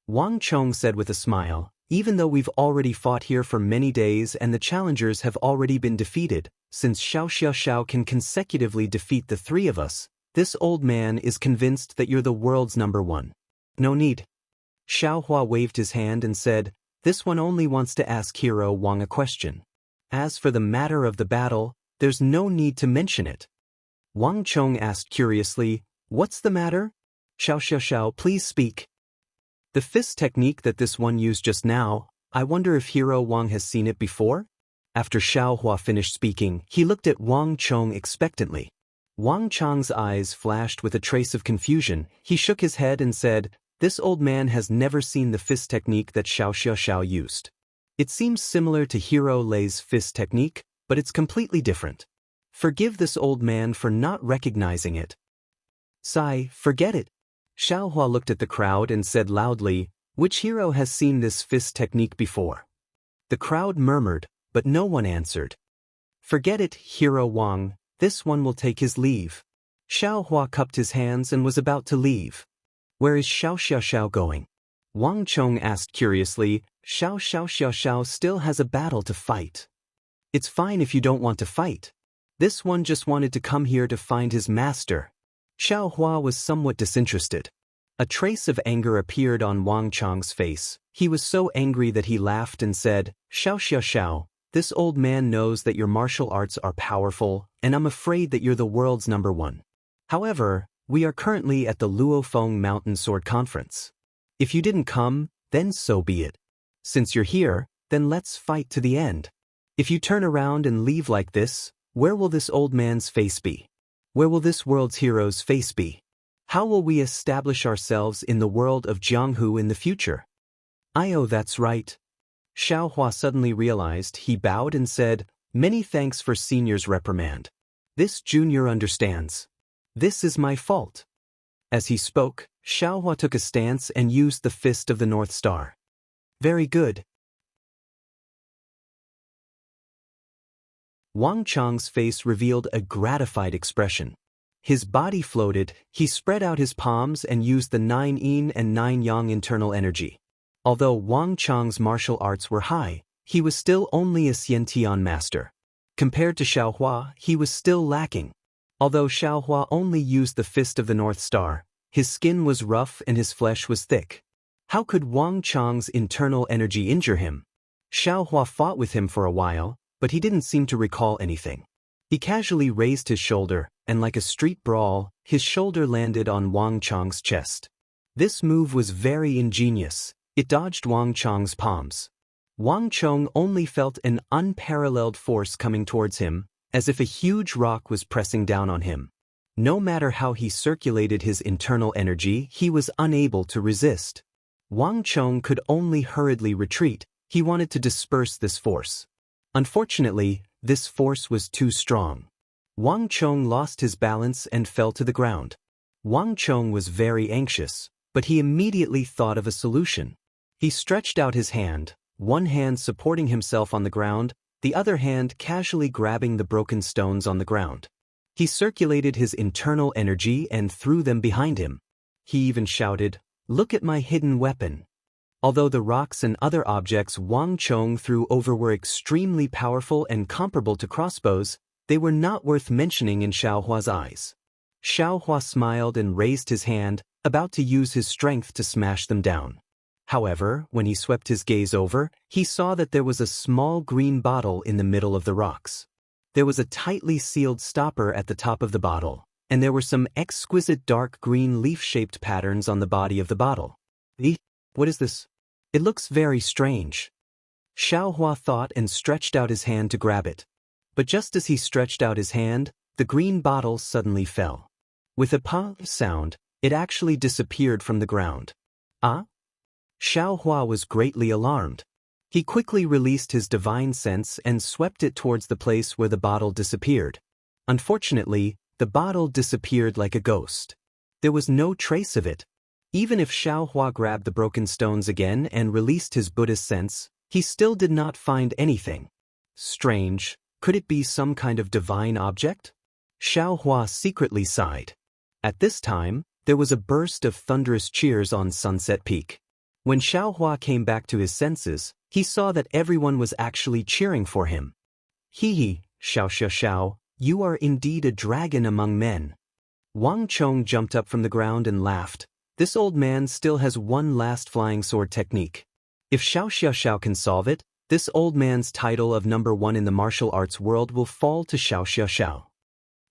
Wang Chong said with a smile, even though we've already fought here for many days and the challengers have already been defeated, since Xiao can consecutively defeat the three of us, this old man is convinced that you're the world's number one. No need. Xiaohua waved his hand and said, this one only wants to ask Hero Wang a question. As for the matter of the battle, there's no need to mention it. Wang Chong asked curiously, what's the matter? Xiao, please speak. The fist technique that this one used just now, I wonder if Hero Wang has seen it before? After Xiaohua finished speaking, he looked at Wang Chong expectantly. Wang Chong's eyes flashed with a trace of confusion. He shook his head and said, this old man has never seen the fist technique that Xiao used. It seems similar to Hero Lei's fist technique, but it's completely different. Forgive this old man for not recognizing it. Sai, forget it. Xiaohua looked at the crowd and said loudly, which hero has seen this fist technique before? The crowd murmured, but no one answered. Forget it, Hero Wang, this one will take his leave. Xiaohua cupped his hands and was about to leave. Where is Xiao going? Wang Chong asked curiously. Xiao still has a battle to fight. It's fine if you don't want to fight. This one just wanted to come here to find his master. Xiaohua was somewhat disinterested. A trace of anger appeared on Wang Chong's face. He was so angry that he laughed and said, Xiao, this old man knows that your martial arts are powerful, and I'm afraid that you're the world's number one. However, we are currently at the Luofeng Mountain Sword Conference. If you didn't come, then so be it. Since you're here, then let's fight to the end. If you turn around and leave like this, where will this old man's face be? Where will this world's hero's face be? How will we establish ourselves in the world of Jianghu in the future? That's right. Xiaohua suddenly realized. He bowed and said, many thanks for senior's reprimand. This junior understands. This is my fault. As he spoke, Xiaohua took a stance and used the fist of the North Star. Very good. Wang Chong's face revealed a gratified expression. His body floated, he spread out his palms and used the 9 yin and 9 yang internal energy. Although Wang Chong's martial arts were high, he was still only a Xiantian master. Compared to Xiaohua, he was still lacking. Although Xiaohua only used the fist of the North Star, his skin was rough and his flesh was thick. How could Wang Chong's internal energy injure him? Xiaohua fought with him for a while, but he didn't seem to recall anything. He casually raised his shoulder, and like a street brawl, his shoulder landed on Wang Chong's chest. This move was very ingenious. It dodged Wang Chong's palms. Wang Chong only felt an unparalleled force coming towards him, as if a huge rock was pressing down on him. No matter how he circulated his internal energy, he was unable to resist. Wang Chong could only hurriedly retreat. He wanted to disperse this force. Unfortunately, this force was too strong. Wang Chong lost his balance and fell to the ground. Wang Chong was very anxious, but he immediately thought of a solution. He stretched out his hand, one hand supporting himself on the ground, the other hand casually grabbing the broken stones on the ground. He circulated his internal energy and threw them behind him. He even shouted, "Look at my hidden weapon." Although the rocks and other objects Wang Chong threw over were extremely powerful and comparable to crossbows, they were not worth mentioning in Xiaohua's eyes. Xiaohua smiled and raised his hand, about to use his strength to smash them down. However, when he swept his gaze over, he saw that there was a small green bottle in the middle of the rocks. There was a tightly sealed stopper at the top of the bottle, and there were some exquisite dark green leaf-shaped patterns on the body of the bottle. What is this? It looks very strange. Xiaohua thought and stretched out his hand to grab it. But just as he stretched out his hand, the green bottle suddenly fell. With a "pa" sound, it actually disappeared from the ground. Ah? Xiaohua was greatly alarmed. He quickly released his divine sense and swept it towards the place where the bottle disappeared. Unfortunately, the bottle disappeared like a ghost. There was no trace of it. Even if Xiaohua grabbed the broken stones again and released his Buddhist sense, he still did not find anything. Strange, could it be some kind of divine object? Xiaohua secretly sighed. At this time, there was a burst of thunderous cheers on Sunset Peak. When Xiaohua came back to his senses, he saw that everyone was actually cheering for him. Hee, Xiao, you are indeed a dragon among men. Wang Chong jumped up from the ground and laughed. This old man still has one last flying sword technique. If Xiao can solve it, this old man's title of #1 in the martial arts world will fall to Xiao.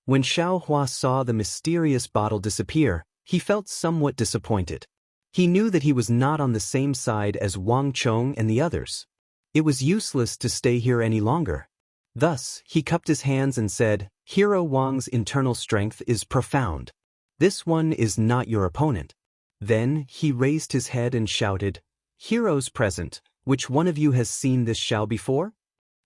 When Xiaohua saw the mysterious bottle disappear, he felt somewhat disappointed. He knew that he was not on the same side as Wang Chong and the others. It was useless to stay here any longer. Thus, he cupped his hands and said, Hero Wang's internal strength is profound. This one is not your opponent. Then, he raised his head and shouted, Heroes present, which one of you has seen this Xiao before?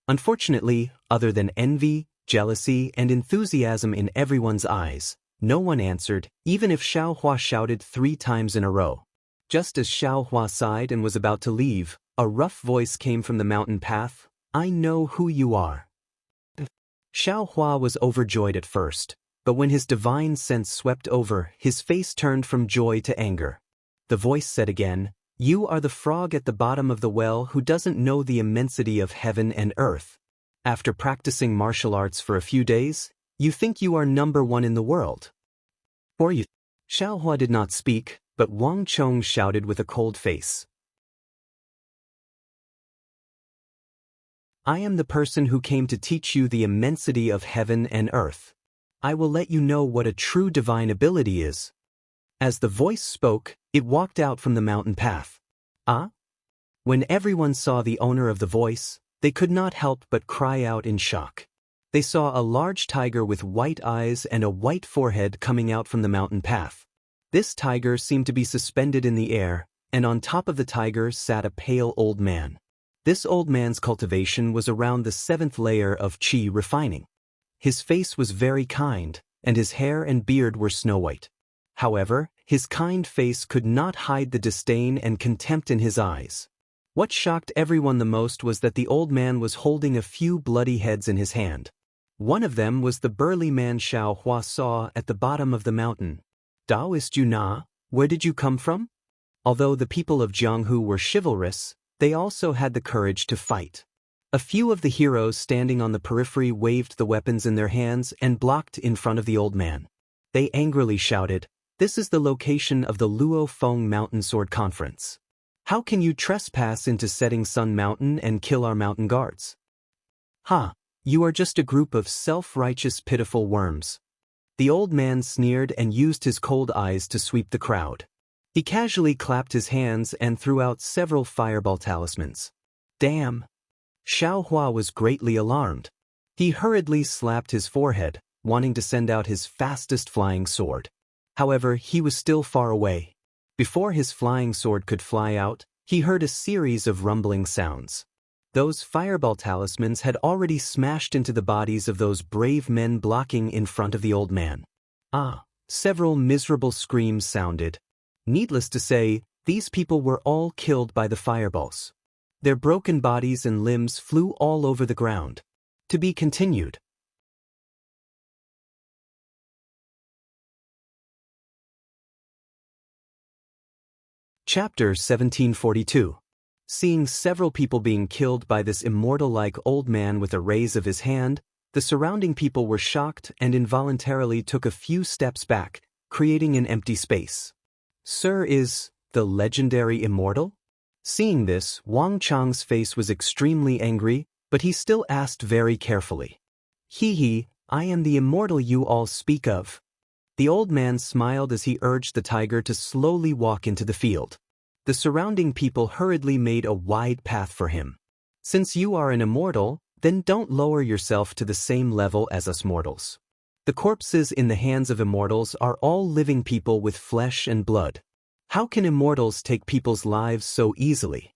Unfortunately, other than envy, jealousy, and enthusiasm in everyone's eyes, no one answered, even if Xiaohua shouted 3 times in a row. Just as Xiaohua sighed and was about to leave, a rough voice came from the mountain path, I know who you are. Xiaohua was overjoyed at first, but when his divine sense swept over, his face turned from joy to anger. The voice said again, You are the frog at the bottom of the well who doesn't know the immensity of heaven and earth. After practicing martial arts for a few days, you think you are #1 in the world. Or you. Xiaohua did not speak, but Wang Chong shouted with a cold face. I am the person who came to teach you the immensity of heaven and earth. I will let you know what a true divine ability is. As the voice spoke, it walked out from the mountain path. Ah? When everyone saw the owner of the voice, they could not help but cry out in shock. They saw a large tiger with white eyes and a white forehead coming out from the mountain path. This tiger seemed to be suspended in the air, and on top of the tiger sat a pale old man. This old man's cultivation was around the 7th layer of qi refining. His face was very kind, and his hair and beard were snow-white. However, his kind face could not hide the disdain and contempt in his eyes. What shocked everyone the most was that the old man was holding a few bloody heads in his hand. One of them was the burly man Xiaohua saw at the bottom of the mountain. Daoist you na, where did you come from? Although the people of Jianghu were chivalrous, they also had the courage to fight. A few of the heroes standing on the periphery waved the weapons in their hands and blocked in front of the old man. They angrily shouted, This is the location of the Luo Feng Mountain Sword Conference. How can you trespass into Setting Sun Mountain and kill our mountain guards? Ha! You are just a group of self-righteous pitiful worms. The old man sneered and used his cold eyes to sweep the crowd. He casually clapped his hands and threw out several fireball talismans. Damn! Xiaohua was greatly alarmed. He hurriedly slapped his forehead, wanting to send out his fastest flying sword. However, he was still far away. Before his flying sword could fly out, he heard a series of rumbling sounds. Those fireball talismans had already smashed into the bodies of those brave men blocking in front of the old man. Ah! Several miserable screams sounded. Needless to say, these people were all killed by the fireballs. Their broken bodies and limbs flew all over the ground. To be continued. Chapter 1742. Seeing several people being killed by this immortal-like old man with a raise of his hand, the surrounding people were shocked and involuntarily took a few steps back, creating an empty space. Sir, is the legendary Immortal? Seeing this, Wang Chang's face was extremely angry, but he still asked very carefully. I am the Immortal you all speak of. The old man smiled as he urged the tiger to slowly walk into the field. The surrounding people hurriedly made a wide path for him. Since you are an immortal, then don't lower yourself to the same level as us mortals. The corpses in the hands of immortals are all living people with flesh and blood. How can immortals take people's lives so easily?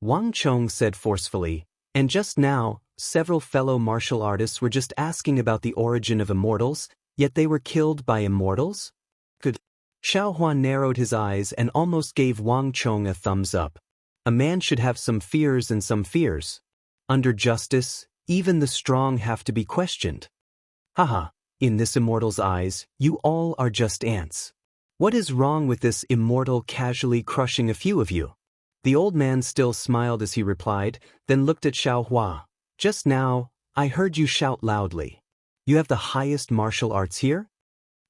Wang Chong said forcefully, and just now, several fellow martial artists were just asking about the origin of immortals, yet they were killed by immortals? Good. Xiao Hua narrowed his eyes and almost gave Wang Chong a thumbs up. A man should have some fears and some fears. Under justice, even the strong have to be questioned. Haha, in this immortal's eyes, you all are just ants. What is wrong with this immortal casually crushing a few of you? The old man still smiled as he replied, then looked at Xiao Hua. Just now, I heard you shout loudly. You have the highest martial arts here?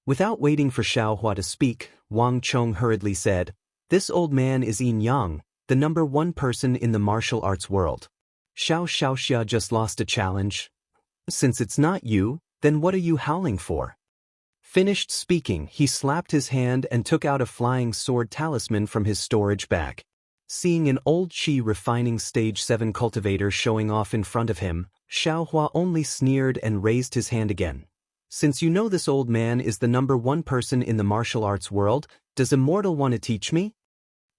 Without waiting for Xiao Hua to speak, Wang Chong hurriedly said, This old man is Yin Yang, the #1 person in the martial arts world. Xianxia just lost a challenge. Since it's not you, then what are you howling for? Finished speaking, he slapped his hand and took out a flying sword talisman from his storage bag. Seeing an old Qi refining stage 7 cultivator showing off in front of him, Xiao Hua only sneered and raised his hand again. Since you know this old man is the #1 person in the martial arts world, does Immortal want to teach me?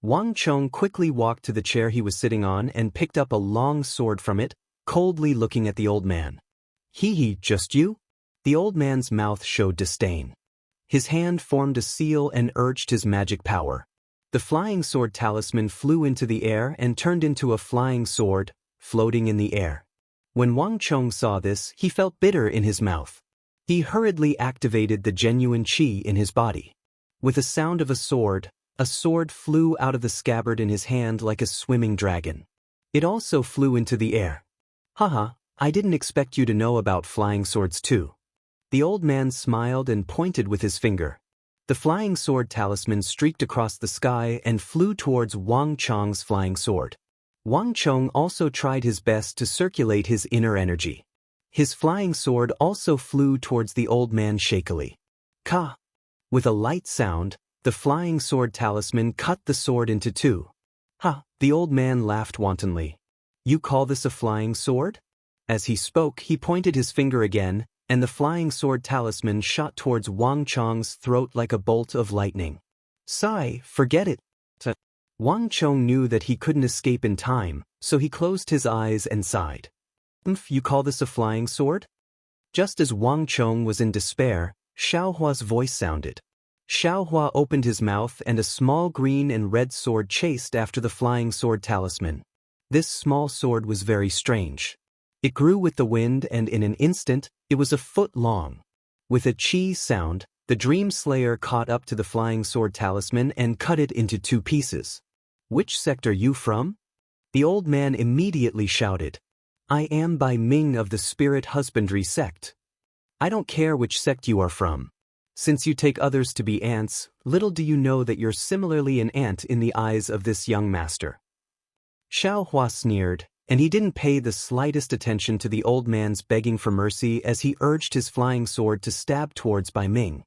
Wang Chong quickly walked to the chair he was sitting on and picked up a long sword from it, coldly looking at the old man. Hee, just you? The old man's mouth showed disdain. His hand formed a seal and urged his magic power. The flying sword talisman flew into the air and turned into a flying sword, floating in the air. When Wang Chong saw this, he felt bitter in his mouth. He hurriedly activated the genuine qi in his body. With a sound of a sword flew out of the scabbard in his hand like a swimming dragon. It also flew into the air. Haha, I didn't expect you to know about flying swords too. The old man smiled and pointed with his finger. The flying sword talisman streaked across the sky and flew towards Wang Chong's flying sword. Wang Chong also tried his best to circulate his inner energy. His flying sword also flew towards the old man shakily. Ka! With a light sound, the flying sword talisman cut the sword into two. Ha! The old man laughed wantonly. You call this a flying sword? As he spoke, he pointed his finger again, and the flying sword talisman shot towards Wang Chong's throat like a bolt of lightning. Sigh, forget it. Wang Chong knew that he couldn't escape in time, so he closed his eyes and sighed. You call this a flying sword? Just as Wang Chong was in despair, Xiao Hua's voice sounded. Xiao Hua opened his mouth and a small green and red sword chased after the flying sword talisman. This small sword was very strange. It grew with the wind and in an instant, it was a foot long. With a chi sound, the Dream Slayer caught up to the flying sword talisman and cut it into 2 pieces. Which sect are you from? The old man immediately shouted. I am Bai Ming of the Spirit Husbandry sect. I don't care which sect you are from. Since you take others to be ants, little do you know that you're similarly an ant in the eyes of this young master. Xiao Hua sneered, and he didn't pay the slightest attention to the old man's begging for mercy as he urged his flying sword to stab towards Bai Ming.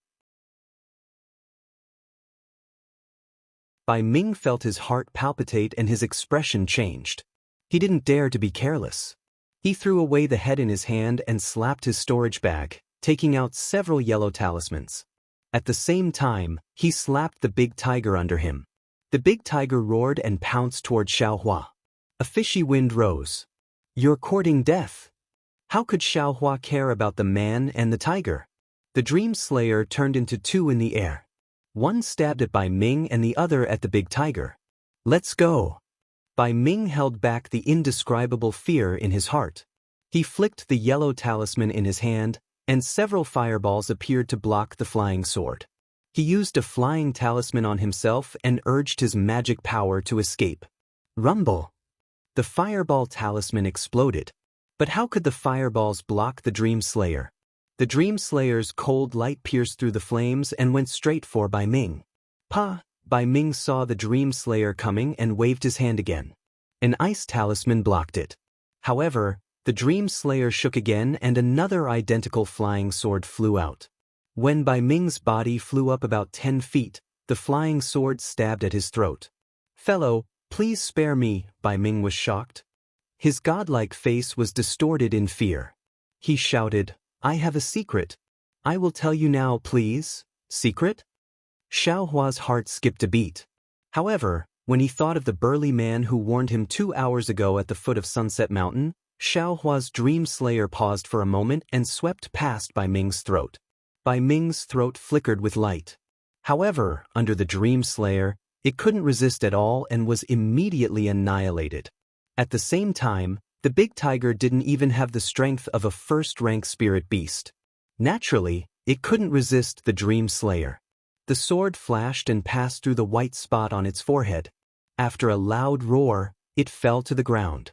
Bai Ming felt his heart palpitate and his expression changed. He didn't dare to be careless. He threw away the head in his hand and slapped his storage bag, taking out several yellow talismans. At the same time, he slapped the big tiger under him. The big tiger roared and pounced toward Xiao Hua. A fishy wind rose. You're courting death. How could Xiao Hua care about the man and the tiger? The Dream Slayer turned into 2 in the air. One stabbed at Bai Ming and the other at the big tiger. Let's go. Bai Ming held back the indescribable fear in his heart. He flicked the yellow talisman in his hand, and several fireballs appeared to block the flying sword. He used a flying talisman on himself and urged his magic power to escape. Rumble! The fireball talisman exploded. But how could the fireballs block the Dream Slayer? The Dream Slayer's cold light pierced through the flames and went straight for Bai Ming. Pa! Bai Ming saw the Dream Slayer coming and waved his hand again. An ice talisman blocked it. However, the Dream Slayer shook again and another identical flying sword flew out. When Bai Ming's body flew up about 10 feet, the flying sword stabbed at his throat. Fellow, please spare me, Bai Ming was shocked. His godlike face was distorted in fear. He shouted, I have a secret. I will tell you now, please. Secret? Xiao Hua's heart skipped a beat. However, when he thought of the burly man who warned him 2 hours ago at the foot of Sunset Mountain, Xiao Hua's dream slayer paused for a moment and swept past Bai Ming's throat. Bai Ming's throat flickered with light. However, under the dream slayer, it couldn't resist at all and was immediately annihilated. At the same time, the big tiger didn't even have the strength of a first-rank spirit beast. Naturally, it couldn't resist the dream slayer. The sword flashed and passed through the white spot on its forehead. After a loud roar, it fell to the ground.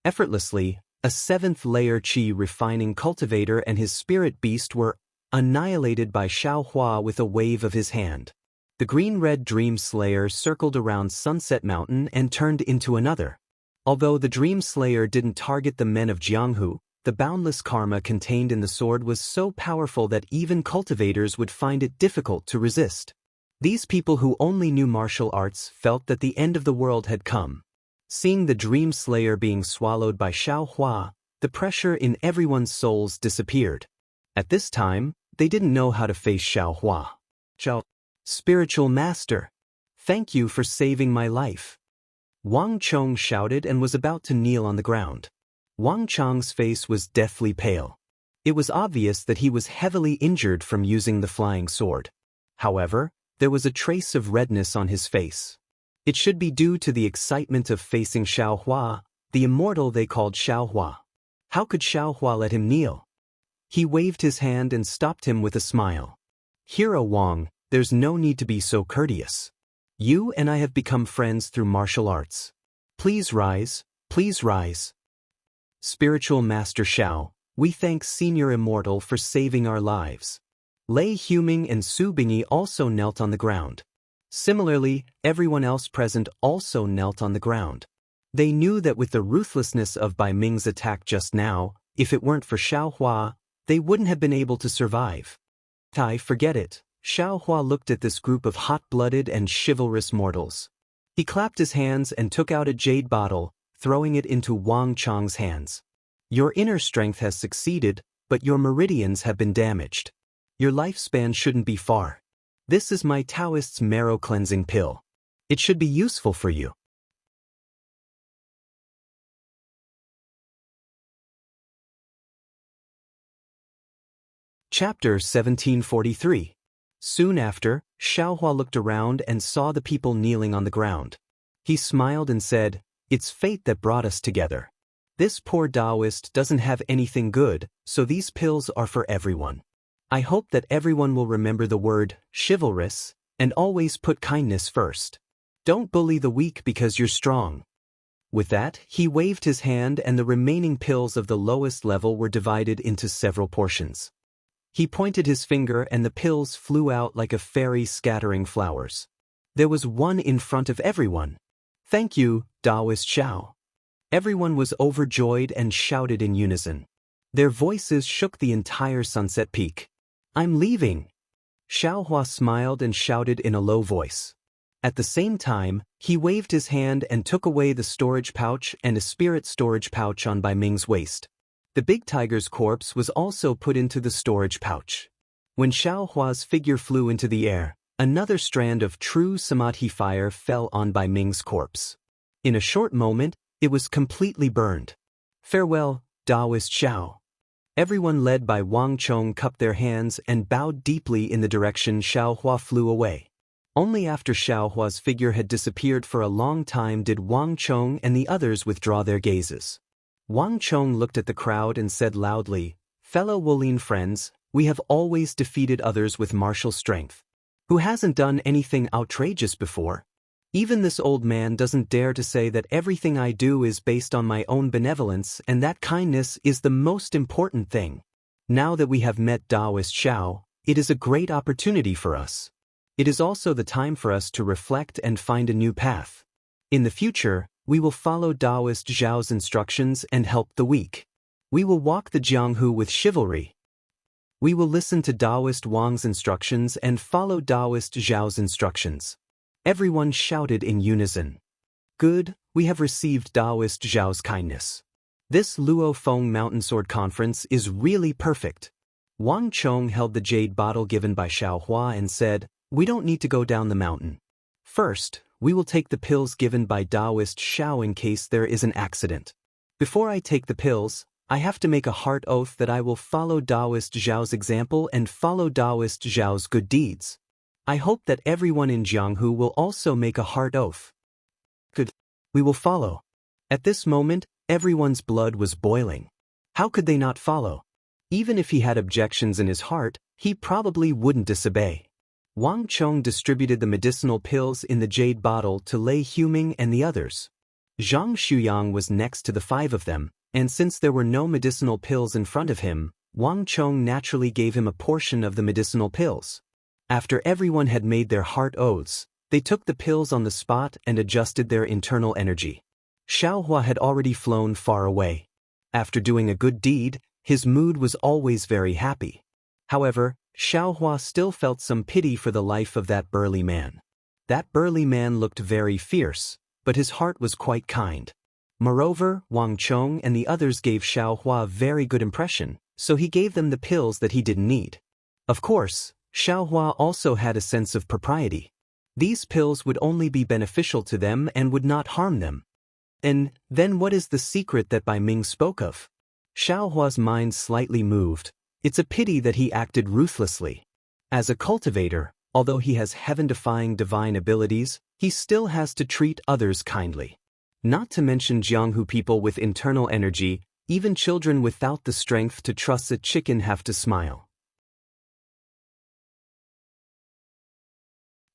Effortlessly, a 7th-layer Qi refining cultivator and his spirit beast were annihilated by Xiao Hua with a wave of his hand. The green-red Dream Slayer circled around Sunset Mountain and turned into another. Although the Dream Slayer didn't target the men of Jianghu, the boundless karma contained in the sword was so powerful that even cultivators would find it difficult to resist. These people who only knew martial arts felt that the end of the world had come. Seeing the Dream Slayer being swallowed by Xiao Hua, the pressure in everyone's souls disappeared. At this time, they didn't know how to face Xiao Hua. Xiao, Spiritual Master, thank you for saving my life. Wang Chong shouted and was about to kneel on the ground. Wang Chong's face was deathly pale. It was obvious that he was heavily injured from using the flying sword. However, there was a trace of redness on his face. It should be due to the excitement of facing Xiao Hua, the immortal they called Xiao Hua. How could Xiao Hua let him kneel? He waved his hand and stopped him with a smile. Hero Wang, there's no need to be so courteous. You and I have become friends through martial arts. Please rise, please rise. Spiritual Master Xiao, we thank Senior Immortal for saving our lives. Lei Huming and Su Bingyi also knelt on the ground. Similarly, everyone else present also knelt on the ground. They knew that with the ruthlessness of Bai Ming's attack just now, if it weren't for Xiao Hua, they wouldn't have been able to survive. Forget it. Xiao Hua looked at this group of hot-blooded and chivalrous mortals. He clapped his hands and took out a jade bottle, throwing it into Wang Chong's hands. Your inner strength has succeeded, but your meridians have been damaged. Your lifespan shouldn't be far. This is my Daoist's marrow cleansing pill. It should be useful for you. Chapter 1743. Soon after, Xiao Hua looked around and saw the people kneeling on the ground. He smiled and said, "It's fate that brought us together. This poor Daoist doesn't have anything good, so these pills are for everyone. I hope that everyone will remember the word chivalrous and always put kindness first. Don't bully the weak because you're strong." With that, he waved his hand and the remaining pills of the lowest level were divided into several portions. He pointed his finger and the pills flew out like a fairy scattering flowers. There was one in front of everyone. "Thank you, Daoist Xiao." Everyone was overjoyed and shouted in unison. Their voices shook the entire Sunset Peak. "I'm leaving." Xiao Hua smiled and shouted in a low voice. At the same time, he waved his hand and took away the storage pouch and a spirit storage pouch on Bai Ming's waist. The big tiger's corpse was also put into the storage pouch. When Xiao Hua's figure flew into the air, another strand of true samadhi fire fell on Bai Ming's corpse. In a short moment, it was completely burned. Farewell, Daoist Xiao. Everyone led by Wang Chong cupped their hands and bowed deeply in the direction Xiao Hua flew away. Only after Xiao Hua's figure had disappeared for a long time did Wang Chong and the others withdraw their gazes. Wang Chong looked at the crowd and said loudly, "Fellow Wolin friends, we have always defeated others with martial strength. Who hasn't done anything outrageous before? Even this old man doesn't dare to say that everything I do is based on my own benevolence and that kindness is the most important thing. Now that we have met Daoist Xiao, it is a great opportunity for us. It is also the time for us to reflect and find a new path. In the future, we will follow Daoist Zhao's instructions and help the weak. We will walk the Jianghu with chivalry. We will listen to Daoist Wang's instructions and follow Daoist Zhao's instructions." Everyone shouted in unison. "Good, we have received Daoist Zhao's kindness. This Luo Feng Mountain Sword Conference is really perfect. Wang Chong held the jade bottle given by Xiaohua and said, "We don't need to go down the mountain. First, we will take the pills given by Daoist Xiao in case there is an accident. Before I take the pills, I have to make a heart oath that I will follow Daoist Zhao's example and follow Daoist Zhao's good deeds. I hope that everyone in Jianghu will also make a heart oath." "Good. We will follow." At this moment, everyone's blood was boiling. How could they not follow? Even if he had objections in his heart, he probably wouldn't disobey. Wang Chong distributed the medicinal pills in the jade bottle to Lei Huming and the others. Zhang Shuyang was next to the 5 of them, and since there were no medicinal pills in front of him, Wang Chong naturally gave him a portion of the medicinal pills. After everyone had made their heart oaths, they took the pills on the spot and adjusted their internal energy. Xiaohua had already flown far away. After doing a good deed, his mood was always very happy. However, Xiaohua still felt some pity for the life of that burly man. That burly man looked very fierce, but his heart was quite kind. Moreover, Wang Chong and the others gave Xiaohua a very good impression, so he gave them the pills that he didn't need. Of course, Xiaohua also had a sense of propriety. These pills would only be beneficial to them and would not harm them. And then what is the secret that Bai Ming spoke of? Xiaohua's mind slightly moved. It's a pity that he acted ruthlessly. As a cultivator, although he has heaven-defying divine abilities, he still has to treat others kindly. Not to mention Jianghu people with internal energy, even children without the strength to trust a chicken have to smile.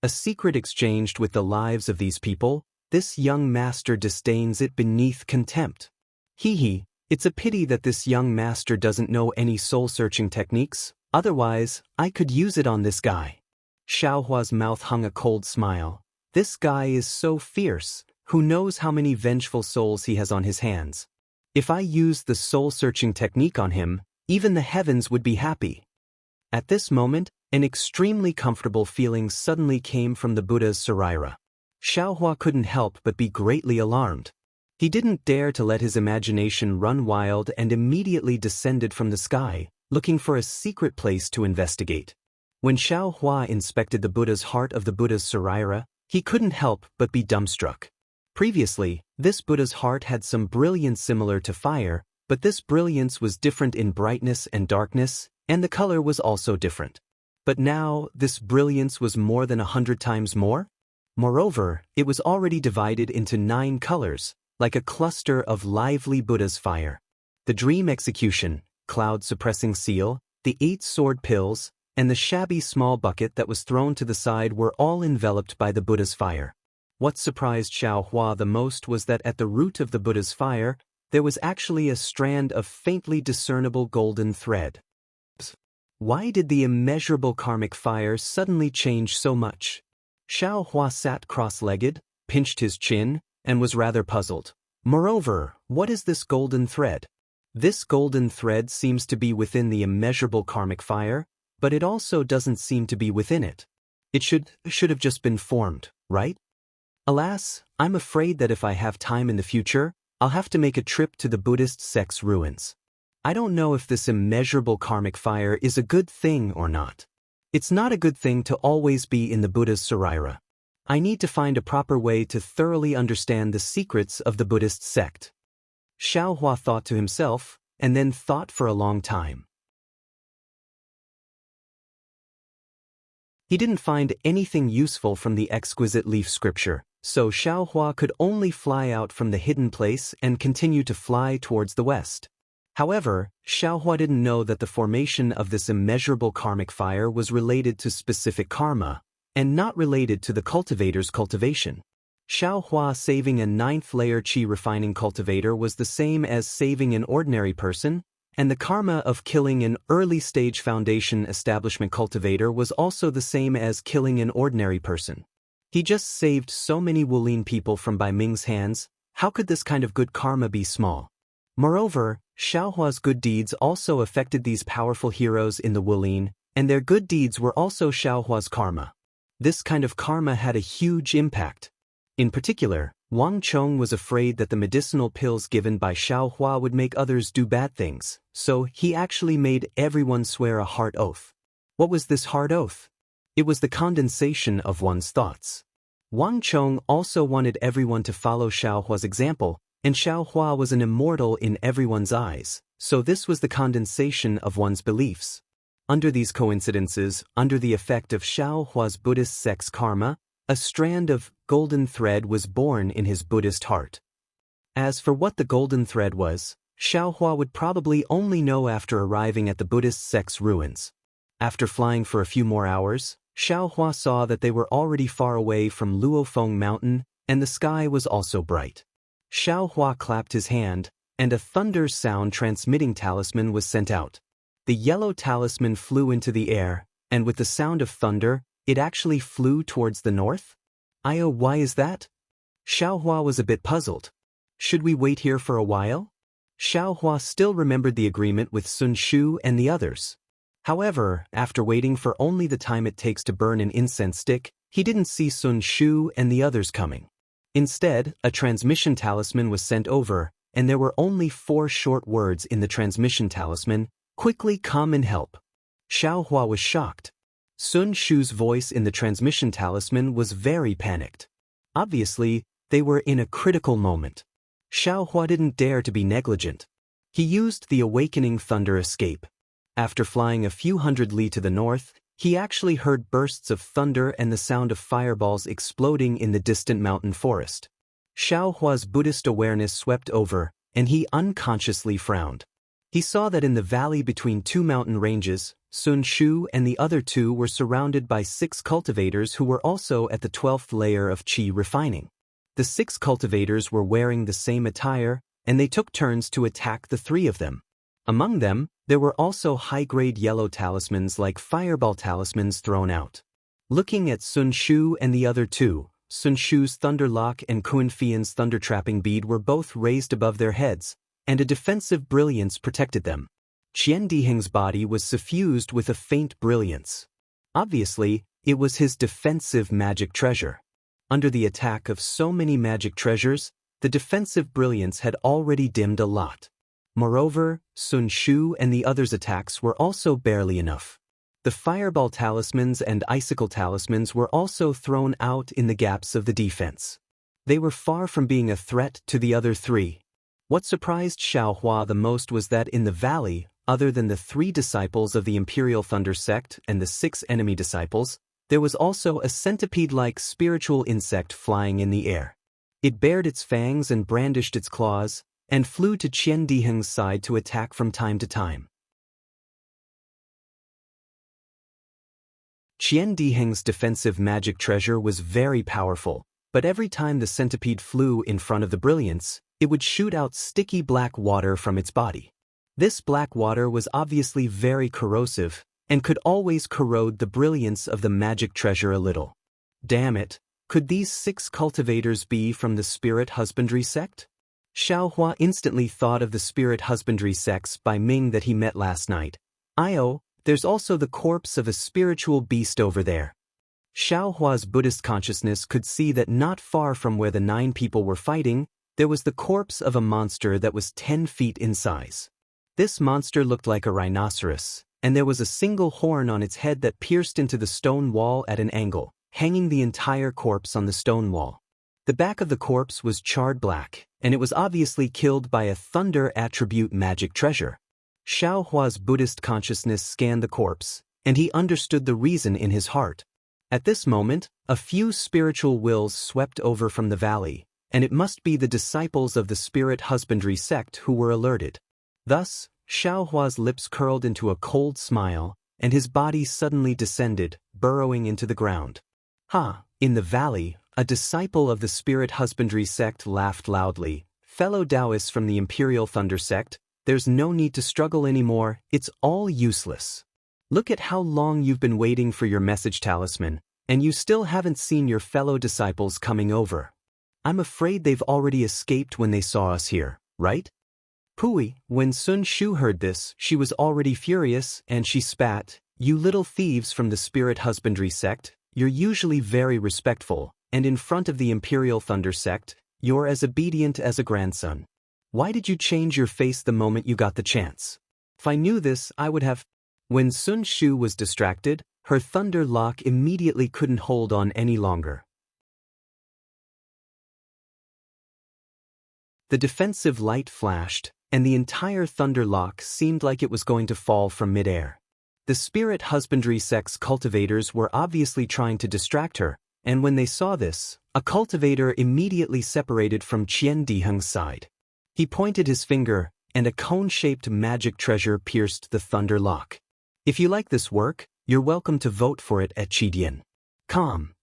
A secret exchanged with the lives of these people, this young master disdains it beneath contempt. Hee, it's a pity that this young master doesn't know any soul-searching techniques, otherwise, I could use it on this guy. Xiaohua's mouth hung a cold smile. This guy is so fierce, who knows how many vengeful souls he has on his hands. If I used the soul-searching technique on him, even the heavens would be happy. At this moment, an extremely comfortable feeling suddenly came from the Buddha's saraira. Xiaohua couldn't help but be greatly alarmed. He didn't dare to let his imagination run wild and immediately descended from the sky, looking for a secret place to investigate. When Xiaohua inspected the Buddha's heart of the Buddha's saraira, he couldn't help but be dumbstruck. Previously, this Buddha's heart had some brilliance similar to fire, but this brilliance was different in brightness and darkness, and the color was also different. But now, this brilliance was more than 100 times more? Moreover, it was already divided into 9 colors, like a cluster of lively Buddha's fire. The dream execution, cloud-suppressing seal, the 8 sword pills, and the shabby small bucket that was thrown to the side were all enveloped by the Buddha's fire. What surprised Xiaohua the most was that at the root of the Buddha's fire, there was actually a strand of faintly discernible golden thread. Why did the immeasurable karmic fire suddenly change so much? Xiaohua sat cross-legged, pinched his chin, and was rather puzzled. Moreover, what is this golden thread? This golden thread seems to be within the immeasurable karmic fire, but it also doesn't seem to be within it. It should have just been formed, right? Alas, I'm afraid that if I have time in the future, I'll have to make a trip to the Buddhist sect's ruins. I don't know if this immeasurable karmic fire is a good thing or not. It's not a good thing to always be in the Buddha's saraira. I need to find a proper way to thoroughly understand the secrets of the Buddhist sect. Xiaohua thought to himself, and then thought for a long time. He didn't find anything useful from the exquisite leaf scripture, so Xiaohua could only fly out from the hidden place and continue to fly towards the west. However, Xiaohua didn't know that the formation of this immeasurable karmic fire was related to specific karma, and not related to the cultivator's cultivation. Xiaohua saving a 9th-layer qi refining cultivator was the same as saving an ordinary person, and the karma of killing an early-stage foundation establishment cultivator was also the same as killing an ordinary person. He just saved so many Wulin people from Bai Ming's hands. How could this kind of good karma be small? Moreover, Xiaohua's good deeds also affected these powerful heroes in the Wulin, and their good deeds were also Xiaohua's karma. This kind of karma had a huge impact. In particular, Wang Chong was afraid that the medicinal pills given by Xiao Hua would make others do bad things, so he actually made everyone swear a hard oath. What was this hard oath? It was the condensation of one's thoughts. Wang Chong also wanted everyone to follow Xiao Hua's example, and Xiao Hua was an immortal in everyone's eyes, so this was the condensation of one's beliefs. Under these coincidences, under the effect of Xiao Hua's Buddhist sex karma, a strand of golden thread was born in his Buddhist heart. As for what the golden thread was, Xiao Hua would probably only know after arriving at the Buddhist sex ruins. After flying for a few more hours, Xiao Hua saw that they were already far away from Luofeng Mountain, and the sky was also bright. Xiao Hua clapped his hand, and a thunder sound transmitting talisman was sent out. The yellow talisman flew into the air, and with the sound of thunder, it actually flew towards the north? Why is that? Xiao Hua was a bit puzzled. Should we wait here for a while? Xiao Hua still remembered the agreement with Sun Shu and the others. However, after waiting for only the time it takes to burn an incense stick, he didn't see Sun Shu and the others coming. Instead, a transmission talisman was sent over, and there were only 4 short words in the transmission talisman: "Quickly come and help." Xiao Hua was shocked. Sun Shu's voice in the transmission talisman was very panicked. Obviously, they were in a critical moment. Xiao Hua didn't dare to be negligent. He used the awakening thunder escape. After flying a few hundred li to the north, he actually heard bursts of thunder and the sound of fireballs exploding in the distant mountain forest. Xiao Hua's Buddhist awareness swept over, and he unconsciously frowned. He saw that in the valley between 2 mountain ranges, Sun Shu and the other 2 were surrounded by 6 cultivators who were also at the 12th layer of qi refining. The 6 cultivators were wearing the same attire, and they took turns to attack the 3 of them. Among them, there were also high-grade yellow talismans like fireball talismans thrown out. Looking at Sun Shu and the other 2, Sun Shu's thunder lock and Kun Fian's thunder trapping bead were both raised above their heads, and a defensive brilliance protected them. Qian Diheng's body was suffused with a faint brilliance. Obviously, it was his defensive magic treasure. Under the attack of so many magic treasures, the defensive brilliance had already dimmed a lot. Moreover, Sun Shu and the others' attacks were also barely enough. The fireball talismans and icicle talismans were also thrown out in the gaps of the defense. They were far from being a threat to the other 3. What surprised Xiao Hua the most was that in the valley, other than the 3 disciples of the Imperial Thunder Sect and the 6 enemy disciples, there was also a centipede-like spiritual insect flying in the air. It bared its fangs and brandished its claws, and flew to Qian Diheng's side to attack from time to time. Qian Diheng's defensive magic treasure was very powerful, but every time the centipede flew in front of the brilliance, it would shoot out sticky black water from its body. This black water was obviously very corrosive, and could always corrode the brilliance of the magic treasure a little. Damn it, could these 6 cultivators be from the spirit husbandry sect? Xiao Hua instantly thought of the spirit husbandry sects by Ming that he met last night. There's also the corpse of a spiritual beast over there. Xiao Hua's Buddhist consciousness could see that not far from where the 9 people were fighting, there was the corpse of a monster that was 10 feet in size. This monster looked like a rhinoceros, and there was a single horn on its head that pierced into the stone wall at an angle, hanging the entire corpse on the stone wall. The back of the corpse was charred black, and it was obviously killed by a thunder attribute magic treasure. Xiao Hua's Buddhist consciousness scanned the corpse, and he understood the reason in his heart. At this moment, a few spiritual wills swept over from the valley, and it must be the disciples of the spirit husbandry sect who were alerted. Thus, Xiao Hua's lips curled into a cold smile, and his body suddenly descended, burrowing into the ground. In the valley, a disciple of the spirit husbandry sect laughed loudly. Fellow Daoists from the Imperial Thunder Sect, there's no need to struggle anymore, it's all useless. Look at how long you've been waiting for your message talisman, and you still haven't seen your fellow disciples coming over. I'm afraid they've already escaped when they saw us here, right? Pui, when Sun Shu heard this, she was already furious, and she spat, "You little thieves from the spirit husbandry sect, you're usually very respectful, and in front of the Imperial Thunder Sect, you're as obedient as a grandson. Why did you change your face the moment you got the chance? If I knew this, I would have. When Sun Shu was distracted, her thunder lock immediately couldn't hold on any longer. The defensive light flashed, and the entire thunder lock seemed like it was going to fall from midair. The spirit husbandry sect's cultivators were obviously trying to distract her, and when they saw this, a cultivator immediately separated from Qian Diheng's side. He pointed his finger, and a cone-shaped magic treasure pierced the thunder lock. If you like this work, you're welcome to vote for it at Chidian.com.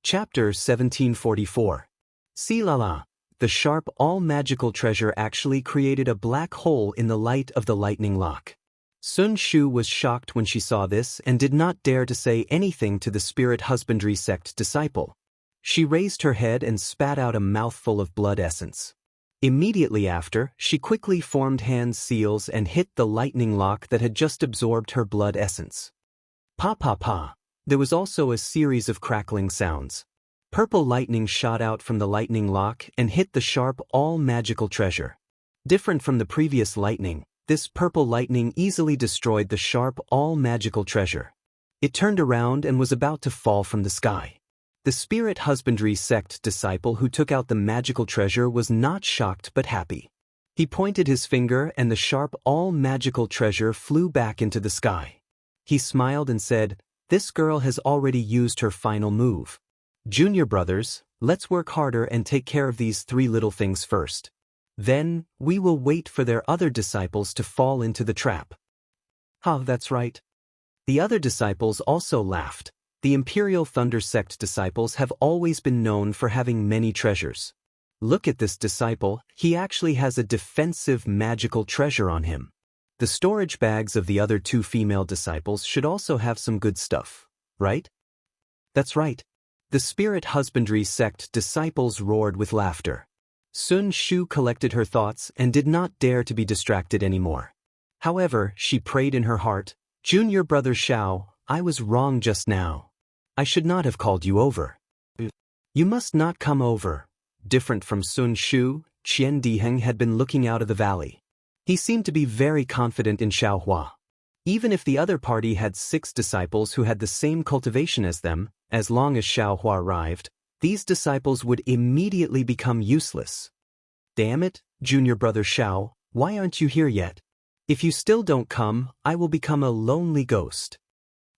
Chapter 1744. Silala. The sharp all-magical treasure actually created a black hole in the light of the lightning lock. Sun Shu was shocked when she saw this and did not dare to say anything to the spirit husbandry sect disciple. She raised her head and spat out a mouthful of blood essence. Immediately after, she quickly formed hand seals and hit the lightning lock that had just absorbed her blood essence. Pa pa pa. There was also a series of crackling sounds. Purple lightning shot out from the lightning lock and hit the sharp all-magical treasure. Different from the previous lightning, this purple lightning easily destroyed the sharp all-magical treasure. It turned around and was about to fall from the sky. The spirit husbandry sect disciple who took out the magical treasure was not shocked but happy. He pointed his finger and the sharp all-magical treasure flew back into the sky. He smiled and said, "This girl has already used her final move. Junior brothers, let's work harder and take care of these three little things first. Then, we will wait for their other disciples to fall into the trap." "Ah, that's right." The other disciples also laughed. The Imperial Thunder Sect disciples have always been known for having many treasures. Look at this disciple, he actually has a defensive magical treasure on him. The storage bags of the other two female disciples should also have some good stuff, right? That's right. The spirit husbandry sect disciples roared with laughter. Sun Shu collected her thoughts and did not dare to be distracted anymore. However, she prayed in her heart, "Junior brother Xiao, I was wrong just now. I should not have called you over. You must not come over." Different from Sun Shu, Qian Diheng had been looking out of the valley. He seemed to be very confident in Xiaohua. Even if the other party had 6 disciples who had the same cultivation as them, as long as Xiaohua arrived, these disciples would immediately become useless. "Damn it, junior brother Xiao, why aren't you here yet? If you still don't come, I will become a lonely ghost."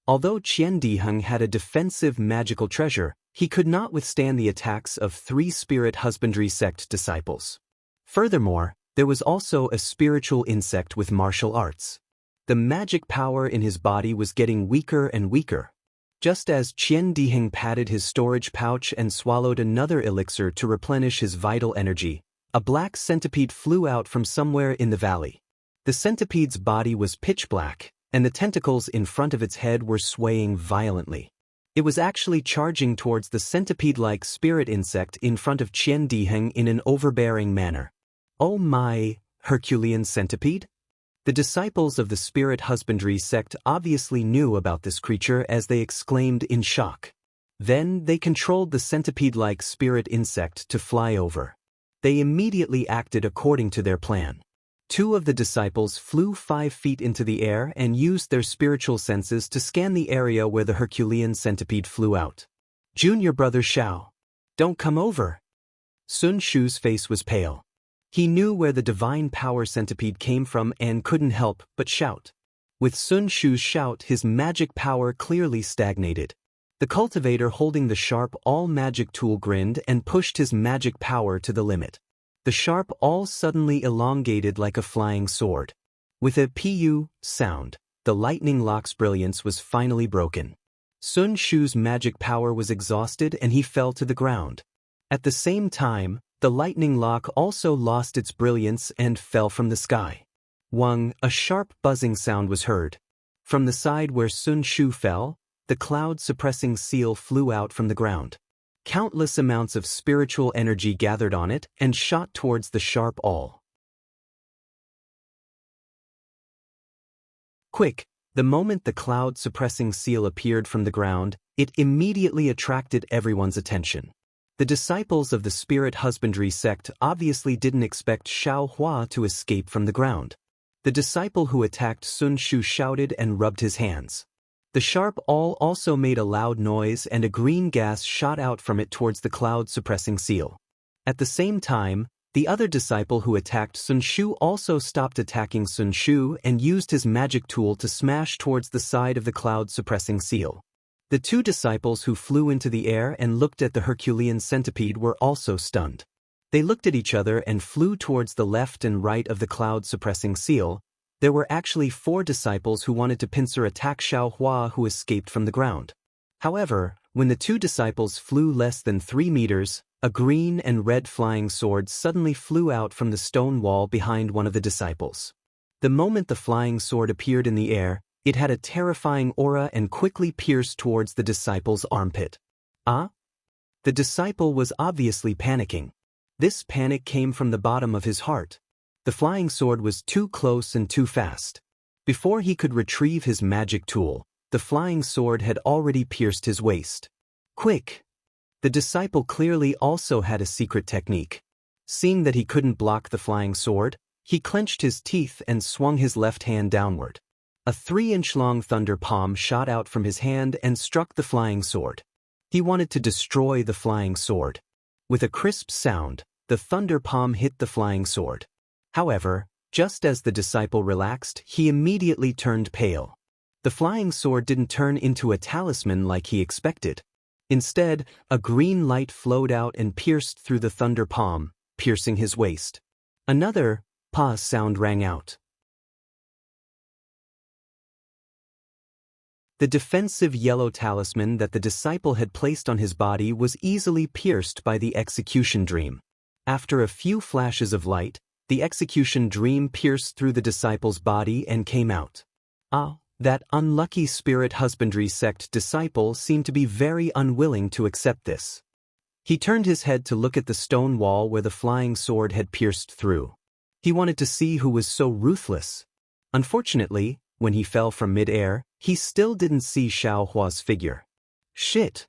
Although Qian Diheng had a defensive magical treasure, he could not withstand the attacks of 3 spirit husbandry sect disciples. Furthermore, there was also a spiritual insect with martial arts. The magic power in his body was getting weaker and weaker. Just as Qian Diheng patted his storage pouch and swallowed another elixir to replenish his vital energy, a black centipede flew out from somewhere in the valley. The centipede's body was pitch black, and the tentacles in front of its head were swaying violently. It was actually charging towards the centipede-like spirit insect in front of Qian Diheng in an overbearing manner. "Oh my, Herculean centipede?" The disciples of the spirit husbandry sect obviously knew about this creature as they exclaimed in shock. Then they controlled the centipede-like spirit insect to fly over. They immediately acted according to their plan. 2 of the disciples flew 5 feet into the air and used their spiritual senses to scan the area where the Herculean centipede flew out. "Junior brother Xiao, don't come over." Sun Shu's face was pale. He knew where the divine power centipede came from and couldn't help but shout. With Sun Shu's shout, his magic power clearly stagnated. The cultivator holding the sharp all-magic tool grinned and pushed his magic power to the limit. The sharp all suddenly elongated like a flying sword. With a pu sound, the lightning lock's brilliance was finally broken. Sun Shu's magic power was exhausted and he fell to the ground. At the same time, the lightning lock also lost its brilliance and fell from the sky. Wang, a sharp buzzing sound was heard. From the side where Sun Shu fell, the cloud-suppressing seal flew out from the ground. Countless amounts of spiritual energy gathered on it and shot towards the sharp all. "Quick, The moment the cloud-suppressing seal appeared from the ground, it immediately attracted everyone's attention. The disciples of the spirit husbandry sect obviously didn't expect Xiao Hua to escape from the ground. The disciple who attacked Sun Shu shouted and rubbed his hands. The sharp awl also made a loud noise and a green gas shot out from it towards the cloud-suppressing seal. At the same time, the other disciple who attacked Sun Shu also stopped attacking Sun Shu and used his magic tool to smash towards the side of the cloud-suppressing seal. The two disciples who flew into the air and looked at the Herculean centipede were also stunned. They looked at each other and flew towards the left and right of the cloud-suppressing seal. There were actually 4 disciples who wanted to pincer attack Xiao Hua, who escaped from the ground. However, when the 2 disciples flew less than 3 meters, a green and red flying sword suddenly flew out from the stone wall behind one of the disciples. The moment the flying sword appeared in the air, it had a terrifying aura and quickly pierced towards the disciple's armpit. Ah? The disciple was obviously panicking. This panic came from the bottom of his heart. The flying sword was too close and too fast. Before he could retrieve his magic tool, the flying sword had already pierced his waist. Quick! The disciple clearly also had a secret technique. Seeing that he couldn't block the flying sword, he clenched his teeth and swung his left hand downward. A 3-inch-long thunder palm shot out from his hand and struck the flying sword. He wanted to destroy the flying sword. With a crisp sound, the thunder palm hit the flying sword. However, just as the disciple relaxed, he immediately turned pale. The flying sword didn't turn into a talisman like he expected. Instead, a green light flowed out and pierced through the thunder palm, piercing his waist. Another "pa" sound rang out. The defensive yellow talisman that the disciple had placed on his body was easily pierced by the execution dream. After a few flashes of light, the execution dream pierced through the disciple's body and came out. Ah, that unlucky spirit husbandry sect disciple seemed to be very unwilling to accept this. He turned his head to look at the stone wall where the flying sword had pierced through. He wanted to see who was so ruthless. Unfortunately, when he fell from mid-air, he still didn't see Xiao Hua's figure. Shit!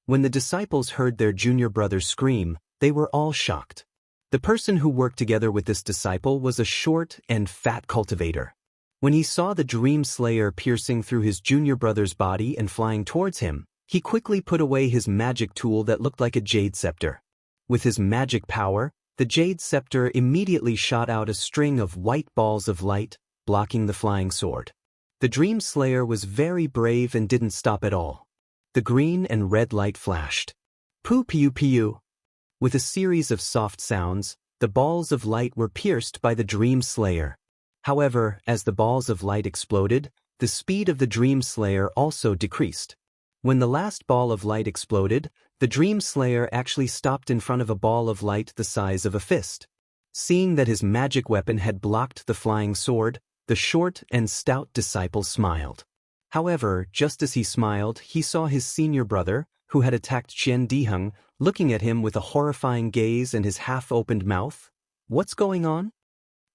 When the disciples heard their junior brother scream, they were all shocked. The person who worked together with this disciple was a short and fat cultivator. When he saw the dream slayer piercing through his junior brother's body and flying towards him, he quickly put away his magic tool that looked like a jade scepter. With his magic power, the jade scepter immediately shot out a string of white balls of light, blocking the flying sword. The dream slayer was very brave and didn't stop at all. The green and red light flashed. Poo pew pew. With a series of soft sounds, the balls of light were pierced by the dream slayer. However, as the balls of light exploded, the speed of the dream slayer also decreased. When the last ball of light exploded, the dream slayer actually stopped in front of a ball of light the size of a fist. Seeing that his magic weapon had blocked the flying sword, the short and stout disciple smiled. However, just as he smiled, he saw his senior brother, who had attacked Qian Diheng, looking at him with a horrifying gaze and his half-opened mouth. What's going on?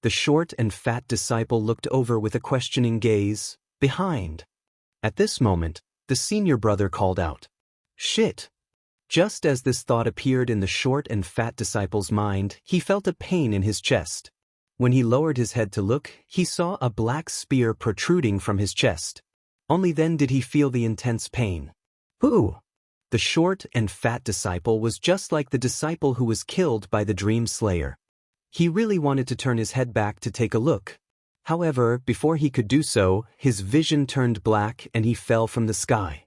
The short and fat disciple looked over with a questioning gaze, behind. At this moment, the senior brother called out, "Shit!" Just as this thought appeared in the short and fat disciple's mind, he felt a pain in his chest. When he lowered his head to look, he saw a black spear protruding from his chest. Only then did he feel the intense pain. Ooh! The short and fat disciple was just like the disciple who was killed by the dream slayer. He really wanted to turn his head back to take a look. However, before he could do so, his vision turned black and he fell from the sky.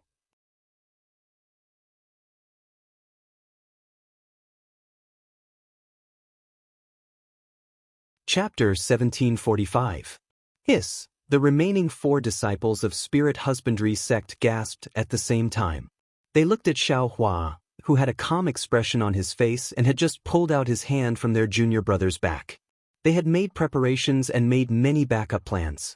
Chapter 1745. Hiss! The remaining 4 disciples of Spirit Husbandry sect gasped at the same time. They looked at Xiao Hua, who had a calm expression on his face and had just pulled out his hand from their junior brother's back. They had made preparations and made many backup plans.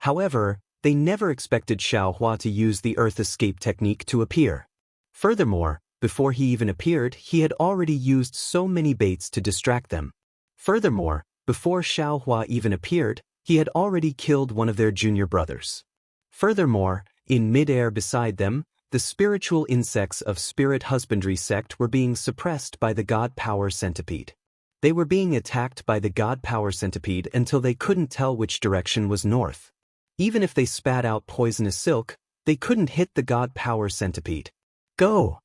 However, they never expected Xiao Hua to use the Earth Escape technique to appear. Furthermore, before he even appeared, he had already used so many baits to distract them. Furthermore, before Xiao Hua even appeared, he had already killed one of their junior brothers. Furthermore, in midair beside them, the spiritual insects of Spirit Husbandry sect were being suppressed by the God Power Centipede. They were being attacked by the God Power Centipede until they couldn't tell which direction was north. Even if they spat out poisonous silk, they couldn't hit the God Power Centipede. Go!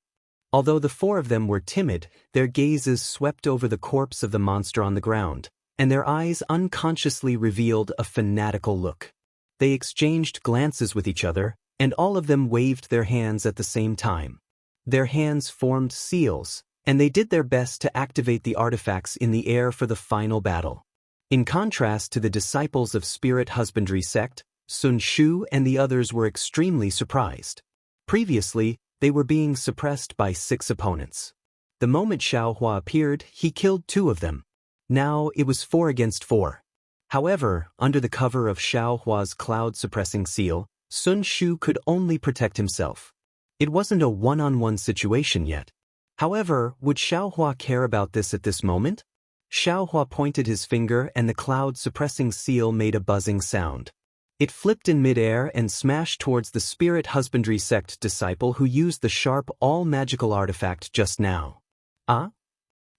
Although the four of them were timid, their gazes swept over the corpse of the monster on the ground, and their eyes unconsciously revealed a fanatical look. They exchanged glances with each other, and all of them waved their hands at the same time. Their hands formed seals, and they did their best to activate the artifacts in the air for the final battle. In contrast to the disciples of Spirit Husbandry sect, Sun Shu and the others were extremely surprised. Previously, they were being suppressed by 6 opponents. The moment Xiaohua appeared, he killed 2 of them. Now it was 4 against 4. However, under the cover of Xiaohua's cloud-suppressing seal, Sun Shu could only protect himself. It wasn't a one-on-one situation yet. However, would Xiaohua care about this at this moment? Xiaohua pointed his finger and the cloud-suppressing seal made a buzzing sound. It flipped in midair and smashed towards the Spirit Husbandry sect disciple who used the sharp all-magical artifact just now. Ah?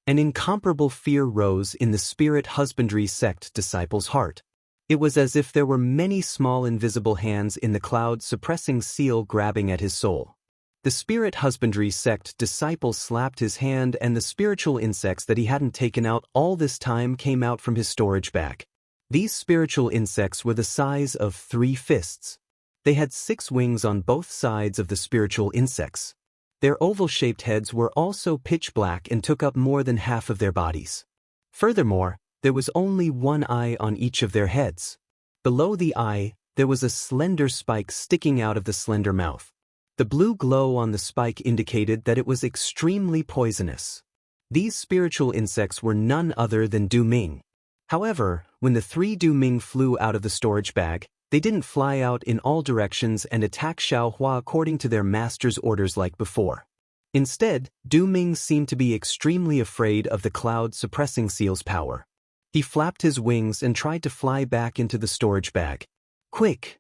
An incomparable fear rose in the Spirit Husbandry sect disciple's heart. It was as if there were many small invisible hands in the cloud-suppressing seal grabbing at his soul. The Spirit Husbandry sect disciple slapped his hand and the spiritual insects that he hadn't taken out all this time came out from his storage bag. These spiritual insects were the size of 3 fists. They had 6 wings on both sides of the spiritual insects. Their oval-shaped heads were also pitch black and took up more than half of their bodies. Furthermore, there was only 1 eye on each of their heads. Below the eye, there was a slender spike sticking out of the slender mouth. The blue glow on the spike indicated that it was extremely poisonous. These spiritual insects were none other than Du Ming. However, when the 3 Du Ming flew out of the storage bag, they didn't fly out in all directions and attack Xiaohua according to their master's orders like before. Instead, Du Ming seemed to be extremely afraid of the cloud-suppressing seal's power. He flapped his wings and tried to fly back into the storage bag. Quick!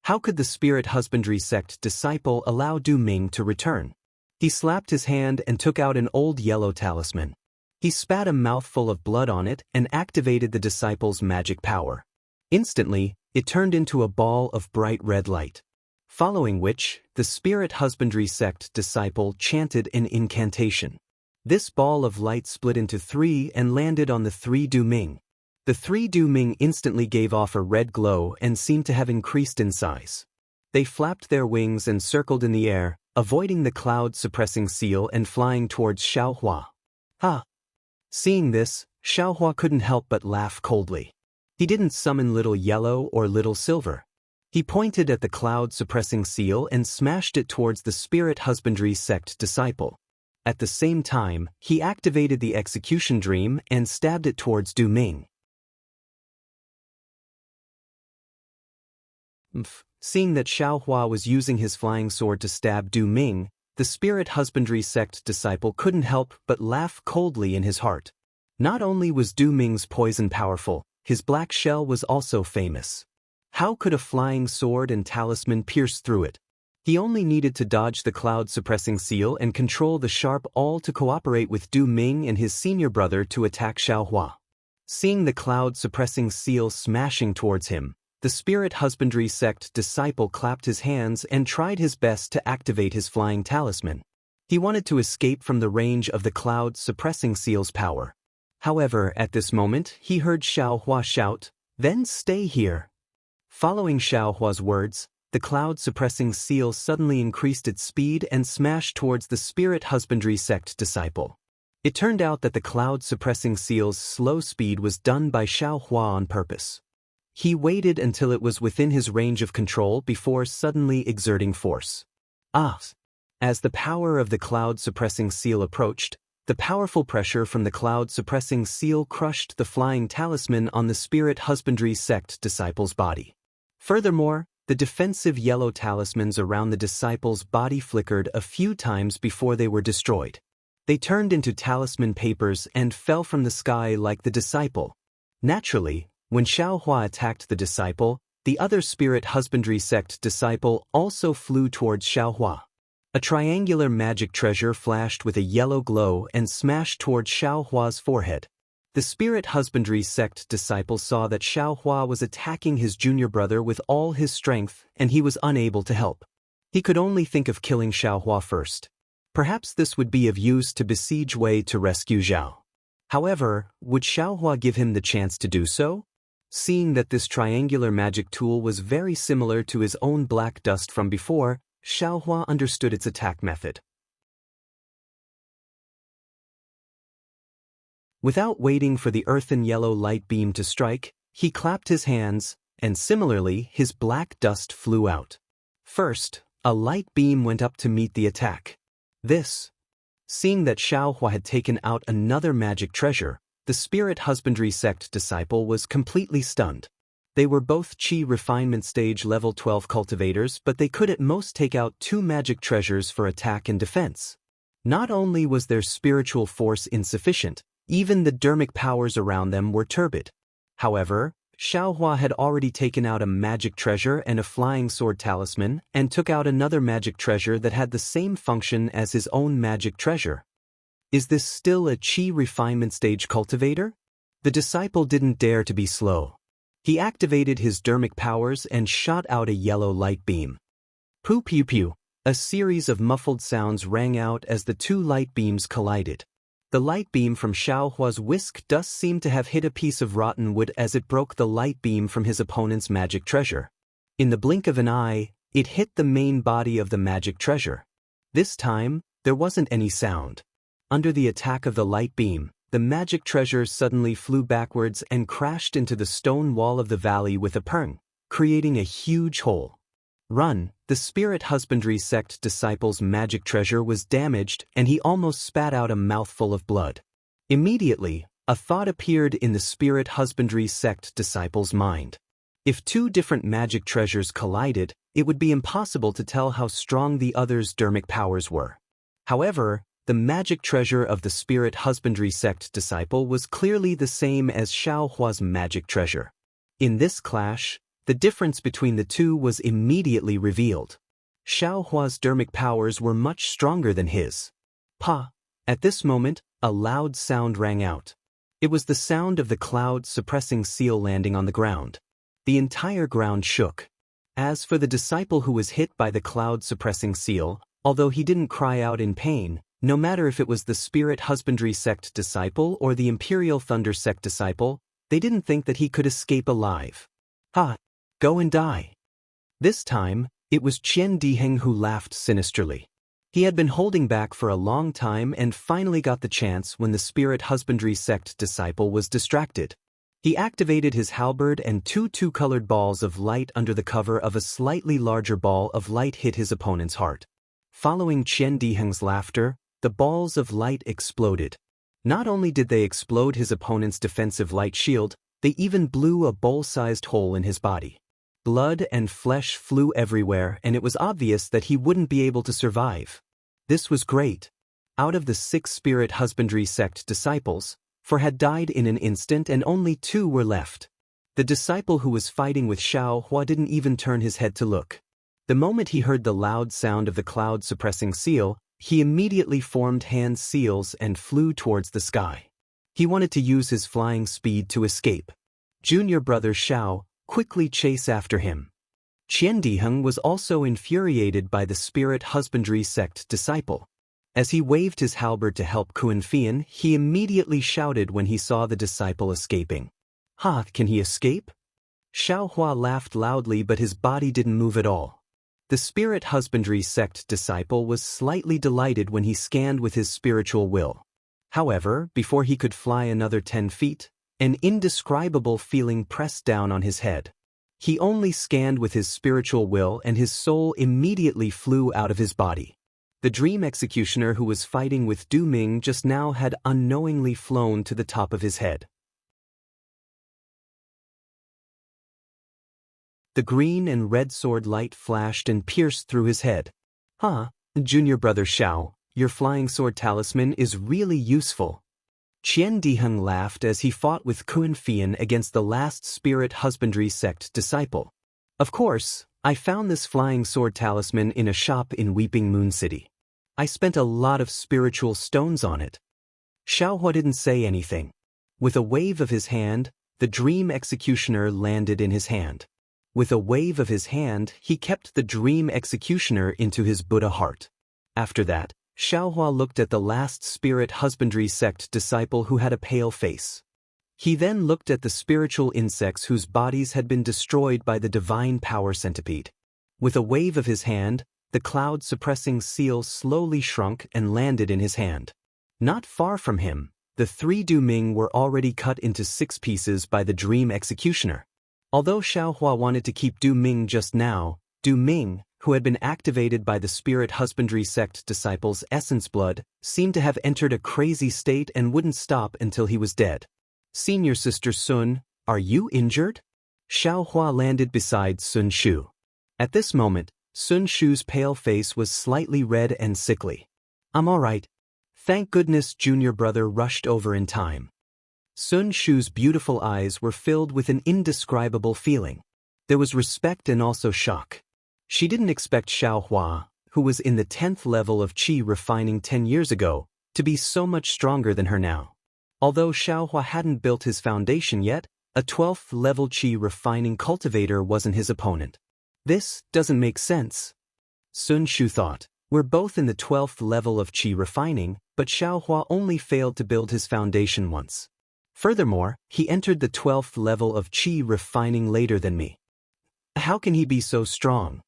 How could the Spirit Husbandry sect disciple allow Du Ming to return? He slapped his hand and took out an old yellow talisman. He spat a mouthful of blood on it and activated the disciple's magic power. Instantly, it turned into a ball of bright red light. Following which, the Spirit Husbandry sect disciple chanted an incantation. This ball of light split into 3 and landed on the 3 Du Ming. The 3 Du Ming instantly gave off a red glow and seemed to have increased in size. They flapped their wings and circled in the air, avoiding the cloud-suppressing seal and flying towards Xiaohua. Ha! Seeing this, Xiaohua couldn't help but laugh coldly. He didn't summon Little Yellow or Little Silver. He pointed at the cloud-suppressing seal and smashed it towards the Spirit Husbandry sect disciple. At the same time, he activated the execution dream and stabbed it towards Du Ming. Seeing that Xiaohua was using his flying sword to stab Du Ming, the Spirit Husbandry sect disciple couldn't help but laugh coldly in his heart. Not only was Du Ming's poison powerful, his black shell was also famous. How could a flying sword and talisman pierce through it? He only needed to dodge the cloud-suppressing seal and control the sharp awl to cooperate with Du Ming and his senior brother to attack Xiaohua. Seeing the cloud-suppressing seal smashing towards him, the Spirit Husbandry sect disciple clapped his hands and tried his best to activate his flying talisman. He wanted to escape from the range of the cloud-suppressing seal's power. However, at this moment, he heard Xiaohua shout, "Then stay here." Following Xiaohua's words, the cloud-suppressing seal suddenly increased its speed and smashed towards the Spirit Husbandry sect disciple. It turned out that the cloud-suppressing seal's slow speed was done by Xiaohua on purpose. He waited until it was within his range of control before suddenly exerting force. As the power of the cloud-suppressing seal approached, the powerful pressure from the cloud-suppressing seal crushed the flying talisman on the Spirit Husbandry sect disciple's body. Furthermore, the defensive yellow talismans around the disciple's body flickered a few times before they were destroyed. They turned into talisman papers and fell from the sky like the disciple. Naturally, when Xiaohua attacked the disciple, The other spirit husbandry sect disciple also flew towards Xiaohua. A triangular magic treasure flashed with a yellow glow and smashed towards Xiaohua's forehead. The spirit husbandry sect disciple saw that Xiaohua was attacking his junior brother with all his strength, and he was unable to help. He could only think of killing Xiaohua first. Perhaps this would be of use to besiege Wei to rescue Zhao. However, would Xiaohua give him the chance to do so? Seeing that this triangular magic tool was very similar to his own black dust from before, Xiaohua understood its attack method. Without waiting for the earthen yellow light beam to strike, he clapped his hands, and similarly his black dust flew out. First, a light beam went up to meet the attack. Seeing that Xiaohua had taken out another magic treasure, the spirit husbandry sect disciple was completely stunned. They were both Qi refinement stage level 12 cultivators, but they could at most take out 2 magic treasures for attack and defense. Not only was their spiritual force insufficient, even the dermic powers around them were turbid. However, Xiaohua had already taken out a magic treasure and a flying sword talisman, and took out another magic treasure that had the same function as his own magic treasure. Is this still a Qi refinement stage cultivator? The disciple didn't dare to be slow. He activated his dermic powers and shot out a yellow light beam. Pew pew pew. A series of muffled sounds rang out as the 2 light beams collided. The light beam from Xiaohua's whisk dust seemed to have hit a piece of rotten wood as it broke the light beam from his opponent's magic treasure. In the blink of an eye, it hit the main body of the magic treasure. This time, there wasn't any sound. Under the attack of the light beam, the magic treasure suddenly flew backwards and crashed into the stone wall of the valley with a purr, creating a huge hole. Run! The spirit husbandry sect disciple's magic treasure was damaged, and he almost spat out a mouthful of blood. Immediately, a thought appeared in the spirit husbandry sect disciple's mind. If 2 different magic treasures collided, it would be impossible to tell how strong the other's dermic powers were. However, the magic treasure of the spirit husbandry sect disciple was clearly the same as Xiaohua's magic treasure. In this clash, the difference between the 2 was immediately revealed. Xiaohua's dermic powers were much stronger than his. Pa! At this moment, a loud sound rang out. It was the sound of the cloud-suppressing seal landing on the ground. The entire ground shook. As for the disciple who was hit by the cloud-suppressing seal, although he didn't cry out in pain, no matter if it was the spirit husbandry sect disciple or the imperial thunder sect disciple, they didn't think that he could escape alive. Ha! Go and die. This time, it was Qian Diheng who laughed sinisterly. He had been holding back for a long time and finally got the chance when the spirit husbandry sect disciple was distracted. He activated his halberd and 2 two-colored balls of light under the cover of a slightly larger ball of light hit his opponent's heart. Following Qian Diheng's laughter, the balls of light exploded. Not only did they explode his opponent's defensive light shield, they even blew a bowl-sized hole in his body. Blood and flesh flew everywhere, and it was obvious that he wouldn't be able to survive. This was great. Out of the 6 spirit husbandry sect disciples, 4 had died in an instant and only 2 were left. The disciple who was fighting with Xiaohua didn't even turn his head to look. The moment he heard the loud sound of the cloud-suppressing seal, he immediately formed hand seals and flew towards the sky. He wanted to use his flying speed to escape. Junior brother Xiao, quickly chase after him. Qian Diheng was also infuriated by the spirit husbandry sect disciple. As he waved his halberd to help Kuan-Fian, he immediately shouted when he saw the disciple escaping. Ha! Can he escape? Xiaohua laughed loudly, but his body didn't move at all. The spirit husbandry sect disciple was slightly delighted when he scanned with his spiritual will. However, before he could fly another 10 feet, an indescribable feeling pressed down on his head. He only scanned with his spiritual will and his soul immediately flew out of his body. The dream executioner who was fighting with Du Ming just now had unknowingly flown to the top of his head. The green and red sword light flashed and pierced through his head. Huh, junior brother Xiao, your flying sword talisman is really useful. Qian Diheng laughed as he fought with Kuan-Fian against the last spirit husbandry sect disciple. Of course, I found this flying sword talisman in a shop in Weeping Moon City. I spent a lot of spiritual stones on it. Xiaohua didn't say anything. With a wave of his hand, the dream executioner landed in his hand. With a wave of his hand, he kept the dream executioner into his Buddha heart. After that, Xiaohua looked at the last spirit husbandry sect disciple who had a pale face. He then looked at the spiritual insects whose bodies had been destroyed by the divine power centipede. With a wave of his hand, the cloud-suppressing seal slowly shrunk and landed in his hand. Not far from him, the 3 Du Ming were already cut into 6 pieces by the dream executioner. Although Xiaohua wanted to keep Du Ming just now, Du Ming, who had been activated by the spirit husbandry sect disciple's essence blood, seemed to have entered a crazy state and wouldn't stop until he was dead. Senior Sister Sun, are you injured? Xiaohua landed beside Sun Shu. At this moment, Sun Shu's pale face was slightly red and sickly. I'm all right. Thank goodness junior brother rushed over in time. Sun Shu's beautiful eyes were filled with an indescribable feeling. There was respect and also shock. She didn't expect Xiaohua, who was in the 10th level of qi refining 10 years ago, to be so much stronger than her now. Although Xiaohua hadn't built his foundation yet, a 12th level qi refining cultivator wasn't his opponent. This doesn't make sense. Sun Shu thought. We're both in the 12th level of qi refining, but Xiaohua only failed to build his foundation once. Furthermore, he entered the 12th level of qi refining later than me. How can he be so strong?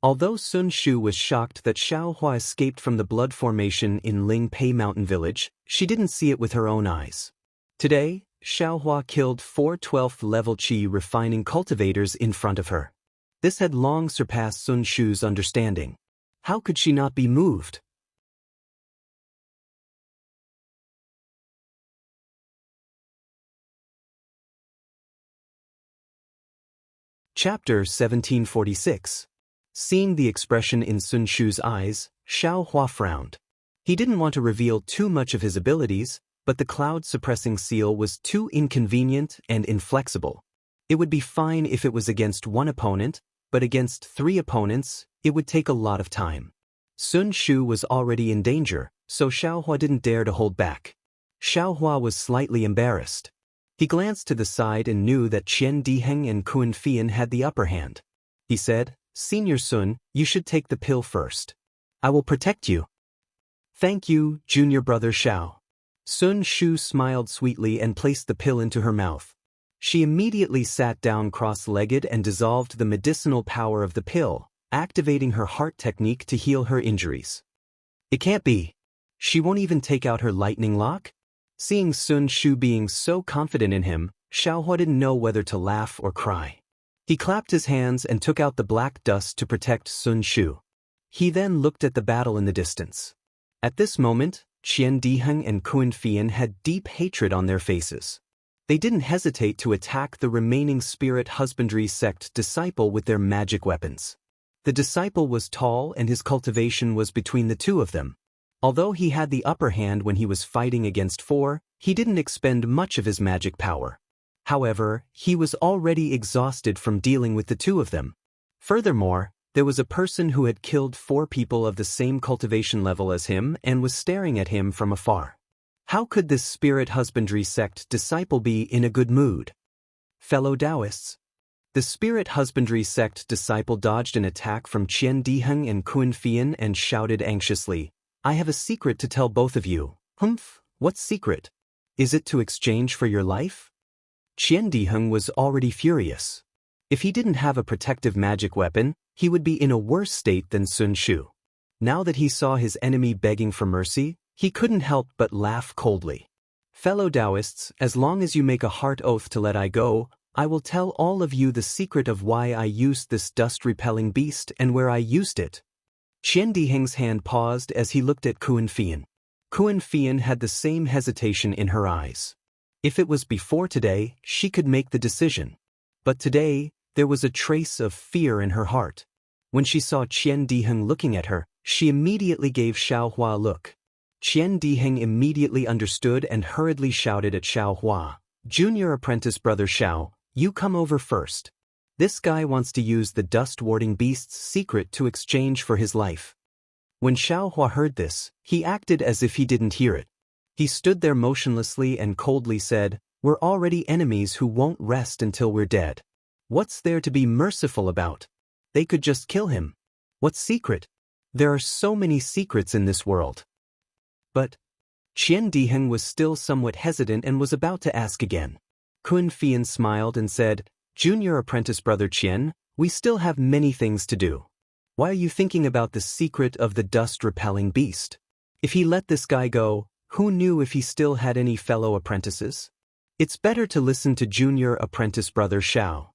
Although Sun Shu was shocked that Xiaohua escaped from the blood formation in Ling Pei Mountain Village, she didn't see it with her own eyes. Today, Xiaohua killed 4 12th level qi refining cultivators in front of her. This had long surpassed Sun Shu's understanding. How could she not be moved? Chapter 1746. Seeing the expression in Sun Shu's eyes, Xiaohua frowned. He didn't want to reveal too much of his abilities, but the cloud-suppressing seal was too inconvenient and inflexible. It would be fine if it was against 1 opponent, but against 3 opponents, it would take a lot of time. Sun Shu was already in danger, so Xiaohua didn't dare to hold back. Xiaohua was slightly embarrassed. He glanced to the side and knew that Qian Diheng and Kun Fian had the upper hand. He said, Senior Sun, you should take the pill first. I will protect you. Thank you, junior brother Xiao. Sun Shu smiled sweetly and placed the pill into her mouth. She immediately sat down cross-legged and dissolved the medicinal power of the pill, activating her heart technique to heal her injuries. It can't be. She won't even take out her lightning lock? Seeing Sun Shu being so confident in him, Xiaohua didn't know whether to laugh or cry. He clapped his hands and took out the black dust to protect Sun Shu. He then looked at the battle in the distance. At this moment, Qian Diheng and Kun Fian had deep hatred on their faces. They didn't hesitate to attack the remaining spirit husbandry sect disciple with their magic weapons. The disciple was tall and his cultivation was between the 2 of them. Although he had the upper hand when he was fighting against 4, he didn't expend much of his magic power. However, he was already exhausted from dealing with the 2 of them. Furthermore, there was a person who had killed 4 people of the same cultivation level as him and was staring at him from afar. How could this spirit husbandry sect disciple be in a good mood? Fellow Daoists. The spirit husbandry sect disciple dodged an attack from Qian Diheng and Kun Fian and shouted anxiously, I have a secret to tell both of you. Humph, what secret? Is it to exchange for your life? Qian Diheng was already furious. If he didn't have a protective magic weapon, he would be in a worse state than Sun Shu. Now that he saw his enemy begging for mercy, he couldn't help but laugh coldly. Fellow Daoists, as long as you make a heart oath to let I go, I will tell all of you the secret of why I used this dust-repelling beast and where I used it. Qian Diheng's hand paused as he looked at Kun Fian. Kun Fian had the same hesitation in her eyes. If it was before today, she could make the decision. But today, there was a trace of fear in her heart. When she saw Qian Diheng looking at her, she immediately gave Xiaohua a look. Qian Diheng immediately understood and hurriedly shouted at Xiaohua, Junior apprentice brother Xiao, you come over first. This guy wants to use the dust-warding beast's secret to exchange for his life. When Xiaohua heard this, he acted as if he didn't hear it. He stood there motionlessly and coldly said, "We're already enemies who won't rest until we're dead. What's there to be merciful about? They could just kill him. What secret? There are so many secrets in this world." But Qian Diheng was still somewhat hesitant and was about to ask again. Kun Fian smiled and said, "Junior apprentice brother Qian, we still have many things to do. Why are you thinking about the secret of the dust-repelling beast? If he let this guy go, who knew if he still had any fellow apprentices? It's better to listen to junior apprentice brother Xiao."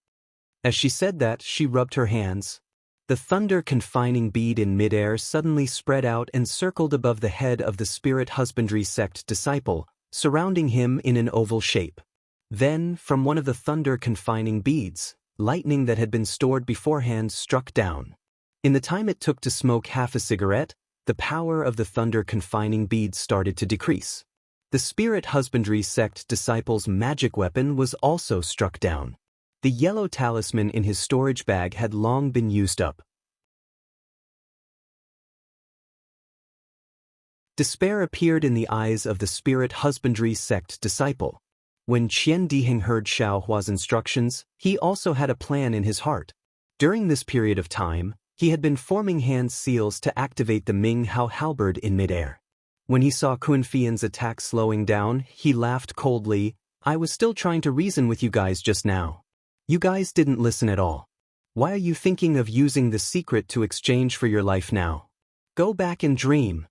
As she said that, she rubbed her hands. The thunder-confining bead in midair suddenly spread out and circled above the head of the spirit husbandry sect disciple, surrounding him in an oval shape. Then, from one of the thunder-confining beads, lightning that had been stored beforehand struck down. In the time it took to smoke half a cigarette, the power of the thunder-confining bead started to decrease. The spirit husbandry sect disciple's magic weapon was also struck down. The yellow talisman in his storage bag had long been used up. Despair appeared in the eyes of the spirit husbandry sect disciple. When Qian Diheng heard Xiaohua's instructions, he also had a plan in his heart. During this period of time, he had been forming hand seals to activate the Ming Hao halberd in midair. When he saw Kun Fian's attack slowing down, he laughed coldly. "I was still trying to reason with you guys just now. You guys didn't listen at all. Why are you thinking of using the secret to exchange for your life now? Go back and dream."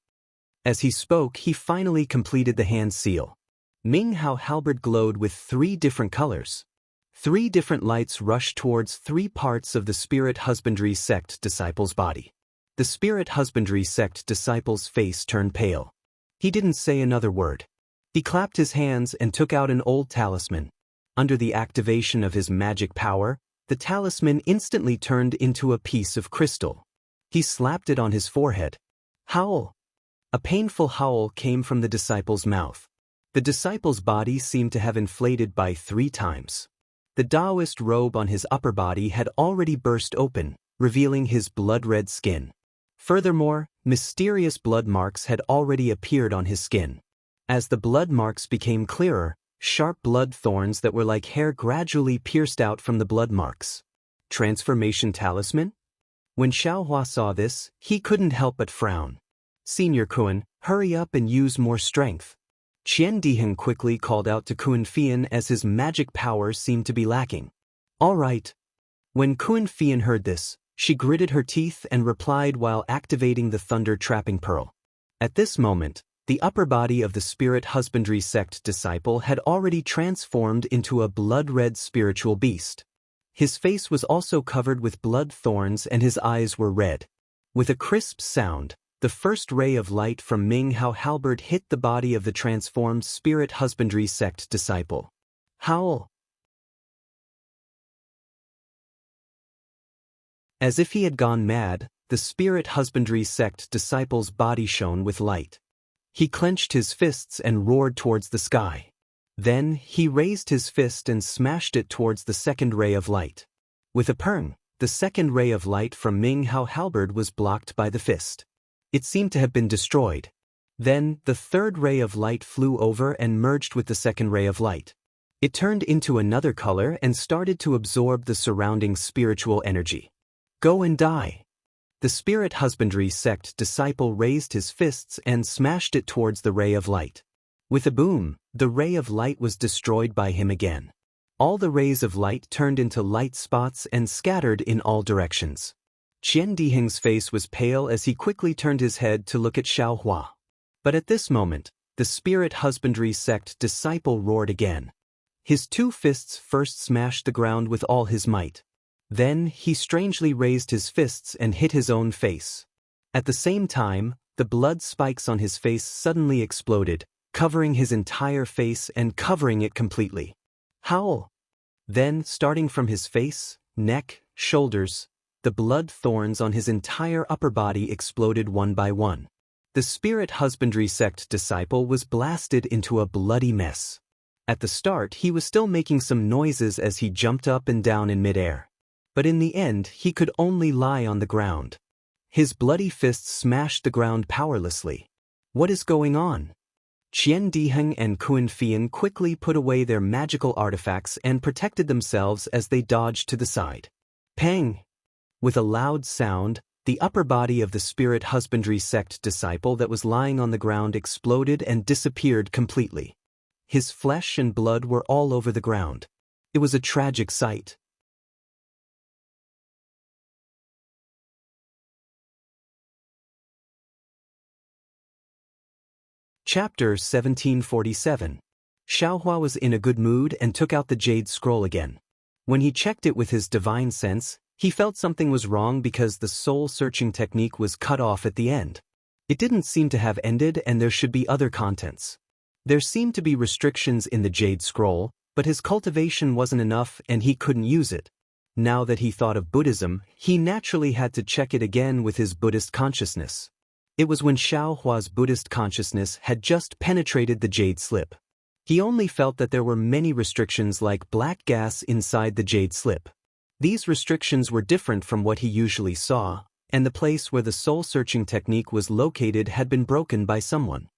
As he spoke, he finally completed the hand seal. Ming Hao halberd glowed with 3 different colors. 3 different lights rushed towards 3 parts of the spirit husbandry sect disciple's body. The spirit husbandry sect disciple's face turned pale. He didn't say another word. He clapped his hands and took out an old talisman. Under the activation of his magic power, the talisman instantly turned into a piece of crystal. He slapped it on his forehead. Howl! A painful howl came from the disciple's mouth. The disciple's body seemed to have inflated by 3 times. The Daoist robe on his upper body had already burst open, revealing his blood-red skin. Furthermore, mysterious blood marks had already appeared on his skin. As the blood marks became clearer, sharp blood thorns that were like hair gradually pierced out from the blood marks. Transformation talisman? When Xiaohua saw this, he couldn't help but frown. "Senior Kun, hurry up and use more strength." Qian Diheng quickly called out to Kun Fian as his magic power seemed to be lacking. "All right." When Kun Fian heard this, she gritted her teeth and replied while activating the thunder-trapping pearl. At this moment, the upper body of the spirit husbandry sect disciple had already transformed into a blood-red spiritual beast. His face was also covered with blood thorns and his eyes were red. With a crisp sound, the first ray of light from Ming Hao halberd hit the body of the transformed spirit husbandry sect disciple. Howl! As if he had gone mad, the spirit husbandry sect disciple's body shone with light. He clenched his fists and roared towards the sky. Then, he raised his fist and smashed it towards the second ray of light. With a purr, the second ray of light from Ming Hao halberd was blocked by the fist. It seemed to have been destroyed. Then, the third ray of light flew over and merged with the second ray of light. It turned into another color and started to absorb the surrounding spiritual energy. "Go and die." The spirit husbandry sect disciple raised his fists and smashed it towards the ray of light. With a boom, the ray of light was destroyed by him again. All the rays of light turned into light spots and scattered in all directions. Qian Diheng's face was pale as he quickly turned his head to look at Xiaohua. But at this moment, the spirit husbandry sect disciple roared again. His 2 fists first smashed the ground with all his might. Then, he strangely raised his fists and hit his own face. At the same time, the blood spikes on his face suddenly exploded, covering his entire face and covering it completely. Howl! Then, starting from his face, neck, shoulders, the blood thorns on his entire upper body exploded one by one. The spirit husbandry sect disciple was blasted into a bloody mess. At the start, he was still making some noises as he jumped up and down in midair. But in the end, he could only lie on the ground. His bloody fists smashed the ground powerlessly. What is going on? Qian Diheng and Kun Fian quickly put away their magical artifacts and protected themselves as they dodged to the side. Pang! With a loud sound, the upper body of the spirit husbandry sect disciple that was lying on the ground exploded and disappeared completely. His flesh and blood were all over the ground. It was a tragic sight. Chapter 1747. Xiaohua was in a good mood and took out the jade scroll again. When he checked it with his divine sense, he felt something was wrong because the soul-searching technique was cut off at the end. It didn't seem to have ended and there should be other contents. There seemed to be restrictions in the jade scroll, but his cultivation wasn't enough and he couldn't use it. Now that he thought of Buddhism, he naturally had to check it again with his Buddhist consciousness. It was when Xiaohua's Buddhist consciousness had just penetrated the jade slip. He only felt that there were many restrictions like black gas inside the jade slip. These restrictions were different from what he usually saw, and the place where the soul-searching technique was located had been broken by someone.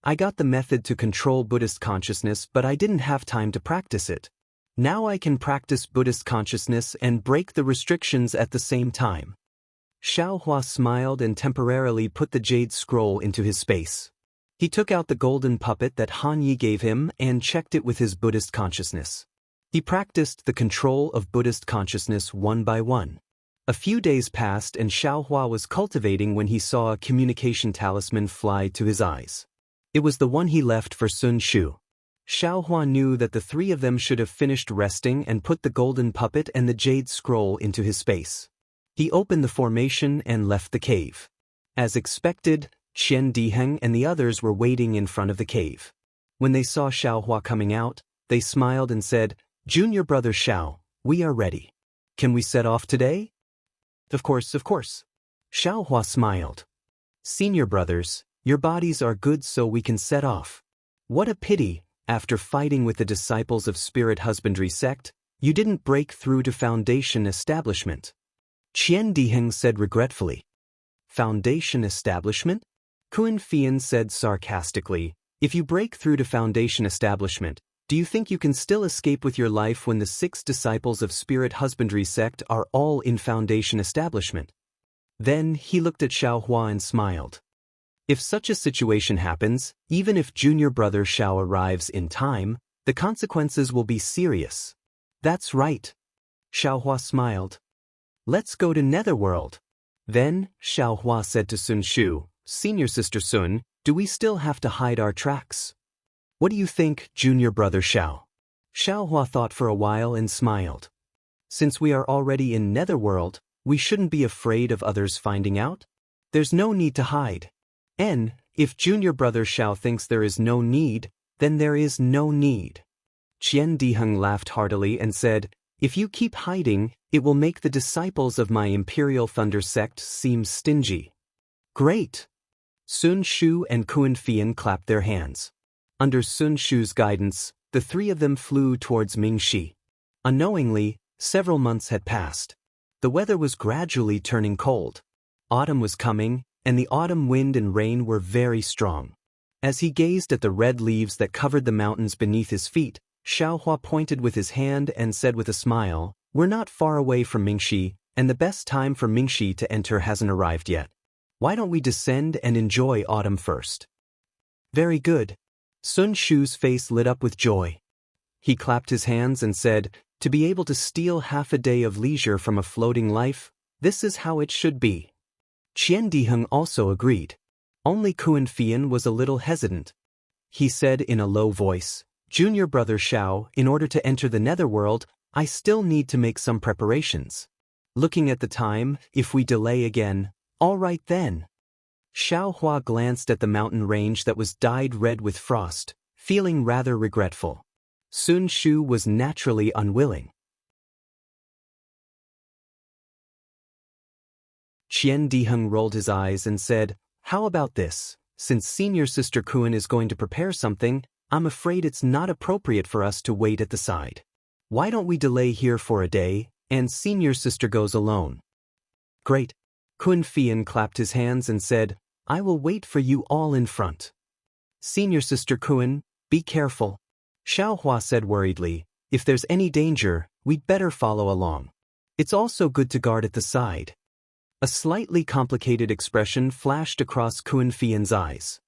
I got the method to control Buddhist consciousness, but I didn't have time to practice it. Now I can practice Buddhist consciousness and break the restrictions at the same time. Xiaohua smiled and temporarily put the jade scroll into his space. He took out the golden puppet that Han Yi gave him and checked it with his Buddhist consciousness. He practiced the control of Buddhist consciousness one by one. A few days passed and Xiaohua was cultivating when he saw a communication talisman fly to his eyes. It was the one he left for Sun Shu. Xiaohua knew that the three of them should have finished resting and put the golden puppet and the jade scroll into his space. He opened the formation and left the cave. As expected, Qian Diheng and the others were waiting in front of the cave. When they saw Xiaohua coming out, they smiled and said, "Junior brother Xiao, we are ready. Can we set off today?" Of course. Xiaohua smiled. "Senior brothers, your bodies are good so we can set off. What a pity, after fighting with the disciples of Spirit Husbandry sect, you didn't break through to Foundation Establishment." Qian Diheng said regretfully. "Foundation Establishment?" Kun Fian said sarcastically, "If you break through to Foundation Establishment, do you think you can still escape with your life when the 6 disciples of Spirit Husbandry sect are all in Foundation Establishment?" Then he looked at Xiaohua and smiled. "If such a situation happens, even if junior brother Xiao arrives in time, the consequences will be serious." "That's right." Xiaohua smiled. "Let's go to Netherworld." Then, Xiaohua said to Sun Shu, "Senior sister Sun, do we still have to hide our tracks?" "What do you think, junior brother Xiao?" Xiaohua thought for a while and smiled. "Since we are already in Netherworld, we shouldn't be afraid of others finding out. There's no need to hide. And, if junior brother Xiao thinks there is no need, then there is no need." Qian Diheng laughed heartily and said, "If you keep hiding, it will make the disciples of my Imperial Thunder sect seem stingy." "Great!" Sun Shu and Kun Fian clapped their hands. Under Sun Shu's guidance, the three of them flew towards Mingxi. Unknowingly, several months had passed. The weather was gradually turning cold. Autumn was coming, and the autumn wind and rain were very strong. As he gazed at the red leaves that covered the mountains beneath his feet, Xiaohua pointed with his hand and said with a smile, "We're not far away from Mingxi, and the best time for Mingxi to enter hasn't arrived yet. Why don't we descend and enjoy autumn first?" "Very good." Sun Shu's face lit up with joy. He clapped his hands and said, "To be able to steal half a day of leisure from a floating life, this is how it should be." Qian Diheng also agreed. Only Kun Fian was a little hesitant. He said in a low voice, "Junior brother Xiao, in order to enter the Netherworld, I still need to make some preparations. Looking at the time, if we delay again, all right then." Xiaohua glanced at the mountain range that was dyed red with frost, feeling rather regretful. Sun Shu was naturally unwilling. Qian Diheng rolled his eyes and said, "How about this? Since senior sister Kun is going to prepare something, I'm afraid it's not appropriate for us to wait at the side. Why don't we delay here for a day, and senior sister goes alone? Great. Kun Fian clapped his hands and said, I will wait for you all in front. Senior sister Kun, be careful. Xiaohua said worriedly, if there's any danger, we'd better follow along. It's also good to guard at the side. A slightly complicated expression flashed across Kun Fian's eyes.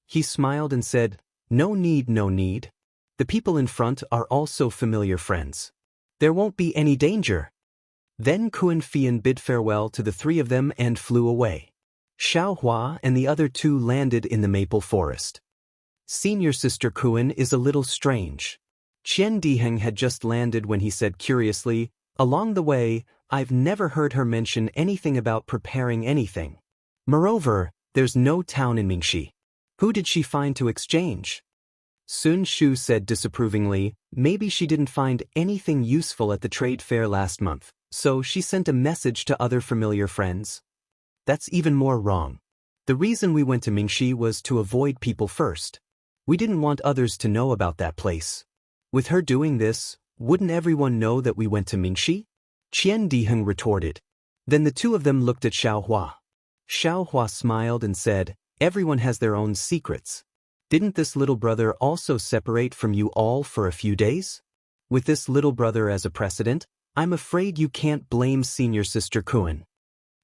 He smiled and said, no need, no need. The people in front are also familiar friends. There won't be any danger. Then Kun Fian bid farewell to the three of them and flew away. Xiaohua and the other two landed in the maple forest. Senior sister Kun is a little strange. Qian Diheng had just landed when he said curiously, along the way, I've never heard her mention anything about preparing anything. Moreover, there's no town in Mingxi. Who did she find to exchange? Sun Shu said disapprovingly, maybe she didn't find anything useful at the trade fair last month, so she sent a message to other familiar friends. That's even more wrong. The reason we went to Mingxi was to avoid people first. We didn't want others to know about that place. With her doing this, wouldn't everyone know that we went to Mingxi? Qian Diheng retorted. Then the two of them looked at Xiaohua. Xiaohua smiled and said, everyone has their own secrets. Didn't this little brother also separate from you all for a few days? With this little brother as a precedent, I'm afraid you can't blame senior sister Kun.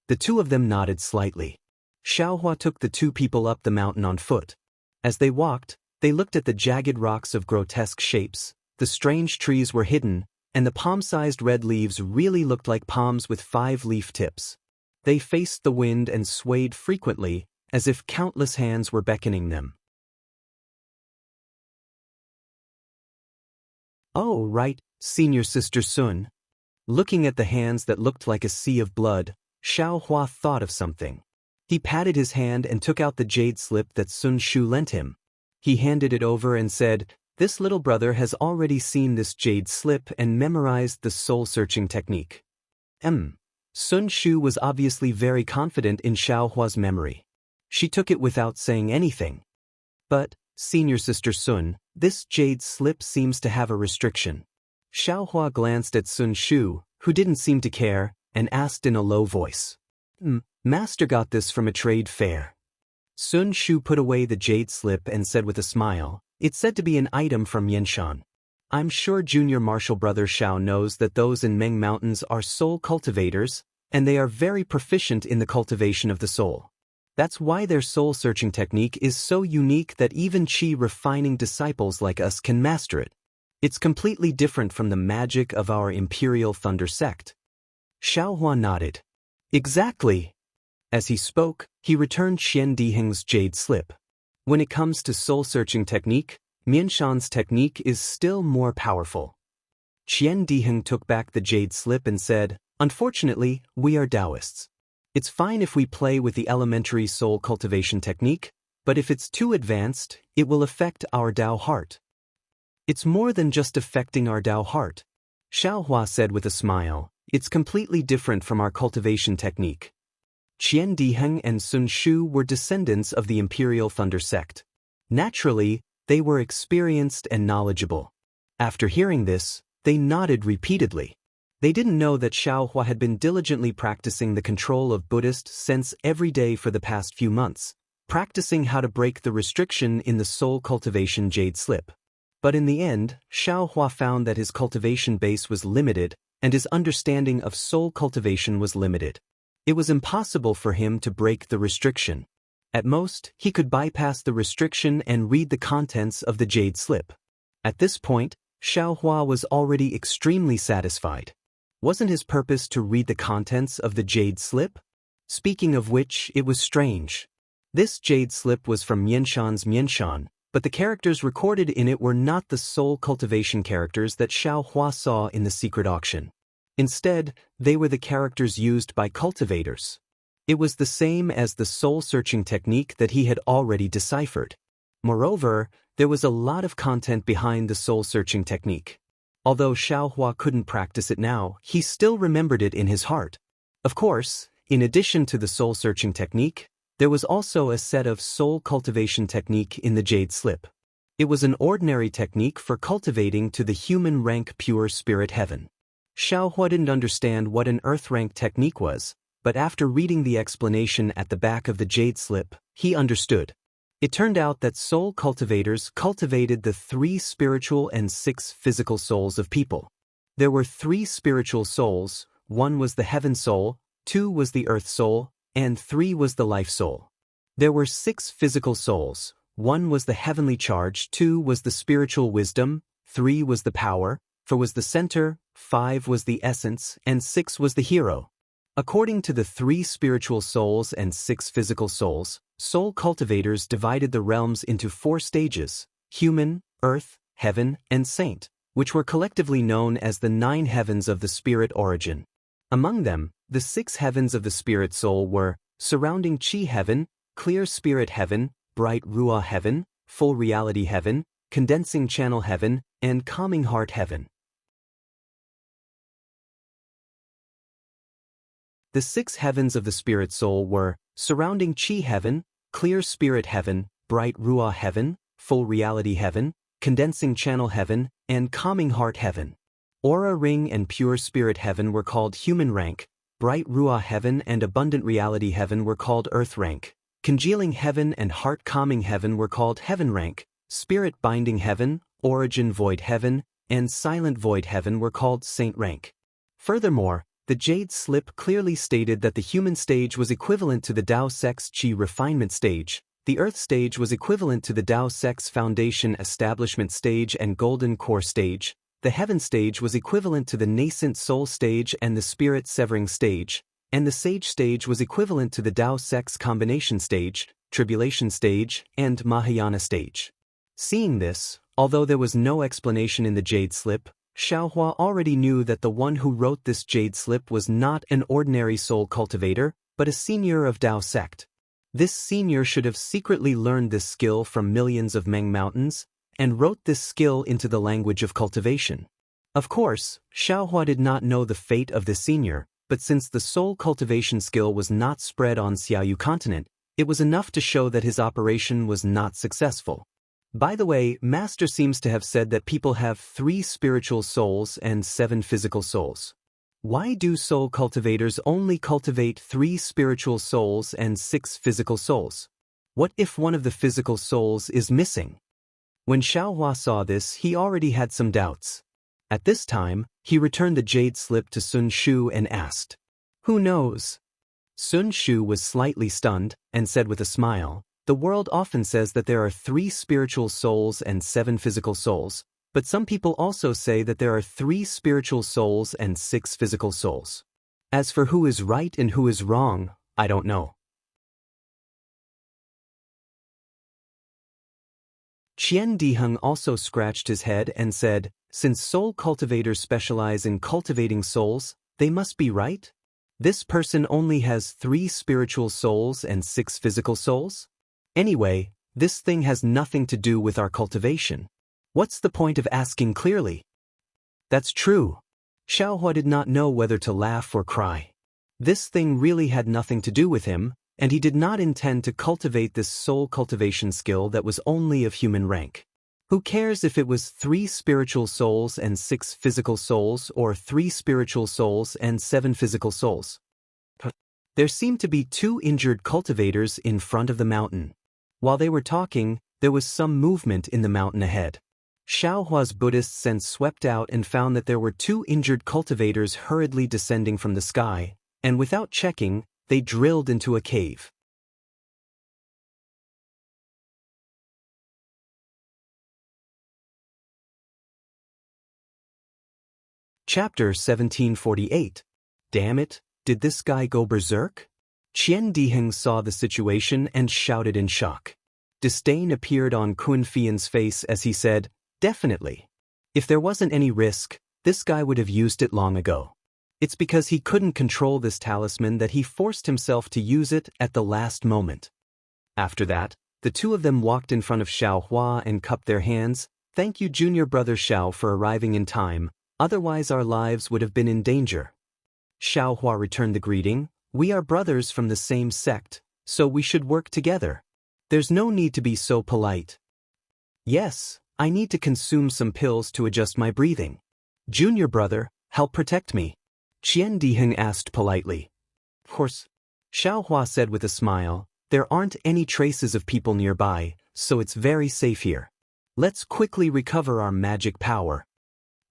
The two of them nodded slightly. Xiaohua took the two people up the mountain on foot. As they walked, they looked at the jagged rocks of grotesque shapes, the strange trees were hidden, and the palm-sized red leaves really looked like palms with 5 leaf tips. They faced the wind and swayed frequently, as if countless hands were beckoning them. Oh, right, senior sister Sun. Looking at the hands that looked like a sea of blood, Xiaohua thought of something. He patted his hand and took out the jade slip that Sun Shu lent him. He handed it over and said, this little brother has already seen this jade slip and memorized the soul-searching technique. Sun Shu was obviously very confident in Xiaohua's memory. She took it without saying anything. But, senior sister Sun, this jade slip seems to have a restriction. Xiaohua glanced at Sun Shu, who didn't seem to care, and asked in a low voice. Master got this from a trade fair. Sun Shu put away the jade slip and said with a smile, it's said to be an item from Yanshan. I'm sure junior martial brother Xiao knows that those in Meng Mountains are soul cultivators, and they are very proficient in the cultivation of the soul. That's why their soul-searching technique is so unique that even qi-refining disciples like us can master it. It's completely different from the magic of our Imperial Thunder sect. Xiaohua nodded. Exactly. As he spoke, he returned Qian Diheng's jade slip. When it comes to soul-searching technique, Mianshan's technique is still more powerful. Qian Diheng took back the jade slip and said, unfortunately, we are Daoists. It's fine if we play with the elementary soul cultivation technique, but if it's too advanced, it will affect our Dao heart. It's more than just affecting our Dao heart. Xiaohua said with a smile, it's completely different from our cultivation technique. Qian Diheng and Sun Shu were descendants of the Imperial Thunder sect. Naturally, they were experienced and knowledgeable. After hearing this, they nodded repeatedly. They didn't know that Xiaohua had been diligently practicing the control of Buddhist sense every day for the past few months, practicing how to break the restriction in the soul cultivation jade slip. But in the end, Xiaohua found that his cultivation base was limited, and his understanding of soul cultivation was limited. It was impossible for him to break the restriction. At most, he could bypass the restriction and read the contents of the jade slip. At this point, Xiaohua was already extremely satisfied. Wasn't his purpose to read the contents of the jade slip? Speaking of which, it was strange. This jade slip was from Mianshan's Mianshan, but the characters recorded in it were not the soul cultivation characters that Xiaohua saw in the secret auction. Instead, they were the characters used by cultivators. It was the same as the soul-searching technique that he had already deciphered. Moreover, there was a lot of content behind the soul-searching technique. Although Xiaohua couldn't practice it now, he still remembered it in his heart. Of course, in addition to the soul-searching technique, there was also a set of soul cultivation technique in the jade slip. It was an ordinary technique for cultivating to the human rank pure spirit heaven. Xiaohua didn't understand what an earth rank technique was, but after reading the explanation at the back of the jade slip, he understood. It turned out that soul cultivators cultivated the 3 spiritual and 6 physical souls of people. There were 3 spiritual souls, 1 was the heaven soul, 2 was the earth soul, and 3 was the life soul. There were 6 physical souls, 1 was the heavenly charge, 2 was the spiritual wisdom, 3 was the power, 4 was the center, 5 was the essence, and 6 was the hero. According to the 3 spiritual souls and 6 physical souls, soul cultivators divided the realms into 4 stages: human, earth, heaven, and saint, which were collectively known as the 9 heavens of the spirit origin. Among them, the 6 heavens of the spirit soul were surrounding chi heaven, clear spirit heaven, bright ruah heaven, full reality heaven, condensing channel heaven, and calming heart heaven. The 6 heavens of the spirit soul were surrounding chi heaven, clear spirit heaven, bright ruah heaven, full reality heaven, condensing channel heaven, and calming heart heaven. Aura ring and pure spirit heaven were called human rank, bright ruah heaven and abundant reality heaven were called earth rank, congealing heaven and heart calming heaven were called heaven rank, spirit binding heaven, origin void heaven, and silent void heaven were called saint rank. Furthermore, the jade slip clearly stated that the human stage was equivalent to the Dao Sex Qi refinement stage, the earth stage was equivalent to the Dao Sex foundation establishment stage and golden core stage, the heaven stage was equivalent to the nascent soul stage and the spirit severing stage, and the sage stage was equivalent to the Dao Sex combination stage, tribulation stage, and Mahayana stage. Seeing this, although there was no explanation in the jade slip, Xiaohua already knew that the one who wrote this jade slip was not an ordinary soul cultivator, but a senior of Dao sect. This senior should have secretly learned this skill from millions of Meng mountains, and wrote this skill into the language of cultivation. Of course, Xiaohua did not know the fate of the senior, but since the soul cultivation skill was not spread on Xiaoyu continent, it was enough to show that his operation was not successful. By the way, Master seems to have said that people have 3 spiritual souls and 7 physical souls. Why do soul cultivators only cultivate 3 spiritual souls and 6 physical souls? What if one of the physical souls is missing? When Xiaohua saw this, he already had some doubts. At this time, he returned the jade slip to Sun Shu and asked, "Who knows?" Sun Shu was slightly stunned and said with a smile, "The world often says that there are 3 spiritual souls and 7 physical souls, but some people also say that there are 3 spiritual souls and 6 physical souls. As for who is right and who is wrong, I don't know." Qian Diheng also scratched his head and said, "Since soul cultivators specialize in cultivating souls, they must be right? This person only has 3 spiritual souls and 6 physical souls? Anyway, this thing has nothing to do with our cultivation. What's the point of asking clearly?" That's true. Xiaohua did not know whether to laugh or cry. This thing really had nothing to do with him, and he did not intend to cultivate this soul cultivation skill that was only of human rank. Who cares if it was 3 spiritual souls and 6 physical souls or 3 spiritual souls and 7 physical souls? There seemed to be 2 injured cultivators in front of the mountain. While they were talking, there was some movement in the mountain ahead. Xiaohua's Buddhist sense swept out and found that there were 2 injured cultivators hurriedly descending from the sky, and without checking, they drilled into a cave. Chapter 1748. Damn it, did this guy go berserk? Qian Diheng saw the situation and shouted in shock. Disdain appeared on Kun Fian's face as he said, "Definitely. If there wasn't any risk, this guy would have used it long ago. It's because he couldn't control this talisman that he forced himself to use it at the last moment." After that, the 2 of them walked in front of Xiaohua and cupped their hands. "Thank you, junior brother Xiao, for arriving in time, otherwise our lives would have been in danger." Xiaohua returned the greeting. "We are brothers from the same sect, so we should work together. There's no need to be so polite." Yes, I need to consume some pills to adjust my breathing. Junior brother, help protect me. Qian Diheng asked politely. Of course, Xiao Hua said with a smile, there aren't any traces of people nearby, so it's very safe here. Let's quickly recover our magic power.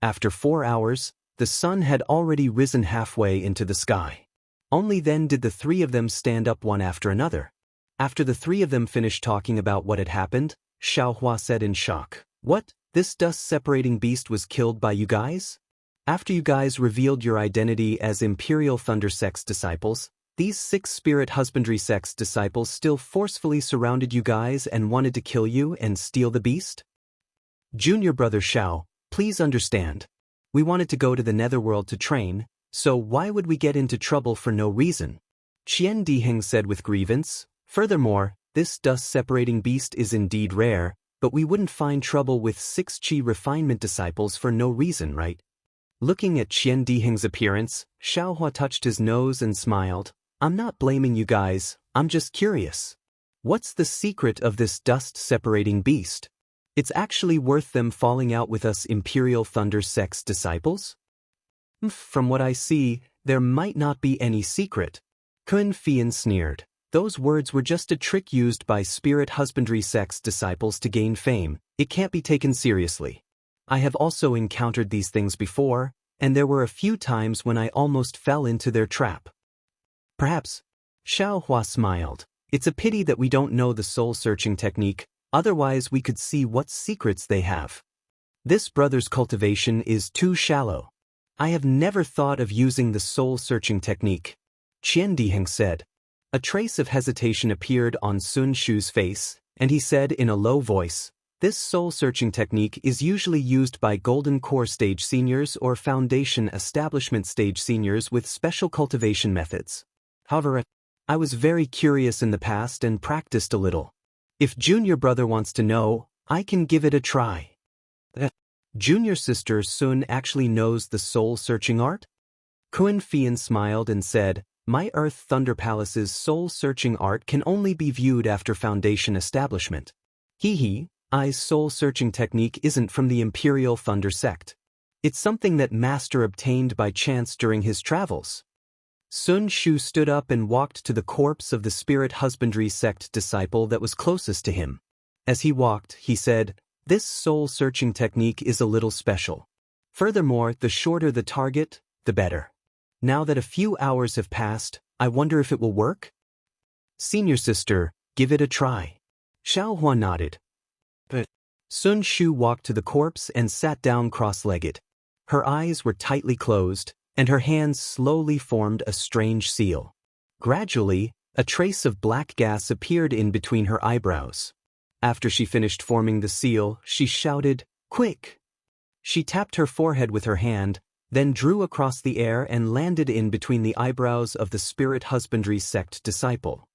After 4 hours, the sun had already risen halfway into the sky. Only then did the three of them stand up one after another. After the three of them finished talking about what had happened, Xiao Hua said in shock, "What? This dust-separating beast was killed by you guys? After you guys revealed your identity as Imperial Thunder Sect's disciples, these 6 Spirit Husbandry Sect's disciples still forcefully surrounded you guys and wanted to kill you and steal the beast? Junior brother Xiao, please understand. We wanted to go to the Netherworld to train, so why would we get into trouble for no reason?" Qian Diheng said with grievance. Furthermore, this dust-separating beast is indeed rare, but we wouldn't find trouble with 6 Qi refinement disciples for no reason, right? Looking at Qian Diheng's appearance, Xiao Hua touched his nose and smiled. I'm not blaming you guys, I'm just curious. What's the secret of this dust-separating beast? It's actually worth them falling out with us Imperial Thunder Sect's disciples? From what I see, there might not be any secret. Kun Fian sneered. Those words were just a trick used by Spirit Husbandry Sect's disciples to gain fame. It can't be taken seriously. I have also encountered these things before, and there were a few times when I almost fell into their trap. Perhaps. Xiao Hua smiled. It's a pity that we don't know the soul-searching technique, otherwise we could see what secrets they have. This brother's cultivation is too shallow. I have never thought of using the soul-searching technique. Qian Diheng said. A trace of hesitation appeared on Sun Shu's face, and he said in a low voice, "This soul-searching technique is usually used by Golden Core Stage Seniors or Foundation Establishment Stage Seniors with special cultivation methods. However, I was very curious in the past and practiced a little. If Junior brother wants to know, I can give it a try." Junior sister Sun actually knows the soul-searching art? Kun Fian smiled and said, "My Earth Thunder Palace's soul-searching art can only be viewed after Foundation establishment. I's soul-searching technique isn't from the Imperial Thunder Sect. It's something that Master obtained by chance during his travels." Sun Shu stood up and walked to the corpse of the Spirit Husbandry Sect disciple that was closest to him. As he walked, he said, "This soul-searching technique is a little special. Furthermore, the shorter the target, the better. Now that a few hours have passed, I wonder if it will work? Senior sister, give it a try." Xiao Hua nodded. But Sun Shu walked to the corpse and sat down cross-legged. Her eyes were tightly closed, and her hands slowly formed a strange seal. Gradually, a trace of black gas appeared in between her eyebrows. After she finished forming the seal, she shouted, "Quick!" She tapped her forehead with her hand, then drew across the air and landed in between the eyebrows of the Spirit Husbandry Sect disciple.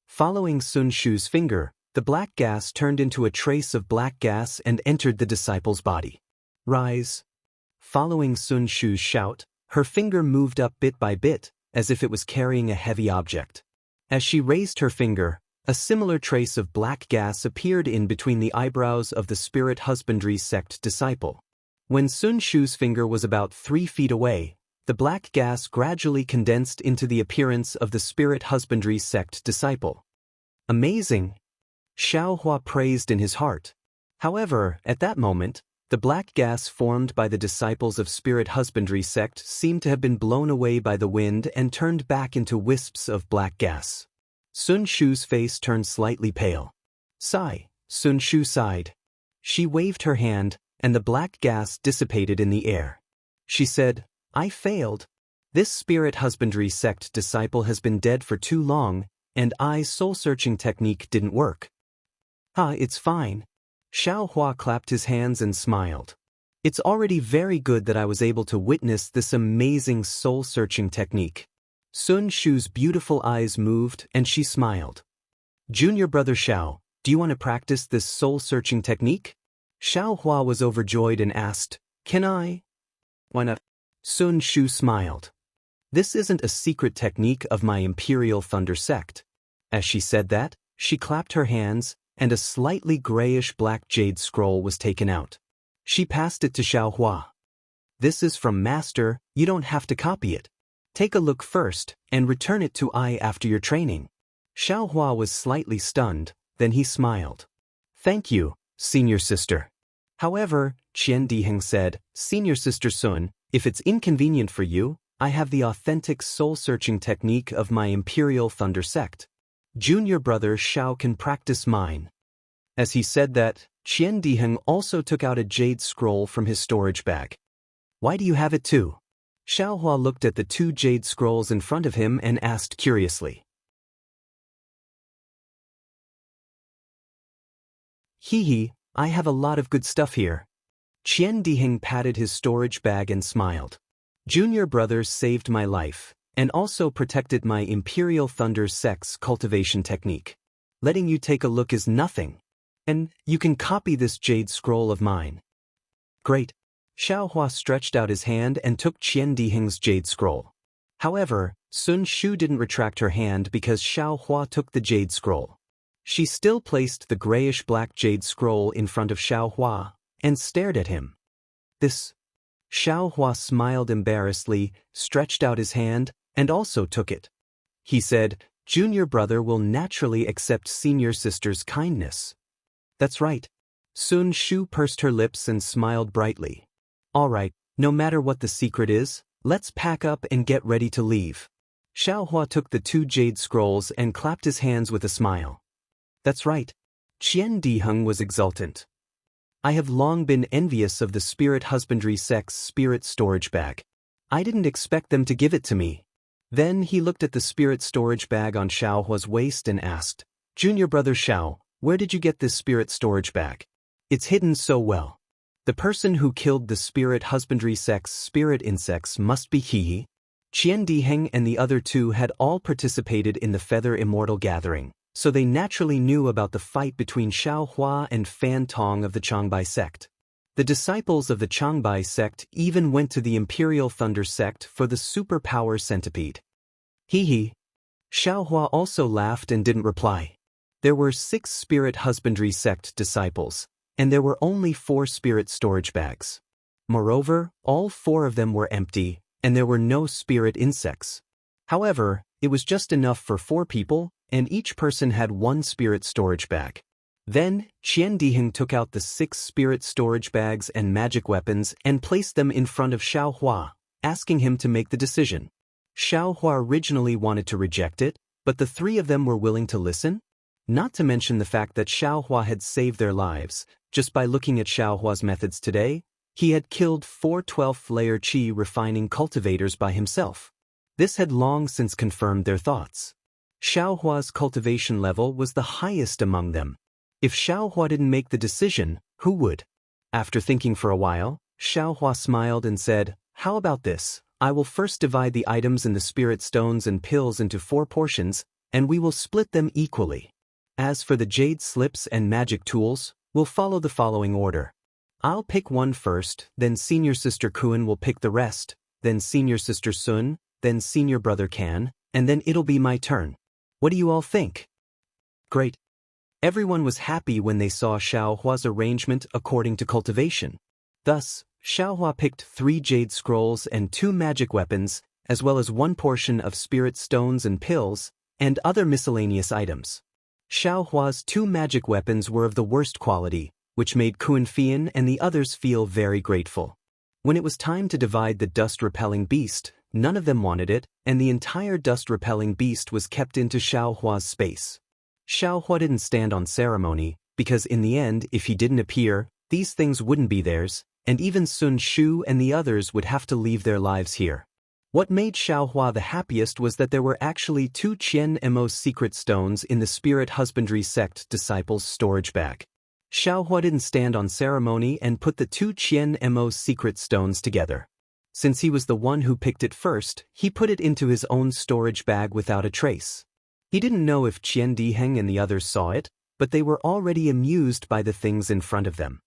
Following Sun Shu's finger, the black gas turned into a trace of black gas and entered the disciple's body. "Rise." Following Sun Shu's shout, her finger moved up bit by bit, as if it was carrying a heavy object. As she raised her finger, a similar trace of black gas appeared in between the eyebrows of the Spirit Husbandry Sect disciple. When Sun Shu's finger was about 3 feet away, the black gas gradually condensed into the appearance of the Spirit Husbandry Sect disciple. Amazing! Xiao Hua praised in his heart. However, at that moment, the black gas formed by the disciples of Spirit Husbandry Sect seemed to have been blown away by the wind and turned back into wisps of black gas. Sun Shu's face turned slightly pale. "Sigh," Sun Shu sighed. She waved her hand, and the black gas dissipated in the air. She said, "I failed. This Spirit Husbandry Sect disciple has been dead for too long, and I's soul-searching technique didn't work." It's fine." Xiao Hua clapped his hands and smiled. "It's already very good that I was able to witness this amazing soul-searching technique." Sun Shu's beautiful eyes moved and she smiled. "Junior brother Xiao, do you want to practice this soul-searching technique?" Xiao Hua was overjoyed and asked, "Can I?" "Why not?" Sun Shu smiled. "This isn't a secret technique of my Imperial Thunder Sect. As she said that, she clapped her hands, and a slightly grayish-black jade scroll was taken out. She passed it to Xiaohua. This is from Master, you don't have to copy it. Take a look first, and return it to I after your training. Xiaohua was slightly stunned, then he smiled. Thank you, senior sister. However, Qian Diheng said, Senior Sister Sun, if it's inconvenient for you, I have the authentic soul-searching technique of my Imperial Thunder sect. Junior brother Xiao can practice mine. As he said that, Qian Diheng also took out a jade scroll from his storage bag. Why do you have it too? Xiaohua looked at the two jade scrolls in front of him and asked curiously. Hee, I have a lot of good stuff here. Qian Diheng patted his storage bag and smiled. Junior brother saved my life, and also protected my Imperial Thunder sect's cultivation technique. Letting you take a look is nothing. And you can copy this jade scroll of mine. Great. Xiaohua stretched out his hand and took Qian Diheng's jade scroll. However, Sun Shu didn't retract her hand because Xiaohua took the jade scroll. She still placed the grayish-black jade scroll in front of Xiaohua and stared at him. This. Xiaohua smiled embarrassedly, stretched out his hand, and also took it. He said, Junior brother will naturally accept senior sister's kindness. That's right. Sun Shu pursed her lips and smiled brightly. All right, no matter what the secret is, let's pack up and get ready to leave. Xiaohua took the two jade scrolls and clapped his hands with a smile. That's right. Qian Diheng was exultant. I have long been envious of the Spirit Husbandry sect's spirit storage bag. I didn't expect them to give it to me. Then he looked at the spirit storage bag on Xiaohua's waist and asked, Junior brother Xiao, where did you get this spirit storage bag? It's hidden so well. The person who killed the Spirit Husbandry sect's spirit insects must be He. Qian Diheng and the other two had all participated in the Feather Immortal gathering, so they naturally knew about the fight between Xiaohua and Fan Tong of the Changbai sect. The disciples of the Changbai sect even went to the Imperial Thunder sect for the superpower centipede. He. Xiaohua also laughed and didn't reply. There were 6 Spirit Husbandry sect disciples, and there were only 4 spirit storage bags. Moreover, all 4 of them were empty, and there were no spirit insects. However, it was just enough for 4 people, and each person had 1 spirit storage bag. Then, Qian Diheng took out the 6 spirit storage bags and magic weapons and placed them in front of Xiaohua, asking him to make the decision. Xiaohua originally wanted to reject it, but the 3 of them were willing to listen. Not to mention the fact that Xiaohua had saved their lives. Just by looking at Xiaohua's methods today, he had killed 4 12th-layer qi refining cultivators by himself. This had long since confirmed their thoughts. Xiaohua's cultivation level was the highest among them. If Xiaohua didn't make the decision, who would? After thinking for a while, Xiaohua smiled and said, How about this? I will first divide the items in the spirit stones and pills into 4 portions, and we will split them equally. As for the jade slips and magic tools, we'll follow the following order. I'll pick one first, then senior sister Kuan will pick the rest, then senior sister Sun, then senior brother Kan, and then it'll be my turn. What do you all think? Great. Everyone was happy when they saw Xiaohua's arrangement according to cultivation. Thus, Xiaohua picked 3 jade scrolls and 2 magic weapons, as well as 1 portion of spirit stones and pills, and other miscellaneous items. Xiaohua's 2 magic weapons were of the worst quality, which made Kuan Fian and the others feel very grateful. When it was time to divide the dust-repelling beast, none of them wanted it, and the entire dust-repelling beast was kept into Xiaohua's space. Xiaohua didn't stand on ceremony, because in the end, if he didn't appear, these things wouldn't be theirs, and even Sun Shu and the others would have to leave their lives here. What made Xiaohua the happiest was that there were actually 2 Qian Mo's secret stones in the Spirit Husbandry sect disciples' storage bag. Xiaohua didn't stand on ceremony and put the 2 Qian Mo's secret stones together. Since he was the one who picked it first, he put it into his own storage bag without a trace. He didn't know if Qian Diheng and the others saw it, but they were already amused by the things in front of them.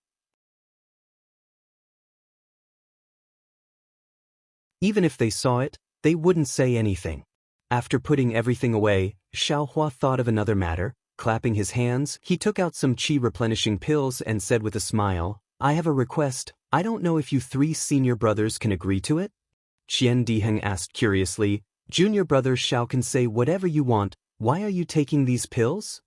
Even if they saw it, they wouldn't say anything. After putting everything away, Xiaohua thought of another matter. Clapping his hands, he took out some qi-replenishing pills and said with a smile, I have a request. I don't know if you 3 senior brothers can agree to it? Qian Diheng asked curiously, Junior brother Xiao can say whatever you want. Why are you taking these pills?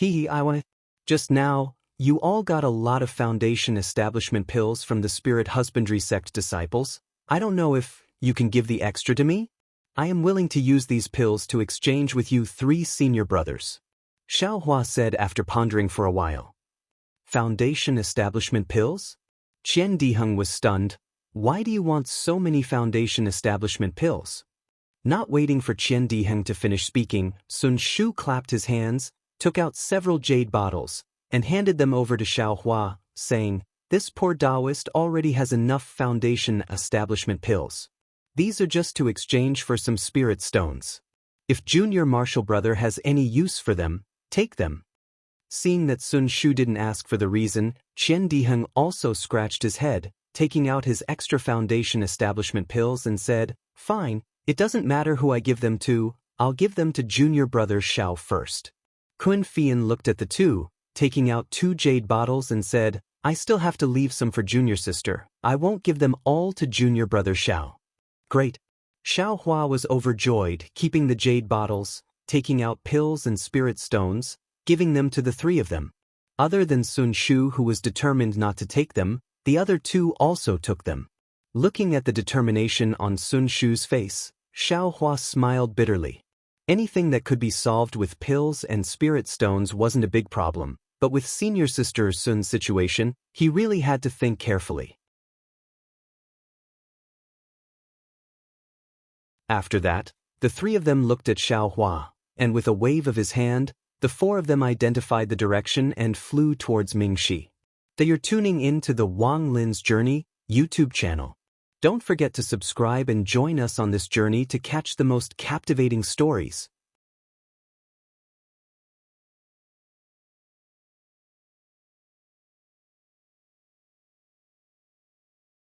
I want. Just now, you all got a lot of foundation establishment pills from the spirit husbandry sect disciples. I don't know if you can give the extra to me? I am willing to use these pills to exchange with you 3 senior brothers. Xiaohua said after pondering for a while. Foundation establishment pills? Qian Diheng was stunned. Why do you want so many foundation establishment pills? Not waiting for Qian Diheng to finish speaking, Sun Shu clapped his hands, took out several jade bottles, and handed them over to Xiaohua, saying, This poor Daoist already has enough foundation establishment pills. These are just to exchange for some spirit stones. If junior martial brother has any use for them, take them. Seeing that Sun Shu didn't ask for the reason, Qian Diheng also scratched his head, taking out his extra foundation establishment pills and said, Fine, it doesn't matter who I give them to, I'll give them to junior brother Xiao first. Kun Fian looked at the 2, taking out 2 jade bottles and said, I still have to leave some for junior sister. I won't give them all to junior brother Xiao. Great. Xiaohua was overjoyed, keeping the jade bottles, taking out pills and spirit stones, giving them to the 3 of them. Other than Sun Shu, who was determined not to take them, the other 2 also took them. Looking at the determination on Sun Shu's face, Xiaohua smiled bitterly. Anything that could be solved with pills and spirit stones wasn't a big problem, but with senior sister Sun's situation, he really had to think carefully. After that, the 3 of them looked at Xiaohua, and with a wave of his hand, the 4 of them identified the direction and flew towards Mingxi. They are tuning in to the Wang Lin's Journey YouTube channel. Don't forget to subscribe and join us on this journey to catch the most captivating stories.